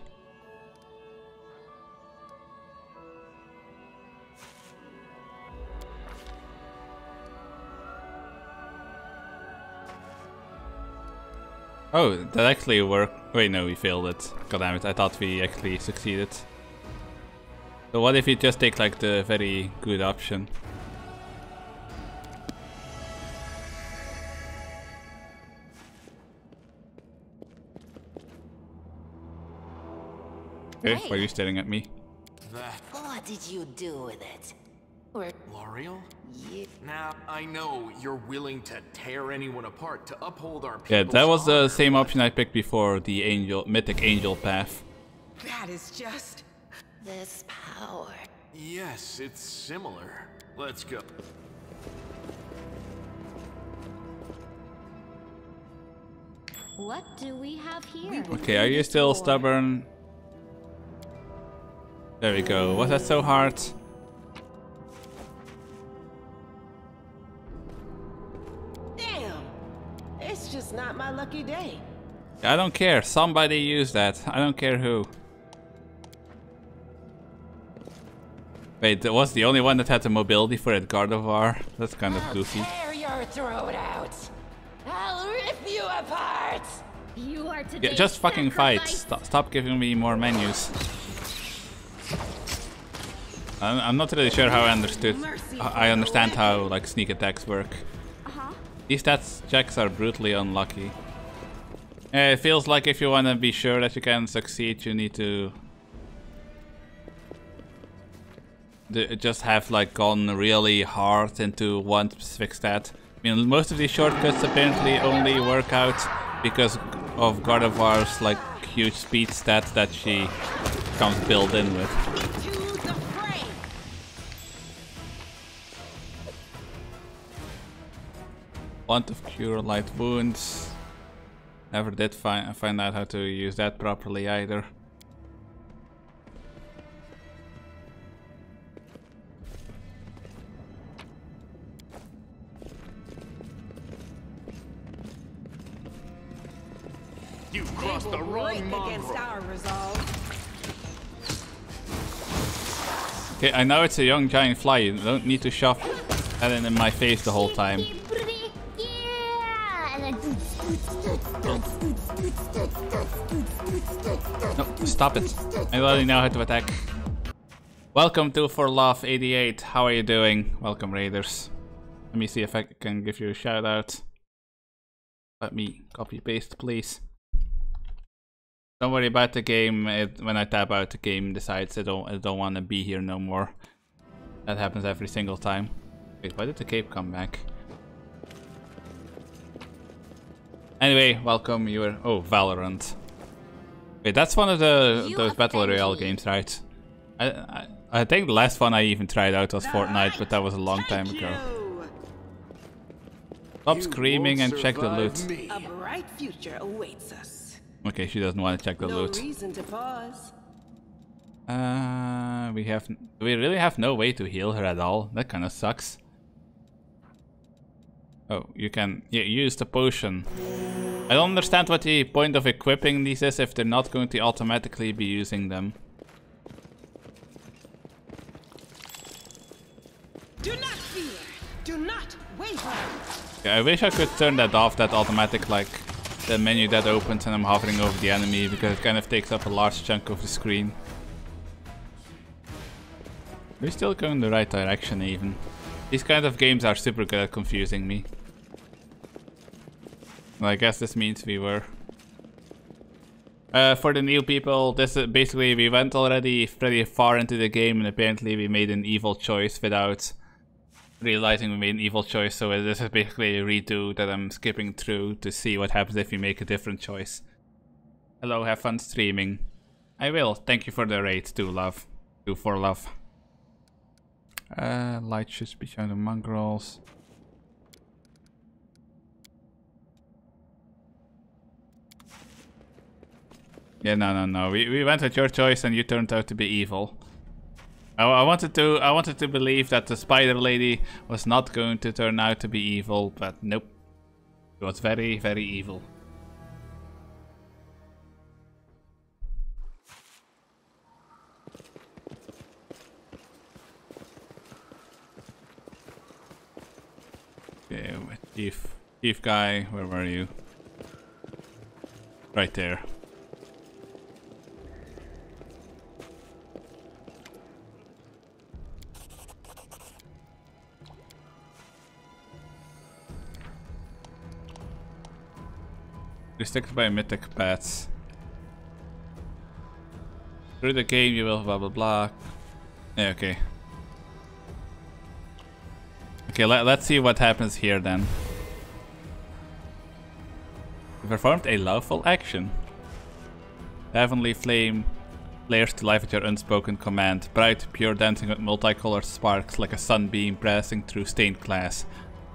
Oh, that actually worked. Wait, no, we failed it. God damn it, I thought we actually succeeded. So what if you just take like the very good option? Okay, why are you staring at me? What did you do with it? Or... L'Oreal? Yeah. Now, I know you're willing to tear anyone apart to uphold our people's Yeah, that was the honor, same option I picked before, the angel, mythic angel path. That is just... This power. Yes, it's similar. Let's go. What do we have here? Okay, are you still stubborn? There we go. Was that so hard? Damn! It's just not my lucky day. I don't care. Somebody used that. I don't care who. Wait, that was the only one that had the mobility for that Gardevoir? That's kind of goofy. Tear your throat out. I'll rip you apart. You are Yeah, just fucking fight. Stop giving me more menus. I'm not really sure how I understand how like sneak attacks work. These stats checks are brutally unlucky. It feels like if you want to be sure that you can succeed, you need to just have like gone really hard into one specific stat. I mean, most of these shortcuts apparently only work out because of Gardevoir's like huge speed stat that she comes built in with. Want of cure light wounds. Never did find out how to use that properly either. You crossed the wrong against mongrel. our resolve. Okay, I know it's a young giant fly. You don't need to shove that in my face the whole time. No, stop it. I already know how to attack. Welcome to For Love 88. How are you doing? Welcome, Raiders. Let me see if I can give you a shout out. Let me copy paste, please. Don't worry about the game. When I tap out, the game decides I don't want to be here no more. That happens every single time. Wait, why did the cape come back? Anyway, welcome. You were Valorant. Wait, that's one of those battle royale games, right? I think the last one I even tried out was Fortnite, but that was a long time ago. Stop screaming and check the loot. A bright future awaits us. Okay, she doesn't want to check the loot. No reason to pause. We really have no way to heal her at all. That kind of sucks. Oh, you can use the potion. I don't understand what the point of equipping these is if they're not going to automatically be using them. Do not fear. Do not waver. Okay, I wish I could turn that off, that automatic, like the menu that opens and I'm hovering over the enemy, because it kind of takes up a large chunk of the screen. We're still going the right direction even. These kind of games are super good at confusing me. Well, I guess this means we were. For the new people, this is basically we went already pretty far into the game and apparently we made an evil choice without realizing we made an evil choice, so this is basically a redo that I'm skipping through to see what happens if you make a different choice. Hello, have fun streaming. I will. Thank you for the raid too, love. For love. Light should be shown to mongrels. Yeah, no. We went with your choice and you turned out to be evil. I wanted to believe that the spider lady was not going to turn out to be evil, but nope. It was very, very evil. Okay, chief guy, where were you? Right there. Restricted by mythic paths. Through the game you will blah blah blah. Yeah, okay. Okay, let's see what happens here then. You performed a lawful action. The heavenly flame flares to life at your unspoken command. Bright, pure, dancing with multicolored sparks like a sunbeam passing through stained glass.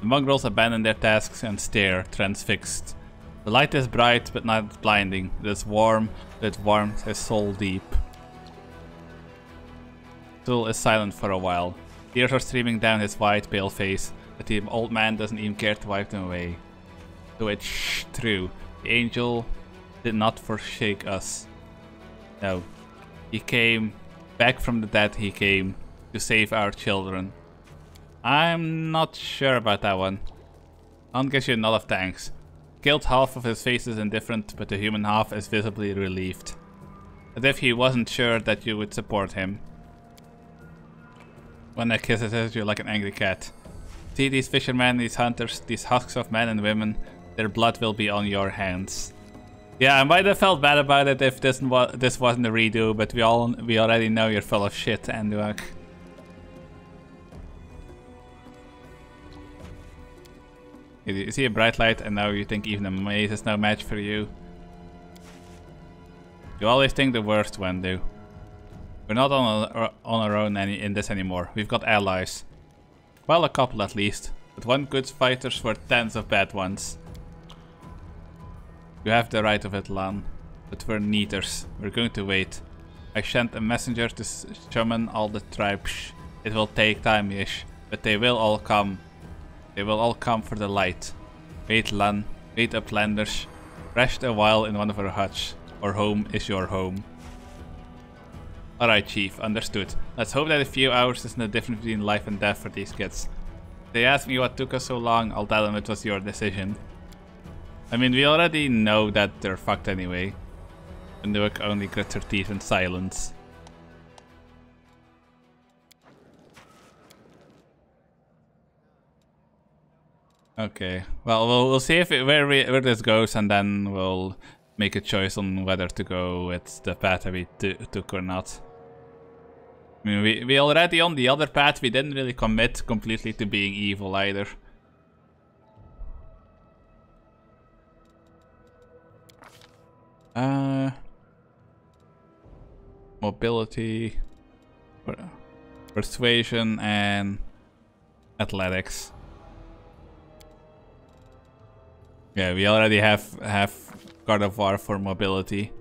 The mongrels abandon their tasks and stare, transfixed. The light is bright but not blinding. It is warm, it warms his soul deep. Zul is silent for a while. Tears are streaming down his white, pale face, but the old man doesn't even care to wipe them away. So it's true. The angel did not forsake us. No. He came back from the dead, he came to save our children. I'm not sure about that one. I'll give you a nod of thanks. Killed half of his face is indifferent, but the human half is visibly relieved. As if he wasn't sure that you would support him. One that kisses at you like an angry cat. See these fishermen, these hunters, these husks of men and women, their blood will be on your hands. Yeah, I might have felt bad about it if this wasn't a redo, but we already know you're full of shit, Anduak. You see a bright light and now you think even a maze is no match for you. You always think the worst, Wendu. We're not on our own in this anymore. We've got allies. Well, a couple at least. But one good fighter's for tens of bad ones. You have the right of it, Lan. But we're neaters. We're going to wait. I sent a messenger to summon all the tribes. It will take time, Yish. But they will all come. They will all come for the light. Wait, Lan. Wait, Uplanders. Rest a while in one of our huts. Our home is your home. Alright, Chief. Understood. Let's hope that a few hours isn't the difference between life and death for these kids. If they ask me what took us so long, I'll tell them it was your decision. I mean, we already know that they're fucked anyway. And Lurk only grits her teeth in silence. Okay, well, we'll see if where this goes, and then we'll make a choice on whether to go with the path that we took or not. I mean, we already on the other path, we didn't really commit completely to being evil either. Mobility, persuasion, and athletics. Yeah, we already have God of War for mobility.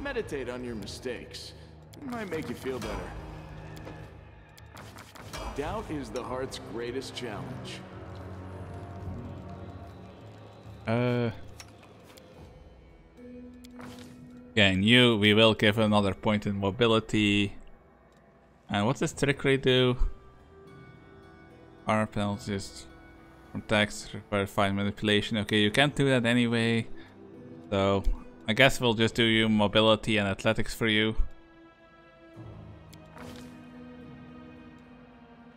Meditate on your mistakes. It might make you feel better. Doubt is the heart's greatest challenge. Yeah, and you, we will give another point in mobility. And what does trickery do? Armor penalties from attacks require fine manipulation. Okay, you can't do that anyway. So I guess we'll just do you mobility and athletics for you.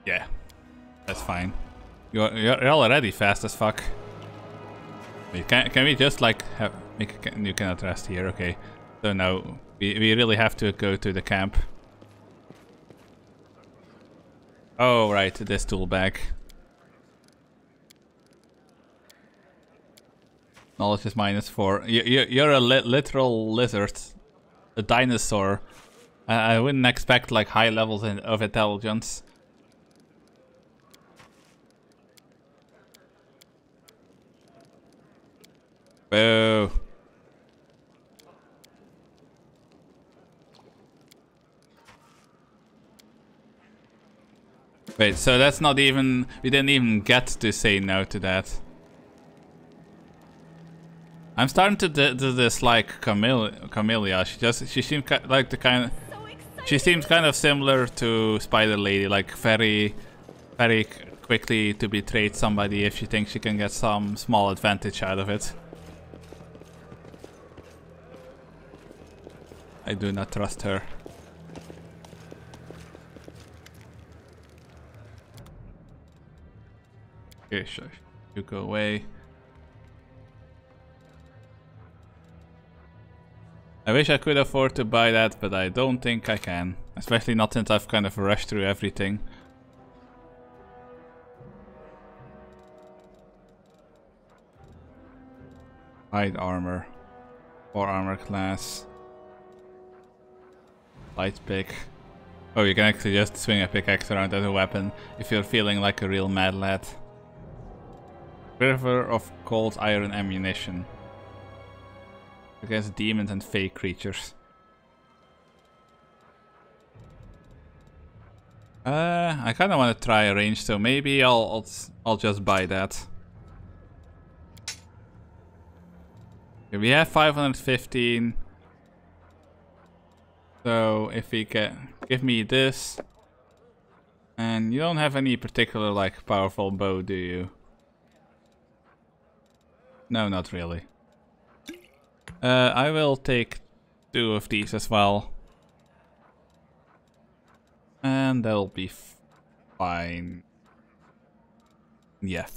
Yeah, that's fine. You're already fast as fuck. Wait, can we just like make a, you cannot rest here? Okay, so no, we really have to go to the camp. Oh right, this tool bag. Knowledge is -4. You're a literal lizard, a dinosaur. I wouldn't expect like high levels of intelligence. Boo. Wait, so that's not even... We didn't even get to say no to that. I'm starting to dislike Camellia. She seems like the kind of... She seems kind of similar to Spider Lady, like very quickly to betray somebody if she thinks she can get some small advantage out of it. I do not trust her. Okay, sure. You go away. I wish I could afford to buy that, but I don't think I can. Especially not since I've kind of rushed through everything. Hide armor. 4 armor class. Light pick. Oh, you can actually just swing a pickaxe around as a weapon if you're feeling like a real mad lad. River of cold iron ammunition. Against demons and fake creatures. I kind of want to try a range, so maybe I'll just buy that. Okay, we have 515. So if we can give me this, and you don't have any particular like powerful bow, do you? No, not really. I will take 2 of these as well. And that'll be fine. Yeah.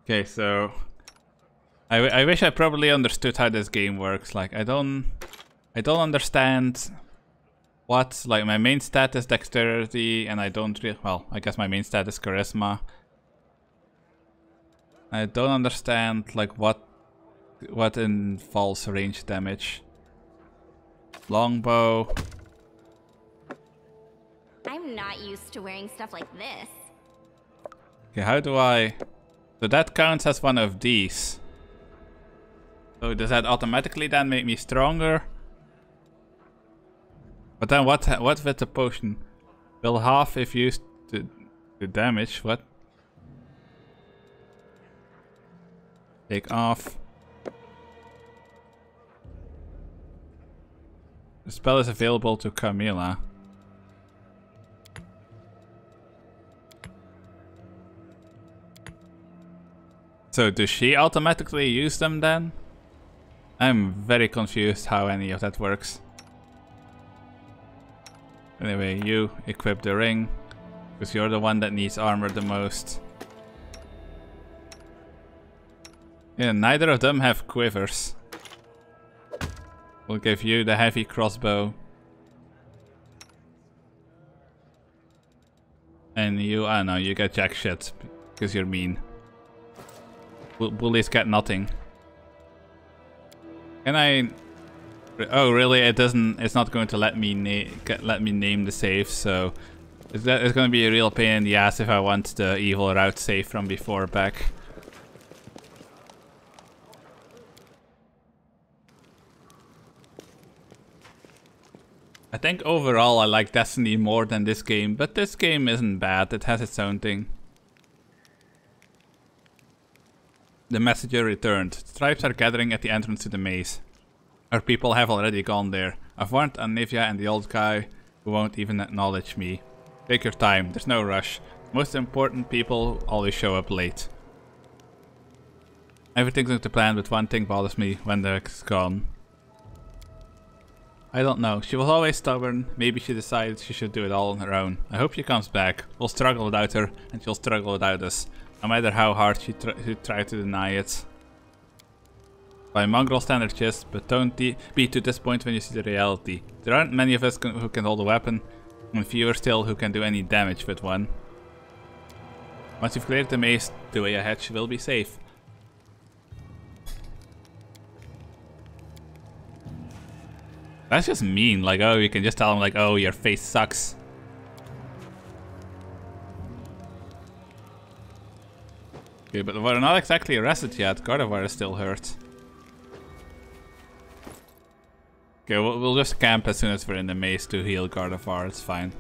Okay, so I wish I probably understood how this game works. Like I don't understand what, like my main stat is dexterity, and I don't really, well, I guess my main stat is charisma. I don't understand like what involves range damage. Longbow. I'm not used to wearing stuff like this. Okay, how do I... So that counts as one of these. So does that automatically then make me stronger? But then what with the potion? Will half if used to damage, what? Take off. The spell is available to Camilla. So does she automatically use them then? I'm very confused how any of that works. Anyway, you equip the ring, because you're the one that needs armor the most. Yeah, neither of them have quivers. We'll give you the heavy crossbow. And you, I don't know, you get jack shit, because you're mean. Bullies get nothing. Can I... Oh really? It doesn't. It's not going to let me name the save. So it's going to be a real pain in the ass if I want the evil route save from before back. I think overall I like Destiny more than this game, but this game isn't bad. It has its own thing. The messenger returned. Tribes are gathering at the entrance to the maze. Our people have already gone there. I've warned Anivia and the old guy who won't even acknowledge me. Take your time, there's no rush. Most important people always show up late. Everything's going to plan, but one thing bothers me: Wenda's gone. I don't know, she was always stubborn. Maybe she decided she should do it all on her own. I hope she comes back. We'll struggle without her, and she'll struggle without us. No matter how hard she tried to deny it. By mongrel standards, just, but don't be too disappointed when you see the reality. There aren't many of us who can hold a weapon, and fewer still who can do any damage with one. Once you've cleared the maze, the way ahead will be safe. That's just mean, like, oh, you can just tell them, like, oh, your face sucks. Okay, but we're not exactly arrested yet. Gardevoir is still hurt. Okay, we'll just camp as soon as we're in the maze to heal Gardevoir, it's fine.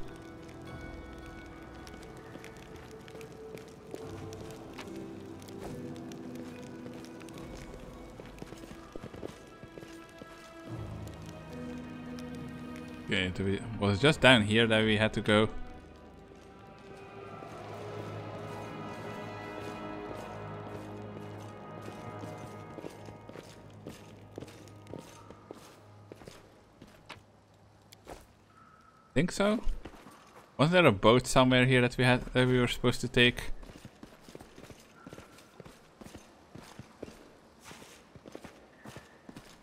Okay, was it just down here that we had to go? Think so? Wasn't there a boat somewhere here that we were supposed to take?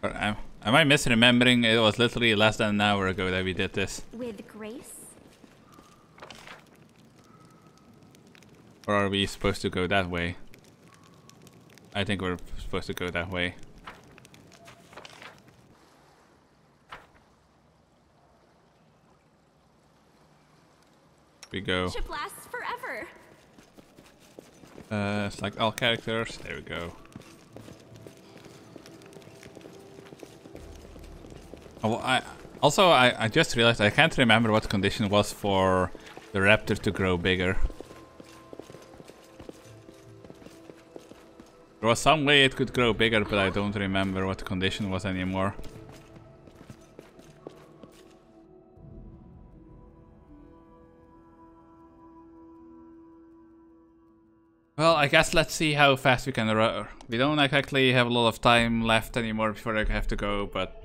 Or am I misremembering? It was literally less than an hour ago that we did this. With grace? Or are we supposed to go that way? I think we're supposed to go that way. We go. Ship lasts forever. Select all characters. There we go. Oh, I just realized I can't remember what condition was for the raptor to grow bigger. There was some way it could grow bigger, but I don't remember what the condition was anymore. Well, I guess let's see how fast we can run. We don't exactly have a lot of time left anymore before I have to go, but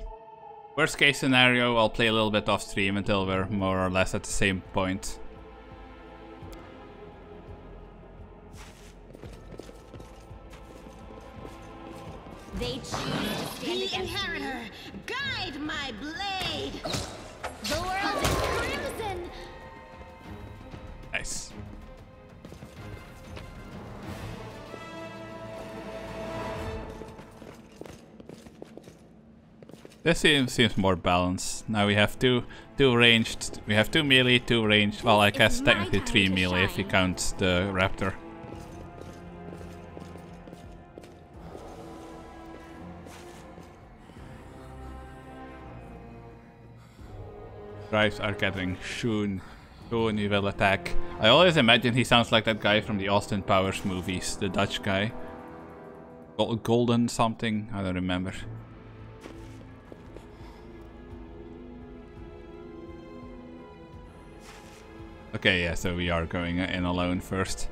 worst case scenario, I'll play a little bit off stream until we're more or less at the same point. They choose to stand The against Inheritor, guide my blade! The world is crimson! Nice. This seems more balanced. Now we have two ranged. We have 2 melee, 2 ranged. Well, I guess technically 3 melee if you count the raptor. Drives are getting soon. Soon he will attack. I always imagine he sounds like that guy from the Austin Powers movies, the Dutch guy. Golden something, I don't remember. Okay, yeah, so we are going in alone first.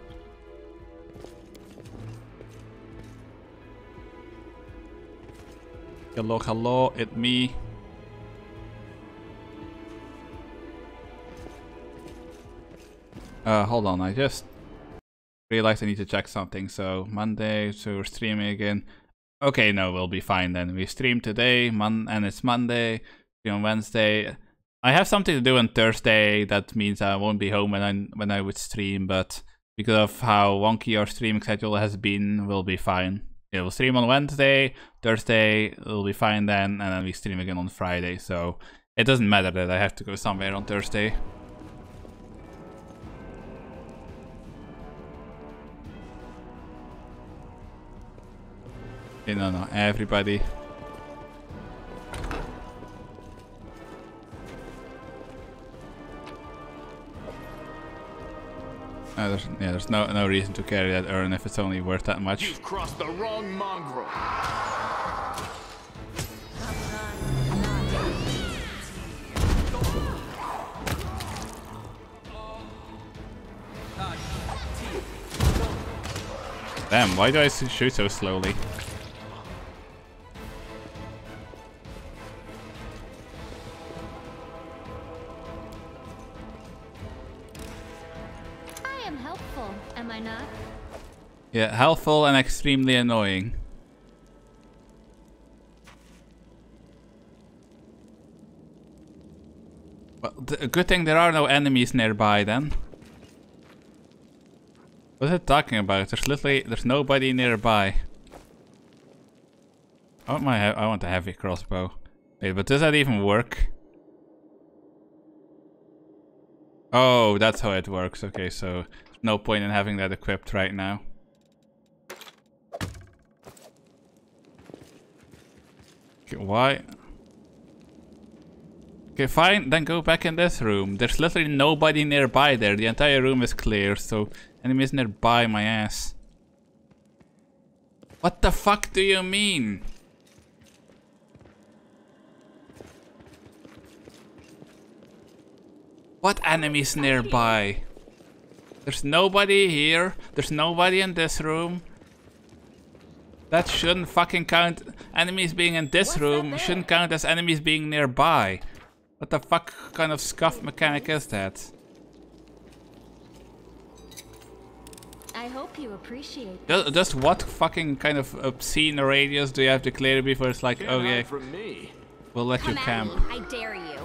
Hello, hello, it's me. Hold on, I just realized I need to check something. So Monday, so we're streaming again. Okay, no, we'll be fine then. We stream today, and it's Monday. On Wednesday. I have something to do on Thursday. That means I won't be home when I would stream, but because of how wonky our streaming schedule has been, we'll be fine. Yeah, we'll stream on Wednesday, Thursday, it'll be fine then, and then we stream again on Friday. So it doesn't matter that I have to go somewhere on Thursday. Okay, no, everybody. There's no reason to carry that urn if it's only worth that much. You've crossed the wrong mongrel. Damn, why do I shoot so slowly? Yeah, helpful and extremely annoying. Well, good thing there are no enemies nearby then. What is it talking about? There's nobody nearby. I want a heavy crossbow. Wait, but does that even work? Oh, that's how it works. Okay, so there's no point in having that equipped right now. Okay, why? Okay, fine, then go back in this room. There's literally nobody nearby there. The entire room is clear, so enemies nearby my ass. What the fuck do you mean? What enemies nearby? There's nobody here. There's nobody in this room. That shouldn't fucking count. Enemies being in this room shouldn't count as enemies being nearby. What the fuck kind of scuff mechanic is that? I hope you appreciate Just what fucking kind of obscene radius do you have to clear before it's like, okay, we'll let you camp. I dare you.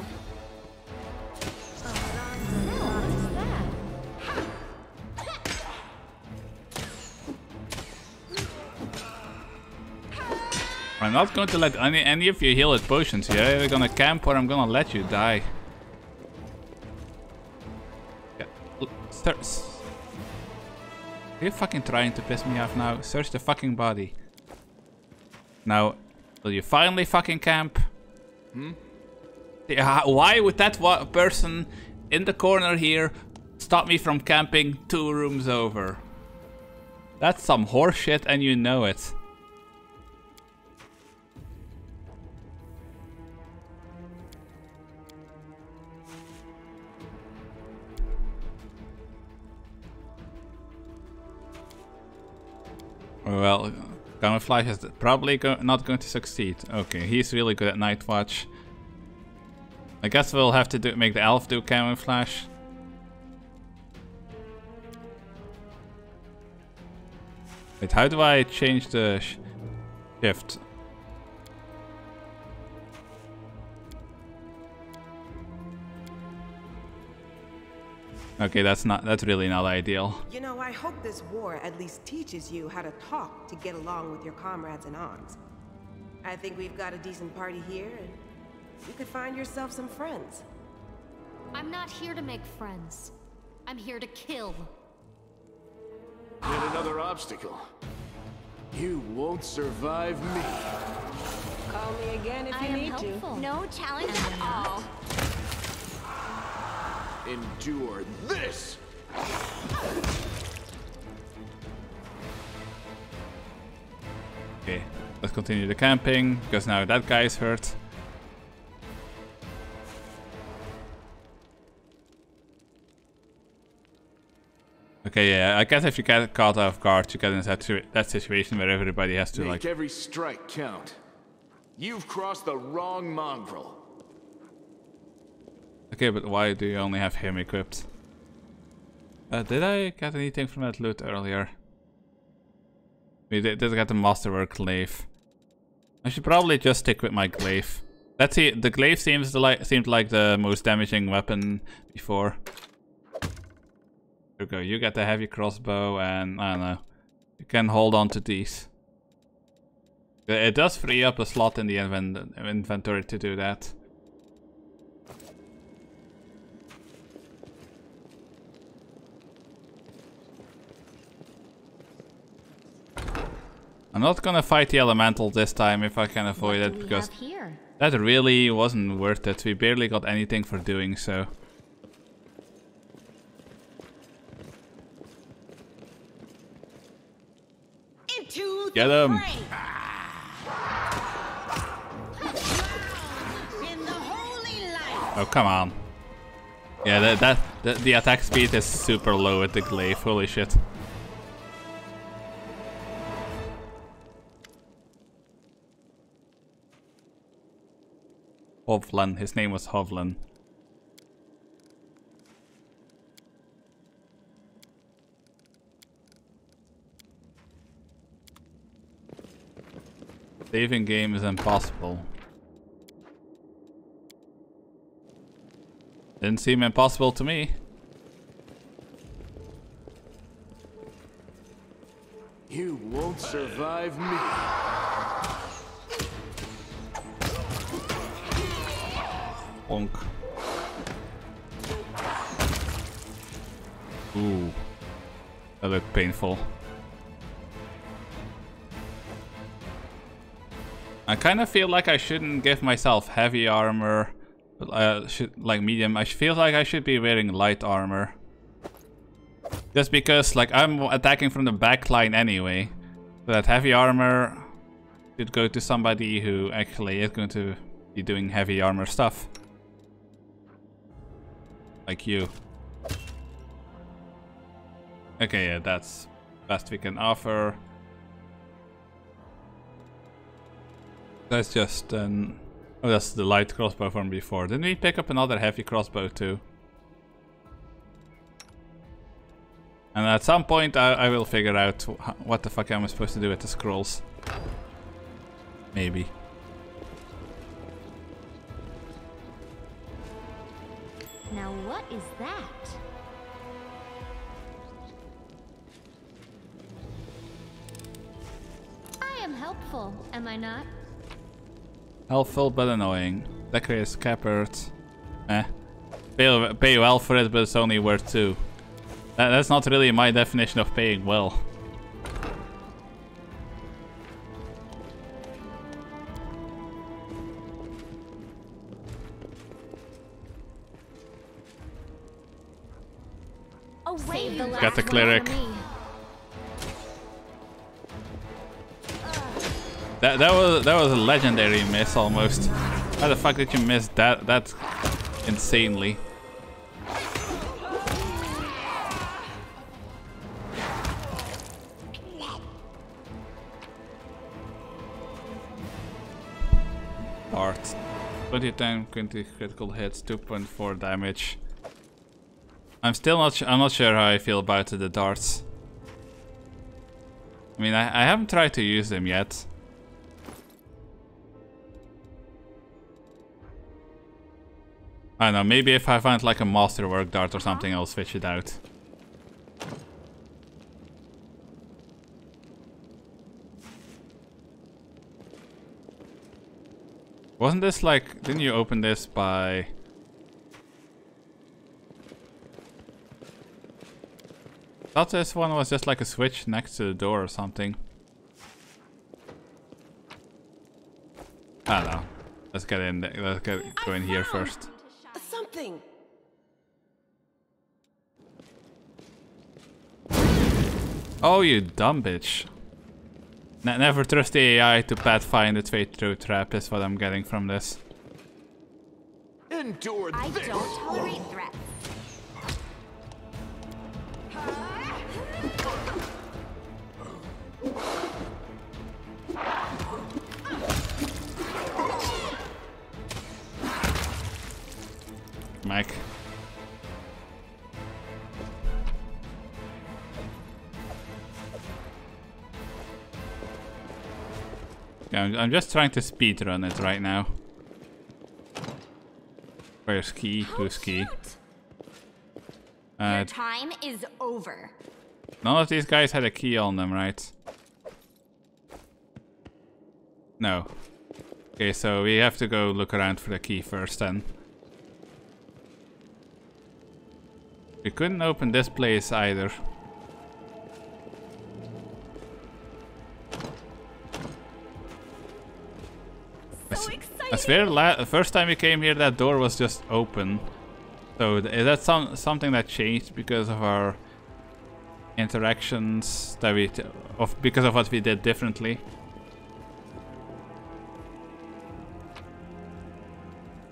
I'm not going to let any of you heal with potions. You're either gonna camp or I'm gonna let you die. Yeah. Are you fucking trying to piss me off now? Search the fucking body. Now, will you finally fucking camp? Yeah, why would that person in the corner here stop me from camping 2 rooms over? That's some horseshit and you know it. Well, camouflage is probably not going to succeed. Okay, he's really good at night watch. I guess we'll have to make the elf do camouflage. Wait, how do I change the shift? Okay, that's really not ideal. You know, I hope this war at least teaches you how to talk to get along with your comrades in arms. I think we've got a decent party here, and you could find yourself some friends. I'm not here to make friends. I'm here to kill. Yet another obstacle. You won't survive me. Call me again if you need to. No challenge at all. endure this! Okay, let's continue the camping, because now that guy is hurt. Okay, yeah, I guess if you get caught off guard, you get in that situation where everybody has to Make every strike count. You've crossed the wrong mongrel. Okay, but why do you only have him equipped? Did I get anything from that loot earlier? We did get the masterwork glaive. I should probably just stick with my glaive. Let's see, the glaive seemed like the most damaging weapon before. Here we go, you get the heavy crossbow and I don't know. You can hold on to these. It does free up a slot in the inventory to do that. I'm not gonna fight the elemental this time if I can avoid it, because that really wasn't worth it. We barely got anything for doing so. Get him! Oh, come on. Yeah, the attack speed is super low with the glaive, holy shit. Hovland, his name was Hovland. Saving game is impossible. Didn't seem impossible to me. You won't survive me. Bonk. Ooh. That looked painful. I kind of feel like I shouldn't give myself heavy armor, but like medium. I feel like I should be wearing light armor. Just because like I'm attacking from the back line anyway. So that heavy armor should go to somebody who actually is going to be doing heavy armor stuff. Like you. Okay, yeah, that's best we can offer. That's just oh, that's the light crossbow from before. Didn't we pick up another heavy crossbow too? And at some point I will figure out what the fuck am I supposed to do with the scrolls. Maybe. Now what is that? I am helpful, am I not? Helpful but annoying. Decorate scabbard. Pay well for it, but it's only worth 2. That's not really my definition of paying well. Got the cleric. That was a legendary miss almost. How the fuck did you miss that? That's insanely. Dart. 20 times 20 critical hits, 2.4 damage. I'm not sure how I feel about the darts. I mean, I haven't tried to use them yet. I don't know, maybe if I find like a masterwork dart or something, I'll switch it out. Wasn't this like, didn't you open this by... I thought this one was just like a switch next to the door or something. I don't know. Let's get in there. Go in here first. Something. Oh, you dumb bitch. Never trust the AI to Pathfinder fate through trap is what I'm getting from this. Endure I this. don't tolerate threats. Mike. Yeah, I'm just trying to speedrun it right now. Where's key? Who's key? Your time is over. None of these guys had a key on them, right? No. Okay, so we have to go look around for the key first then. We couldn't open this place either. I swear, the first time we came here, that door was just open. So is that something that changed because of our interactions that because of what we did differently?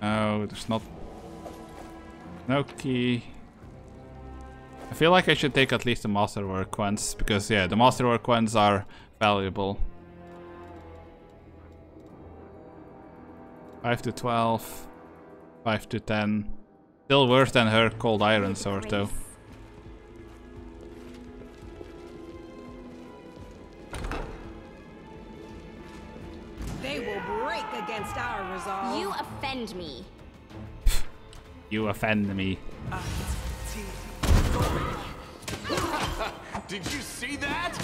Oh, there's no key. I feel like I should take at least the masterwork ones because yeah, the masterwork ones are valuable. 5 to 12, 5 to 10. Still worse than her cold iron sword though. They will break against our resolve. You offend me. You offend me. Did you see that?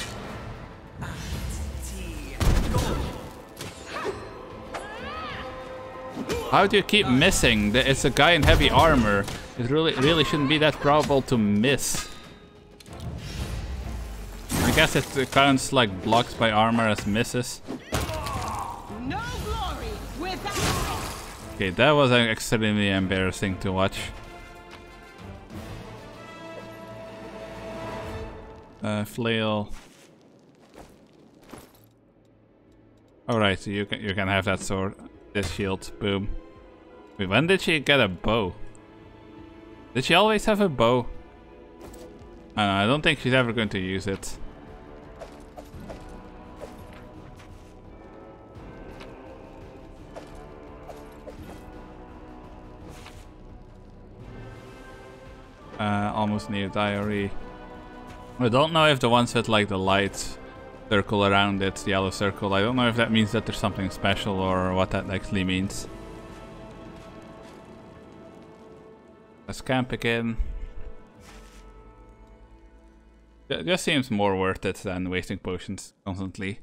How do you keep missing? It's a guy in heavy armor. It really shouldn't be that probable to miss. I guess it counts like blocks by armor as misses. No glory without. Okay, that was extremely embarrassing to watch. Flail. Alright, so you can have that sword. This shield. Boom. Wait, when did she get a bow? Did she always have a bow? I don't think she's ever going to use it. Almost near diary. I don't know if the ones with like the light circle around it, the yellow circle, I don't know if that means that there's something special or what that actually means. Let's camp again. It just seems more worth it than wasting potions constantly.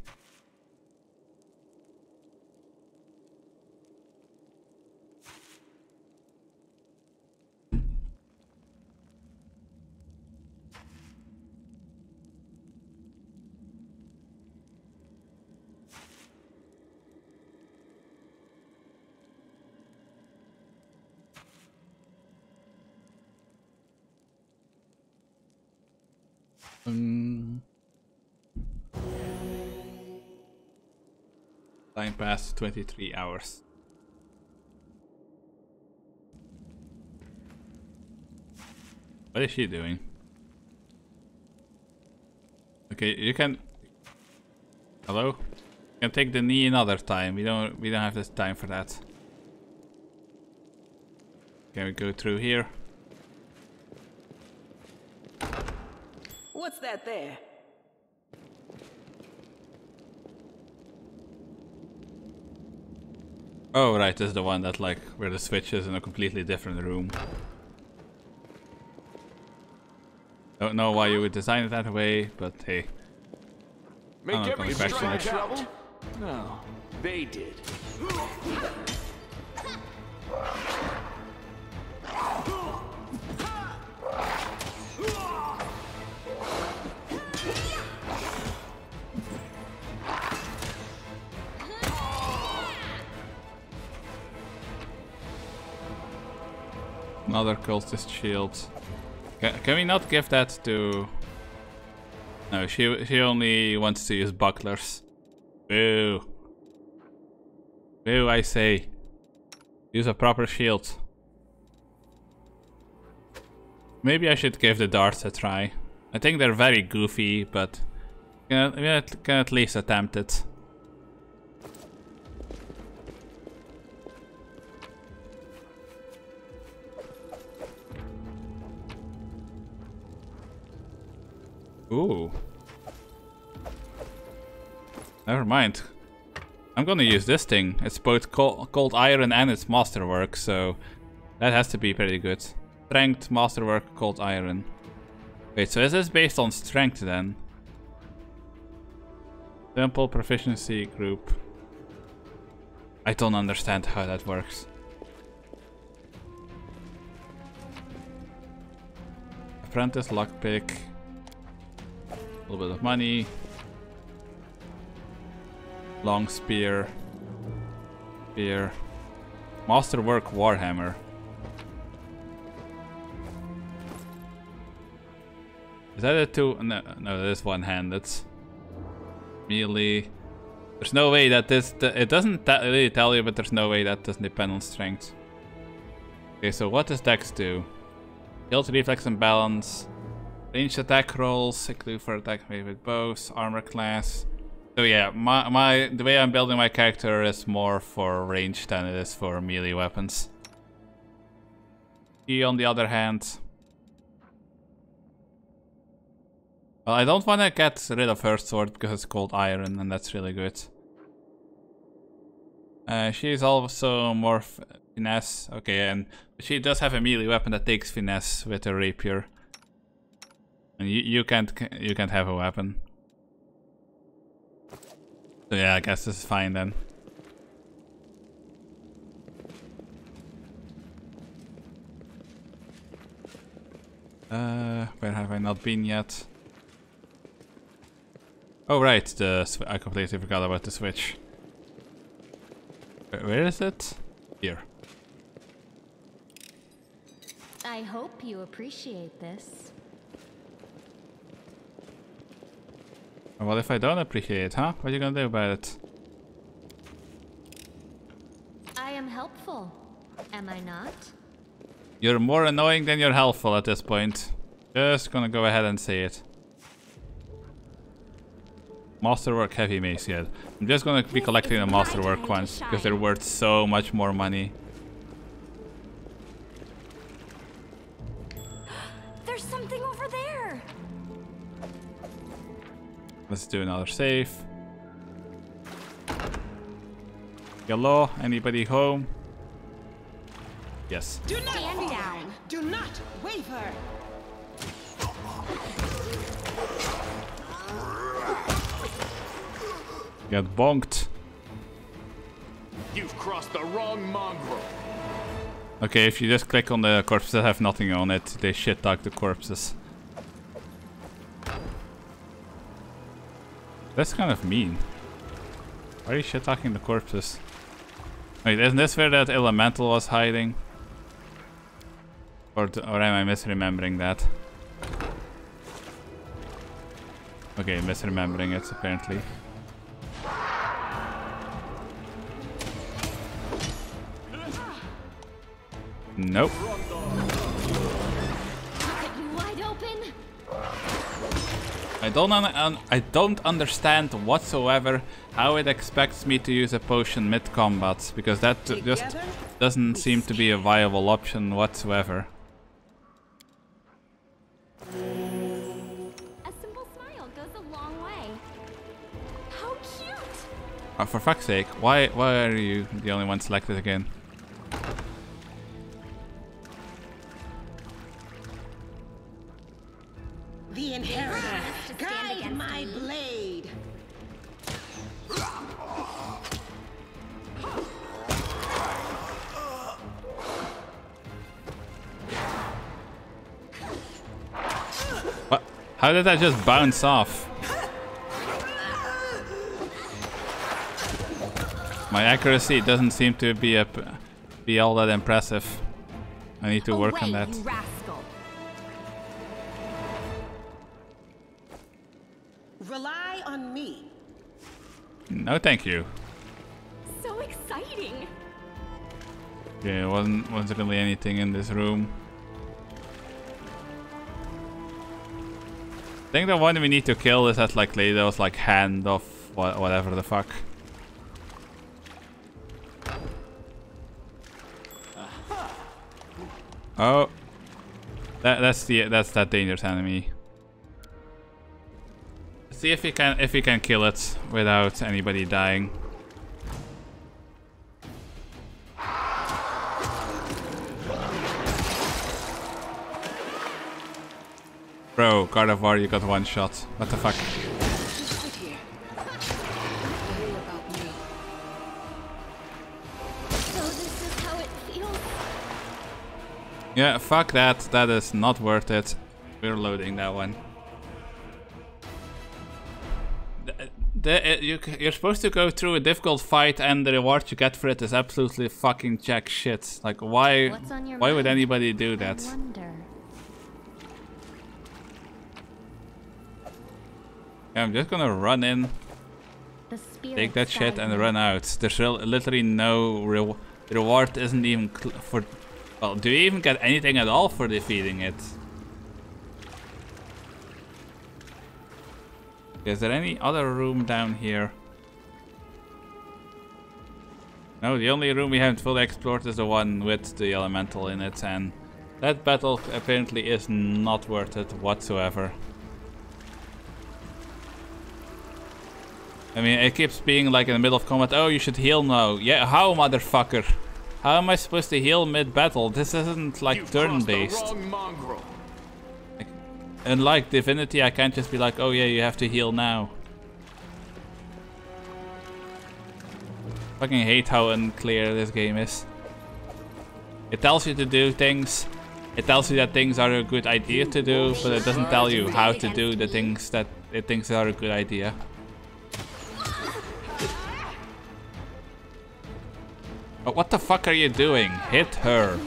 Time passed 23 hours. What is she doing? Okay, you can. Hello? You can take the knee another time. We don't have this time for that. Can we go through here? What's that there? Oh right, this is the one that like where the switch is in a completely different room. Don't know why you would design it that way, but hey. Make I'm not every coming back to strike it. trouble? No, they did. Another cultist shield. Can we not give that to No, she only wants to use bucklers. Boo. Boo, I say. Use a proper shield. Maybe I should give the darts a try. I think they're very goofy, but can at least attempt it. Ooh. Never mind. I'm gonna use this thing. It's both cold iron and it's masterwork, so that has to be pretty good. Strength, masterwork, cold iron. Wait, so is this based on strength then? Simple proficiency group. I don't understand how that works. Apprentice, lockpick. A little bit of money. Long spear. Spear. Masterwork warhammer. Is that a two? No, that is one-handed. Melee. There's no way that this... It doesn't really tell you, but there's no way that doesn't depend on strength. Okay, so what does Dex do? Shield, reflex, and balance. Ranged attack rolls. Include for attack made with bows. Armor class. So yeah, the way I'm building my character is more for range than it is for melee weapons. He, on the other hand... Well, I don't want to get rid of her sword because it's cold iron, and that's really good. She's also more finesse. Okay, and she does have a melee weapon that takes finesse with a rapier. And you can't have a weapon. So yeah, I guess this is fine then. Where have I not been yet? Oh right, I completely forgot about the switch. Where is it? Here. I hope you appreciate this. Well, if I don't appreciate it, huh? What are you gonna do about it? I am helpful, am I not? You're more annoying than you're helpful at this point. Just gonna go ahead and say it. Masterwork heavy mace yet. I'm just gonna be collecting the masterwork ones because they're worth so much more money. There's something over there. Let's do another save. Hello, anybody home? Yes. Do not stand down. Do not waver. Get bonked. You've crossed the wrong mongrel. Okay, if you just click on the corpses that have nothing on it, they shit talk the corpses. That's kind of mean. Why are you shit talking the corpses? Wait, isn't this where that elemental was hiding? Or am I misremembering that? Okay, misremembering it apparently. Nope. Wide open. I don't understand whatsoever how it expects me to use a potion mid-combat, because that just doesn't seem to be a viable option whatsoever. A simple smile goes a long way. How cute! Oh, for fuck's sake, why are you the only one selected again? The inheritor, guide my blade. What? How did that just bounce off? My accuracy doesn't seem to be all that impressive. I need to work on that. No, thank you. So exciting. Yeah, wasn't really anything in this room. I think the one we need to kill is that like Lado's like hand of whatever the fuck. Oh, that's that dangerous enemy. See if we can kill it without anybody dying. Bro, God of War, you got one shot. What the fuck? So this is how it feels. Yeah, fuck that. That is not worth it. We're loading that one. You're supposed to go through a difficult fight, and the reward you get for it is absolutely fucking jack shit. Like, why would anybody do that? Yeah, I'm just gonna run in, take that shit, and run out. There's literally no the reward isn't even for. Well, do you even get anything at all for defeating it? Is there any other room down here? No, the only room we haven't fully explored is the one with the elemental in it, and that battle apparently is not worth it whatsoever. I mean, it keeps being like in the middle of combat, oh, you should heal now. Yeah, how, motherfucker? How am I supposed to heal mid-battle? This isn't like turn-based. Like, unlike Divinity, I can't just be like, oh yeah, you have to heal now. Fucking hate how unclear this game is. It tells you to do things. It tells you that things are a good idea to do, but it doesn't tell you how to do the things that it thinks are a good idea. Oh, what the fuck are you doing? Hit her.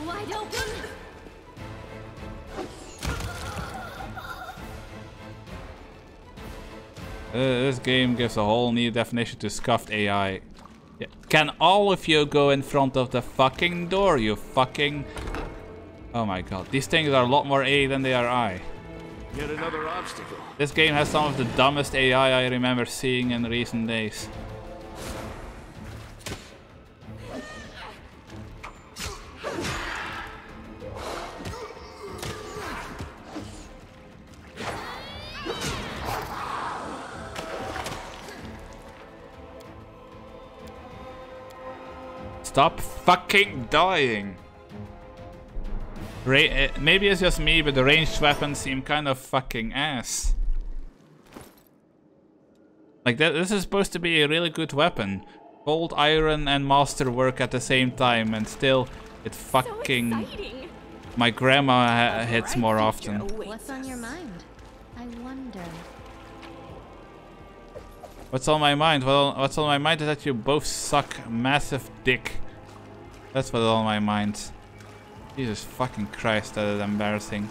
This game gives a whole new definition to scuffed AI. Yeah. Can all of you go in front of the fucking door, you fucking... Oh my god, these things are a lot more A than they are I. Yet another obstacle. This game has some of the dumbest AI I remember seeing in recent days. Stop fucking dying! Maybe it's just me, but the ranged weapons seem kind of fucking ass. Like, this is supposed to be a really good weapon. Cold iron and master work at the same time, and still it fucking... So my grandma hits more often. What's on your mind? I wonder. What's on my mind? Well, what's on my mind is that you both suck massive dick. That's what's on my mind. Jesus fucking Christ, that is embarrassing.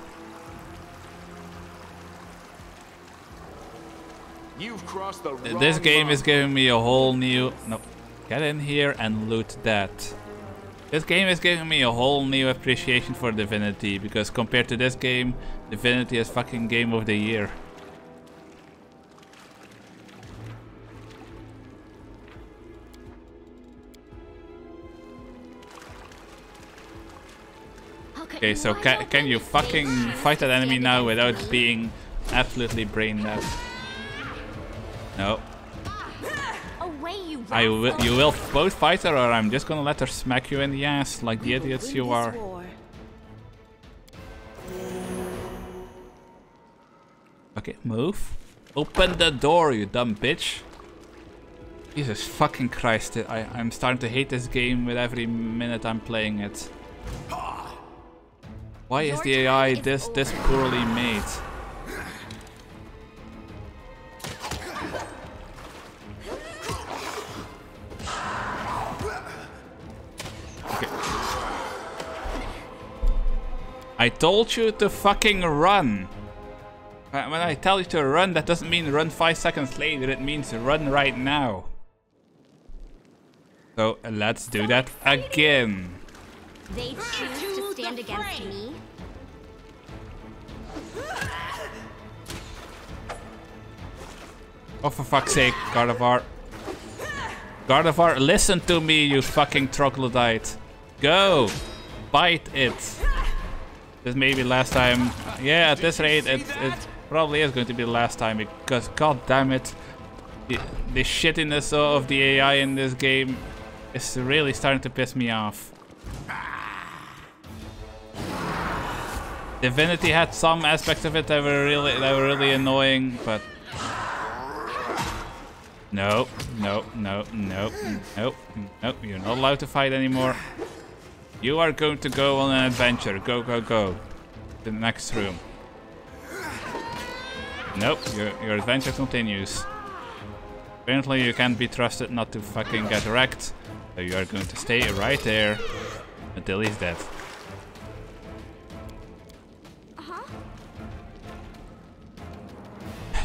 You've crossed the This game is giving me a whole new... No, get in here and loot that. This game is giving me a whole new appreciation for Divinity, because compared to this game, Divinity is fucking game of the year. Okay, so can you fucking fight that enemy now without being absolutely brain dead? No. You will both fight her, or I'm just gonna let her smack you in the ass like the idiots you are. Okay, move. Open the door, you dumb bitch. Jesus fucking Christ, I'm starting to hate this game with every minute I'm playing it. Why is the AI this poorly made? Okay. I told you to fucking run. When I tell you to run, that doesn't mean run 5 seconds later. It means run right now. So let's do that again. They choose to stand against me? Oh, for fuck's sake, Gardevoir. Gardevoir, listen to me, you fucking troglodyte. Go! Bite it. This may be last time. Yeah, at this rate, it probably is going to be the last time because, god damn it, the shittiness of the AI in this game is really starting to piss me off. Divinity had some aspects of it that were really annoying, but no, no, no, no, no, no, you're not allowed to fight anymore. You are going to go on an adventure. Go, go, go. To the next room. Nope, your adventure continues. Apparently you can't be trusted not to fucking get wrecked. So you are going to stay right there until he's dead.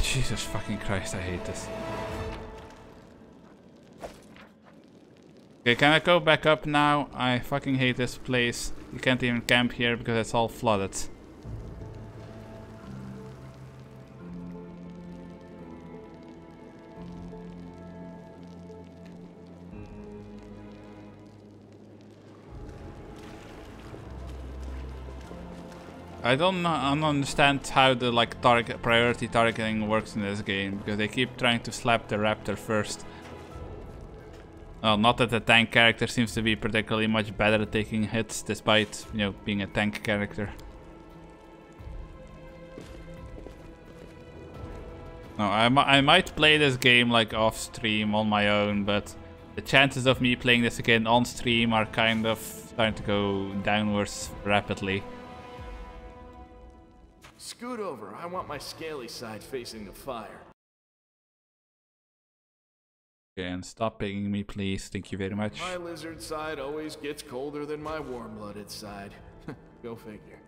Jesus fucking Christ, I hate this. Okay, can I go back up now? I fucking hate this place. You can't even camp here because it's all flooded. I don't understand how the like priority targeting works in this game because they keep trying to slap the raptor first. Well, not that the tank character seems to be particularly much better at taking hits, despite, you know, being a tank character. No, I might play this game like off stream on my own, but the chances of me playing this again on stream are kind of starting to go downwards rapidly. Scoot over. I want my scaly side facing the fire. Okay, and stop pinging me, please. Thank you very much. My lizard side always gets colder than my warm-blooded side. Go figure.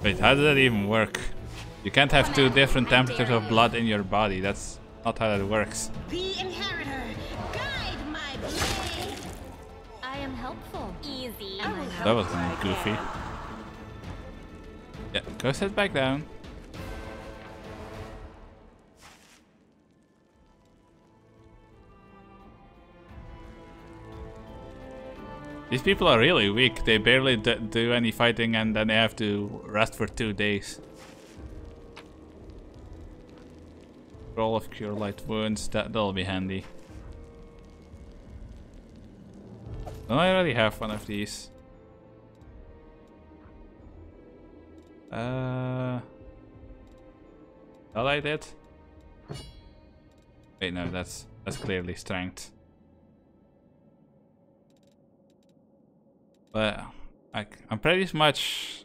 Wait, how does that even work? You can't have two different temperatures of blood in your body. That's not how that works. The inheritor, guide my blade. I am helpful. Easy. That was kind of goofy. Yeah, go sit back down. These people are really weak. They barely do any fighting and then they have to rest for 2 days. Roll of Cure Light Wounds, that'll be handy. Don't I already have one of these? Thought I did? Wait, no, that's clearly strength. But I'm pretty much...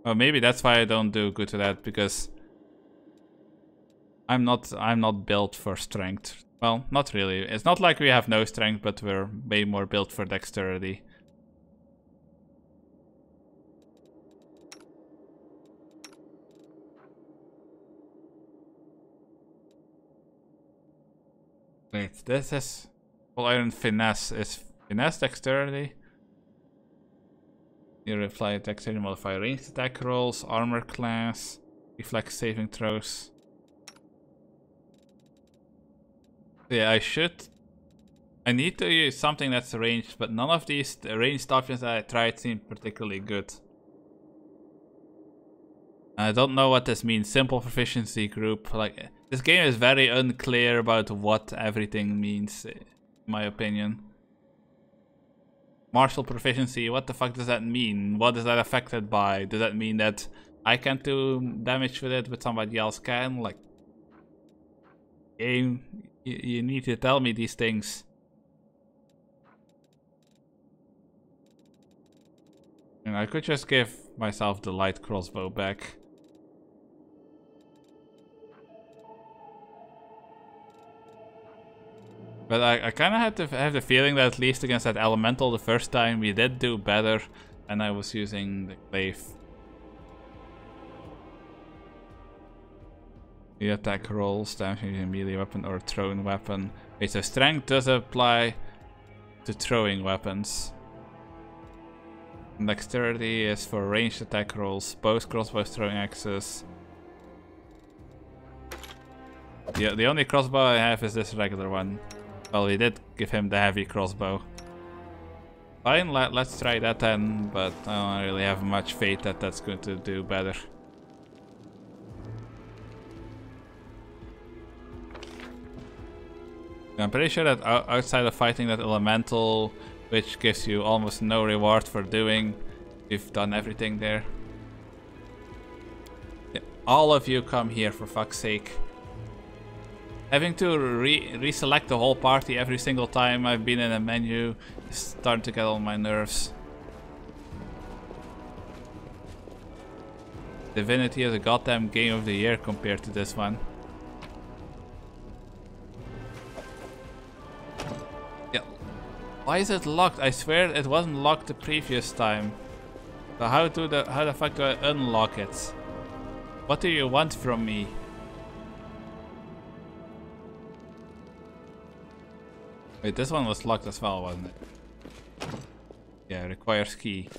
Well, maybe that's why I don't do good to that, because I'm not built for strength. Well, not really. It's not like we have no strength, but we're way more built for dexterity. Wait, this is full iron finesse. Is finesse dexterity? You apply dexterity modifier, ranged attack rolls, armor class, reflex saving throws. Yeah, I need to use something that's ranged, but none of these ranged options that I tried seem particularly good. I don't know what this means. Simple proficiency group. Like, this game is very unclear about what everything means, in my opinion. Martial proficiency, what the fuck does that mean? What is that affected by? Does that mean that I can't do damage with it, but somebody else can? Like, game, you need to tell me these things. And I could just give myself the light crossbow back. But I kind of had to have the feeling that at least against that elemental the first time we did do better, and I was using the glaive. The attack rolls, damage using melee weapon or thrown weapon. Wait, so strength does apply to throwing weapons. Dexterity is for ranged attack rolls, bows, crossbows, throwing axes. The only crossbow I have is this regular one. Well, we did give him the heavy crossbow. Fine, let's try that then, but I don't really have much faith that that's going to do better. I'm pretty sure that outside of fighting that elemental, which gives you almost no reward for doing, we've done everything there. Yeah, all of you come here, for fuck's sake. Having to reselect the whole party every single time I've been in a menu is starting to get on my nerves. Divinity is a goddamn game of the year compared to this one. Yeah. Why is it locked? I swear it wasn't locked the previous time. So how the fuck do I unlock it? What do you want from me? Wait, this one was locked as well, wasn't it? Yeah, requires key.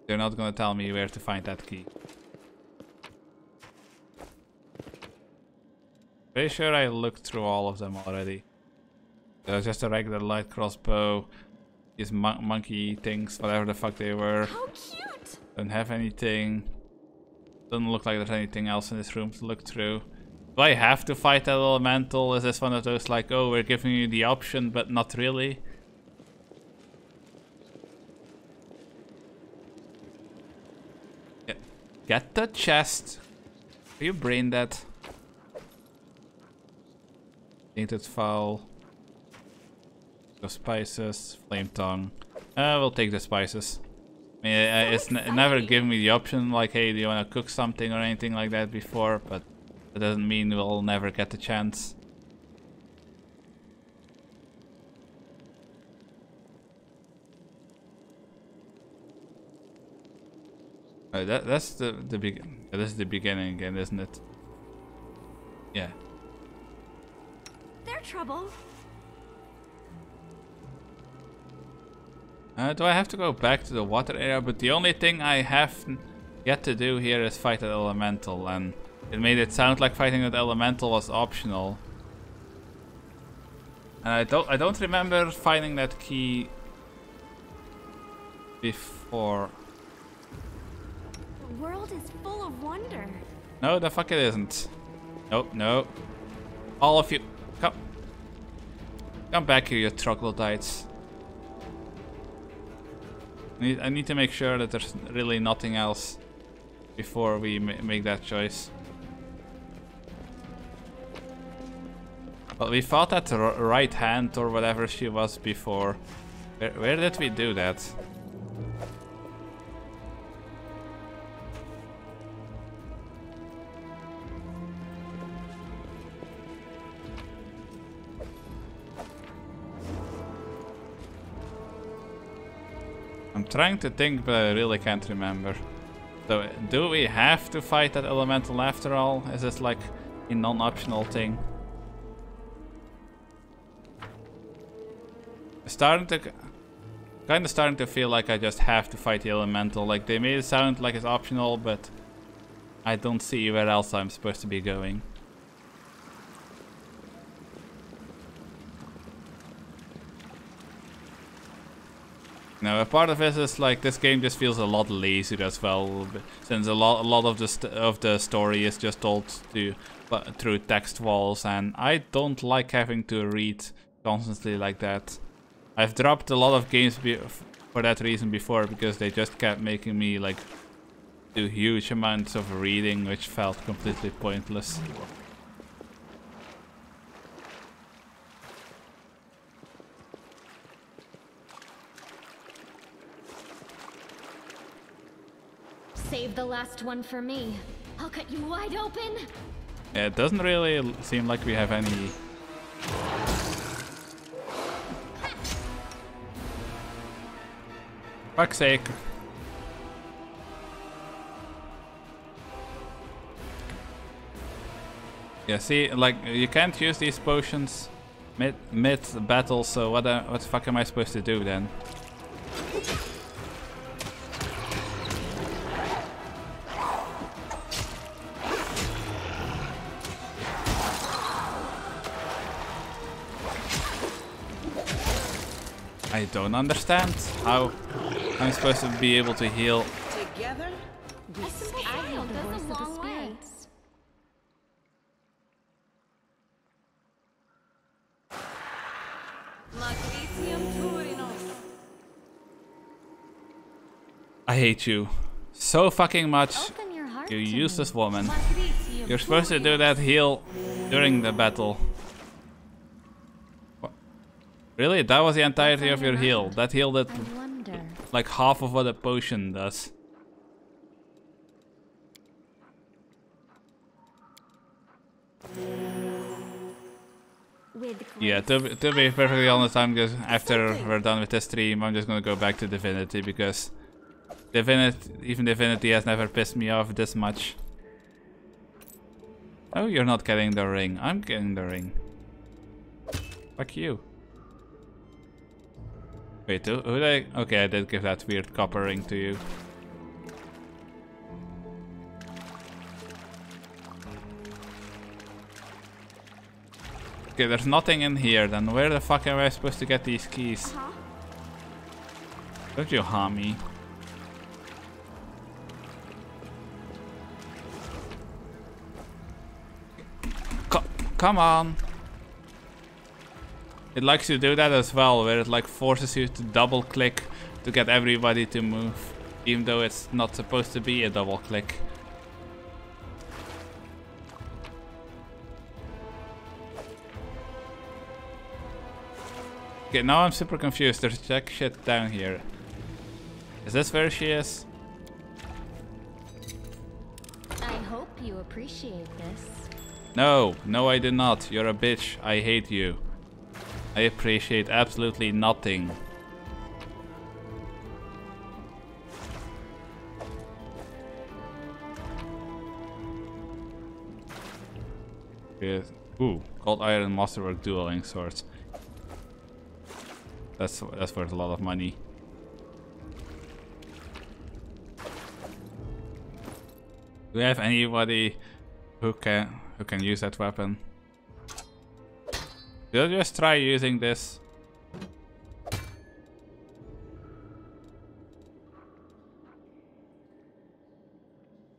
They're not gonna tell me where to find that key. Pretty sure I looked through all of them already. There's just a regular light crossbow. These monkey things, whatever the fuck they were. How cute! Don't have anything. Doesn't look like there's anything else in this room to look through. Do I have to fight that elemental? Is this one of those like, oh, we're giving you the option, but not really? Yeah. Get the chest. Are you brain dead? Tainted fowl. The spices. Flame tongue. We'll take the spices. I mean, it's never given me the option like, hey, do you want to cook something or anything like that before, but that doesn't mean we'll never get the chance. That's the this is the beginning again, isn't it? Yeah. They're trouble. Do I have to go back to the water area? But the only thing I have yet to do here is fight an elemental, and it made it sound like fighting that elemental was optional. And I don't remember finding that key before. The world is full of wonder. No, the fuck it isn't. Nope, no. All of you, come back here, you troglodytes. I need to make sure that there's really nothing else before we make that choice. Well, we fought that right hand or whatever she was before. Where did we do that? I'm trying to think, but I really can't remember. So, do we have to fight that elemental after all? Is this like a non-optional thing? Kind of starting to feel like I just have to fight the elemental. Like, they made it sound like it's optional, but I don't see where else I'm supposed to be going. Now, a part of it is like this game just feels a lot lazier as well, since a lot of the story is just told through text walls, and I don't like having to read constantly like that. I've dropped a lot of games for that reason before, because they just kept making me like do huge amounts of reading, which felt completely pointless. Save the last one for me. I'll cut you wide open. Yeah, it doesn't really seem like we have any. Fuck's sake. Yeah, see, like, you can't use these potions mid battle, so what the fuck am I supposed to do then? I don't understand how I'm supposed to be able to heal. Together, I suppose I goes a long way. I hate you so fucking much, you useless woman. You're supposed to do that heal during the battle. What? Really? That was the entirety of your heal? That heal did like half of what a potion does. Yeah, to be perfectly honest, I'm just, after we're done with this stream, I'm just gonna go back to Divinity, because even Divinity has never pissed me off this much. Oh, you're not getting the ring. I'm getting the ring. Fuck you. Wait, who did I... Okay, I did give that weird copper ring to you. Okay, there's nothing in here, then where the fuck am I supposed to get these keys? Don't you harm me. Come on. It likes to do that as well, where it like forces you to double click to get everybody to move, even though it's not supposed to be a double click. Okay, now I'm super confused. There's jack shit down here. Is this where she is? I hope you appreciate this. No, no I did not. You're a bitch. I hate you. I appreciate absolutely nothing. Yes. Ooh, gold, iron, masterwork, dueling swords. That's worth a lot of money. Do we have anybody who can use that weapon? We'll just try using this.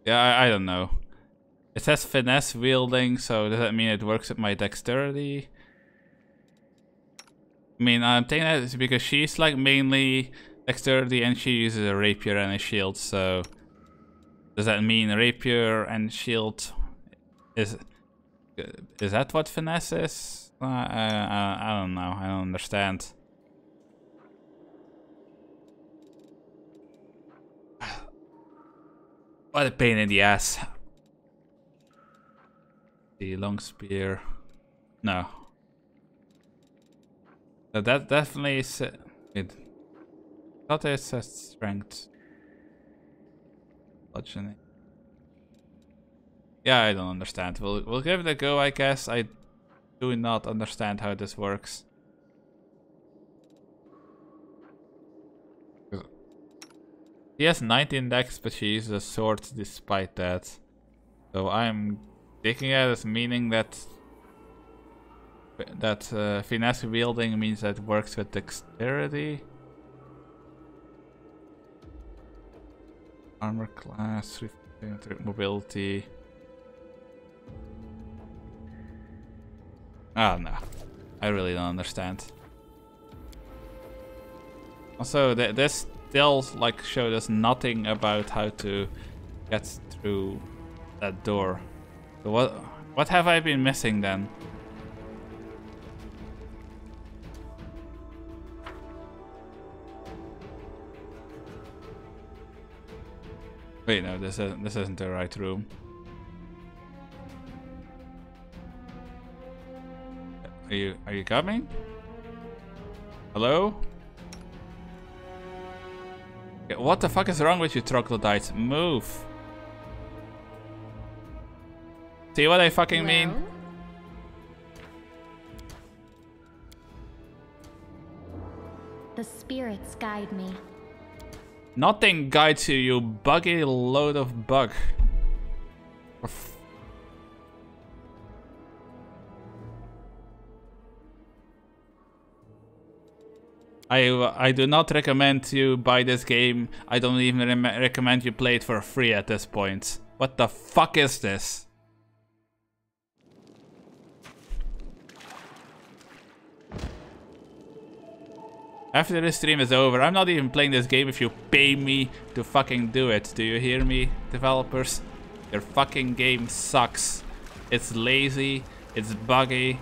Yeah, I don't know. It says finesse wielding, so does that mean it works with my dexterity? I mean, I'm thinking that it's because she's like mainly dexterity and she uses a rapier and a shield, so does that mean rapier and shield is that what finesse is? I don't know. I don't understand. What a pain in the ass. The long spear. No. That definitely is it. That is a strength. Bludgeoning. Yeah, I don't understand. We'll give it a go, I guess. I do not understand how this works. He has 19 dex, but she uses a sword despite that. So I'm taking it as meaning that finesse wielding means that it works with dexterity. Armor class, mobility. Oh no, I really don't understand. Also, this still like showed us nothing about how to get through that door. So what have I been missing then? Wait, no, this isn't the right room. Are you coming? Hello? Yeah, what the fuck is wrong with you troglodytes? Move. See what I fucking mean? the spirits guide me. Nothing guides you, you buggy load of bug. I do not recommend you buy this game. I don't even recommend you play it for free at this point. What the fuck is this? After this stream is over, I'm not even playing this game if you pay me to fucking do it. Do you hear me, developers? Your fucking game sucks. It's lazy, it's buggy,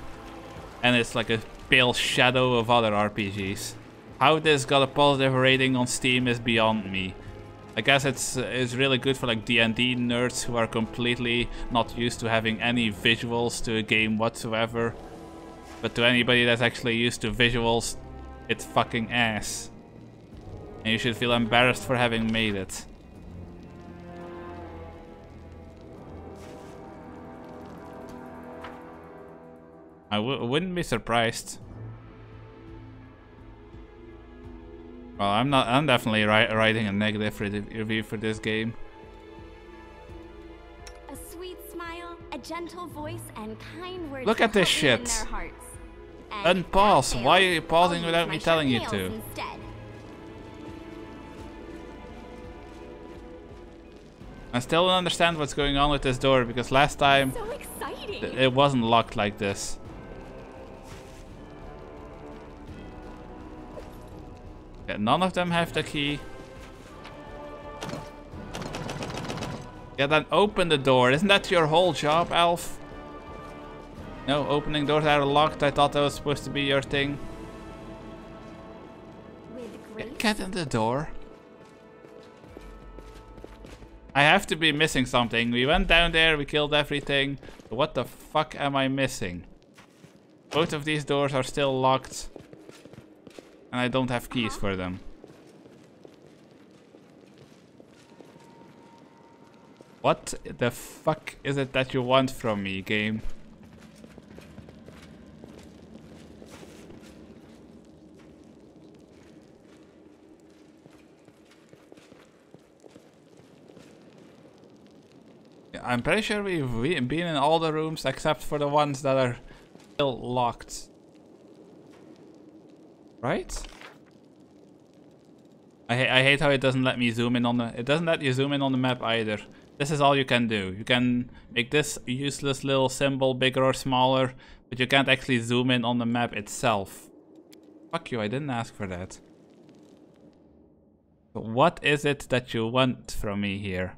and it's like a pale shadow of other RPGs. How this got a positive rating on Steam is beyond me. I guess it's really good for like D&D nerds who are completely not used to having any visuals to a game whatsoever. But to anybody that's actually used to visuals, it's fucking ass. And you should feel embarrassed for having made it. I wouldn't be surprised. Well, I'm definitely writing a negative review for this game. A sweet smile, a gentle voice, and kind words. Look at this shit. In their hearts. Unpause. Why are you pausing without me telling you to? Instead. I still don't understand what's going on with this door because last time So exciting. it wasn't locked like this. Yeah, none of them have the key. Yeah, then open the door. Isn't that your whole job, Elf? No, opening doors that are locked. I thought that was supposed to be your thing. Yeah, get in the door. I have to be missing something. We went down there, we killed everything. But what the fuck am I missing? Both of these doors are still locked. And I don't have keys for them. What the fuck is it that you want from me, game? I'm pretty sure we've been in all the rooms except for the ones that are still locked. Right? I hate how it doesn't let me zoom in on the... It doesn't let you zoom in on the map either. This is all you can do. You can make this useless little symbol bigger or smaller, but you can't actually zoom in on the map itself. Fuck you, I didn't ask for that. But what is it that you want from me here?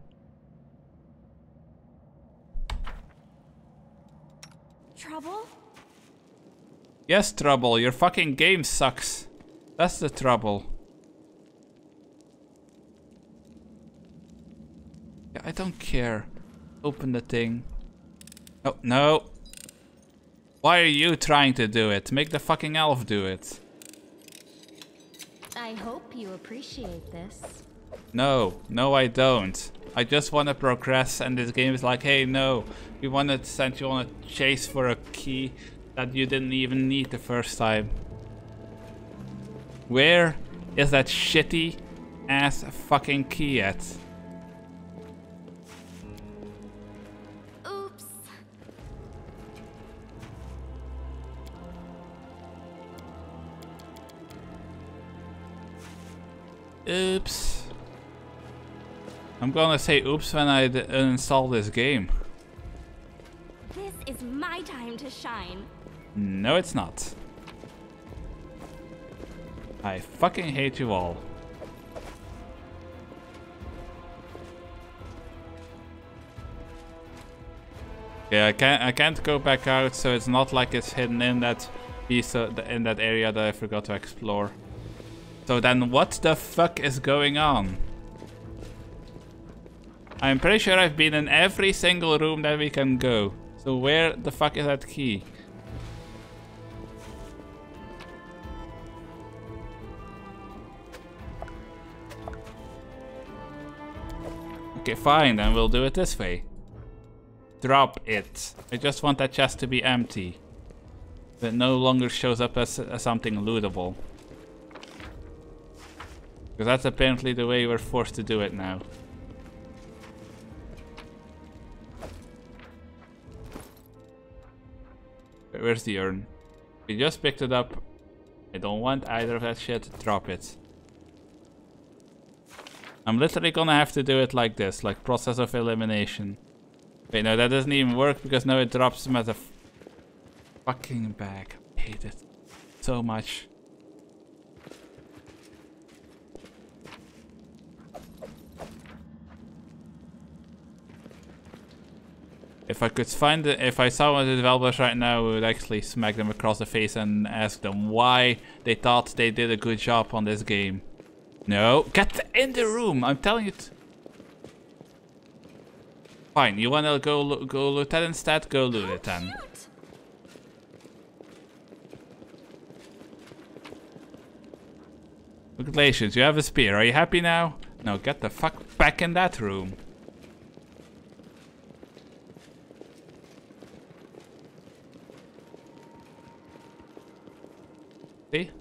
Trouble? Yes, trouble. Your fucking game sucks. That's the trouble. Yeah, I don't care. Open the thing. Oh, no. Why are you trying to do it? Make the fucking elf do it. I hope you appreciate this. No, no I don't. I just want to progress and this game is like, hey, no. We want to send you on a chase for a key that you didn't even need the first time. Where is that shitty ass fucking key at? Oops. Oops. I'm gonna say oops when I uninstall this game. This is my time to shine. No, it's not. I fucking hate you all. Yeah, I can't go back out, so it's not like it's hidden in that piece in that area that I forgot to explore. So then what the fuck is going on? I'm pretty sure I've been in every single room that we can go. So where the fuck is that key? Okay, fine, then we'll do it this way. Drop it. I just want that chest to be empty. That no longer shows up as something lootable. Because that's apparently the way we're forced to do it now. Where's the urn? We just picked it up. I don't want either of that shit. Drop it. I'm literally gonna have to do it like this, like process of elimination. Wait, no, that doesn't even work because now it drops them at the fucking bag. I hate it so much. If I could find it, if I saw one of the developers right now, I would actually smack them across the face and ask them why they thought they did a good job on this game. No, get in the room. I'm telling you. Fine, you wanna go loot that instead? Go loot it then. Congratulations, you have a spear. Are you happy now? No, get the fuck back in that room. See?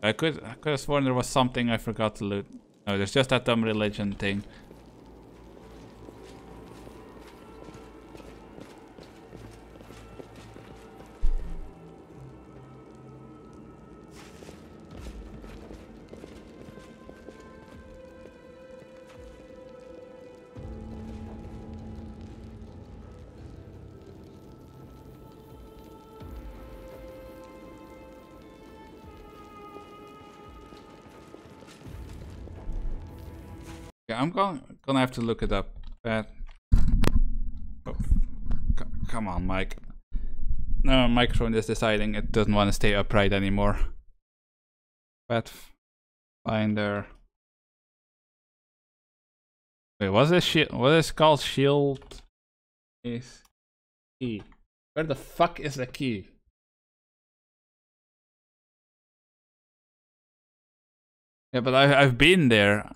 I could have sworn there was something I forgot to loot. No, there's just that dumb religion thing. Yeah, I'm gonna have to look it up. Oh, come on, Mike. No, microphone is deciding it doesn't want to stay upright anymore. Pathfinder. Wait, what's this shield? What is called shield? Is key? Where the fuck is the key? Yeah, but I've been there.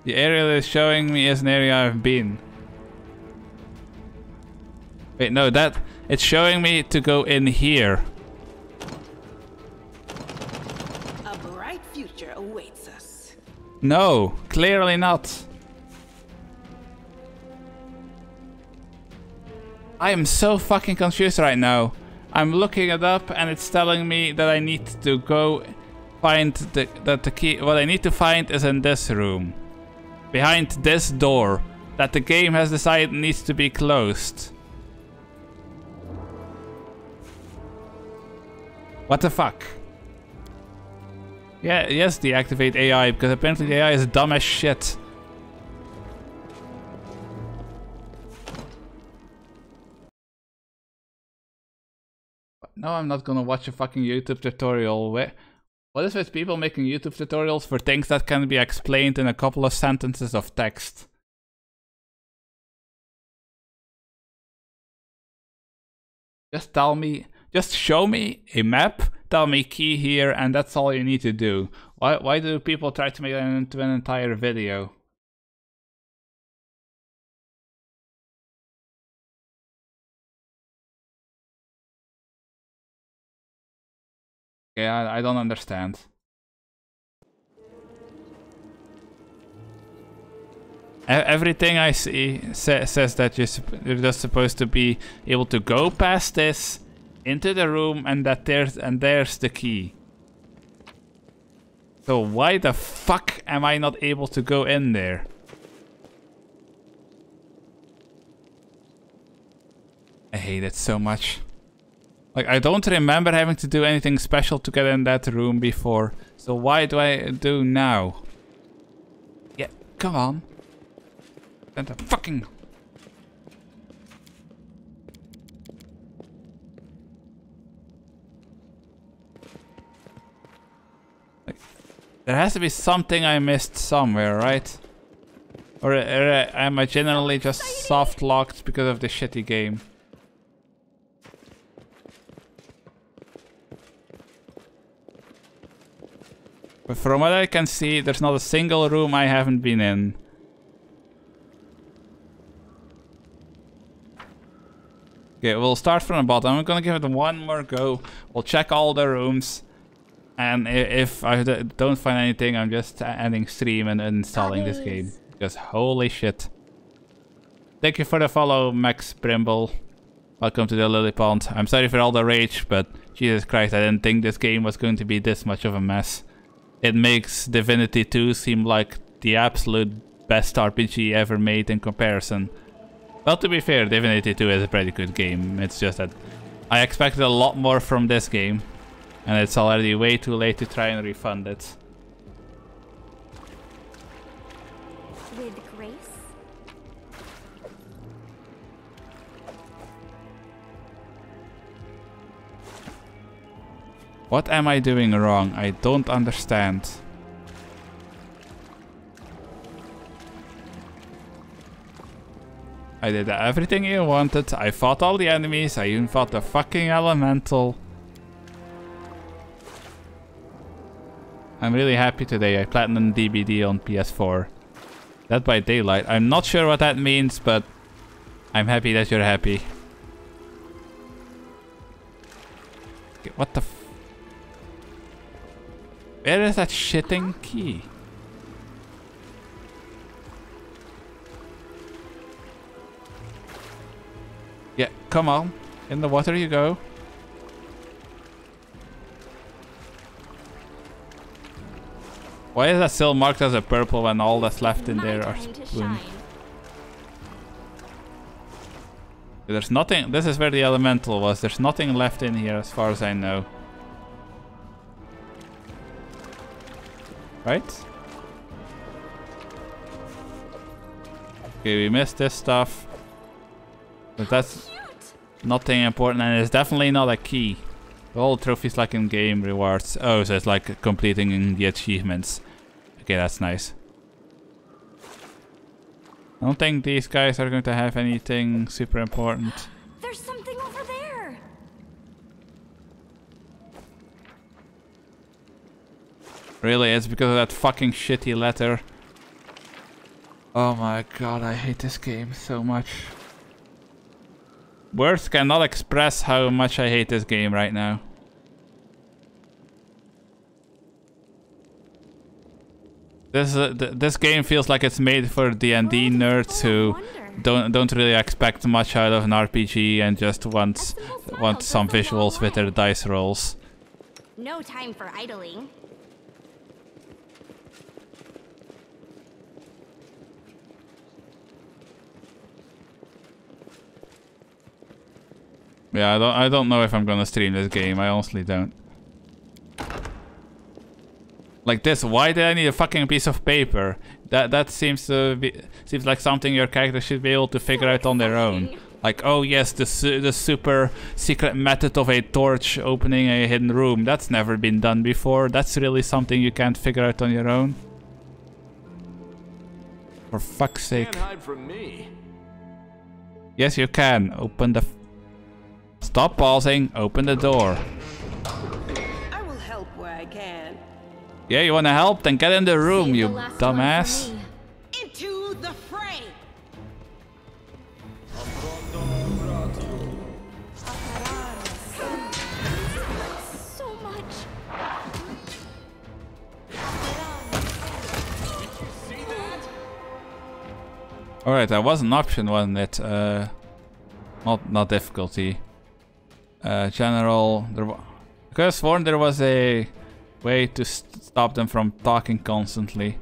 The area that is showing me is an area I've been. Wait, no, it's showing me to go in here. A bright future awaits us. No, clearly not. I am so fucking confused right now. I'm looking it up and it's telling me that I need to go find the key. What I need to find is in this room. Behind this door that the game has decided needs to be closed. What the fuck? Yeah, yes, deactivate AI, because apparently the AI is dumb as shit. No, I'm not gonna watch a fucking YouTube tutorial. What is with people making YouTube tutorials for things that can be explained in a couple of sentences of text? Just tell me, just show me a map, tell me key here, and that's all you need to do. Why do people try to make it into an entire video? Okay, I don't understand. Everything I see says that you're just supposed to be able to go past this into the room, and that there's the key. So why the fuck am I not able to go in there? I hate it so much. Like, I don't remember having to do anything special to get in that room before. So why do I do now? Yeah, come on. And the fucking... Like, there has to be something I missed somewhere, right? Or am I generally just soft locked because of the shitty game? But from what I can see, there's not a single room I haven't been in. Okay, we'll start from the bottom. I'm gonna give it one more go. We'll check all the rooms. And if I don't find anything, I'm just ending stream and uninstalling this game. Because holy shit. Thank you for the follow, Max Brimble. Welcome to the Lily Pond. I'm sorry for all the rage, but Jesus Christ, I didn't think this game was going to be this much of a mess. It makes Divinity 2 seem like the absolute best RPG ever made in comparison. Well, to be fair, Divinity 2 is a pretty good game. It's just that I expected a lot more from this game, and it's already way too late to try and refund it. With grace? What am I doing wrong? I don't understand. I did everything you wanted. I fought all the enemies. I even fought the fucking elemental. I'm really happy today. I platinum DBD on PS4. Dead by Daylight. I'm not sure what that means, but I'm happy that you're happy. Okay, what the f... Where is that shitting key? Yeah, come on. In the water you go. Why is that still marked as a purple when all that's left in there are spoons? There's nothing. This is where the elemental was. There's nothing left in here as far as I know. Right? Okay, we missed this stuff. But that's nothing important, and it's definitely not a key. All trophies like in game rewards. Oh, so it's like completing the achievements. Okay, that's nice. I don't think these guys are going to have anything super important. There's something over there. Really, it's because of that fucking shitty letter. Oh my god, I hate this game so much. Words cannot express how much I hate this game right now. This game feels like it's made for D&D nerds who don't really expect much out of an RPG and just want some visuals with their dice rolls. No time for idling. Yeah, I don't know if I'm gonna stream this game. I honestly don't. Like this, why did I need a fucking piece of paper? That seems like something your character should be able to figure out on their own. Like, oh yes, the super secret method of a torch opening a hidden room. That's never been done before. That's really something you can't figure out on your own. For fuck's sake. Can't hide from me. Yes, you can. Open the... Stop pausing. Open the door. I will help where I can. Yeah, you wanna help? Then get in the room, you dumbass. Into the fray. So much. Alright, that was an option, wasn't it? Not difficulty. General. I could have sworn there was a way to stop them from talking constantly.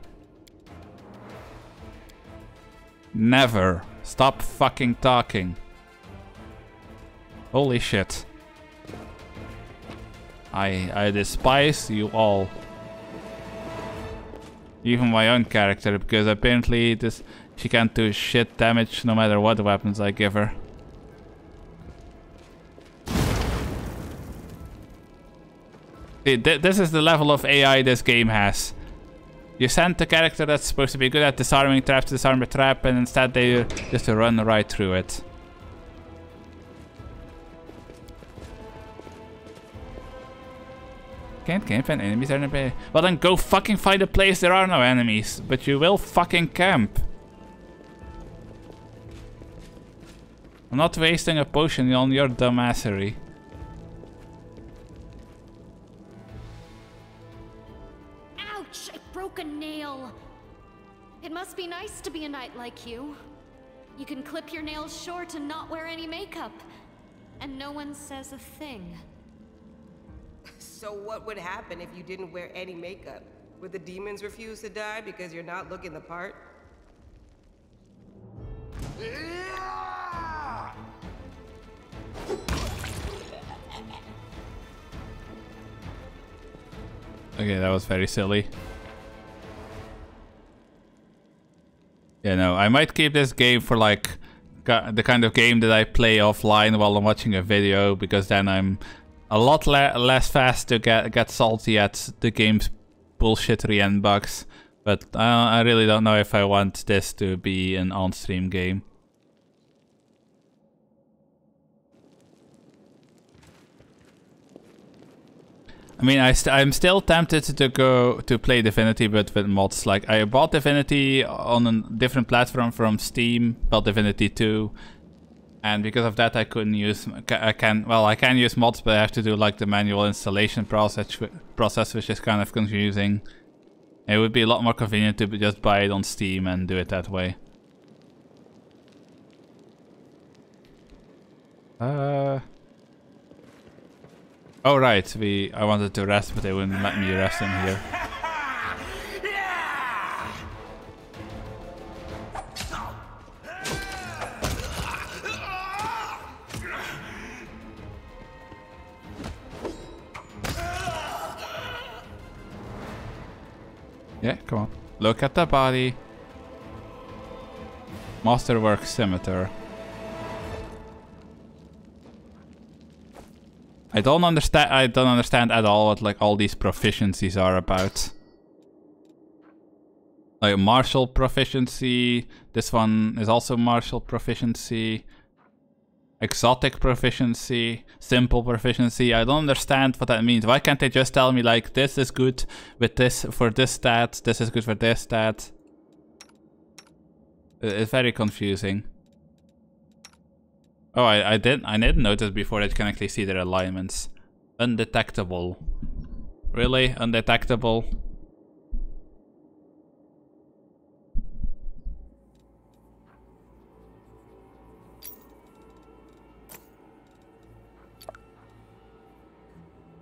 Never. Stop fucking talking. Holy shit. I despise you all. Even my own character, because apparently she can't do shit damage no matter what weapons I give her. This is the level of AI this game has. You send the character that's supposed to be good at disarming traps to disarm a trap, and instead they just run right through it. Can't camp and enemies are in a bay. Well then go fucking find a place there are no enemies, but you will fucking camp. I'm not wasting a potion on your dumbassery. Ouch! I broke a nail. It must be nice to be a knight like you. You can clip your nails short and not wear any makeup. And no one says a thing. So what would happen if you didn't wear any makeup? Would the demons refuse to die because you're not looking the part? Okay, that was very silly. Yeah, no, I might keep this game for like the kind of game that I play offline while I'm watching a video, because then I'm a lot less fast to get salty at the game's bullshittery and bugs. But I really don't know if I want this to be an on-stream game. I mean, I'm still tempted to go to play Divinity, but with mods. Like, I bought Divinity on a different platform from Steam, bought Divinity 2, and because of that I couldn't use. I can use mods, but I have to do like the manual installation process, which is kind of confusing. It would be a lot more convenient to just buy it on Steam and do it that way. Oh right, I wanted to rest, but they wouldn't let me rest in here. Yeah, come on. Look at the body. Masterwork Scimitar. I don't understand at all what like all these proficiencies are about. Like martial proficiency, this one is also martial proficiency. Exotic proficiency, simple proficiency. I don't understand what that means. Why can't they just tell me like this is good with this for this stat, this is good for this stat? It's very confusing. Oh, I didn't notice before that you can actually see their alignments. Undetectable. Really? Undetectable?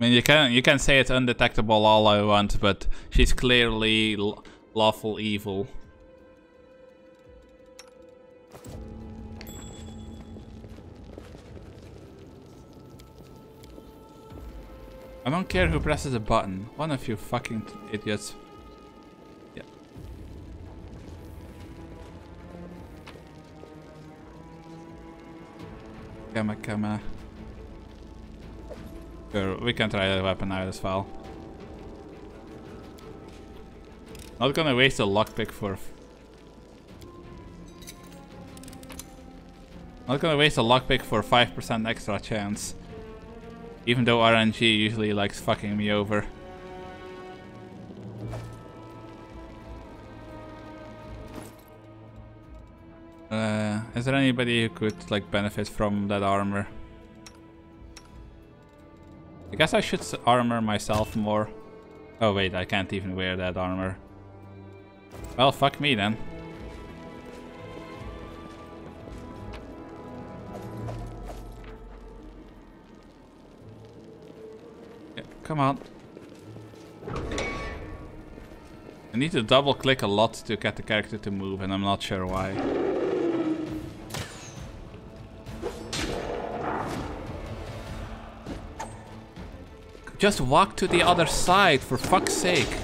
I mean, you can say it's undetectable all I want, but she's clearly lawful evil. I don't care who presses a button. One of you fucking idiots. Yeah. Come. Sure, we can try the weapon out as well. Not gonna waste a lockpick for... Not gonna waste a lockpick for 5% extra chance. Even though RNG usually likes fucking me over. Is there anybody who could like benefit from that armor? I guess I should armor myself more. Oh wait, I can't even wear that armor. Well, fuck me then. Come on. I need to double click a lot to get the character to move, and I'm not sure why. Just walk to the other side, for fuck's sake.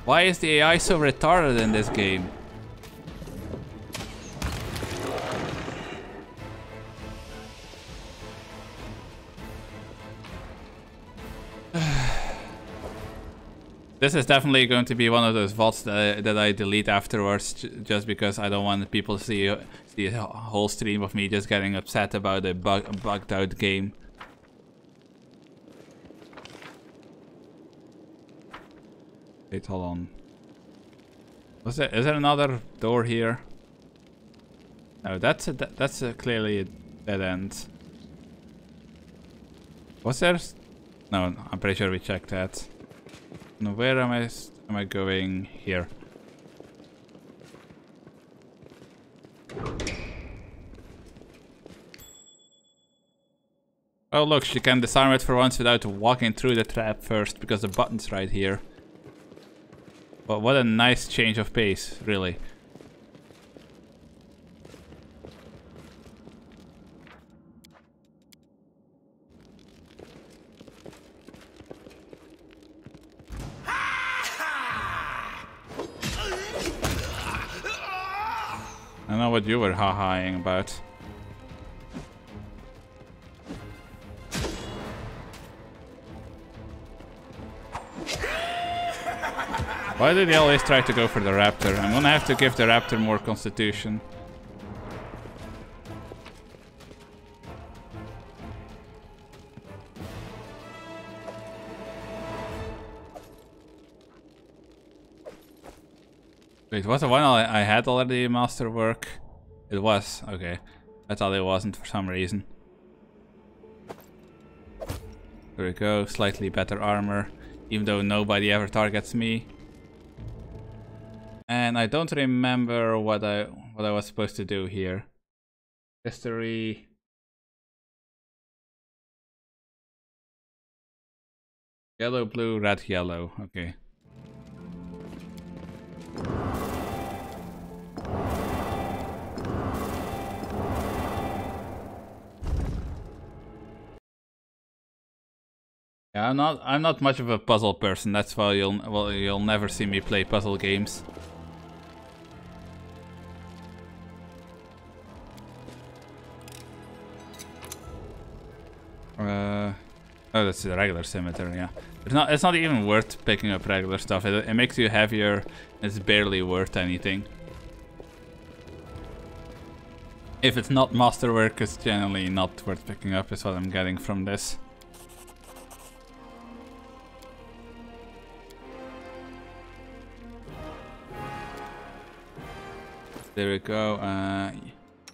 Why is the AI so retarded in this game? This is definitely going to be one of those VODs that I delete afterwards, just because I don't want people to see a whole stream of me just getting upset about a bugged out game. Wait, hold on. Is there another door here? No, that's clearly a dead end. Was there? No, I'm pretty sure we checked that. Now where am I? Am I going here? Oh look, she can disarm it for once without walking through the trap first, because the button's right here. But what a nice change of pace, really. I know what you were ha-haing about. Why do they always try to go for the raptor? I'm gonna have to give the raptor more constitution. Wait, was the one I had already masterwork? It was, okay. I thought it wasn't for some reason. There we go, slightly better armor, even though nobody ever targets me. And I don't remember what I was supposed to do here. History. Yellow, blue, red, yellow. Okay. Yeah, I'm not much of a puzzle person. That's why you'll never see me play puzzle games. Oh, that's the regular scimitar, yeah. It's not even worth picking up regular stuff. It makes you heavier. It's barely worth anything. If it's not masterwork, it's generally not worth picking up, is what I'm getting from this. There we go.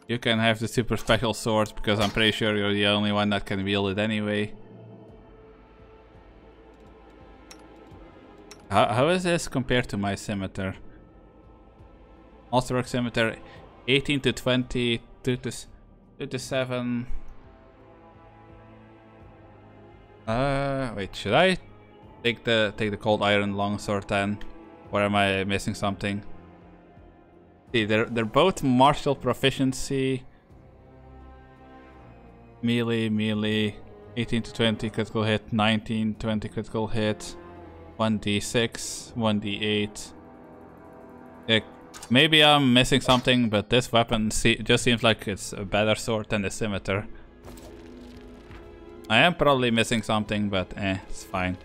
You can have the super special sword, because I'm pretty sure you're the only one that can wield it anyway. How is this compared to my scimitar? Masterwork scimitar, 18 to 20, 2 to 7. Wait, should I take the cold iron longsword then? Or am I missing something? See, they're both martial proficiency. Melee, 18 to 20 critical hit, 19, 20 critical hit, 1d6, 1d8. Maybe I'm missing something, but this weapon just seems like it's a better sword than the scimitar. I am probably missing something, but it's fine.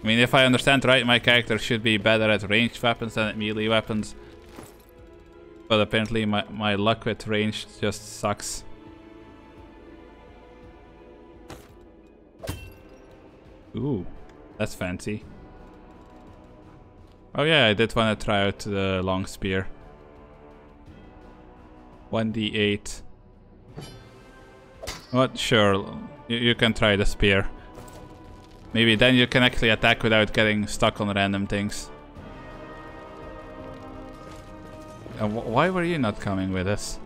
I mean, if I understand right, my character should be better at ranged weapons than at melee weapons. But apparently my luck with range just sucks. Ooh, that's fancy. Oh yeah, I did want to try out the long spear. 1d8. What? Sure, you can try the spear. Maybe then you can actually attack without getting stuck on random things. Why were you not coming with us?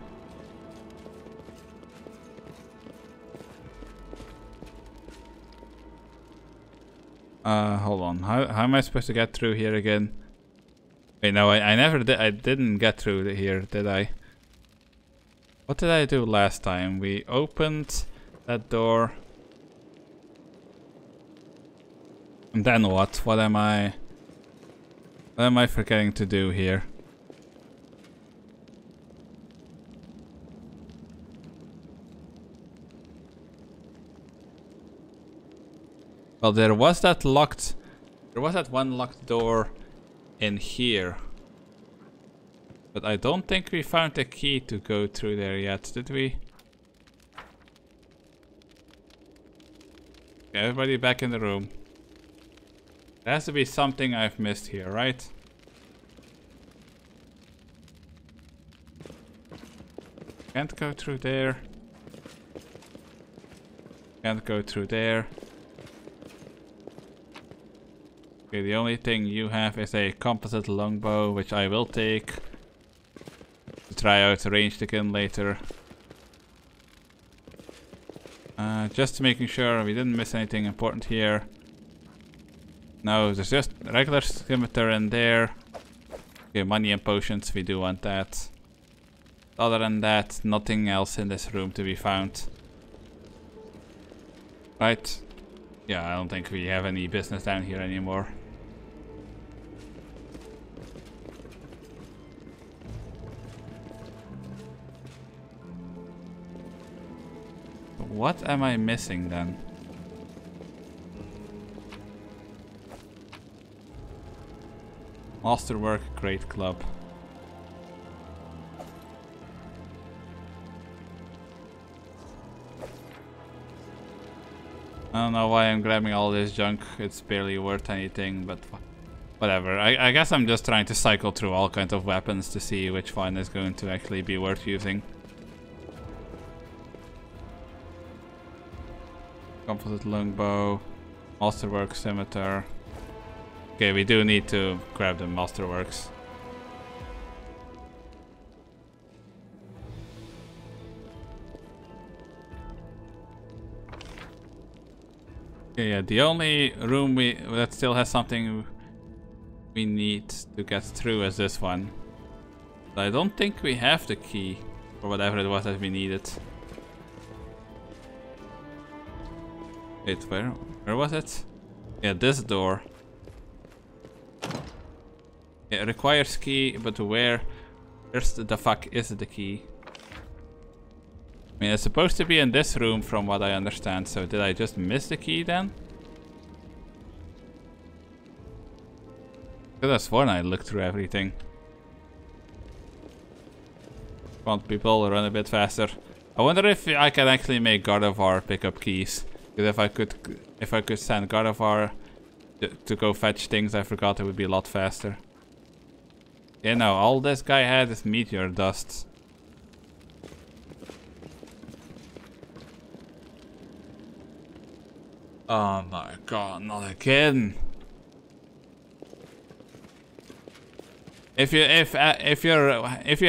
Hold on. How am I supposed to get through here again? Wait, no, I never did. I didn't get through here, did I? What did I do last time? We opened that door. And then what? What am I forgetting to do here? Well, there was that one locked door in here. But I don't think we found the key to go through there yet, did we? Okay, everybody back in the room. There has to be something I've missed here, right? Can't go through there. Can't go through there. Okay, the only thing you have is a composite longbow, which I will take to try out ranged again later. Just making sure we didn't miss anything important here. No, there's just regular scimitar in there. Okay, money and potions, we do want that. Other than that, nothing else in this room to be found. Right. Yeah, I don't think we have any business down here anymore. What am I missing then? Masterwork, Great Club. I don't know why I'm grabbing all this junk. It's barely worth anything, but whatever. I guess I'm just trying to cycle through all kinds of weapons to see which one is going to actually be worth using. Composite longbow, Masterwork scimitar. Okay, we do need to grab the Masterworks. Okay, yeah, the only room that still has something we need to get through is this one. But I don't think we have the key for whatever it was that we needed. Wait, where was it? Yeah, this door. It requires key, but where's the fuck is the key? I mean, it's supposed to be in this room from what I understand, so did I just miss the key then? Could have sworn I looked through everything. Come on, people, run a bit faster. I wonder if I can actually make Gardevoir pick up keys. Because if I could send Gardevoir to go fetch things I forgot, it would be a lot faster. You know, all this guy had is meteor dust. Oh my god, not again. If you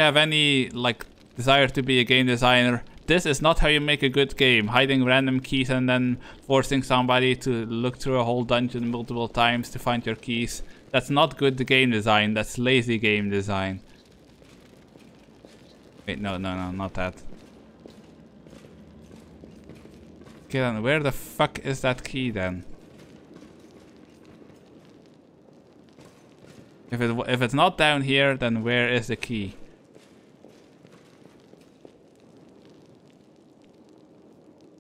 have any like desire to be a game designer, this is not how you make a good game. Hiding random keys and then forcing somebody to look through a whole dungeon multiple times to find your keys. That's not good game design, that's lazy game design. Wait, no, not that. Okay, then where the fuck is that key then? If it's not down here, then where is the key?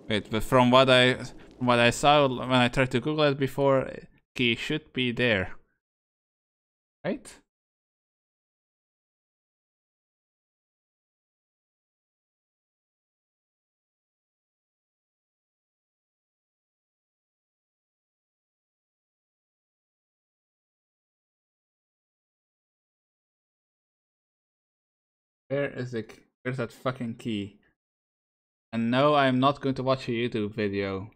Wait, but from what I saw when I tried to Google it before, key should be there. Right? Where's that fucking key? And no, I'm not going to watch a YouTube video.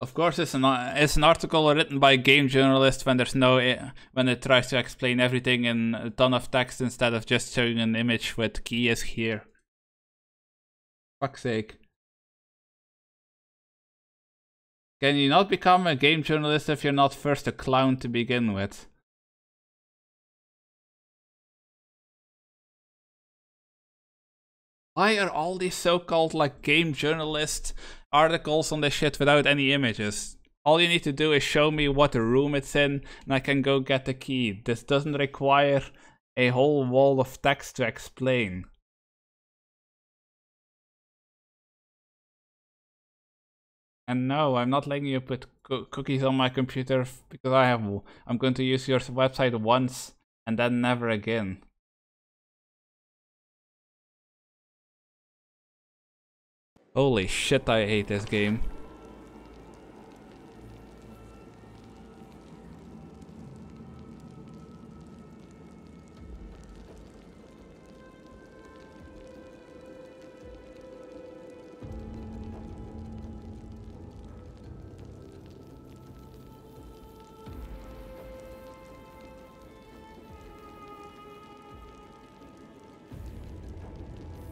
Of course, it's an article written by a game journalist when it tries to explain everything in a ton of text instead of just showing an image with key is here. Fuck's sake. Can you not become a game journalist if you're not first a clown to begin with? Why are all these so-called like game journalist articles on this shit without any images? All you need to do is show me what room it's in and I can go get the key. This doesn't require a whole wall of text to explain. And no, I'm not letting you put cookies on my computer because I'm going to use your website once and then never again. Holy shit, I hate this game.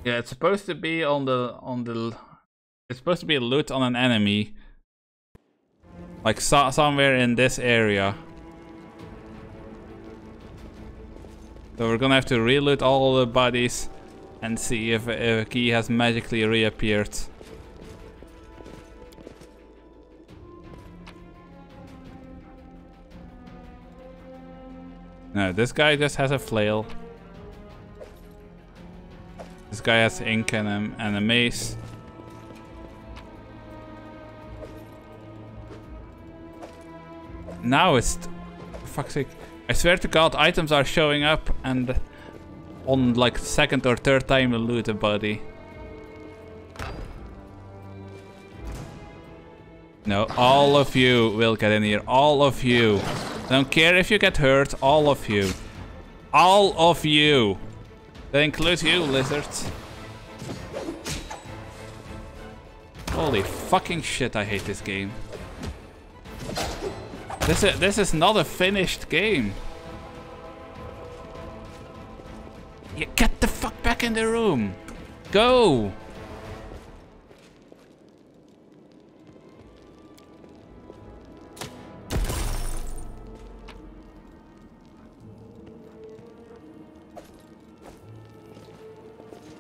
Yeah, it's supposed to be it's supposed to be a loot on an enemy. Like somewhere in this area. So we're gonna have to reloot all the bodies and see if a key has magically reappeared. No, this guy just has a flail. This guy has ink and a mace. Now it's... For fuck's sake. I swear to God, items are showing up and on like second or third time you loot a body. No, all of you will get in here. All of you. Don't care if you get hurt. All of you. All of you. That includes you, lizards. Holy fucking shit, I hate this game. This is not a finished game. You get the fuck back in the room. Go.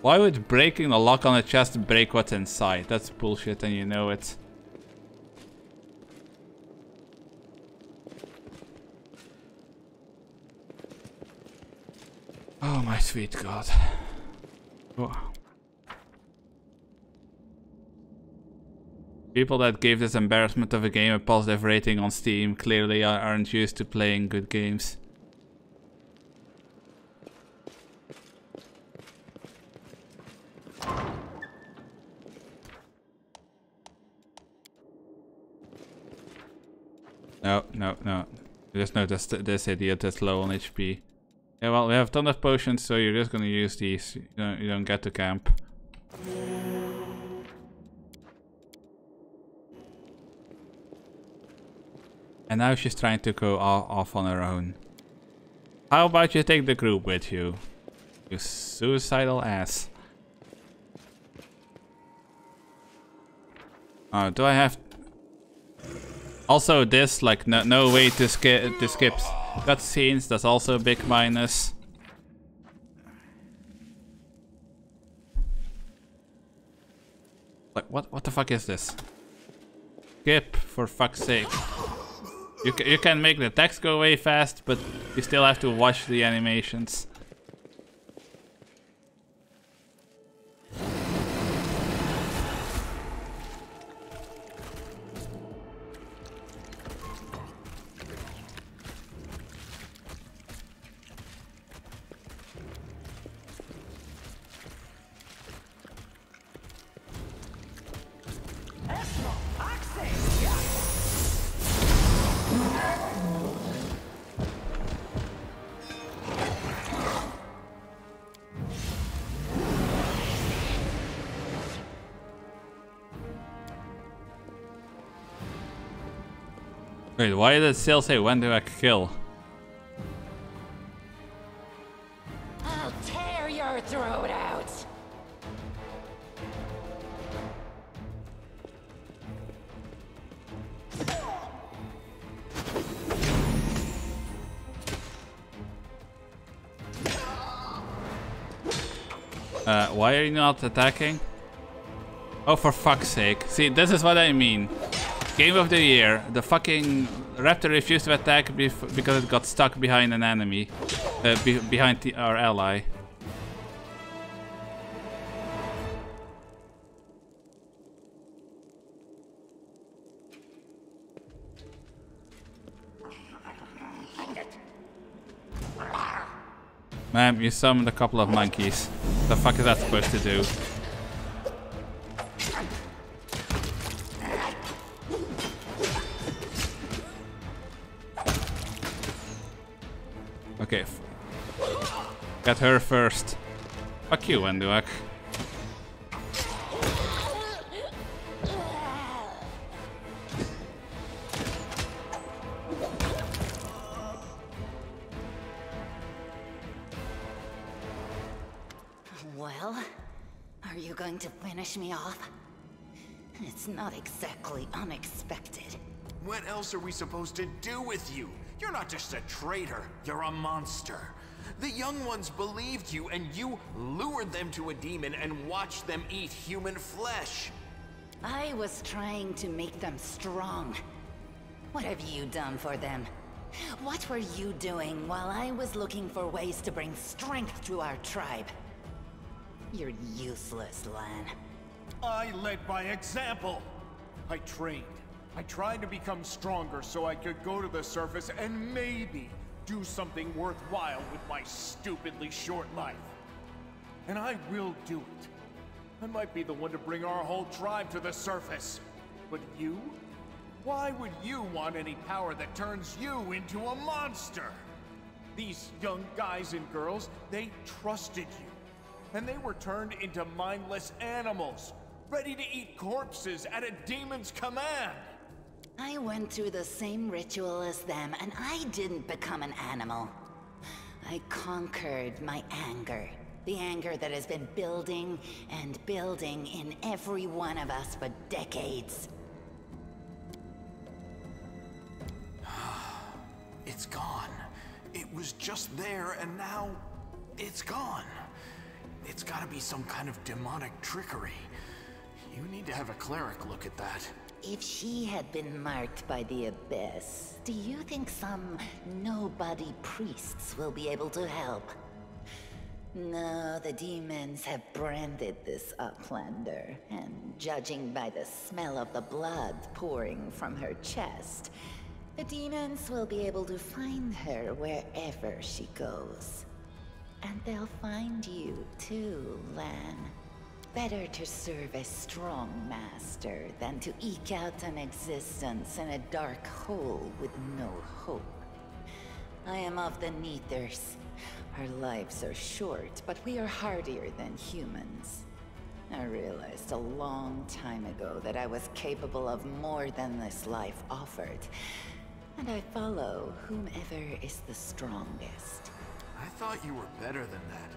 Why would breaking the lock on a chest break what's inside? That's bullshit and you know it. Oh my sweet God. Oh. People that gave this embarrassment of a game a positive rating on Steam clearly aren't used to playing good games. No. Just notice this idiot is low on HP. Yeah, well, we have a ton of potions, so you're just gonna use these. You don't get to camp. And now she's trying to go off on her own. How about you take the group with you? You suicidal ass. Oh, do I have... Also this, like, no way to skip cutscenes, that's also a big minus. Like, what the fuck is this? Skip, for fuck's sake. You can make the text go away fast, but you still have to watch the animations. Wait, why did it still say when do I kill? I'll tear your throat out. Why are you not attacking? Oh, for fuck's sake. See, this is what I mean. Game of the year. The fucking raptor refused to attack because it got stuck behind an enemy. Behind our ally. Ma'am, you summoned a couple of monkeys. The fuck is that supposed to do? Okay. Get her first. Fuck you, Wenduak. Well, Are you going to finish me off? It's not exactly unexpected. What else are we supposed to do with you? You're not just a traitor, you're a monster. The young ones believed you, and you lured them to a demon and watched them eat human flesh. I was trying to make them strong. What have you done for them? What were you doing while I was looking for ways to bring strength to our tribe? You're useless, Lan. I led by example. I trained. I tried to become stronger so I could go to the surface and maybe do something worthwhile with my stupidly short life. And I will do it. I might be the one to bring our whole tribe to the surface. But you? Why would you want any power that turns you into a monster? These young guys and girls, they trusted you. And they were turned into mindless animals, ready to eat corpses at a demon's command. I went through the same ritual as them, and I didn't become an animal. I conquered my anger. The anger that has been building and building in every one of us for decades. It's gone. It was just there, and now it's gone. It's gotta be some kind of demonic trickery. You need to have a cleric look at that. If she had been marked by the Abyss, do you think some nobody priests will be able to help? No, the demons have branded this Uplander, and judging by the smell of the blood pouring from her chest, the demons will be able to find her wherever she goes. And they'll find you too, Lan. Better to serve a strong master than to eke out an existence in a dark hole with no hope. I am of the Neathers. Our lives are short, but we are hardier than humans. I realized a long time ago that I was capable of more than this life offered, and I follow whomever is the strongest. I thought you were better than that.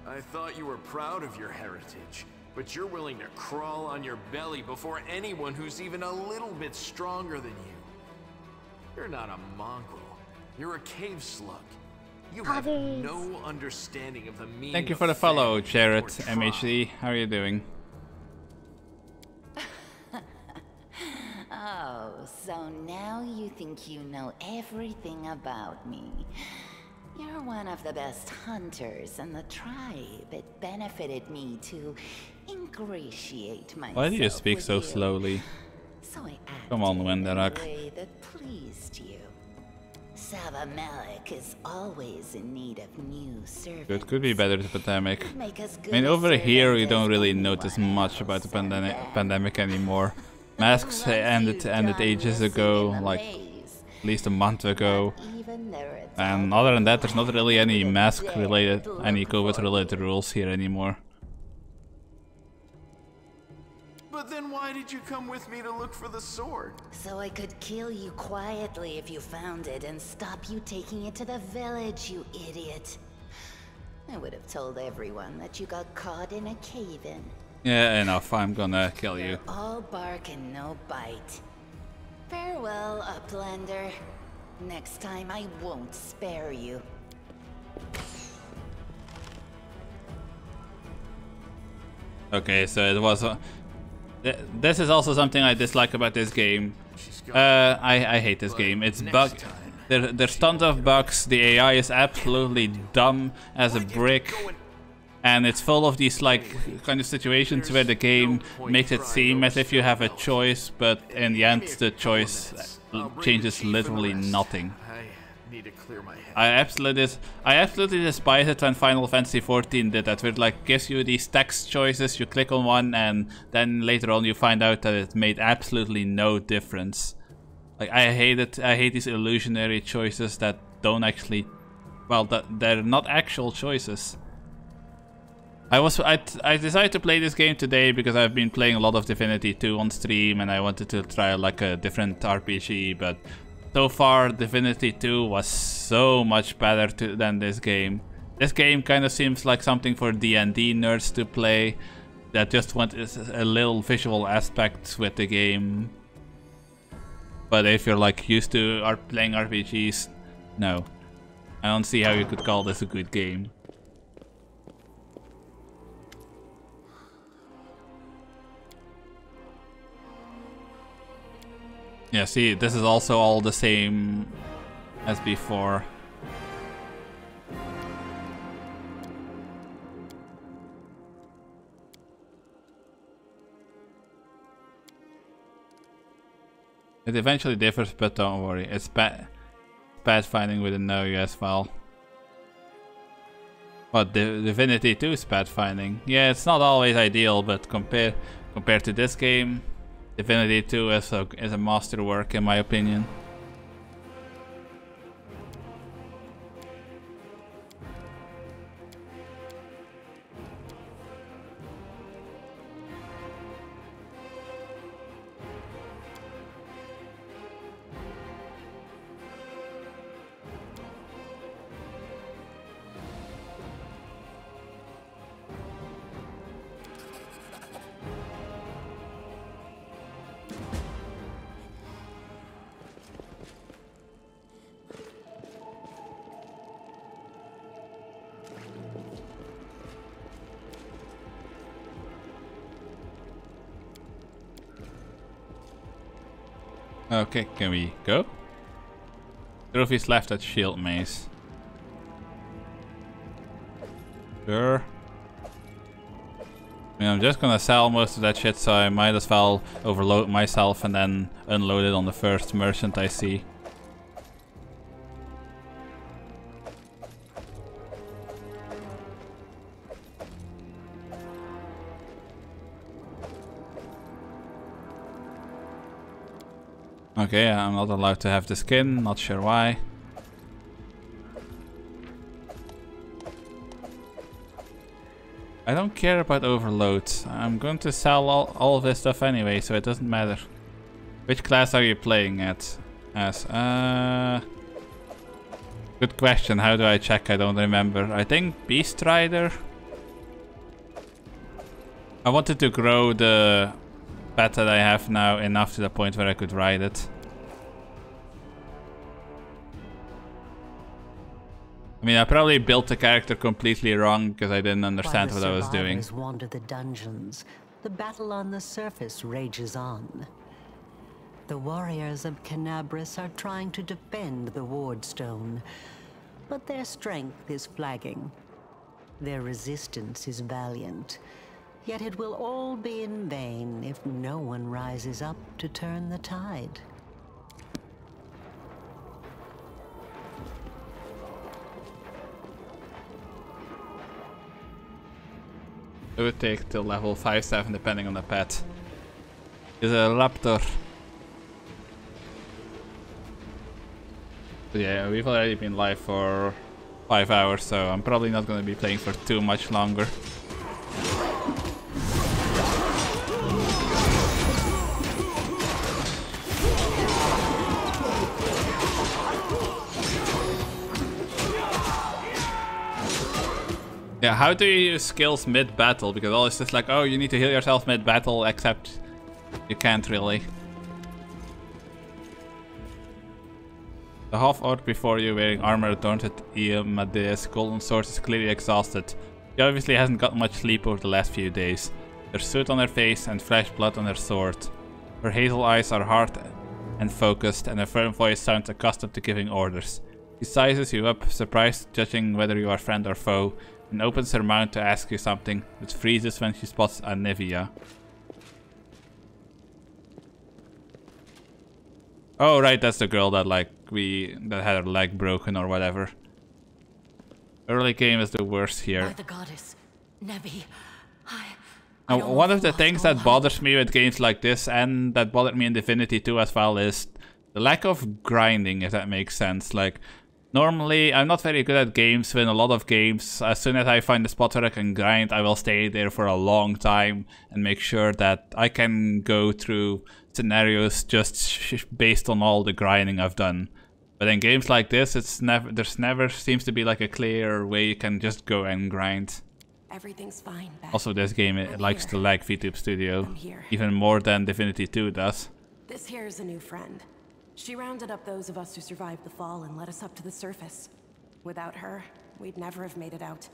I thought you were proud of your heritage, but you're willing to crawl on your belly before anyone who's even a little bit stronger than you. You're not a mongrel. You're a cave slug. You have no understanding of the meaning. Thank you for the follow, Jared MHD. How are you doing? Oh, so now you think you know everything about me. You're one of the best hunters in the tribe. It benefited me to ingratiate myself. Why do you speak so slowly? So I acted Come on, in a Wenderak. way that pleased you. Sava Malik is always in need of new servants. It could be better the pandemic. Make us I mean, over good here we servants don't as really anyone notice much else about the and pandemic anymore. Masks ended ages ago, like at least a month ago. And other than that, there's not really any mask-related, any COVID-related rules here anymore. But then why did you come with me to look for the sword? So I could kill you quietly if you found it and stop you taking it to the village, you idiot. I would have told everyone that you got caught in a cave-in. Yeah, enough. I'm gonna kill you. All bark and no bite. Farewell, Uplander. Next time I won't spare you. Okay, so it was... this is also something I dislike about this game. I hate this game. It's bug. There's tons of bugs. The AI is absolutely dumb as a brick. And it's full of these like kind of situations where the game makes it seem as if you have a choice, but in the end the choice changes literally nothing. I need to clear my head. I absolutely despise it when Final Fantasy XIV did that, where it like gives you these text choices, you click on one and then later on you find out that it made absolutely no difference. Like I hate it. I hate these illusionary choices that don't actually, well, that they're not actual choices. I decided to play this game today because I've been playing a lot of Divinity 2 on stream and I wanted to try like a different RPG, but so far Divinity 2 was so much better than this game. This game kind of seems like something for D&D nerds to play, that just want a little visual aspect with the game. But if you're like used to playing RPGs, no. I don't see how you could call this a good game. Yeah, see, this is also all the same as before. It eventually differs, but don't worry. It's pathfinding with a no as well. But Divinity 2 is pathfinding. Yeah, it's not always ideal, but compared to this game, Divinity 2 is a masterwork in my opinion. Okay, can we go? Trophies left at Shield Maze. Sure. I mean, I'm just gonna sell most of that shit, so I might as well overload myself and then unload it on the first merchant I see. Okay, I'm not allowed to have the skin, not sure why. I don't care about overload. I'm going to sell all of this stuff anyway, so it doesn't matter. Which class are you playing at? As good question, how do I check? I don't remember. I think Beast Rider? I wanted to grow the pet that I have now enough to the point where I could ride it. I mean, I probably built the character completely wrong because I didn't understand what I was doing. While wander the dungeons, the battle on the surface rages on. The warriors of Canabris are trying to defend the Wardstone, but their strength is flagging. Their resistance is valiant. Yet it will all be in vain if no one rises up to turn the tide. It would take till level 5-7 depending on the pet. Is a raptor. But yeah, we've already been live for 5 hours, so I'm probably not going to be playing for too much longer. Yeah, how do you use skills mid-battle? Because all it's just like, oh, you need to heal yourself mid-battle, except you can't really. The half-orc before you wearing armor adorned with Amadeus' golden sword is clearly exhausted. She obviously hasn't got much sleep over the last few days. There's soot on her face and fresh blood on her sword. Her hazel eyes are hard and focused, and her firm voice sounds accustomed to giving orders. She sizes you up, surprised, judging whether you are friend or foe, and opens her mouth to ask you something, but freezes when she spots Anivia. Oh right, that's the girl that that had her leg broken or whatever. Early game is the worst here. By the goddess, Nevi, Now, one of the things that bothers me with games like this, and that bothered me in Divinity 2 as well, is the lack of grinding, if that makes sense. Like, normally, I'm not very good at games. In a lot of games, as soon as I find a spot where I can grind, I will stay there for a long time and make sure that I can go through scenarios just based on all the grinding I've done. But in games like this, there's never seems to be like a clear way you can just go and grind. Everything's fine, Beth. Also, this game it likes to lag VTube Studio I'm here. even more than Divinity 2 does. This here's a new friend. She rounded up those of us who survived the fall and led us up to the surface. Without her, we'd never have made it out.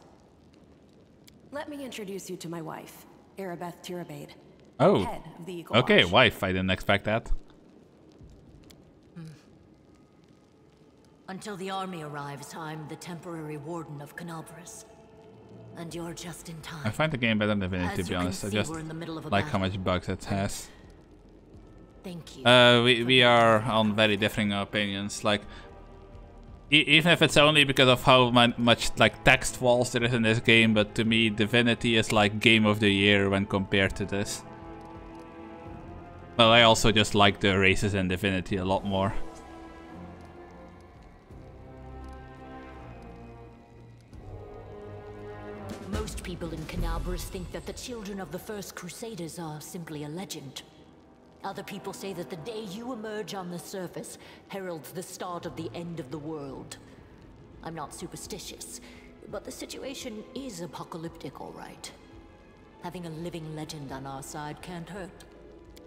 Let me introduce you to my wife, Arabeth Tirabade. Oh, Head of the Eagle okay, Watch. wife. I didn't expect that. Until the army arrives, I'm the temporary warden of Canabras. And you're just in time. I find the game better than Divinity, to be honest. I just we're in the middle of a like how battle. much bugs it has. Thank you. We are on very differing opinions. Like, even if it's only because of how much like text walls there is in this game, but to me, Divinity is like game of the year when compared to this. Well, I also just like the races in Divinity a lot more. Most people in Canabras think that the children of the first Crusaders are simply a legend. Other people say that the day you emerge on the surface heralds the start of the end of the world. I'm not superstitious, but the situation is apocalyptic, all right. Having a living legend on our side can't hurt.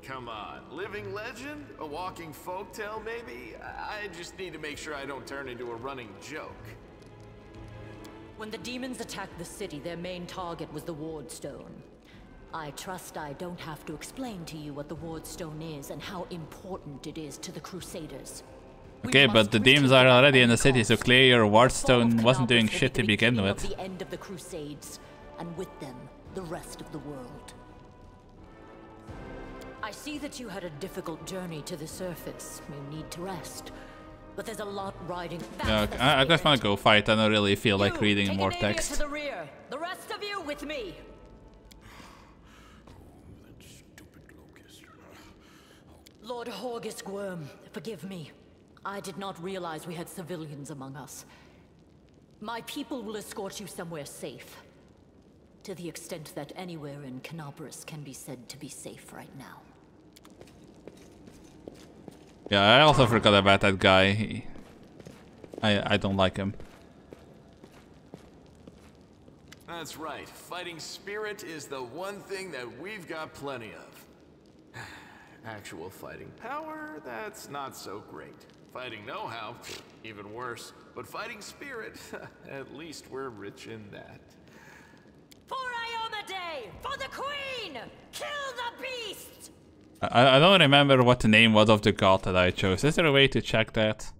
Come on, living legend? A walking folktale, maybe? I just need to make sure I don't turn into a running joke. When the demons attacked the city, their main target was the Wardstone. I trust I don't have to explain to you what the Wardstone is and how important it is to the Crusaders. Okay, but the demons are already in the city, so clearly your Wardstone wasn't doing shit to begin with. The end of the Crusades, and with them, the rest of the world. I see that you had a difficult journey to the surface. You need to rest. But there's a lot riding. Yeah, I just want to go fight. I don't really feel like reading more text. To the rear. The rest of you with me. Lord Horgus Worm, forgive me. I did not realize we had civilians among us. My people will escort you somewhere safe. To the extent that anywhere in Canabras can be said to be safe right now. Yeah, I also forgot about that guy. I don't like him. That's right. Fighting spirit is the one thing that we've got plenty of. Actual fighting power, that's not so great. Fighting know-how, even worse. But fighting spirit, at least we're rich in that. For Iomade! For the Queen! Kill the beast! I don't remember what the name was of the god that I chose. Is there a way to check that?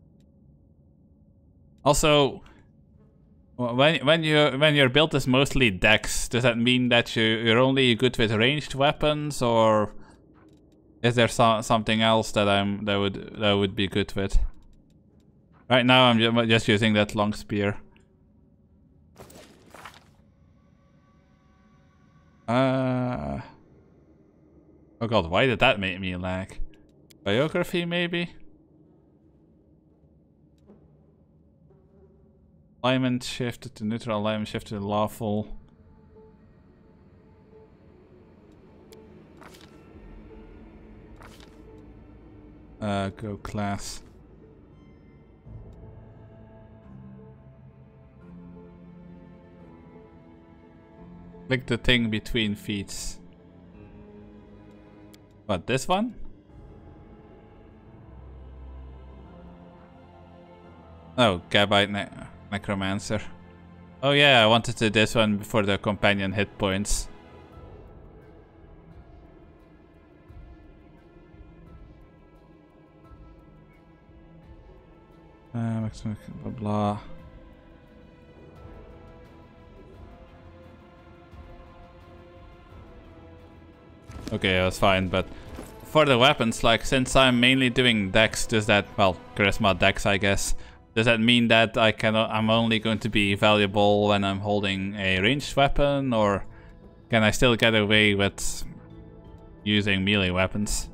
Also, when your build is mostly dex, does that mean that you're only good with ranged weapons, or is there something else that that would be good with? Right now I'm just using that long spear. Oh god, why did that make me lag? Biography, maybe? Alignment shifted to neutral, alignment shifted to lawful. Go class. Click the thing between feet. What, this one? Oh, Gabite Necromancer. Oh yeah, I wanted to do this one before the companion hit points. Blah blah. Okay, that's fine, but for the weapons, like, since I'm mainly doing dex, does that, well, charisma dex, I guess, does that mean that I'm only going to be valuable when I'm holding a ranged weapon, or can I still get away with using melee weapons?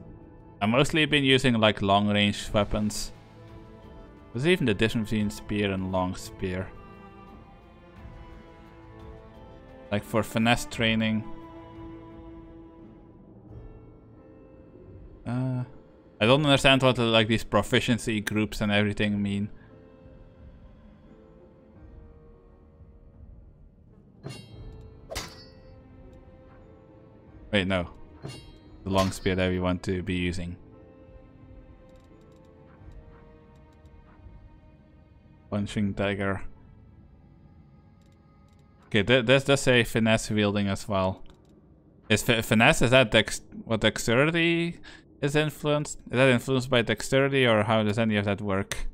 I've mostly been using like long range weapons. There's even the difference between spear and long spear. Like for finesse training. I don't understand what like these proficiency groups and everything mean. Wait, no. The long spear that we want to be using. Punching dagger. Okay, this does say finesse wielding as well. Is finesse, is that what dexterity is influenced? Is that influenced by dexterity, or how does any of that work?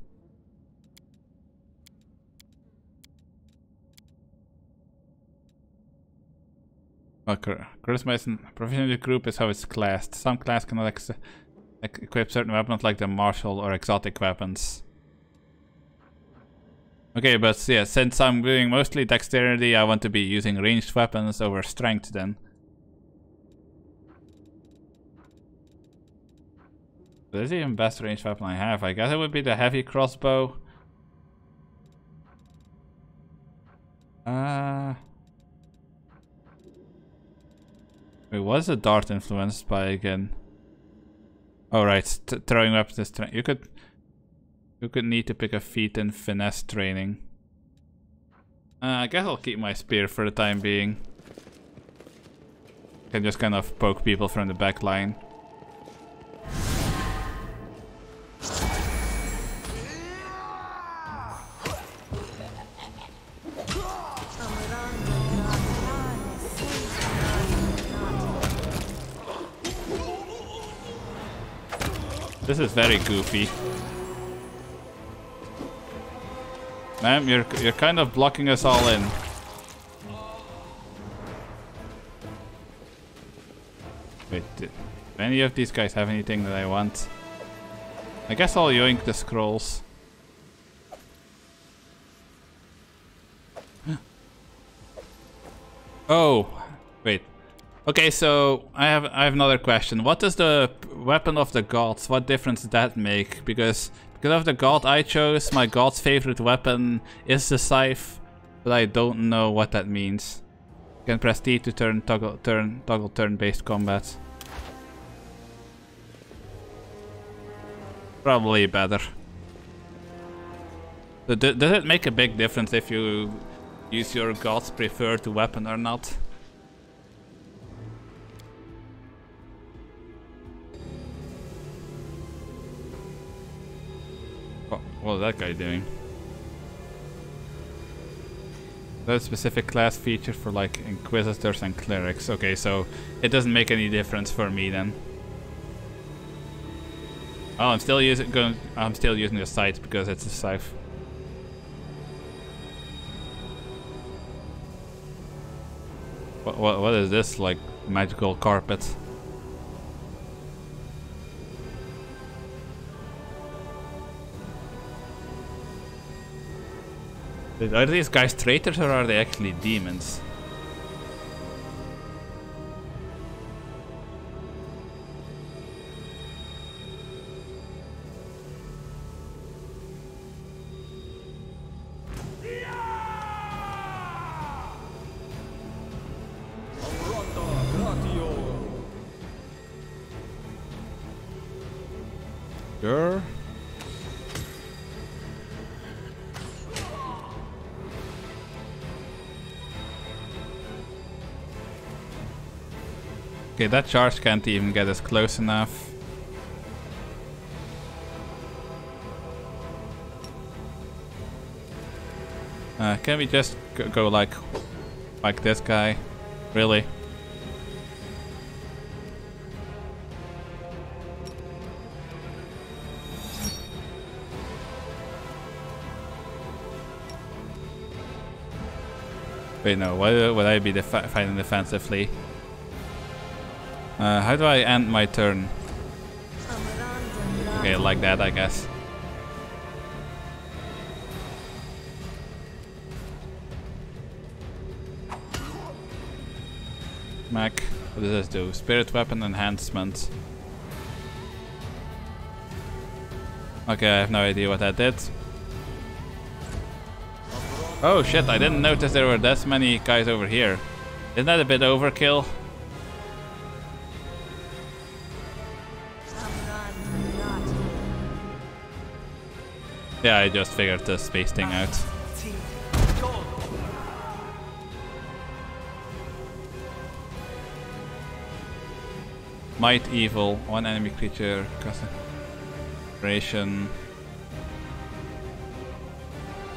Charisma is proficiency group is how it's classed. Some class cannot equip certain weapons like the martial or exotic weapons. Okay, but yeah, since I'm doing mostly dexterity, I want to be using ranged weapons over strength then. This is even best ranged weapon I have. I guess it would be the heavy crossbow. Wait, was a dart influenced by again? Oh right, throwing weapons is strength. You could need to pick a feat in finesse training. I guess I'll keep my spear for the time being. Can just kind of poke people from the back line. This is very goofy. Ma'am, you're kind of blocking us all in. Wait, do any of these guys have anything that I want? I guess I'll yoink the scrolls. Oh, wait. Okay, so I have another question. What is the weapon of the gods? What difference does that make? Because of the god I chose, my god's favorite weapon is the scythe, but I don't know what that means. You can press T to toggle turn-based combat. Probably better. Does it make a big difference if you use your god's preferred weapon or not? What is that guy doing? That specific class feature for like inquisitors and clerics. Okay, so it doesn't make any difference for me then. Oh, I'm still using the scythe because it's a scythe. What is this, like magical carpet? Are these guys traitors or are they actually demons? Sure. Okay, that charge can't even get us close enough. Can we just go like this guy? Really? Wait, no. Why would I be fighting defensively? How do I end my turn? Okay, like that, I guess. Mac, what does this do? Spirit weapon enhancement. Okay, I have no idea what that did. Oh shit, I didn't notice there were this many guys over here. Isn't that a bit overkill? Yeah, I just figured the space thing out. Might evil. One enemy creature. Concentration.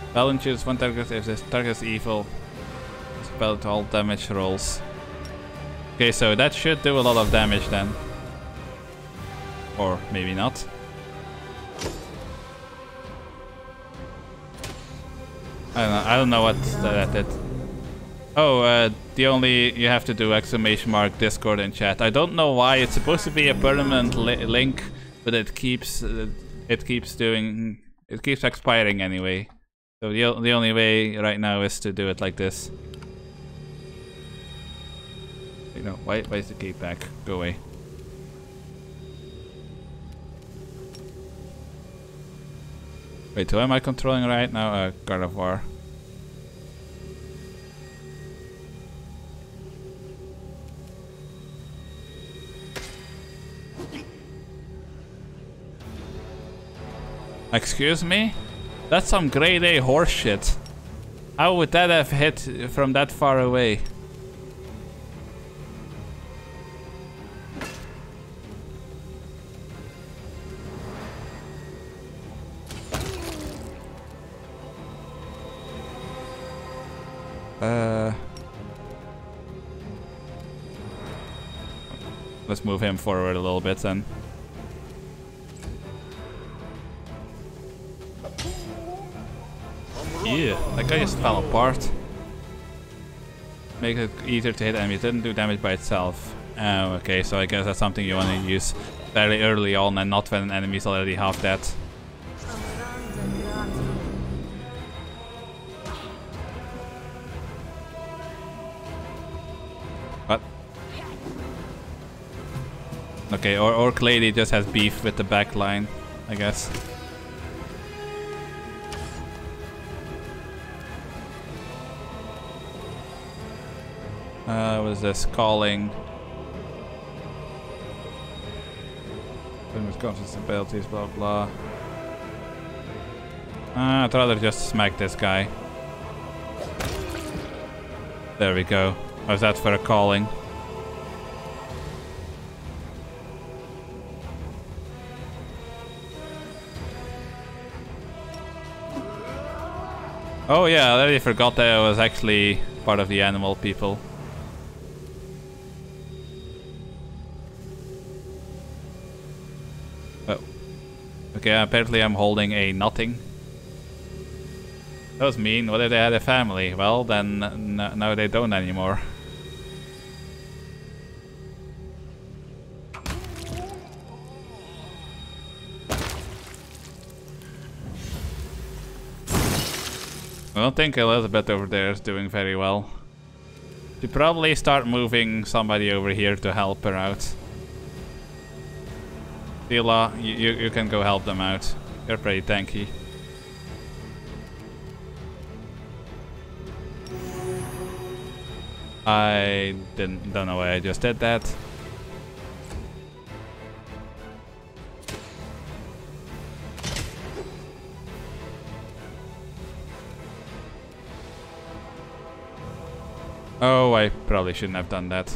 Spell choose one target if this target is evil. Spell to all damage rolls. Okay, so that should do a lot of damage then. Or maybe not. I don't know what that did. Oh, you have to do ! Discord in chat. I don't know why. It's supposed to be a permanent link, but it keeps expiring anyway. So the only way right now is to do it like this. You know, why is the gate back? Go away. Wait, who am I controlling right now? God of War. Excuse me? That's some grade A horseshit. How would that have hit from that far away? Let's move him forward a little bit then. Yeah, that guy just fell apart. Make it easier to hit enemies. Didn't do damage by itself. Okay, so I guess that's something you want to use very early on and not when an enemy's already half dead. What? Okay, Orc Lady just has beef with the back line, I guess. What is this? Calling. With conscious abilities, blah blah. I'd rather just smack this guy. There we go. How's that for a calling? Oh yeah, I already forgot that I was actually part of the animal people. Oh. Okay, apparently I'm holding a nothing. That was mean. What if they had a family? Well, then now they don't anymore. I don't think Elizabeth over there is doing very well. Should probably start moving somebody over here to help her out. Dila, you can go help them out. You're pretty tanky. I don't know why I just did that. Oh, I probably shouldn't have done that.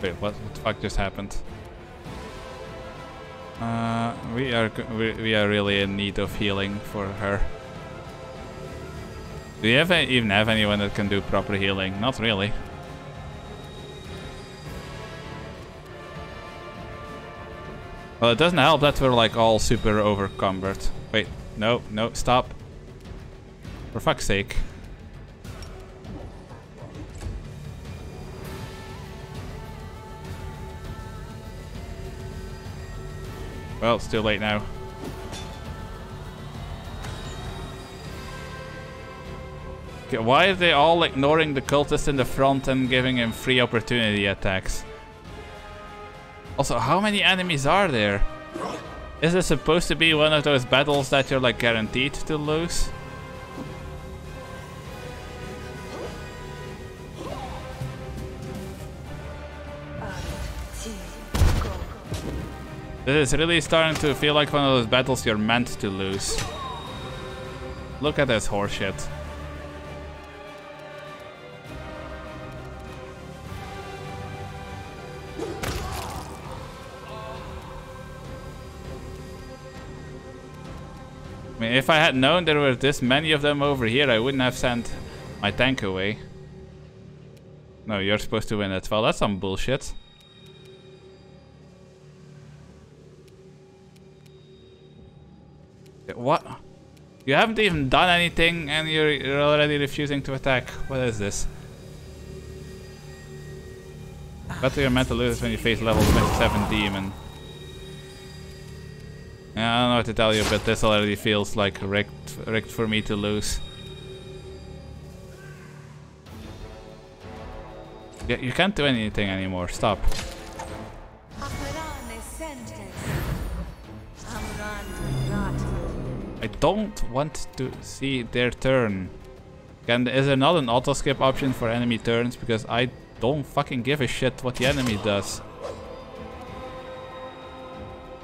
Wait, what the fuck just happened? We are really in need of healing for her. Do you even have anyone that can do proper healing? Not really. Well, it doesn't help that we're like all super overcumbered. Wait, no, stop. For fuck's sake. Well, it's too late now. Okay, why are they all ignoring the cultist in the front and giving him free opportunity attacks? Also, how many enemies are there? Is this supposed to be one of those battles that you're like guaranteed to lose? This is really starting to feel like one of those battles you're meant to lose. Look at this horseshit. I mean, if I had known there were this many of them over here, I wouldn't have sent my tank away. No, you're supposed to win it. Well, that's some bullshit. What? You haven't even done anything and you're already refusing to attack. What is this? Battle you're meant to lose when you face level 27 demon. Yeah, I don't know what to tell you, but this already feels like rigged for me to lose. Yeah, you can't do anything anymore. Stop. I don't want to see their turn. Is there not an auto skip option for enemy turns? Because I don't fucking give a shit what the enemy does.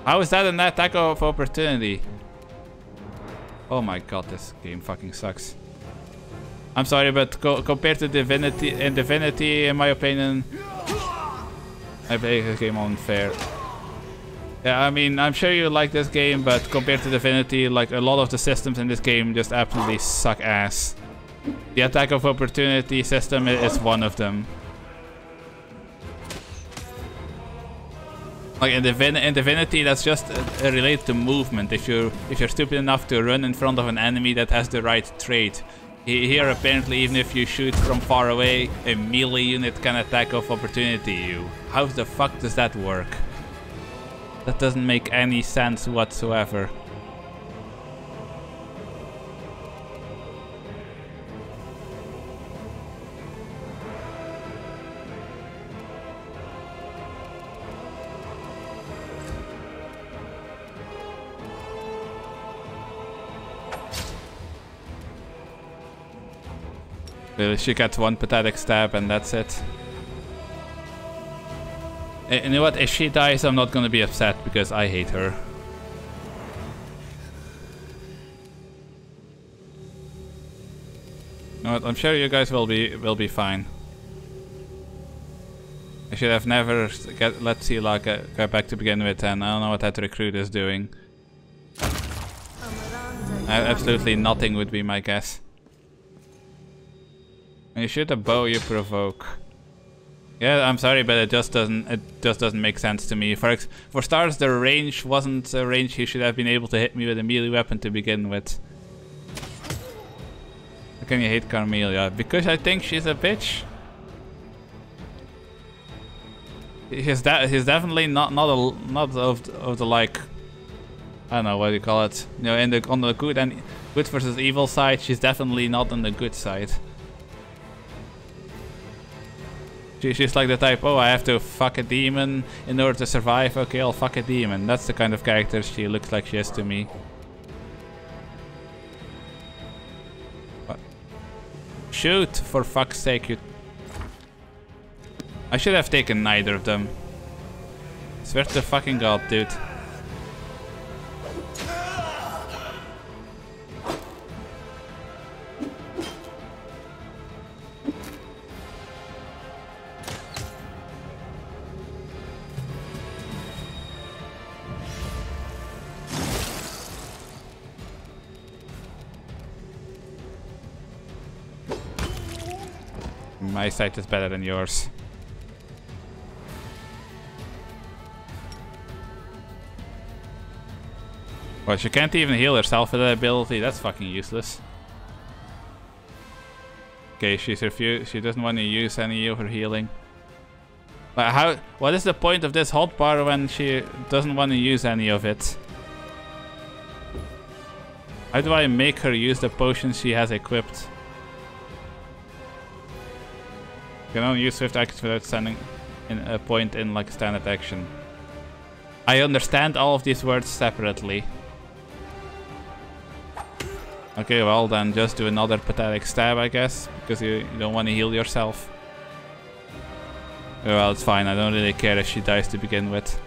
How is that an attack of opportunity? Oh my god, this game fucking sucks. I'm sorry, but compared to Divinity, in my opinion, I play this game unfair. Yeah, I mean, I'm sure you like this game, but compared to Divinity, like a lot of the systems in this game just absolutely suck ass. The attack of opportunity system is one of them. Like in Divinity, that's just related to movement. If you're stupid enough to run in front of an enemy that has the right trait. Here, apparently, even if you shoot from far away, a melee unit can attack of opportunity you. How the fuck does that work? That doesn't make any sense whatsoever. She gets one pathetic stab and that's it. You know what, if she dies I'm not gonna be upset because I hate her. You know what, I'm sure you guys will be fine. I should have never let Sela get back to begin with, and I don't know what that recruit is doing. Absolutely nothing would be my guess. When you shoot a bow, you provoke. Yeah, I'm sorry, but it just doesn't make sense to me. For starters, the range wasn't a range he should have been able to hit me with a melee weapon to begin with. How can you hate Carmelia? Because I think she's a bitch. He's definitely not of the like, I don't know what do you call it. You know, on the good versus evil side, she's definitely not on the good side. She's like the type, oh, I have to fuck a demon in order to survive. Okay, I'll fuck a demon. That's the kind of character she looks like she is to me. What? Shoot, for fuck's sake, you... I should have taken neither of them. Swear to fucking god, dude. My sight is better than yours. Well, she can't even heal herself with that ability. That's fucking useless. Okay, she's refused. She doesn't want to use any of her healing. But what is the point of this hotbar when she doesn't want to use any of it? How do I make her use the potions she has equipped? You can only use swift actions without sending in a point in like standard action. I understand all of these words separately. Okay, well then just do another pathetic stab, I guess, because you don't want to heal yourself. Well, it's fine. I don't really care if she dies to begin with.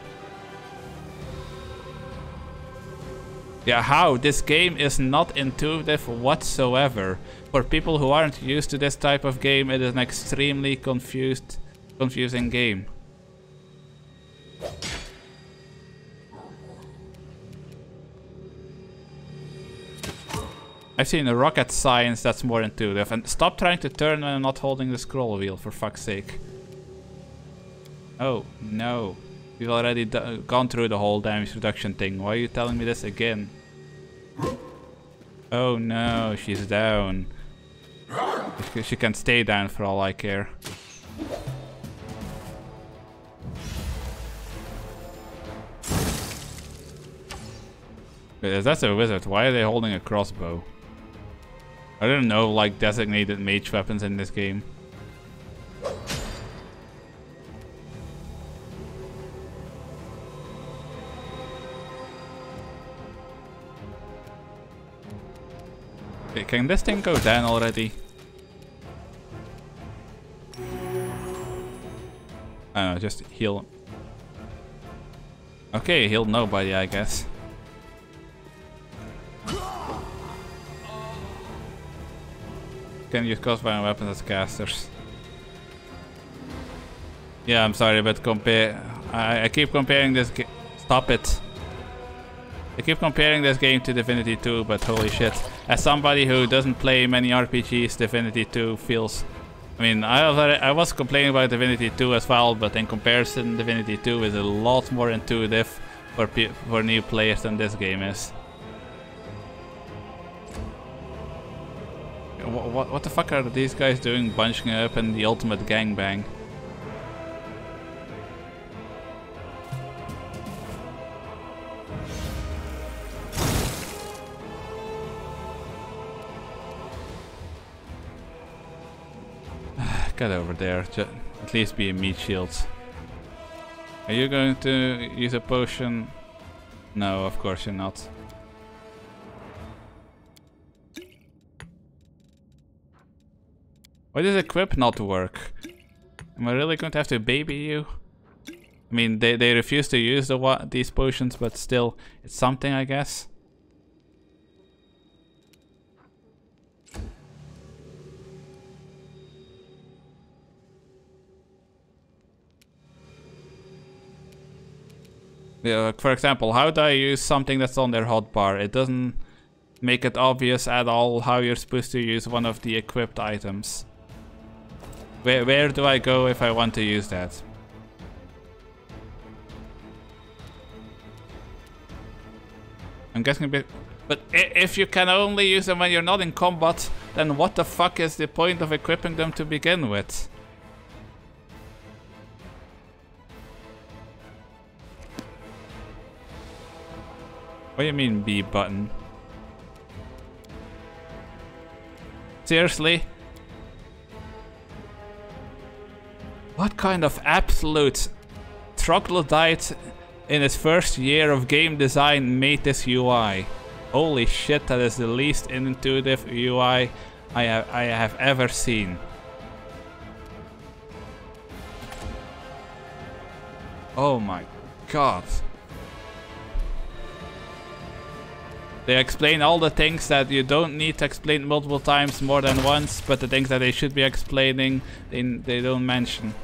Yeah, how? This game is not intuitive whatsoever. For people who aren't used to this type of game, it is an extremely confusing game. I've seen a rocket science that's more intuitive. And stop trying to turn when I'm not holding the scroll wheel, for fuck's sake. Oh, no. We've already gone through the whole damage reduction thing. Why are you telling me this again? Oh no, she's down. She can stay down for all I care. If that's a wizard, why are they holding a crossbow? I don't know, like, designated mage weapons in this game. Okay, can this thing go down already? I don't know, just heal. Okay, healed nobody, I guess. Can use crossbow weapons as casters. Yeah, I'm sorry, but I keep comparing this game. Stop it. I keep comparing this game to Divinity 2, but holy shit. As somebody who doesn't play many RPGs, Divinity 2 feels... I mean, I was complaining about Divinity 2 as well, but in comparison, Divinity 2 is a lot more intuitive for new players than this game is. What the fuck are these guys doing bunching up in the ultimate gangbang? Get over there, at least be a meat shield. Are you going to use a potion? No, of course you're not. Why does equip not work? Am I really going to have to baby you? I mean, they refuse to use these potions, but still, it's something, I guess. Yeah, for example, how do I use something that's on their hotbar? It doesn't make it obvious at all how you're supposed to use one of the equipped items. Where do I go if I want to use that? I'm guessing a bit... But if you can only use them when you're not in combat, then what the fuck is the point of equipping them to begin with? What do you mean B button? Seriously? What kind of absolute troglodyte in his first year of game design made this UI? Holy shit, that is the least intuitive UI I have ever seen. Oh my god. They explain all the things that you don't need to explain multiple times more than once, but the things that they should be explaining, they don't mention.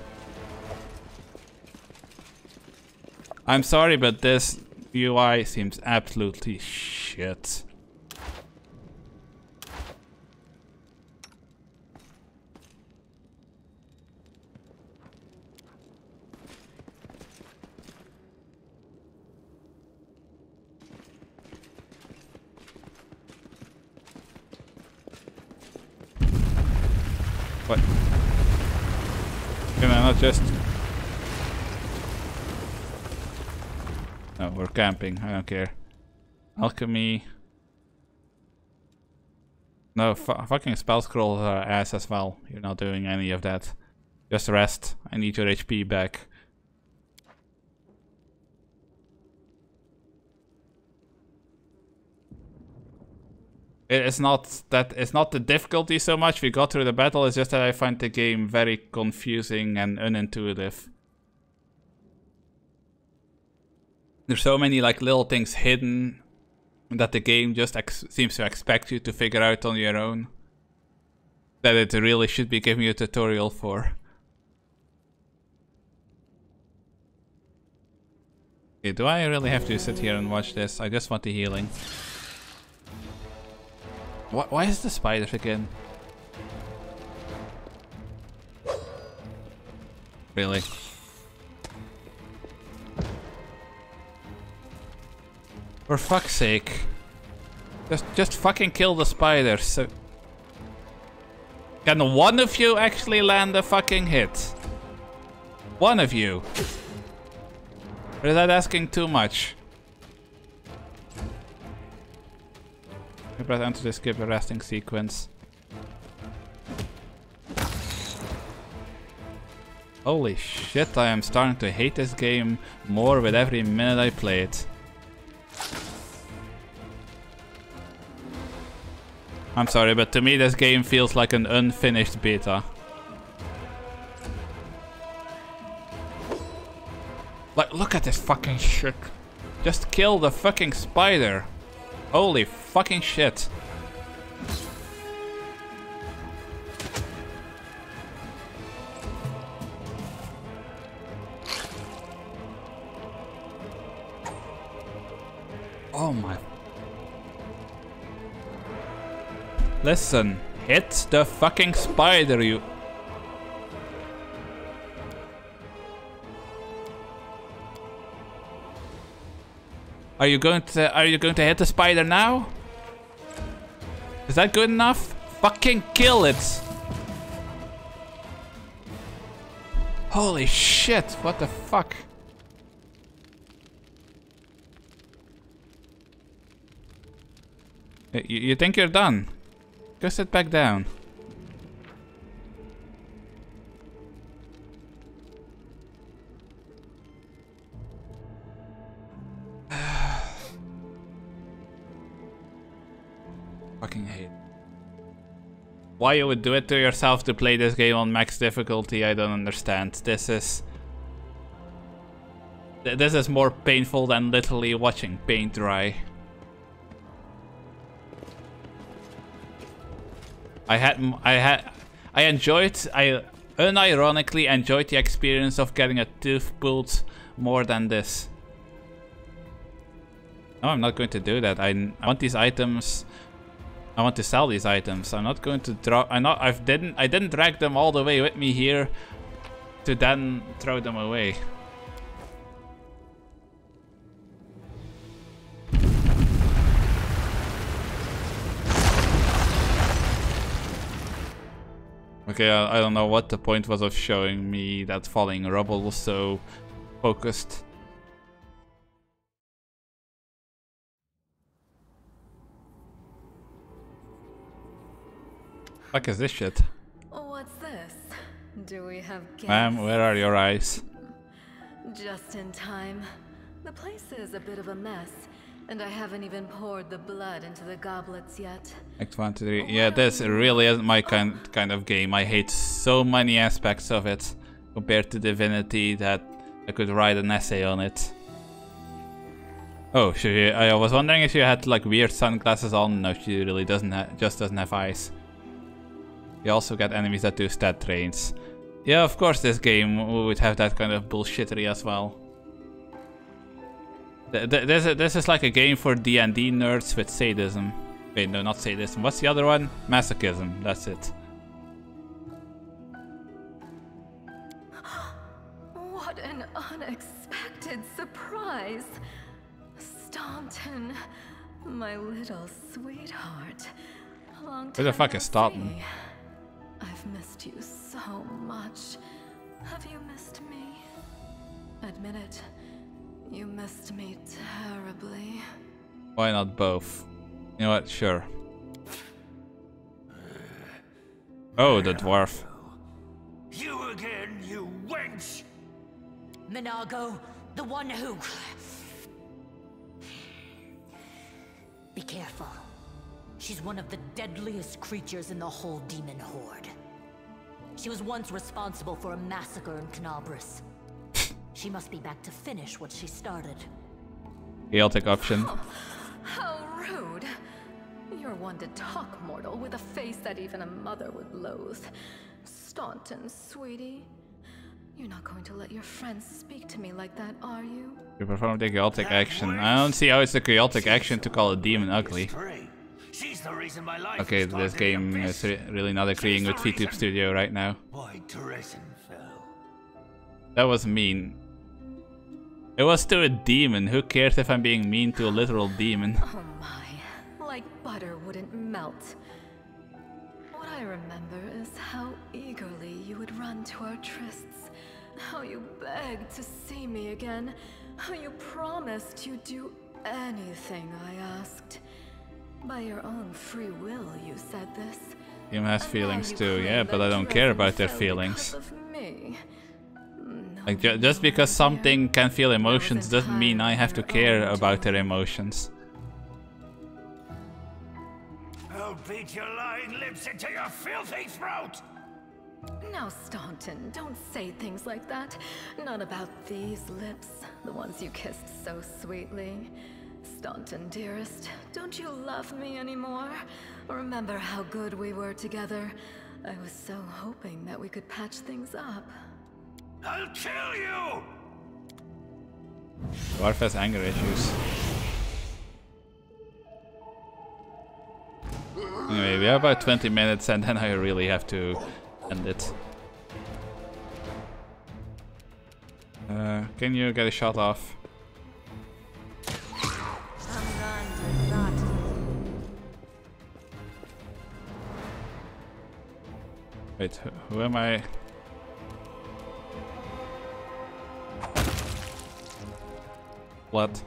I'm sorry, but this UI seems absolutely shit. What? Can I not just... No, we're camping. I don't care. Alchemy. No, fucking spell scrolls are ass as well. You're not doing any of that. Just rest. I need your HP back. It's not the difficulty so much. We got through the battle. It's just that I find the game very confusing and unintuitive. There's so many like little things hidden that the game just seems to expect you to figure out on your own. That it really should be giving you a tutorial for. Okay, do I really have to sit here and watch this? I just want the healing. Why is the spider again? Really? For fuck's sake. Just fucking kill the spiders. So can one of you actually land a fucking hit? One of you. Or is that asking too much? I press enter to skip a resting sequence. Holy shit, I am starting to hate this game more with every minute I play it. I'm sorry, but to me this game feels like an unfinished beta. Like, look at this fucking shit. Just kill the fucking spider. Holy fucking shit. Oh my. Listen, hit the fucking spider, you. Are you going to hit the spider now? Is that good enough? Fucking kill it. Holy shit, what the fuck? You think you're done? Go sit back down. Fucking hate. Why you would do it to yourself to play this game on max difficulty, I don't understand. This is more painful than literally watching paint dry. I unironically enjoyed the experience of getting a tooth pulled more than this. No, I'm not going to do that. I want these items. I want to sell these items. I'm not going to draw. I didn't drag them all the way with me here to then throw them away. Okay, I don't know what the point was of showing me that falling rubble was so focused. Fuck is this shit? What's this? Do we have guests? Ma'am, where are your eyes? Just in time. The place is a bit of a mess, and I haven't even poured the blood into the goblets yet. Act 1, 2, 3. Yeah, this really isn't my kind of game. I hate so many aspects of it compared to Divinity that I could write an essay on it. Oh, I was wondering if you had like weird sunglasses on. No, she really doesn't. Just doesn't have eyes. You also get enemies that do stat trains. Yeah, of course this game would have that kind of bullshittery as well. This is like a game for D&D nerds with sadism. Wait, no, not sadism. What's the other one? Masochism. That's it. What an unexpected surprise. Staunton, my little sweetheart. Long time Who the fuck is Staunton? no see. I've missed you so much. Have you missed me? Admit it. You missed me terribly. Why not both? You know what? Sure. Oh, the dwarf. You again, you wench! Minago, the one who... Be careful. She's one of the deadliest creatures in the whole demon horde. She was once responsible for a massacre in Canabris. She must be back to finish what she started. Chaotic option. How rude. You're one to talk, mortal, with a face that even a mother would loathe. Staunton, sweetie. You're not going to let your friends speak to me like that, are you? You perform the chaotic action. I don't see how it's a chaotic action to call a demon ugly. She's the reason my life Okay, this game is really not agreeing with VTube Studio right now. Why Teresin fell. That was mean. It was to a demon. Who cares if I'm being mean to a literal demon? Oh my, like butter wouldn't melt. What I remember is how eagerly you would run to our trysts, how you begged to see me again, how you promised you'd do anything I asked. By your own free will, you said this. Him has feelings too, yeah, but I don't care about their feelings. Like, just because something can feel emotions doesn't mean I have to care about their emotions. I'll beat your lying lips into your filthy throat! Now, Staunton, don't say things like that. Not about these lips, the ones you kissed so sweetly. Staunton, dearest, don't you love me anymore? Remember how good we were together? I was so hoping that we could patch things up. I'll kill you! Dwarf has anger issues. Anyway, we have about 20 minutes and then I really have to end it. Can you get a shot off? Wait, who am I? What?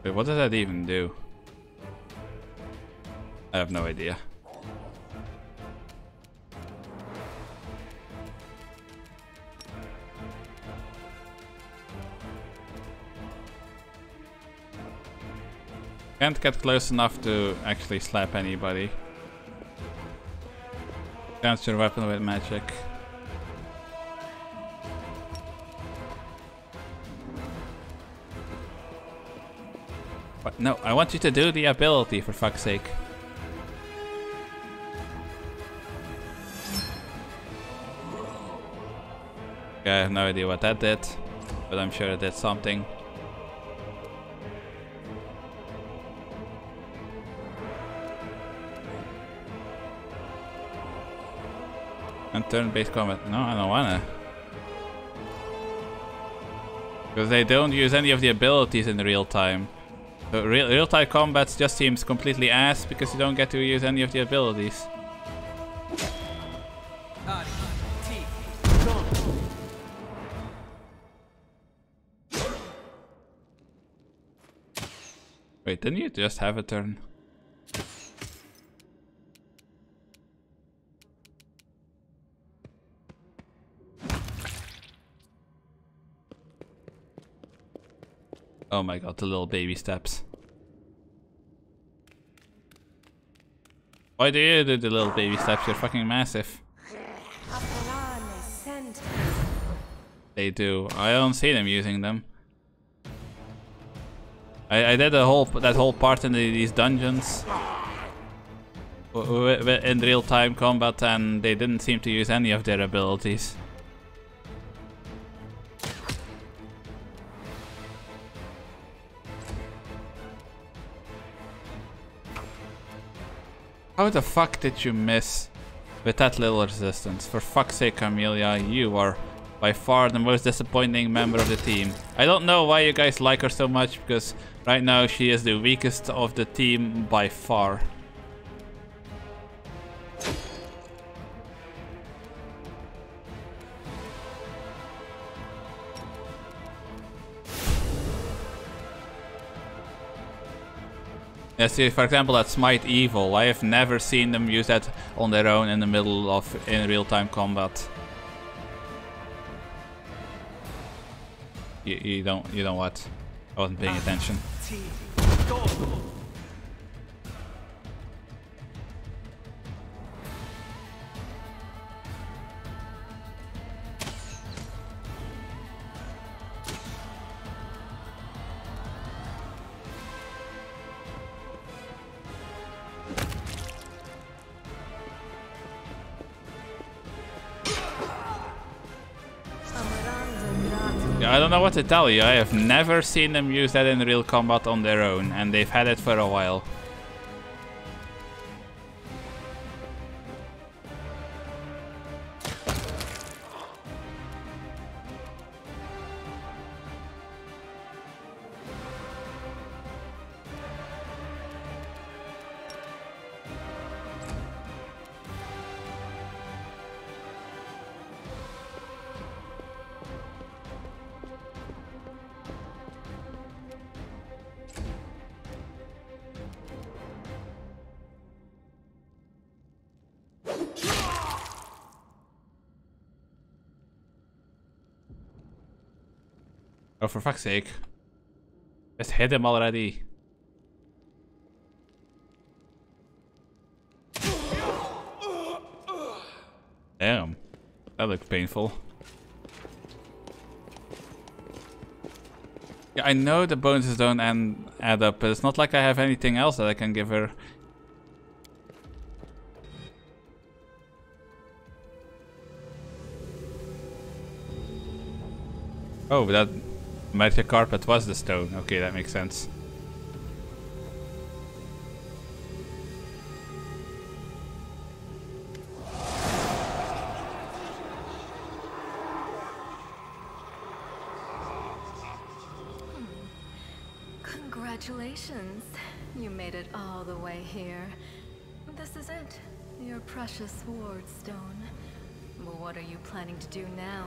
Wait, what does that even do? I have no idea. Can't get close enough to actually slap anybody. Counts your weapon with magic. What? No, I want you to do the ability, for fuck's sake. Okay, I have no idea what that did, but I'm sure it did something. And turn-based combat. No, I don't wanna. Because they don't use any of the abilities in real time. So real-time combat just seems completely ass because you don't get to use any of the abilities. Wait, didn't you just have a turn? Oh my god, the little baby steps. Why do you do the little baby steps? You're fucking massive. They do. I don't see them using them. I did that whole part in these dungeons in real-time combat, and they didn't seem to use any of their abilities. How the fuck did you miss with that little resistance? For fuck's sake, Amelia, you are by far the most disappointing member of the team. I don't know why you guys like her so much, because right now she is the weakest of the team by far. Yeah, see, for example, that Smite Evil. I have never seen them use that on their own in the middle of real-time combat. You don't what? I wasn't paying attention. Yeah, I don't know what to tell you. I have never seen them use that in real combat on their own, and they've had it for a while. Oh, for fuck's sake. Just hit him already. Damn. That looked painful. Yeah, I know the bonuses don't add up, but it's not like I have anything else that I can give her. Oh, that magic carpet was the stone. Okay, that makes sense. Congratulations. You made it all the way here. This is it. Your precious ward stone. Well, what are you planning to do now,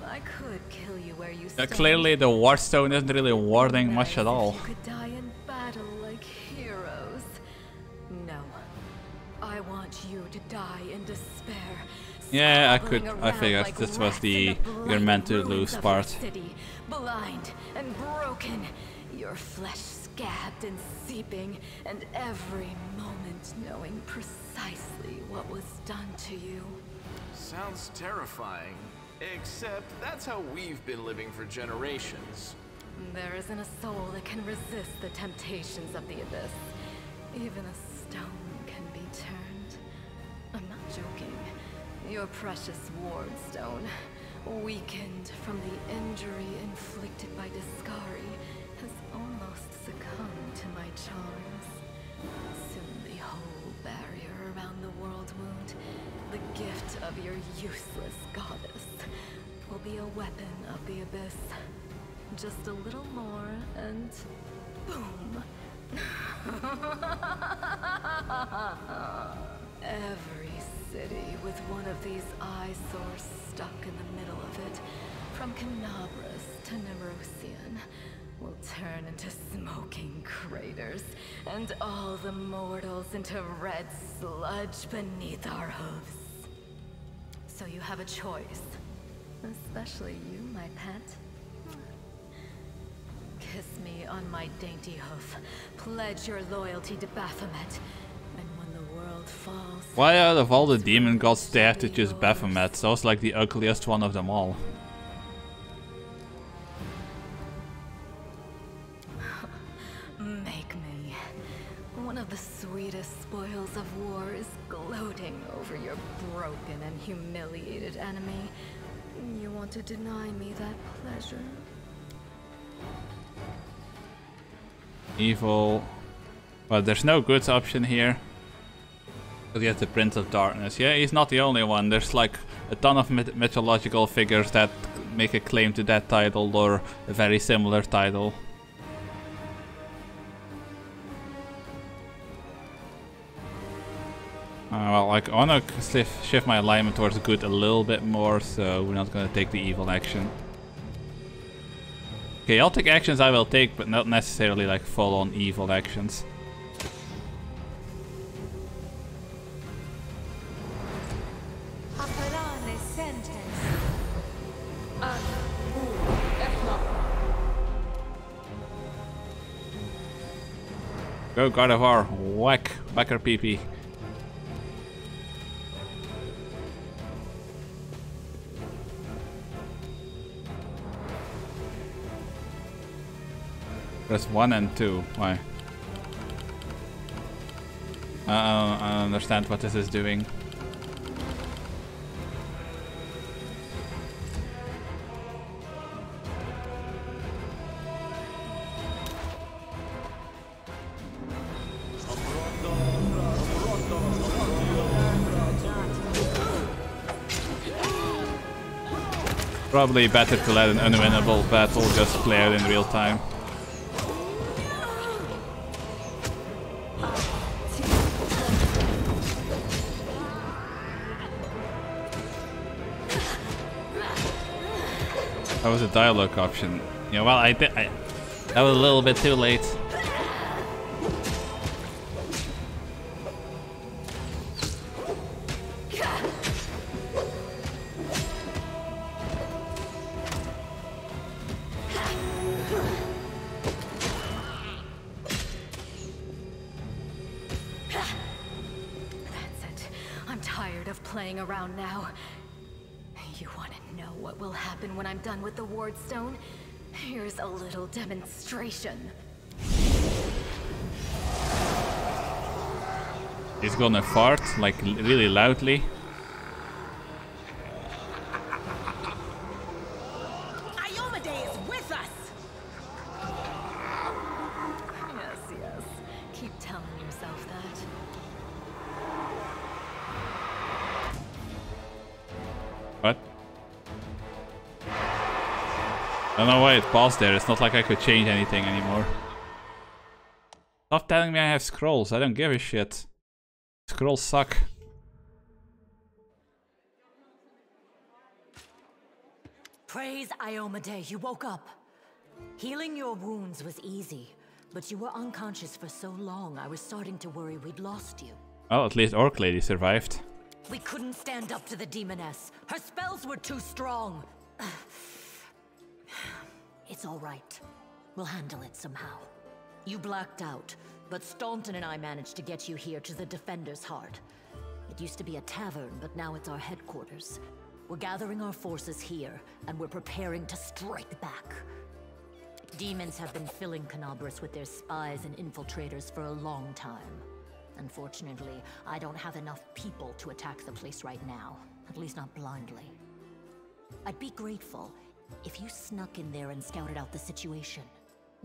I could kill you where you stand. Clearly the ward stone isn't really warding much at all. You could die in battle like heroes. No. I want you to die in despair. Yeah, I figured like this was the rats in the you're meant to bloody lose ruins of part. your city, blind and broken, your flesh scabbed and seeping, and every moment knowing precisely what was done to you. Sounds terrifying. Except that's how we've been living for generations. There isn't a soul that can resist the temptations of the abyss. Even a stone can be turned. I'm not joking. Your precious ward stone, weakened from the injury inflicted by Discari, has almost succumbed to my charms. Soon the whole barrier around the world wound, the gift of your useless goddess, will be a weapon of the abyss. Just a little more and boom. Every city with one of these eyesores stuck in the middle of it, from Canabras to Nerosian, will turn into smoking craters, and all the mortals into red sludge beneath our hooves. So you have a choice. Especially you, my pet. Kiss me on my dainty hoof. Pledge your loyalty to Baphomet. And when the world falls... Why out of all the demon gods they have to choose Baphomet? Sounds like the ugliest one of them all. Make me. One of the sweetest spoils of war is gloating over your broken and humiliated enemy. You want to deny me that pleasure? Evil. Well, there's no good option here. Because he has the Prince of Darkness. Yeah, he's not the only one. There's like a ton of mythological figures that make a claim to that title or a very similar title. Well, like, I want to shift my alignment towards good a little bit more, so we're not going to take the evil action. Chaotic actions I will take, but not necessarily like full-on evil actions. Go God of War, whack, whack her pee-pee. Press 1 and 2. Why? I don't understand what this is doing. Probably better to let an unwinnable battle just play out in real time. That was a dialogue option. Yeah, well, that was a little bit too late. That's it. I'm tired of playing around now. You want to know what will happen when I'm done with the Wardstone? Here's a little demonstration. He's gonna fart, like, really loudly. Iomade is with us! Yes, yes. Keep telling yourself that. What? I don't know why it paused there. It's not like I could change anything anymore. Stop telling me I have scrolls. I don't give a shit. Scrolls suck. Praise Iomade, you woke up. Healing your wounds was easy, but you were unconscious for so long, I was starting to worry we'd lost you. Oh, at least Orc Lady survived. We couldn't stand up to the demoness. Her spells were too strong. It's all right. We'll handle it somehow. You blacked out, but Staunton and I managed to get you here to the Defender's Heart. It used to be a tavern, but now it's our headquarters. We're gathering our forces here, and we're preparing to strike back. Demons have been filling Canabras with their spies and infiltrators for a long time. Unfortunately, I don't have enough people to attack the place right now, at least not blindly. I'd be grateful if you snuck in there and scouted out the situation.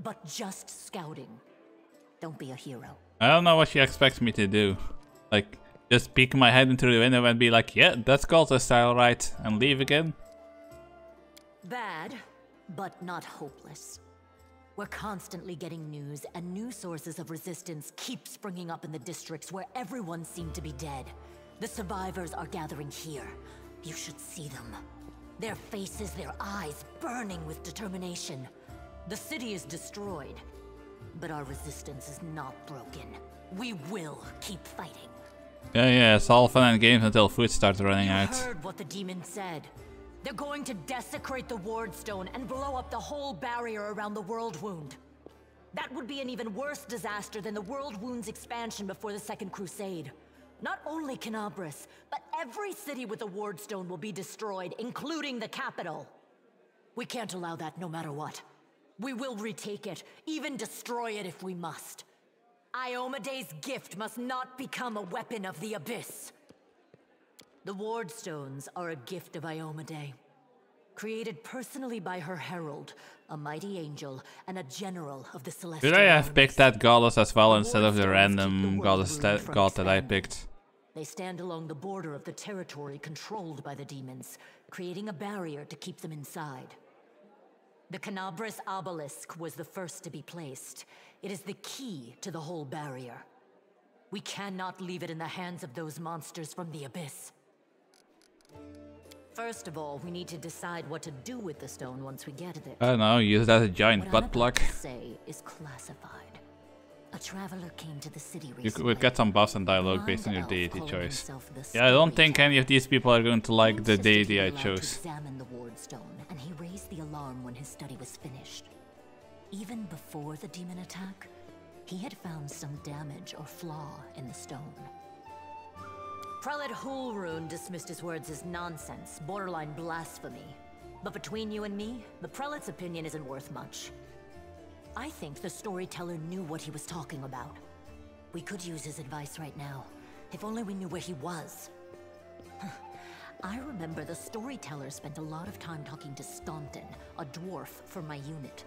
But just scouting. Don't be a hero. I don't know what she expects me to do. Like, just peek my head into the window and be like, yeah, that's cultist style, right? And leave again? Bad, but not hopeless. We're constantly getting news, and new sources of resistance keep springing up in the districts where everyone seemed to be dead. The survivors are gathering here. You should see them. Their faces, their eyes burning with determination. The city is destroyed, but our resistance is not broken. We will keep fighting. Yeah, it's all fun and games until food starts running out. You heard what the demon said. They're going to desecrate the Wardstone and blow up the whole barrier around the World Wound. That would be an even worse disaster than the World Wound's expansion before the Second Crusade. Not only Canabras, but every city with a Wardstone will be destroyed, including the capital. We can't allow that no matter what. We will retake it, even destroy it if we must. Iomade's gift must not become a weapon of the Abyss. The Wardstones are a gift of Iomade. Created personally by her herald, a mighty angel, and a general of the Celestial Should I have armies. picked that goddess as well instead of the random goddess god that I picked? They stand along the border of the territory controlled by the demons, creating a barrier to keep them inside. The Canabras obelisk was the first to be placed. It is the key to the whole barrier. We cannot leave it in the hands of those monsters from the Abyss. First of all, we need to decide what to do with the stone once we get there. I don't know, use that as a giant butt plug. What I'm about to say is classified. A traveler came to the city recently. You would get some buffs and dialogue based on your deity choice. Yeah, I don't think any of these people are going to like the deity I chose. Examine the Wardstone, and he raised the alarm when his study was finished. Even before the demon attack, he had found some damage or flaw in the stone. Prelate Hulrune dismissed his words as nonsense, borderline blasphemy. But between you and me, the prelate's opinion isn't worth much. I think the storyteller knew what he was talking about. We could use his advice right now, if only we knew where he was. I remember the storyteller spent a lot of time talking to Staunton, a dwarf from my unit.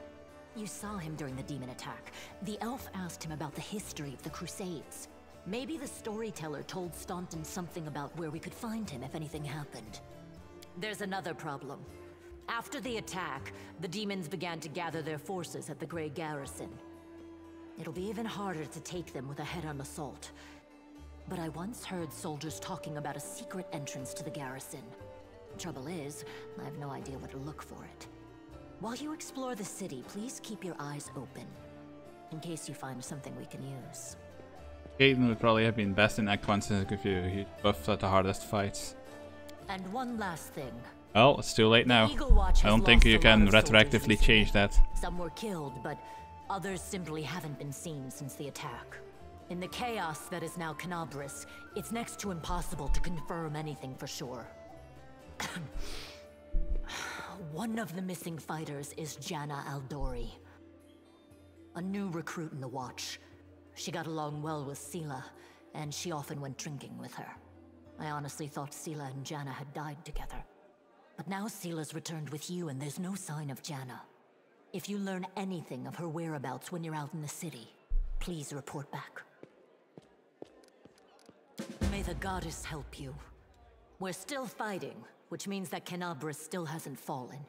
You saw him during the demon attack. The elf asked him about the history of the Crusades. Maybe the storyteller told Staunton something about where we could find him if anything happened. There's another problem. After the attack, the demons began to gather their forces at the Grey Garrison. It'll be even harder to take them with a head-on assault. But I once heard soldiers talking about a secret entrance to the garrison. Trouble is, I have no idea where to look for it. While you explore the city, please keep your eyes open, in case you find something we can use. Gaiden would probably have been best in Act 1 since he buffed at the hardest fights. And one last thing. Well, it's too late now. Eagle Watch I has don't think lost you a can lot of soldiers retroactively recently. change that. Some were killed, but others simply haven't been seen since the attack. In the chaos that is now Canabris, it's next to impossible to confirm anything for sure. One of the missing fighters is Janna Aldori, a new recruit in the Watch. She got along well with Sela, and she often went drinking with her. I honestly thought Sela and Janna had died together. But now Sela's returned with you, and there's no sign of Janna. If you learn anything of her whereabouts when you're out in the city, please report back. May the goddess help you. We're still fighting, which means that Canabris still hasn't fallen.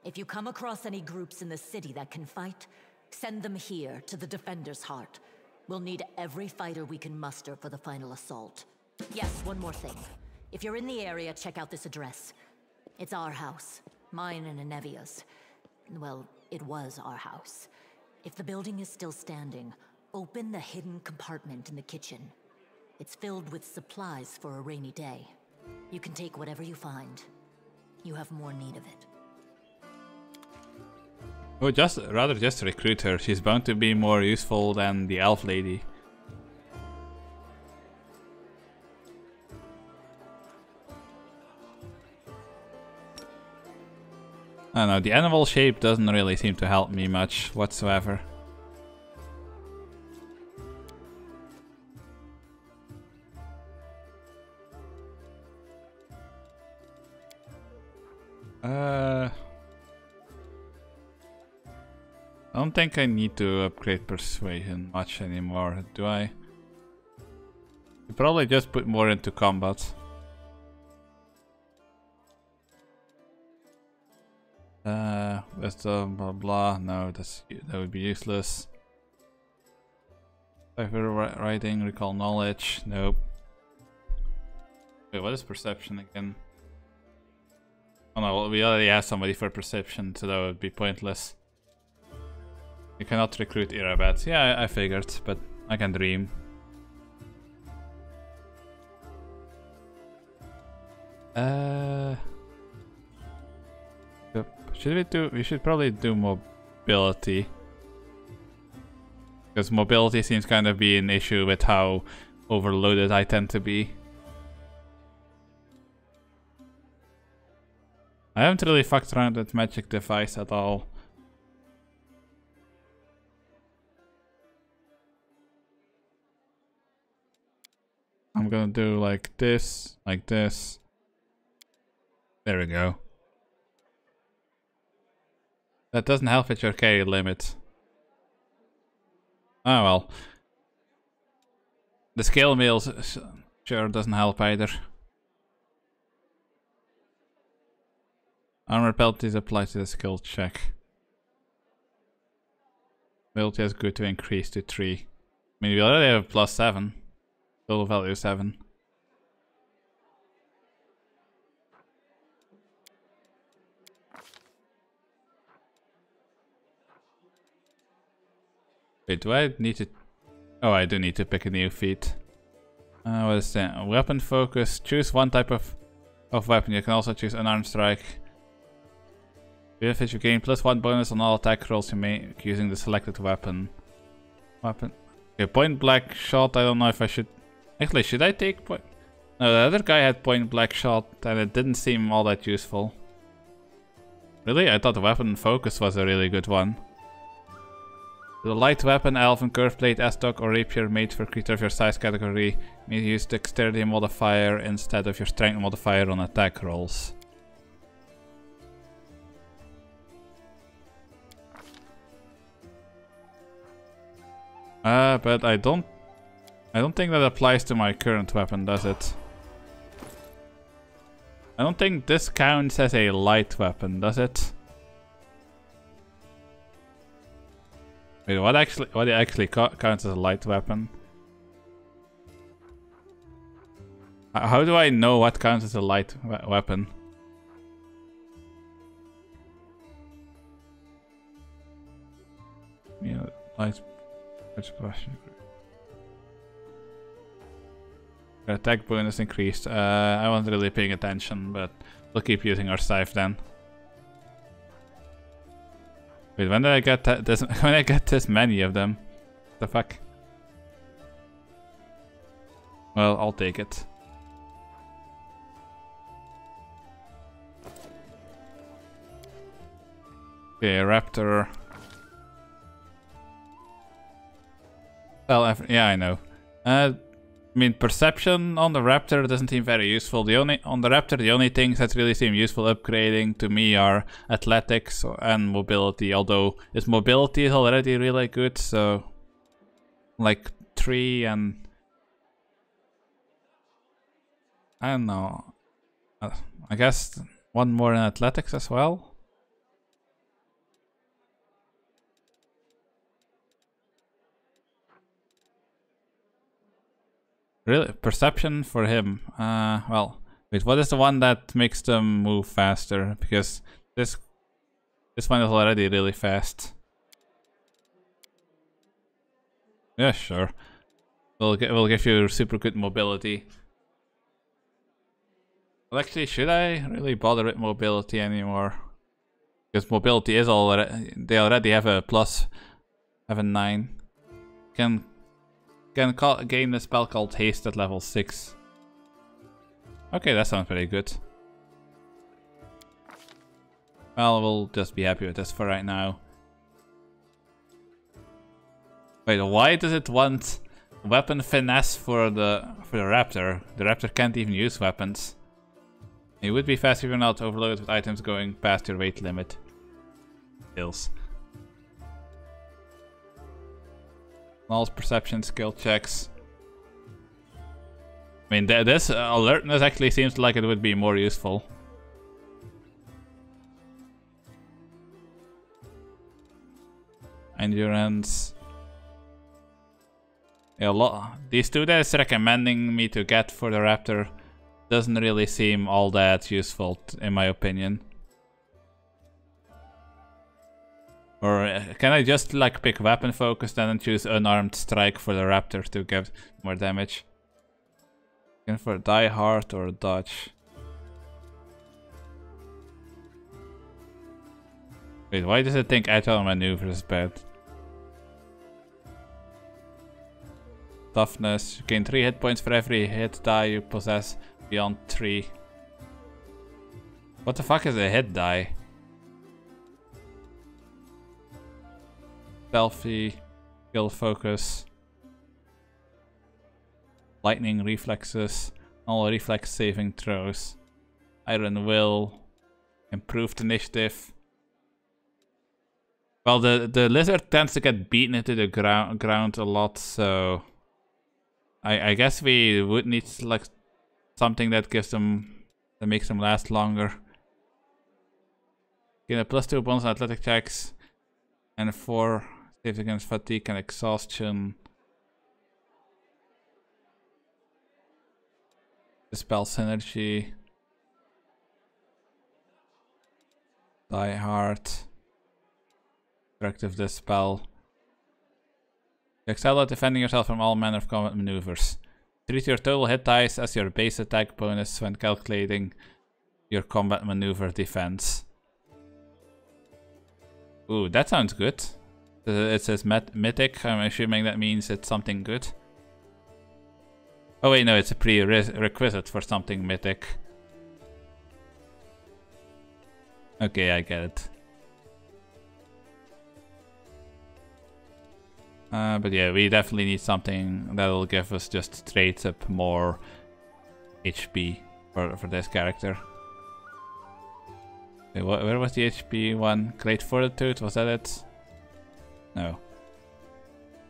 If you come across any groups in the city that can fight, send them here to the Defender's Heart. We'll need every fighter we can muster for the final assault. Yes, one more thing. If you're in the area, check out this address. It's our house. Mine and Inevia's. Well, it was our house. If the building is still standing, open the hidden compartment in the kitchen. It's filled with supplies for a rainy day. You can take whatever you find. You have more need of it. Oh, rather just recruit her. She's bound to be more useful than the elf lady. I don't know, the animal shape doesn't really seem to help me much whatsoever. I don't think I need to upgrade persuasion much anymore, do I? You probably just put more into combat. Wisdom, blah blah. No, that would be useless. Cipher writing, recall knowledge. Nope. Wait, what is perception again? Oh no, we already have somebody for perception, so that would be pointless. You cannot recruit Irabet. Yeah, I figured, but I can dream. We should probably do mobility. Because mobility seems kind of be an issue with how overloaded I tend to be. I haven't really fucked around with magic device at all. I'm gonna do like this, like this. There we go. That doesn't help with your carry limit. Oh well. The scale mail sure doesn't help either. Armor penalties apply to the skill check. Ability is good to increase to 3. I mean, we already have +7. Total value 7. Wait, do I need to... Oh, I do need to pick a new feat. What is that? Weapon focus. Choose one type of weapon. You can also choose unarmed strike. Benefit, you gain +1 bonus on all attack rolls you make using the selected weapon. Okay, point blank shot. I don't know if I should... Actually, should I take point... No, the other guy had point blank shot and it didn't seem all that useful. Really? I thought the weapon focus was a really good one. The light weapon, elven, curved blade, S-Dog, or rapier made for creature of your size category may use dexterity modifier instead of your strength modifier on attack rolls. But I don't think that applies to my current weapon, does it? I don't think this counts as a light weapon, does it? Wait, what actually counts as a light weapon? How do I know what counts as a light weapon? Yeah, light explosion. Attack bonus increased. I wasn't really paying attention, but we'll keep using our scythe then. Wait, when did I get this? When I get this many of them? The fuck? Well, I'll take it. Okay, raptor. Well, yeah, I know. I mean, perception on the raptor doesn't seem very useful. On the raptor, the only things that really seem useful upgrading to me are athletics and mobility. Although his mobility is already really good, so like 3 and I don't know. I guess 1 more in athletics as well. Really? Perception for him. Well, wait, what is the one that makes them move faster? Because this one is already really fast. Yeah, sure. We'll give you super good mobility. Well, actually, should I really bother with mobility anymore? Because mobility is already, they already have a plus, have a 9. Can gain a spell called Haste at level 6. Okay, that sounds pretty good. Well, we'll just be happy with this for right now. Wait, why does it want weapon finesse for the raptor? The raptor can't even use weapons. It would be faster if you're not overloaded with items going past your weight limit. Kills. All perception skill checks. I mean, this alertness actually seems like it would be more useful. Endurance. Yeah, these two that it's recommending me to get for the raptor doesn't really seem all that useful, in my opinion. Or can I just like pick weapon focus then and choose unarmed strike for the raptor to give more damage? Looking for die hard or dodge. Wait, why does it think agile maneuver is bad? Toughness. You gain 3 hit points for every hit die you possess beyond 3. What the fuck is a hit die? Stealthy, skill focus, lightning reflexes, all reflex saving throws, iron will, improved initiative. Well, the lizard tends to get beaten into the ground a lot, so I guess we would need like something that makes them last longer. Gain a +2 bonus on athletic checks and 4 saves against fatigue and exhaustion. Dispel synergy. Die hard. Destructive dispel. You excel at defending yourself from all manner of combat maneuvers. Treat your total hit dice as your base attack bonus when calculating your combat maneuver defense. Ooh, that sounds good. It says mythic. I'm assuming that means it's something good. Oh wait, no, it's a prerequisite for something mythic. Okay, I get it. But yeah, we definitely need something that'll give us just straight up more HP for this character. Okay, where was the HP one? Great Fortitude, was that it? No.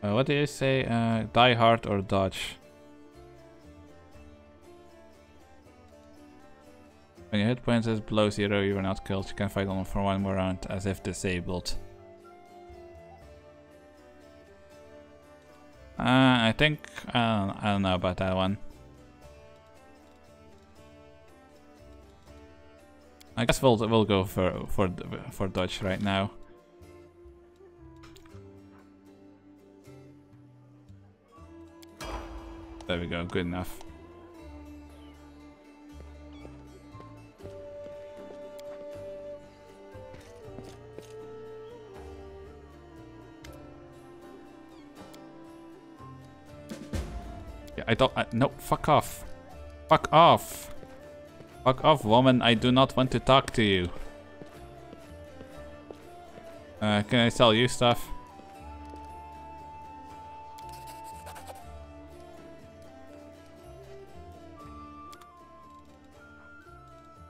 What did you say? Die hard or dodge? When your hit points is below 0, you are not killed. You can fight on for 1 more round as if disabled. I think I don't know about that one. I guess we'll go for dodge right now. There we go, good enough. Yeah, I don't. No, fuck off. Fuck off. Fuck off, woman. I do not want to talk to you. Can I sell you stuff?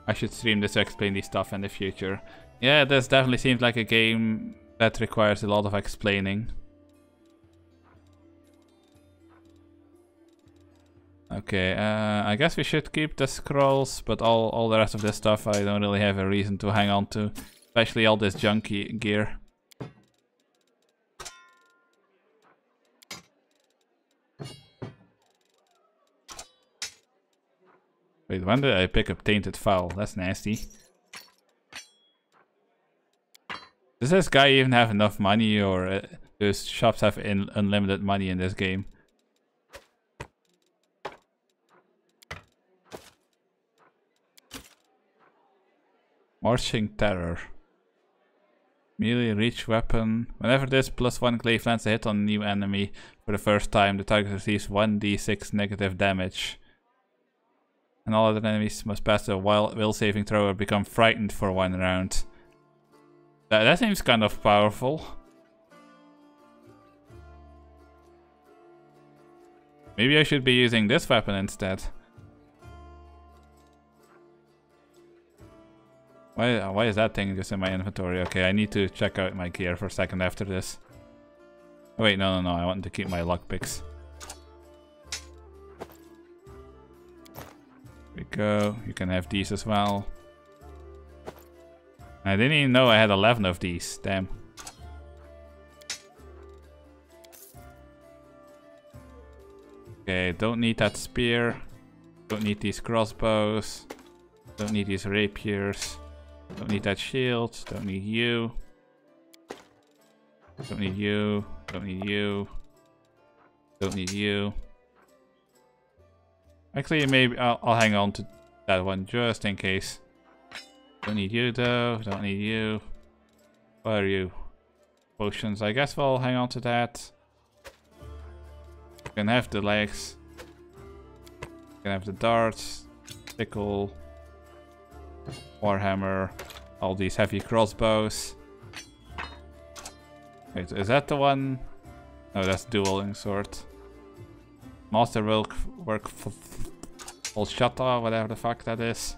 I should stream this to explain this stuff in the future. Yeah, this definitely seems like a game that requires a lot of explaining. Okay, I guess we should keep the scrolls, but all the rest of this stuff I don't really have a reason to hang on to. Especially all this junky gear. Wait, when did I pick up Tainted Fowl? That's nasty. Does this guy even have enough money, or do shops have unlimited money in this game? Marching Terror. Melee reach weapon. Whenever this +1 glaive lands a hit on a new enemy for the first time, the target receives 1d6 negative damage. And all other enemies must pass a will saving throw or become frightened for 1 round. That seems kind of powerful. Maybe I should be using this weapon instead. Why is that thing just in my inventory? Okay, I need to check out my gear for a second after this. Oh, wait, no, I want to keep my lockpicks. There we go. You can have these as well. I didn't even know I had 11 of these. Damn. Okay, don't need that spear. Don't need these crossbows. Don't need these rapiers. Don't need that shield. Don't need you. Don't need you. Don't need you. Don't need you. Actually, maybe I'll hang on to that one just in case. Don't need you though. Don't need you. What are you? Potions. I guess we'll hang on to that. You can have the legs. You can have the darts. Sickle. Warhammer. All these heavy crossbows. Wait, is that the one? No, that's dueling sword. Master work full shutta, whatever the fuck that is.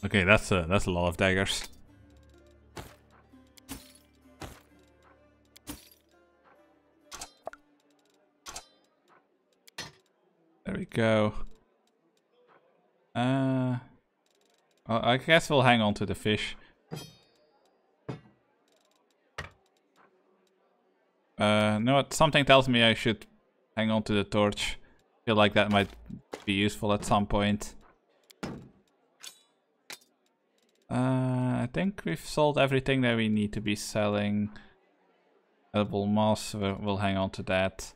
Okay, that's a lot of daggers. There we go. Well, I guess we'll hang on to the fish. No, something tells me I should hang on to the torch. Feel like that might be useful at some point. I think we've sold everything that we need to be selling. Edible moss, we'll hang on to that.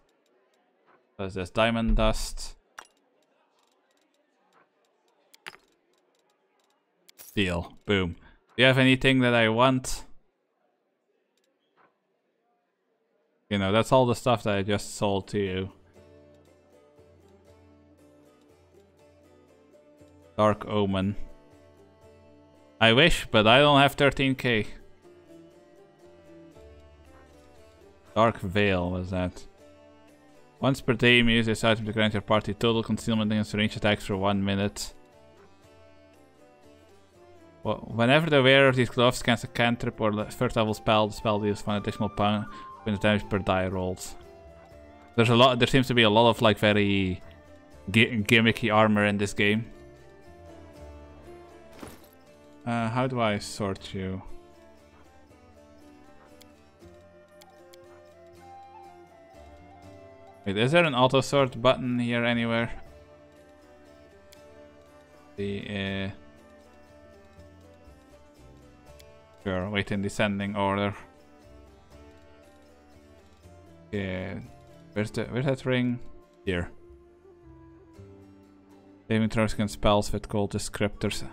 There's this diamond dust. Deal. Boom. Do you have anything that I want? You know, that's all the stuff that I just sold to you. Dark Omen. I wish, but I don't have 13k. Dark Veil was that. Once per day, you may use this item to grant your party total concealment against ranged attacks for 1 minute. Well, whenever the wearer of these gloves casts a cantrip or first level spell, the spell deals 1 additional pound damage per die rolled. There seems to be a lot of like very gimmicky armor in this game. How do I sort you? Wait, is there an auto sort button here anywhere? Sure, wait in descending order. Okay, where's that ring? Here. Saving throws against spells with gold descriptors.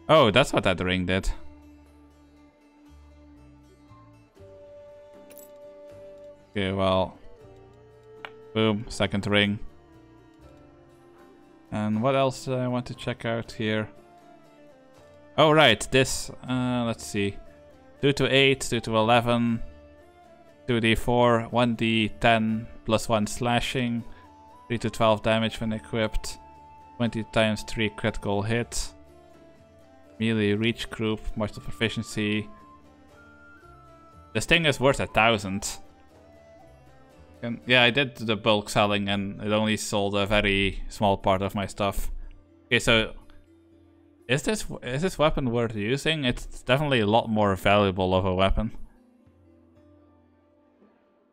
Oh, that's what that ring did. Okay, well. Boom, second ring. And what else do I want to check out here? Oh, right, this. Let's see. 2 to 8, 2 to 11. 2d4, 1d10, plus 1 slashing. 3 to 12 damage when equipped. 20 times 3 critical hit. Melee reach group, martial proficiency. This thing is worth 1,000. Yeah, I did the bulk selling and it only sold a very small part of my stuff. Okay, so is this weapon worth using? It's definitely a lot more valuable of a weapon.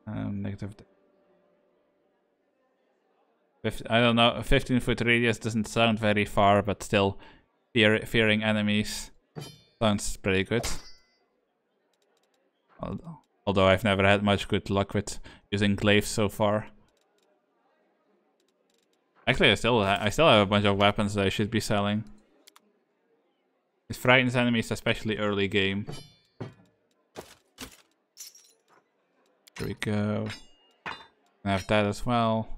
Negative. I don't know. 15-foot radius doesn't sound very far, but still, fearing enemies sounds pretty good. Although I've never had much good luck with using glaives so far. Actually, I still have a bunch of weapons that I should be selling. It frightens enemies, especially early game. There we go. I have that as well.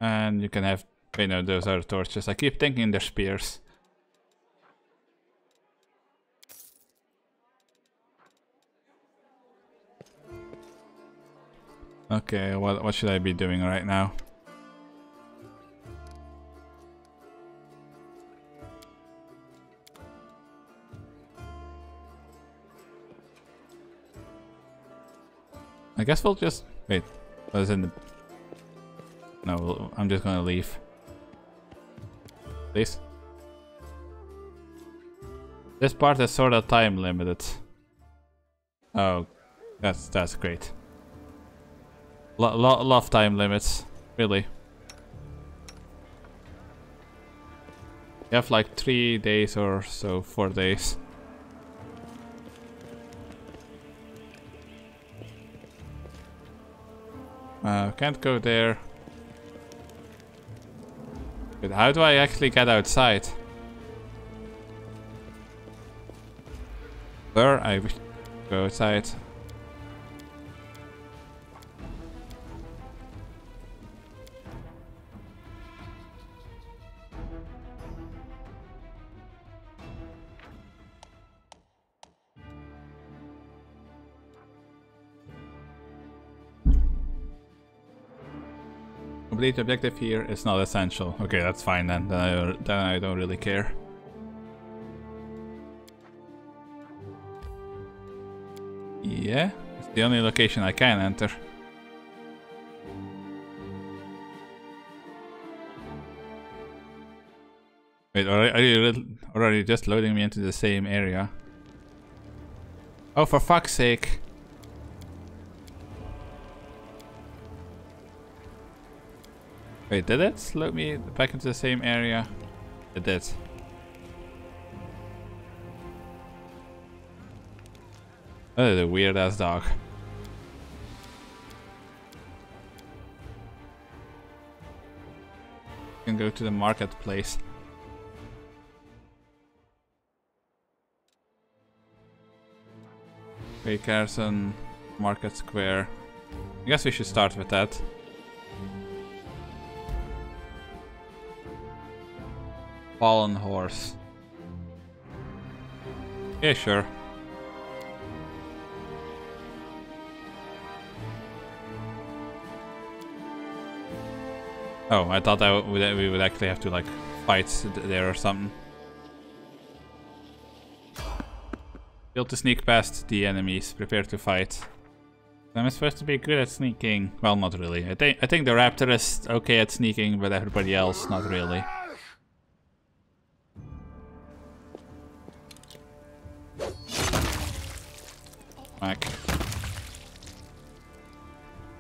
And you can have, you know, those other torches. I keep thinking they're spears. Okay, what should I be doing right now? I guess we'll just wait. What is in the? No, I'm just gonna leave. Please. This part is sort of time limited. Oh, that's great. Love time limits, really. You have like 3 days or so, 4 days. Can't go there. But how do I actually get outside? Where I wish to go outside. Complete the objective here is not essential. Okay, that's fine then. Then I don't really care. Yeah, it's the only location I can enter. Wait, are you already just loading me into the same area? Oh, for fuck's sake. Wait, did it load me back into the same area? It did. That is a weird ass dog. You can go to the marketplace. Okay, Carson, Market Square. I guess we should start with that. Fallen horse. Yeah, sure. Oh, I thought we would actually have to like fight there or something. Be able to sneak past the enemies. Prepare to fight. I'm supposed to be good at sneaking. Well, not really. I think the raptor is okay at sneaking, but everybody else not really. Whack.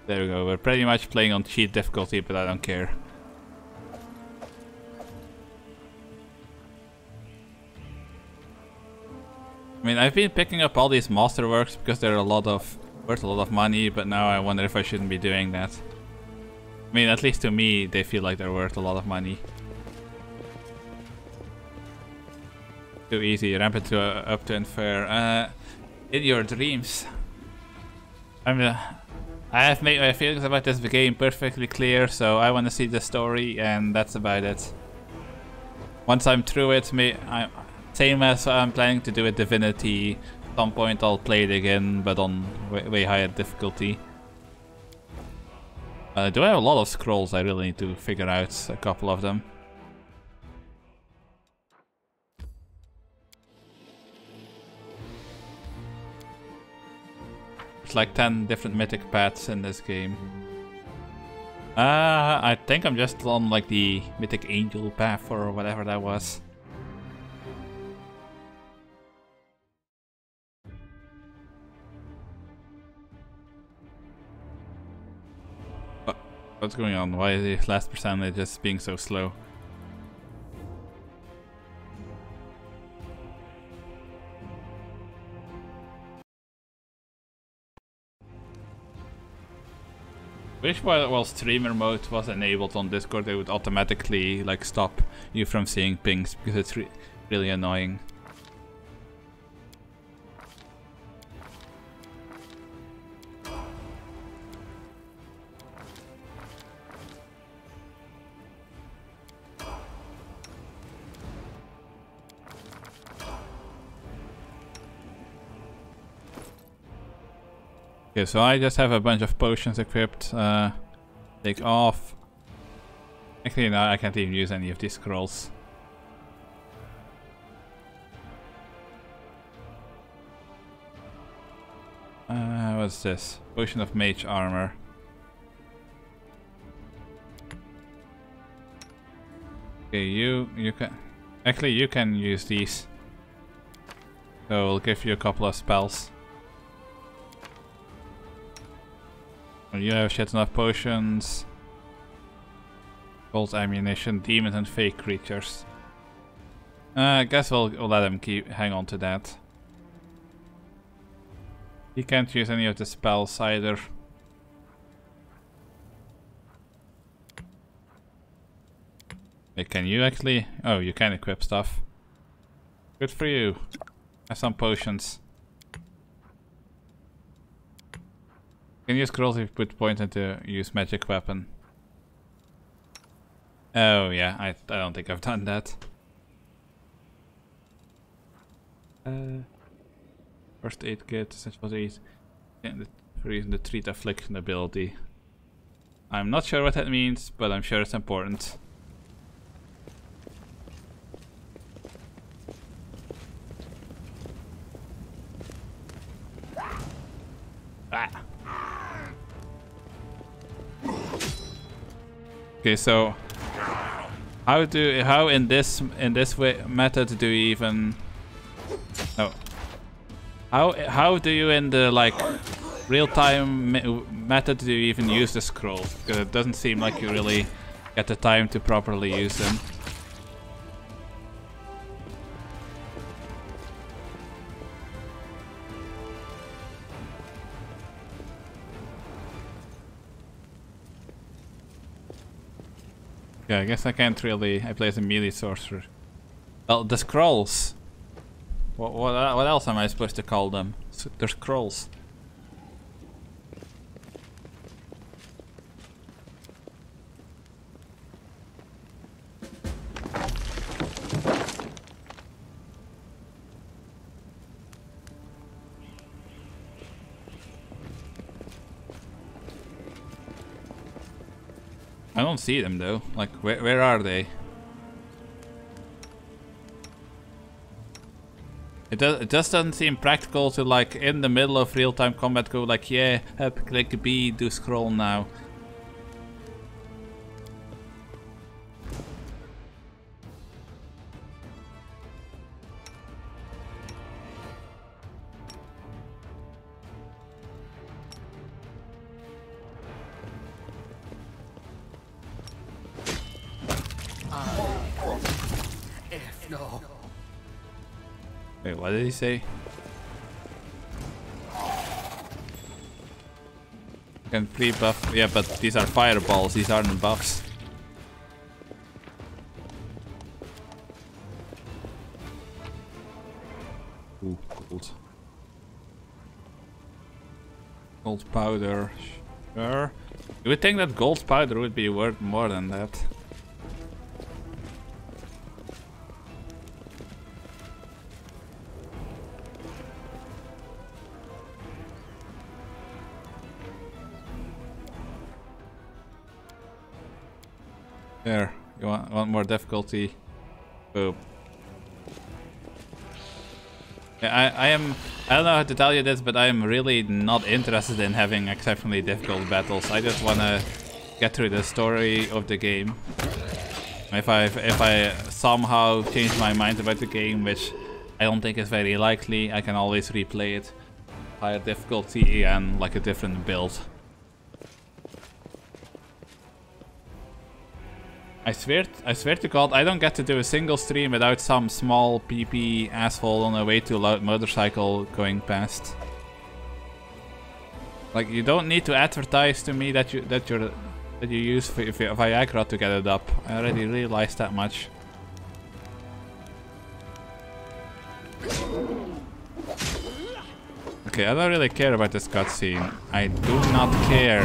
There we go. We're pretty much playing on cheat difficulty, but I don't care. I mean, I've been picking up all these masterworks because they're worth a lot of money, but now I wonder if I shouldn't be doing that. I mean, at least to me, they feel like they're worth a lot of money. Too easy, ramp it to up to infer. In your dreams. I have made my feelings about this game perfectly clear, so I want to see the story, and that's about it. Once I'm through it, same as I'm planning to do with Divinity. At some point I'll play it again, but on way higher difficulty. Do I have a lot of scrolls? I really need to figure out a couple of them. There's like 10 different mythic paths in this game. I think I'm just on like the mythic angel path or whatever that was. What's going on? Why is the last percentage just being so slow? Wish while streamer mode was enabled on Discord, it would automatically like stop you from seeing pings because it's really annoying. Okay, so I just have a bunch of potions equipped. Take off. Actually, no, I can't even use any of these scrolls. What's this? Potion of mage armor. Okay, you can... Actually, you can use these. So we'll give you a couple of spells. You have shit enough potions. Gold ammunition, demons and fake creatures. I guess we'll let him hang on to that. He can't use any of the spells either. Wait, can you actually? Oh, you can equip stuff. Good for you. Have some potions. Can you use scrolls if you put point into use magic weapon? Oh yeah, I don't think I've done that. First aid kit, essential aid, and the treat affliction ability. I'm not sure what that means, but I'm sure it's important. Ah. Okay, so how in this way method do you even how do you in the like real-time method do you even use the scrolls? Because it doesn't seem like you really get the time to properly use them. Yeah, I guess I can't really. I play as a melee sorcerer. Well, the scrolls. What else am I supposed to call them? They're scrolls. I don't see them though. Like, where are they? It just doesn't seem practical to, like, in the middle of real-time combat go like, yeah, up, click B, do scroll now. No. Wait, what did he say? Can pre-buff. Yeah, but these are fireballs, these aren't buffs. Ooh, gold. Gold powder. Sure. You would think that gold powder would be worth more than that. There, you want more difficulty? Boom. Yeah, I don't know how to tell you this, but I am really not interested in having exceptionally difficult battles. I just wanna get through the story of the game. If I somehow change my mind about the game, which I don't think is very likely, I can always replay it. Higher difficulty and like a different build. I swear to God, I don't get to do a single stream without some small PP asshole on a way too loud motorcycle going past. Like, you don't need to advertise to me that you use Viagra to get it up. I already realized that much. Okay, I don't really care about this cutscene. I do not care.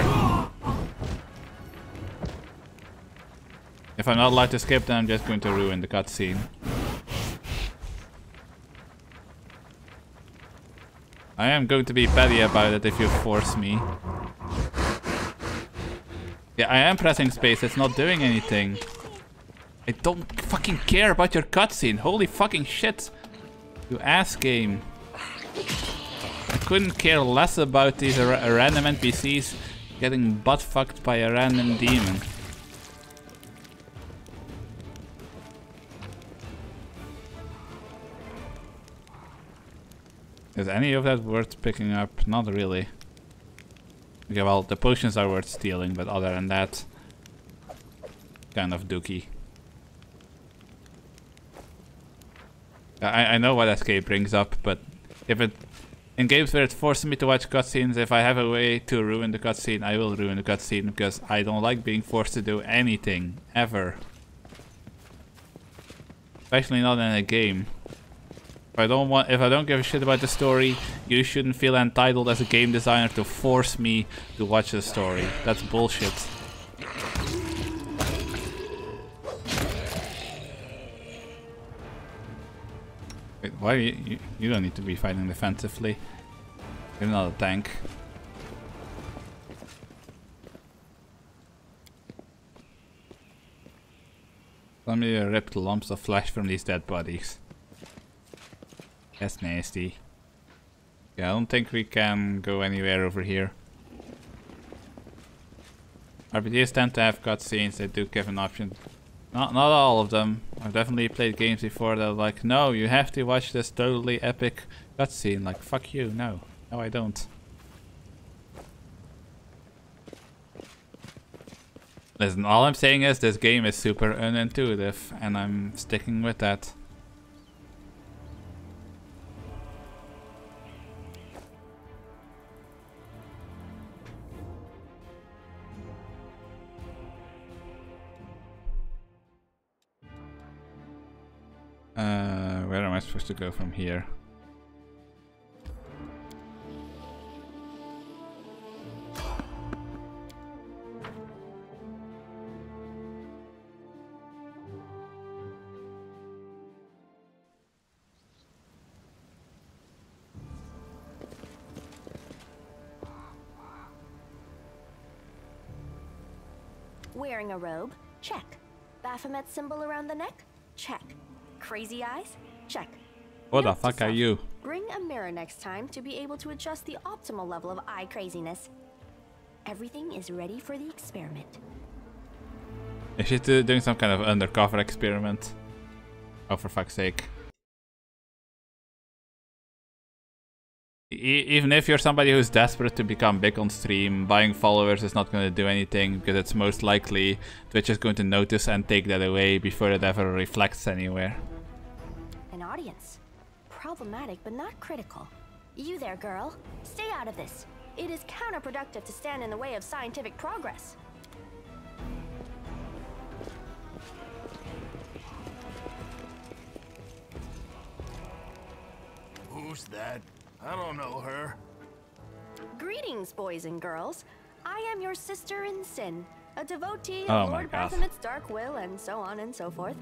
If I'm not allowed to skip, then I'm just going to ruin the cutscene. I am going to be petty about it if you force me. Yeah, I am pressing space, it's not doing anything. I don't fucking care about your cutscene, holy fucking shit. You ass game. I couldn't care less about these random NPCs getting butt fucked by a random demon. Is any of that worth picking up? Not really. Okay, well, the potions are worth stealing, but other than that, kind of dookie. I know what escape brings up, but if it... In games where it forces me to watch cutscenes, if I have a way to ruin the cutscene, I will ruin the cutscene, because I don't like being forced to do anything, ever. Especially not in a game. If I don't give a shit about the story, you shouldn't feel entitled as a game designer to force me to watch the story. That's bullshit. Wait, why you don't need to be fighting defensively. You're not a tank. Let me rip lumps of flesh from these dead bodies. That's nasty. Yeah, I don't think we can go anywhere over here. RPGs tend to have cutscenes, they do give an option. Not all of them. I've definitely played games before that are like, no, you have to watch this totally epic cutscene. Like, fuck you, no. No, I don't. Listen, all I'm saying is this game is super unintuitive, and I'm sticking with that. Where am I supposed to go from here? Wearing a robe? Check. Baphomet symbol around the neck? Check. Crazy eyes? Check. What the fuck are you? Bring a mirror next time to be able to adjust the optimal level of eye craziness. Everything is ready for the experiment. Is she doing some kind of undercover experiment? Oh, for fuck's sake. Even if you're somebody who's desperate to become big on stream, buying followers is not going to do anything, because it's most likely Twitch is going to notice and take that away before it ever reflects anywhere. An audience. Problematic, but not critical. You there, girl. Stay out of this. It is counterproductive to stand in the way of scientific progress. Who's that? I don't know her. Greetings, boys and girls. I am your sister in sin, a devotee Oh of my Lord God. Baphomet's dark will, and so on and so forth.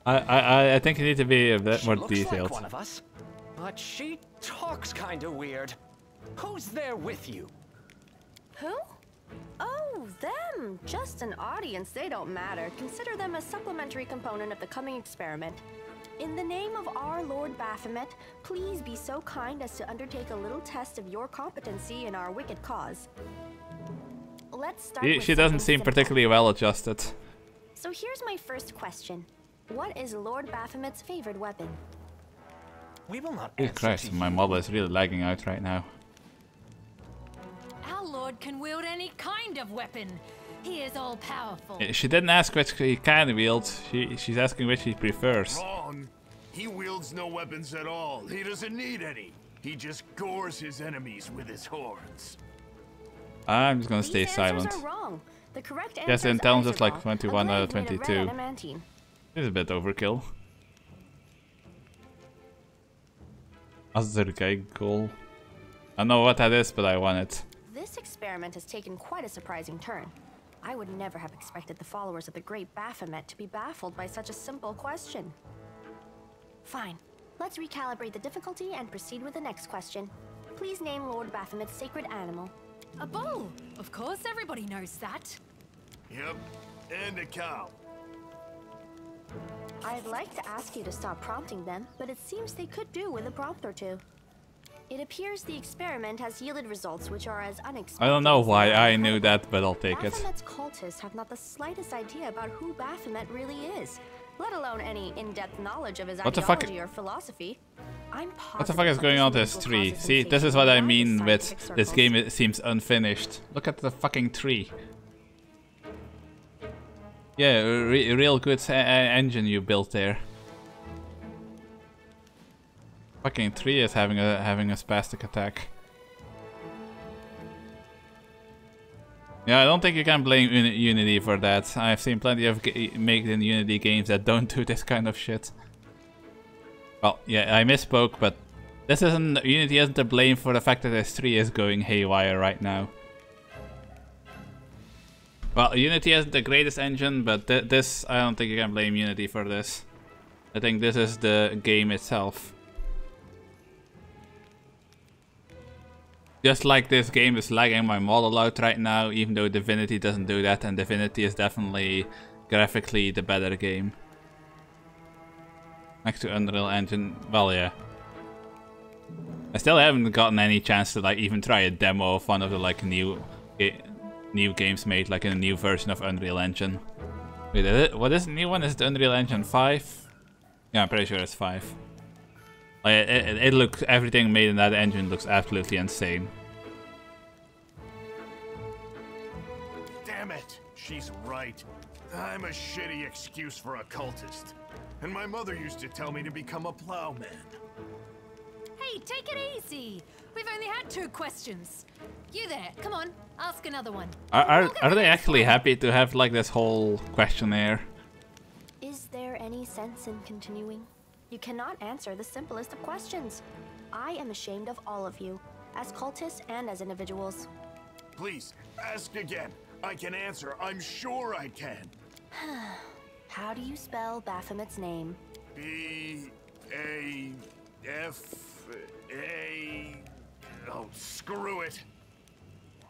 I think you need to be a bit more Looks detailed. like one of us, but she talks kinda weird. Who's there with you? Who? Oh, them. Just an audience. They don't matter. Consider them a supplementary component of the coming experiment. In the name of our Lord Baphomet, please be so kind as to undertake a little test of your competency in our wicked cause. Let's start with She doesn't something seem simple. particularly well adjusted. So here's my first question. What is Lord Baphomet's favorite weapon? We will not Jesus Christ, my mobile is really lagging out right now. Our lord can wield any kind of weapon. He is all powerful. She didn't ask which he can wield, she's asking which he prefers. Wrong. He wields no weapons at all. He doesn't need any. He just gores his enemies with his horns. I'm just gonna stay These silent. answers are wrong. The correct answer Yes, is intelligence is like Ichabod, 21 a out of blade made red 22. adamantine. This is a bit overkill. Azurkai goal. I don't know what that is, but I want it. This experiment has taken quite a surprising turn. I would never have expected the followers of the great Baphomet to be baffled by such a simple question. Fine. Let's recalibrate the difficulty and proceed with the next question. Please name Lord Baphomet's sacred animal. A bull! Of course, everybody knows that. Yep, and a cow. I'd like to ask you to stop prompting them, but it seems they could do with a prompt or two. It appears the experiment has yielded results which are as unexpected. I don't know why I knew that, but I'll take it. Baphomet's cultists have not the slightest idea about who Baphomet really is, let alone any in-depth knowledge of his What the fuck? ideology or philosophy. I'm What the fuck is going on with this tree? See, this is what I mean with this game. It seems unfinished. Look at the fucking tree. Yeah, real good engine you built there. Fucking tree is having a spastic attack. Yeah, I don't think you can blame Unity for that. I've seen plenty of made in Unity games that don't do this kind of shit. Well, yeah, I misspoke, but this isn't Unity isn't to blame for the fact that this tree is going haywire right now. Well, Unity isn't the greatest engine, but this I don't think you can blame Unity for this. I think this is the game itself. Just like this game is lagging my model out right now, even though Divinity doesn't do that, and Divinity is definitely graphically the better game. Next to Unreal Engine, well yeah. I still haven't gotten any chance to like even try a demo of one of the like new games made like in a new version of Unreal Engine. Wait, what is the new one? Is it Unreal Engine 5? Yeah, I'm pretty sure it's 5. Like, it looks, everything made in that engine looks absolutely insane. Damn it! She's right. I'm a shitty excuse for a cultist. And my mother used to tell me to become a plowman. Hey, take it easy. We've only had 2 questions. You there, come on, ask another one. Are they actually happy to have like this whole questionnaire? Is there any sense in continuing? You cannot answer the simplest of questions. I am ashamed of all of you, as cultists and as individuals. Please, ask again. I can answer. I'm sure I can. How do you spell Baphomet's name? B-A-F-A... Oh, screw it.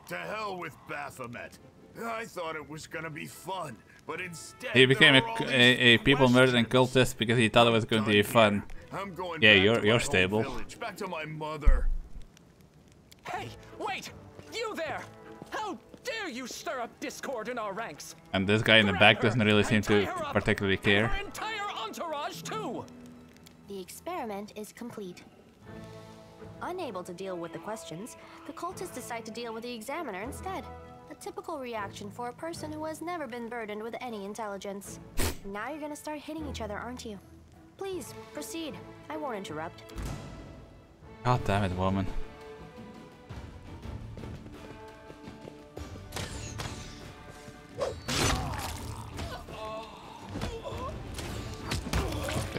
To hell with Baphomet. I thought it was gonna be fun. but instead He became there are all a these people murdering questions. cultist because he thought it was going to be fun. I'm going Yeah, back to my you're home stable. village, back to my mother. Hey, wait! You there! How dare you stir up discord in our ranks? And this guy in the back doesn't really seem to particularly care. Our entire entourage too! The experiment is complete. Unable to deal with the questions, the cultists decide to deal with the examiner instead. A typical reaction for a person who has never been burdened with any intelligence. Now you're gonna start hitting each other, aren't you? Please, proceed. I won't interrupt. God damn it, woman.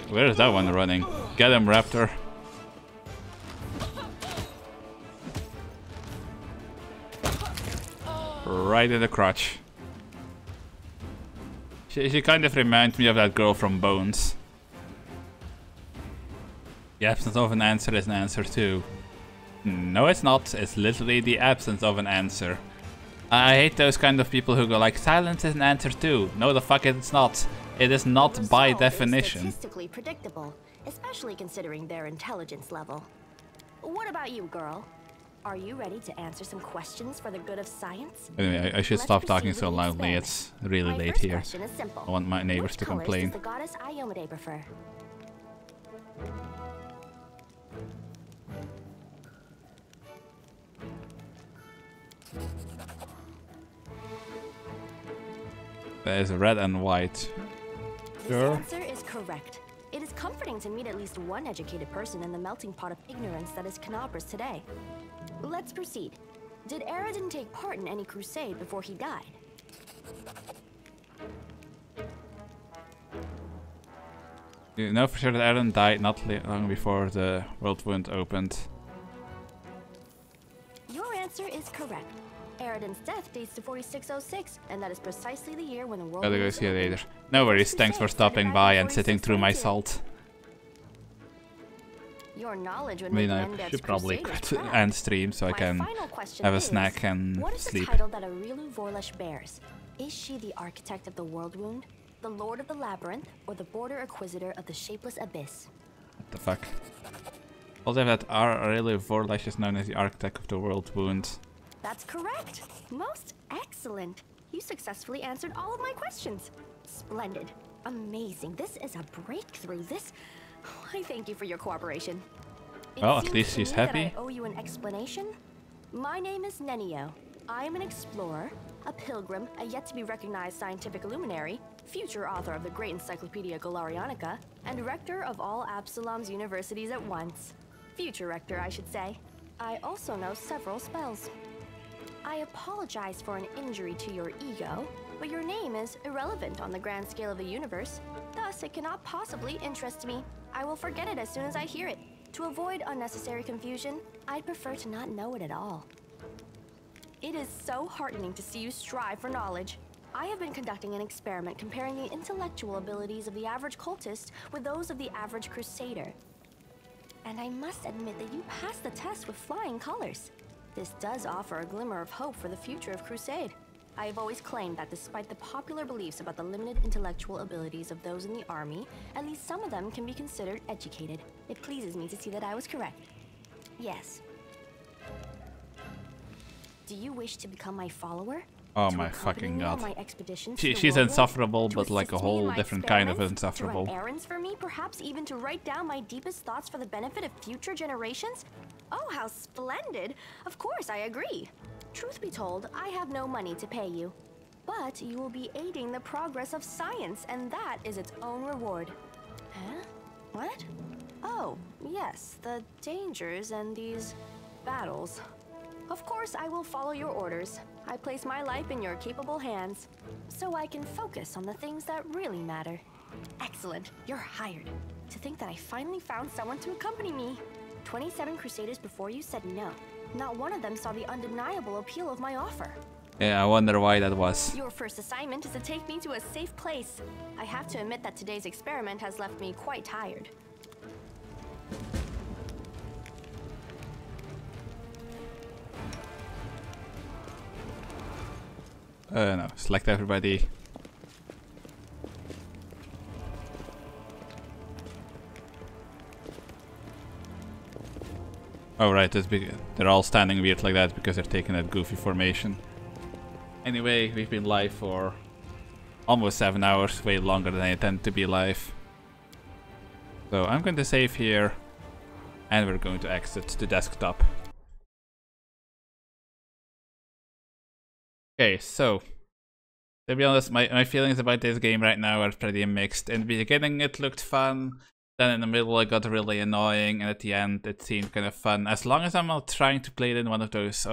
Where is that one running? Get him, Raptor. Right in the crotch. She kind of reminds me of that girl from Bones. The absence of an answer is an answer too. No, it's not. It's literally the absence of an answer. I hate those kind of people who go like, silence is an answer too. No, the fuck it's not. It is not by definition. Statistically predictable, especially considering their intelligence level. What about you, girl? Are you ready to answer some questions for the good of science? Anyway, I should stop talking so loudly. It's really late here. I want my neighbors to complain. Does the goddess Iomade prefer? There's red and white. Sure. This answer is correct. It is comforting to meet at least one educated person in the melting pot of ignorance that is Kenabres today. Let's proceed. Did Aradin take part in any crusade before he died? You know for sure that Aaron died not long before the world wound opened. Your answer is correct. Aradin's death dates to 4606, and that is precisely the year when the world Gotta go wound see you opened. later. No worries, thanks for stopping by and sitting through my salt. Your knowledge would I mean, make I Mendeb's should probably crusaders cut proud. and stream so I My can final question have a is, snack and what is sleep. the title that Arilu Vorlesh bears? Is she the architect of the world wound, the lord of the labyrinth, or the border acquisitor of the shapeless abyss? What the fuck? Also, that Aurelia Vorlesh is known as the architect of the world wound. That's correct. Most excellent. You successfully answered all of my questions. Splendid. Amazing. This is a breakthrough. I thank you for your cooperation. It Well, at seems least to she's me that happy. I owe you an explanation. My name is Nenio. I am an explorer, a pilgrim, a yet-to-be-recognized scientific luminary, future author of the great Encyclopedia Galarianica, and rector of all Absalom's universities at once. Future rector, I should say. I also know several spells. I apologize for an injury to your ego, but your name is irrelevant on the grand scale of the universe. Thus, it cannot possibly interest me. I will forget it as soon as I hear it. To avoid unnecessary confusion, I'd prefer to not know it at all. It is so heartening to see you strive for knowledge. I have been conducting an experiment comparing the intellectual abilities of the average cultist with those of the average crusader. And I must admit that you passed the test with flying colors. This does offer a glimmer of hope for the future of Crusade. I have always claimed that despite the popular beliefs about the limited intellectual abilities of those in the army, at least some of them can be considered educated. It pleases me to see that I was correct. Yes. Do you wish to become my follower? Oh To my accompany fucking me on god. my expeditions to the She's world? insufferable, To but like a assist me in whole my different kind of experiments? insufferable. To run errands for me, perhaps even to write down my deepest thoughts for the benefit of future generations? Oh, how splendid! Of course, I agree. Truth be told, I have no money to pay you. But you will be aiding the progress of science, and that is its own reward. Huh? What? Oh, yes, the dangers and these battles. Of course, I will follow your orders. I place my life in your capable hands, so I can focus on the things that really matter. Excellent, you're hired. To think that I finally found someone to accompany me. 27 Crusaders before you said no. Not one of them saw the undeniable appeal of my offer. Yeah, I wonder why that was. Your first assignment is to take me to a safe place. I have to admit that today's experiment has left me quite tired. No, select everybody. Oh right, they're all standing weird like that because they're taking that goofy formation. Anyway, we've been live for almost 7 hours, way longer than I intend to be live. So I'm going to save here, and we're going to exit to desktop. Okay, so to be honest, my feelings about this game right now are pretty mixed. In the beginning it looked fun, then in the middle it got really annoying, and at the end it seemed kind of fun. As long as I'm not trying to play it in one of those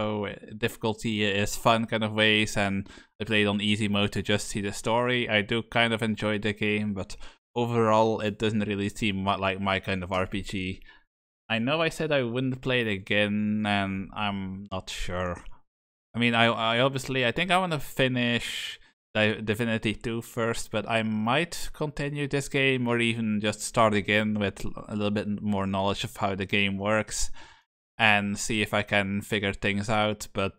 difficulty is fun kind of ways, and I played on easy mode to just see the story, I do kind of enjoy the game, but overall it doesn't really seem like my kind of RPG. I know I said I wouldn't play it again, and I'm not sure. I mean, I obviously, I think I want to finish Divinity 2 first, but I might continue this game or even just start again with a little bit more knowledge of how the game works and see if I can figure things out. But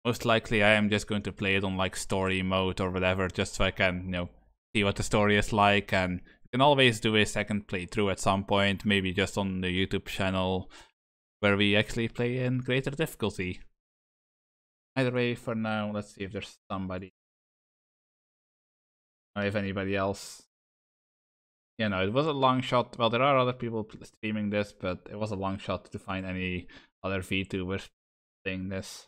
most likely I am just going to play it on like story mode or whatever, just so I can, you know, see what the story is like. And you can always do a second playthrough at some point, maybe just on the YouTube channel where we actually play in greater difficulty. Either way, for now, let's see if there's somebody. Or if anybody else. You know, it was a long shot. Well, there are other people streaming this, but it was a long shot to find any other VTubers playing this.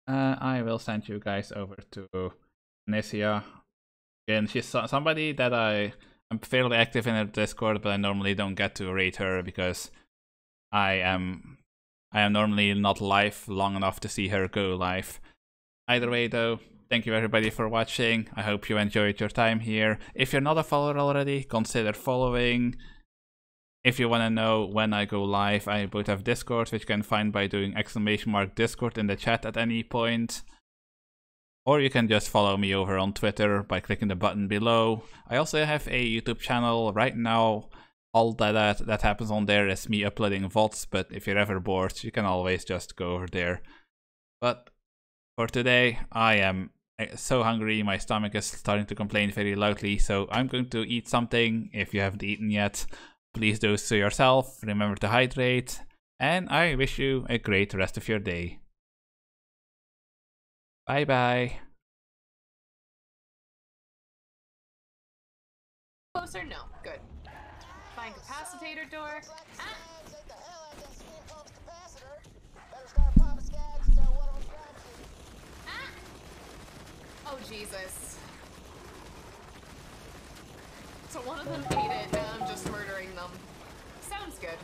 I will send you guys over to Nesia. Again, she's somebody that I'm fairly active in her Discord, but I normally don't get to rate her because I am normally not live long enough to see her go live. Either way though, thank you everybody for watching. I hope you enjoyed your time here. If you're not a follower already, consider following. If you want to know when I go live, I both have Discord, which you can find by doing !Discord in the chat at any point. Or you can just follow me over on Twitter by clicking the button below. I also have a YouTube channel right now. All that happens on there is me uploading VODs, but if you're ever bored, you can always just go over there. But for today, I am so hungry, my stomach is starting to complain very loudly, so I'm going to eat something. If you haven't eaten yet, please do so yourself. Remember to hydrate, and I wish you a great rest of your day. Bye bye. Closer? No. Good. Find capacitator door. Ah. Ah. Oh Jesus. So one of them ate it, now I'm just murdering them. Sounds good.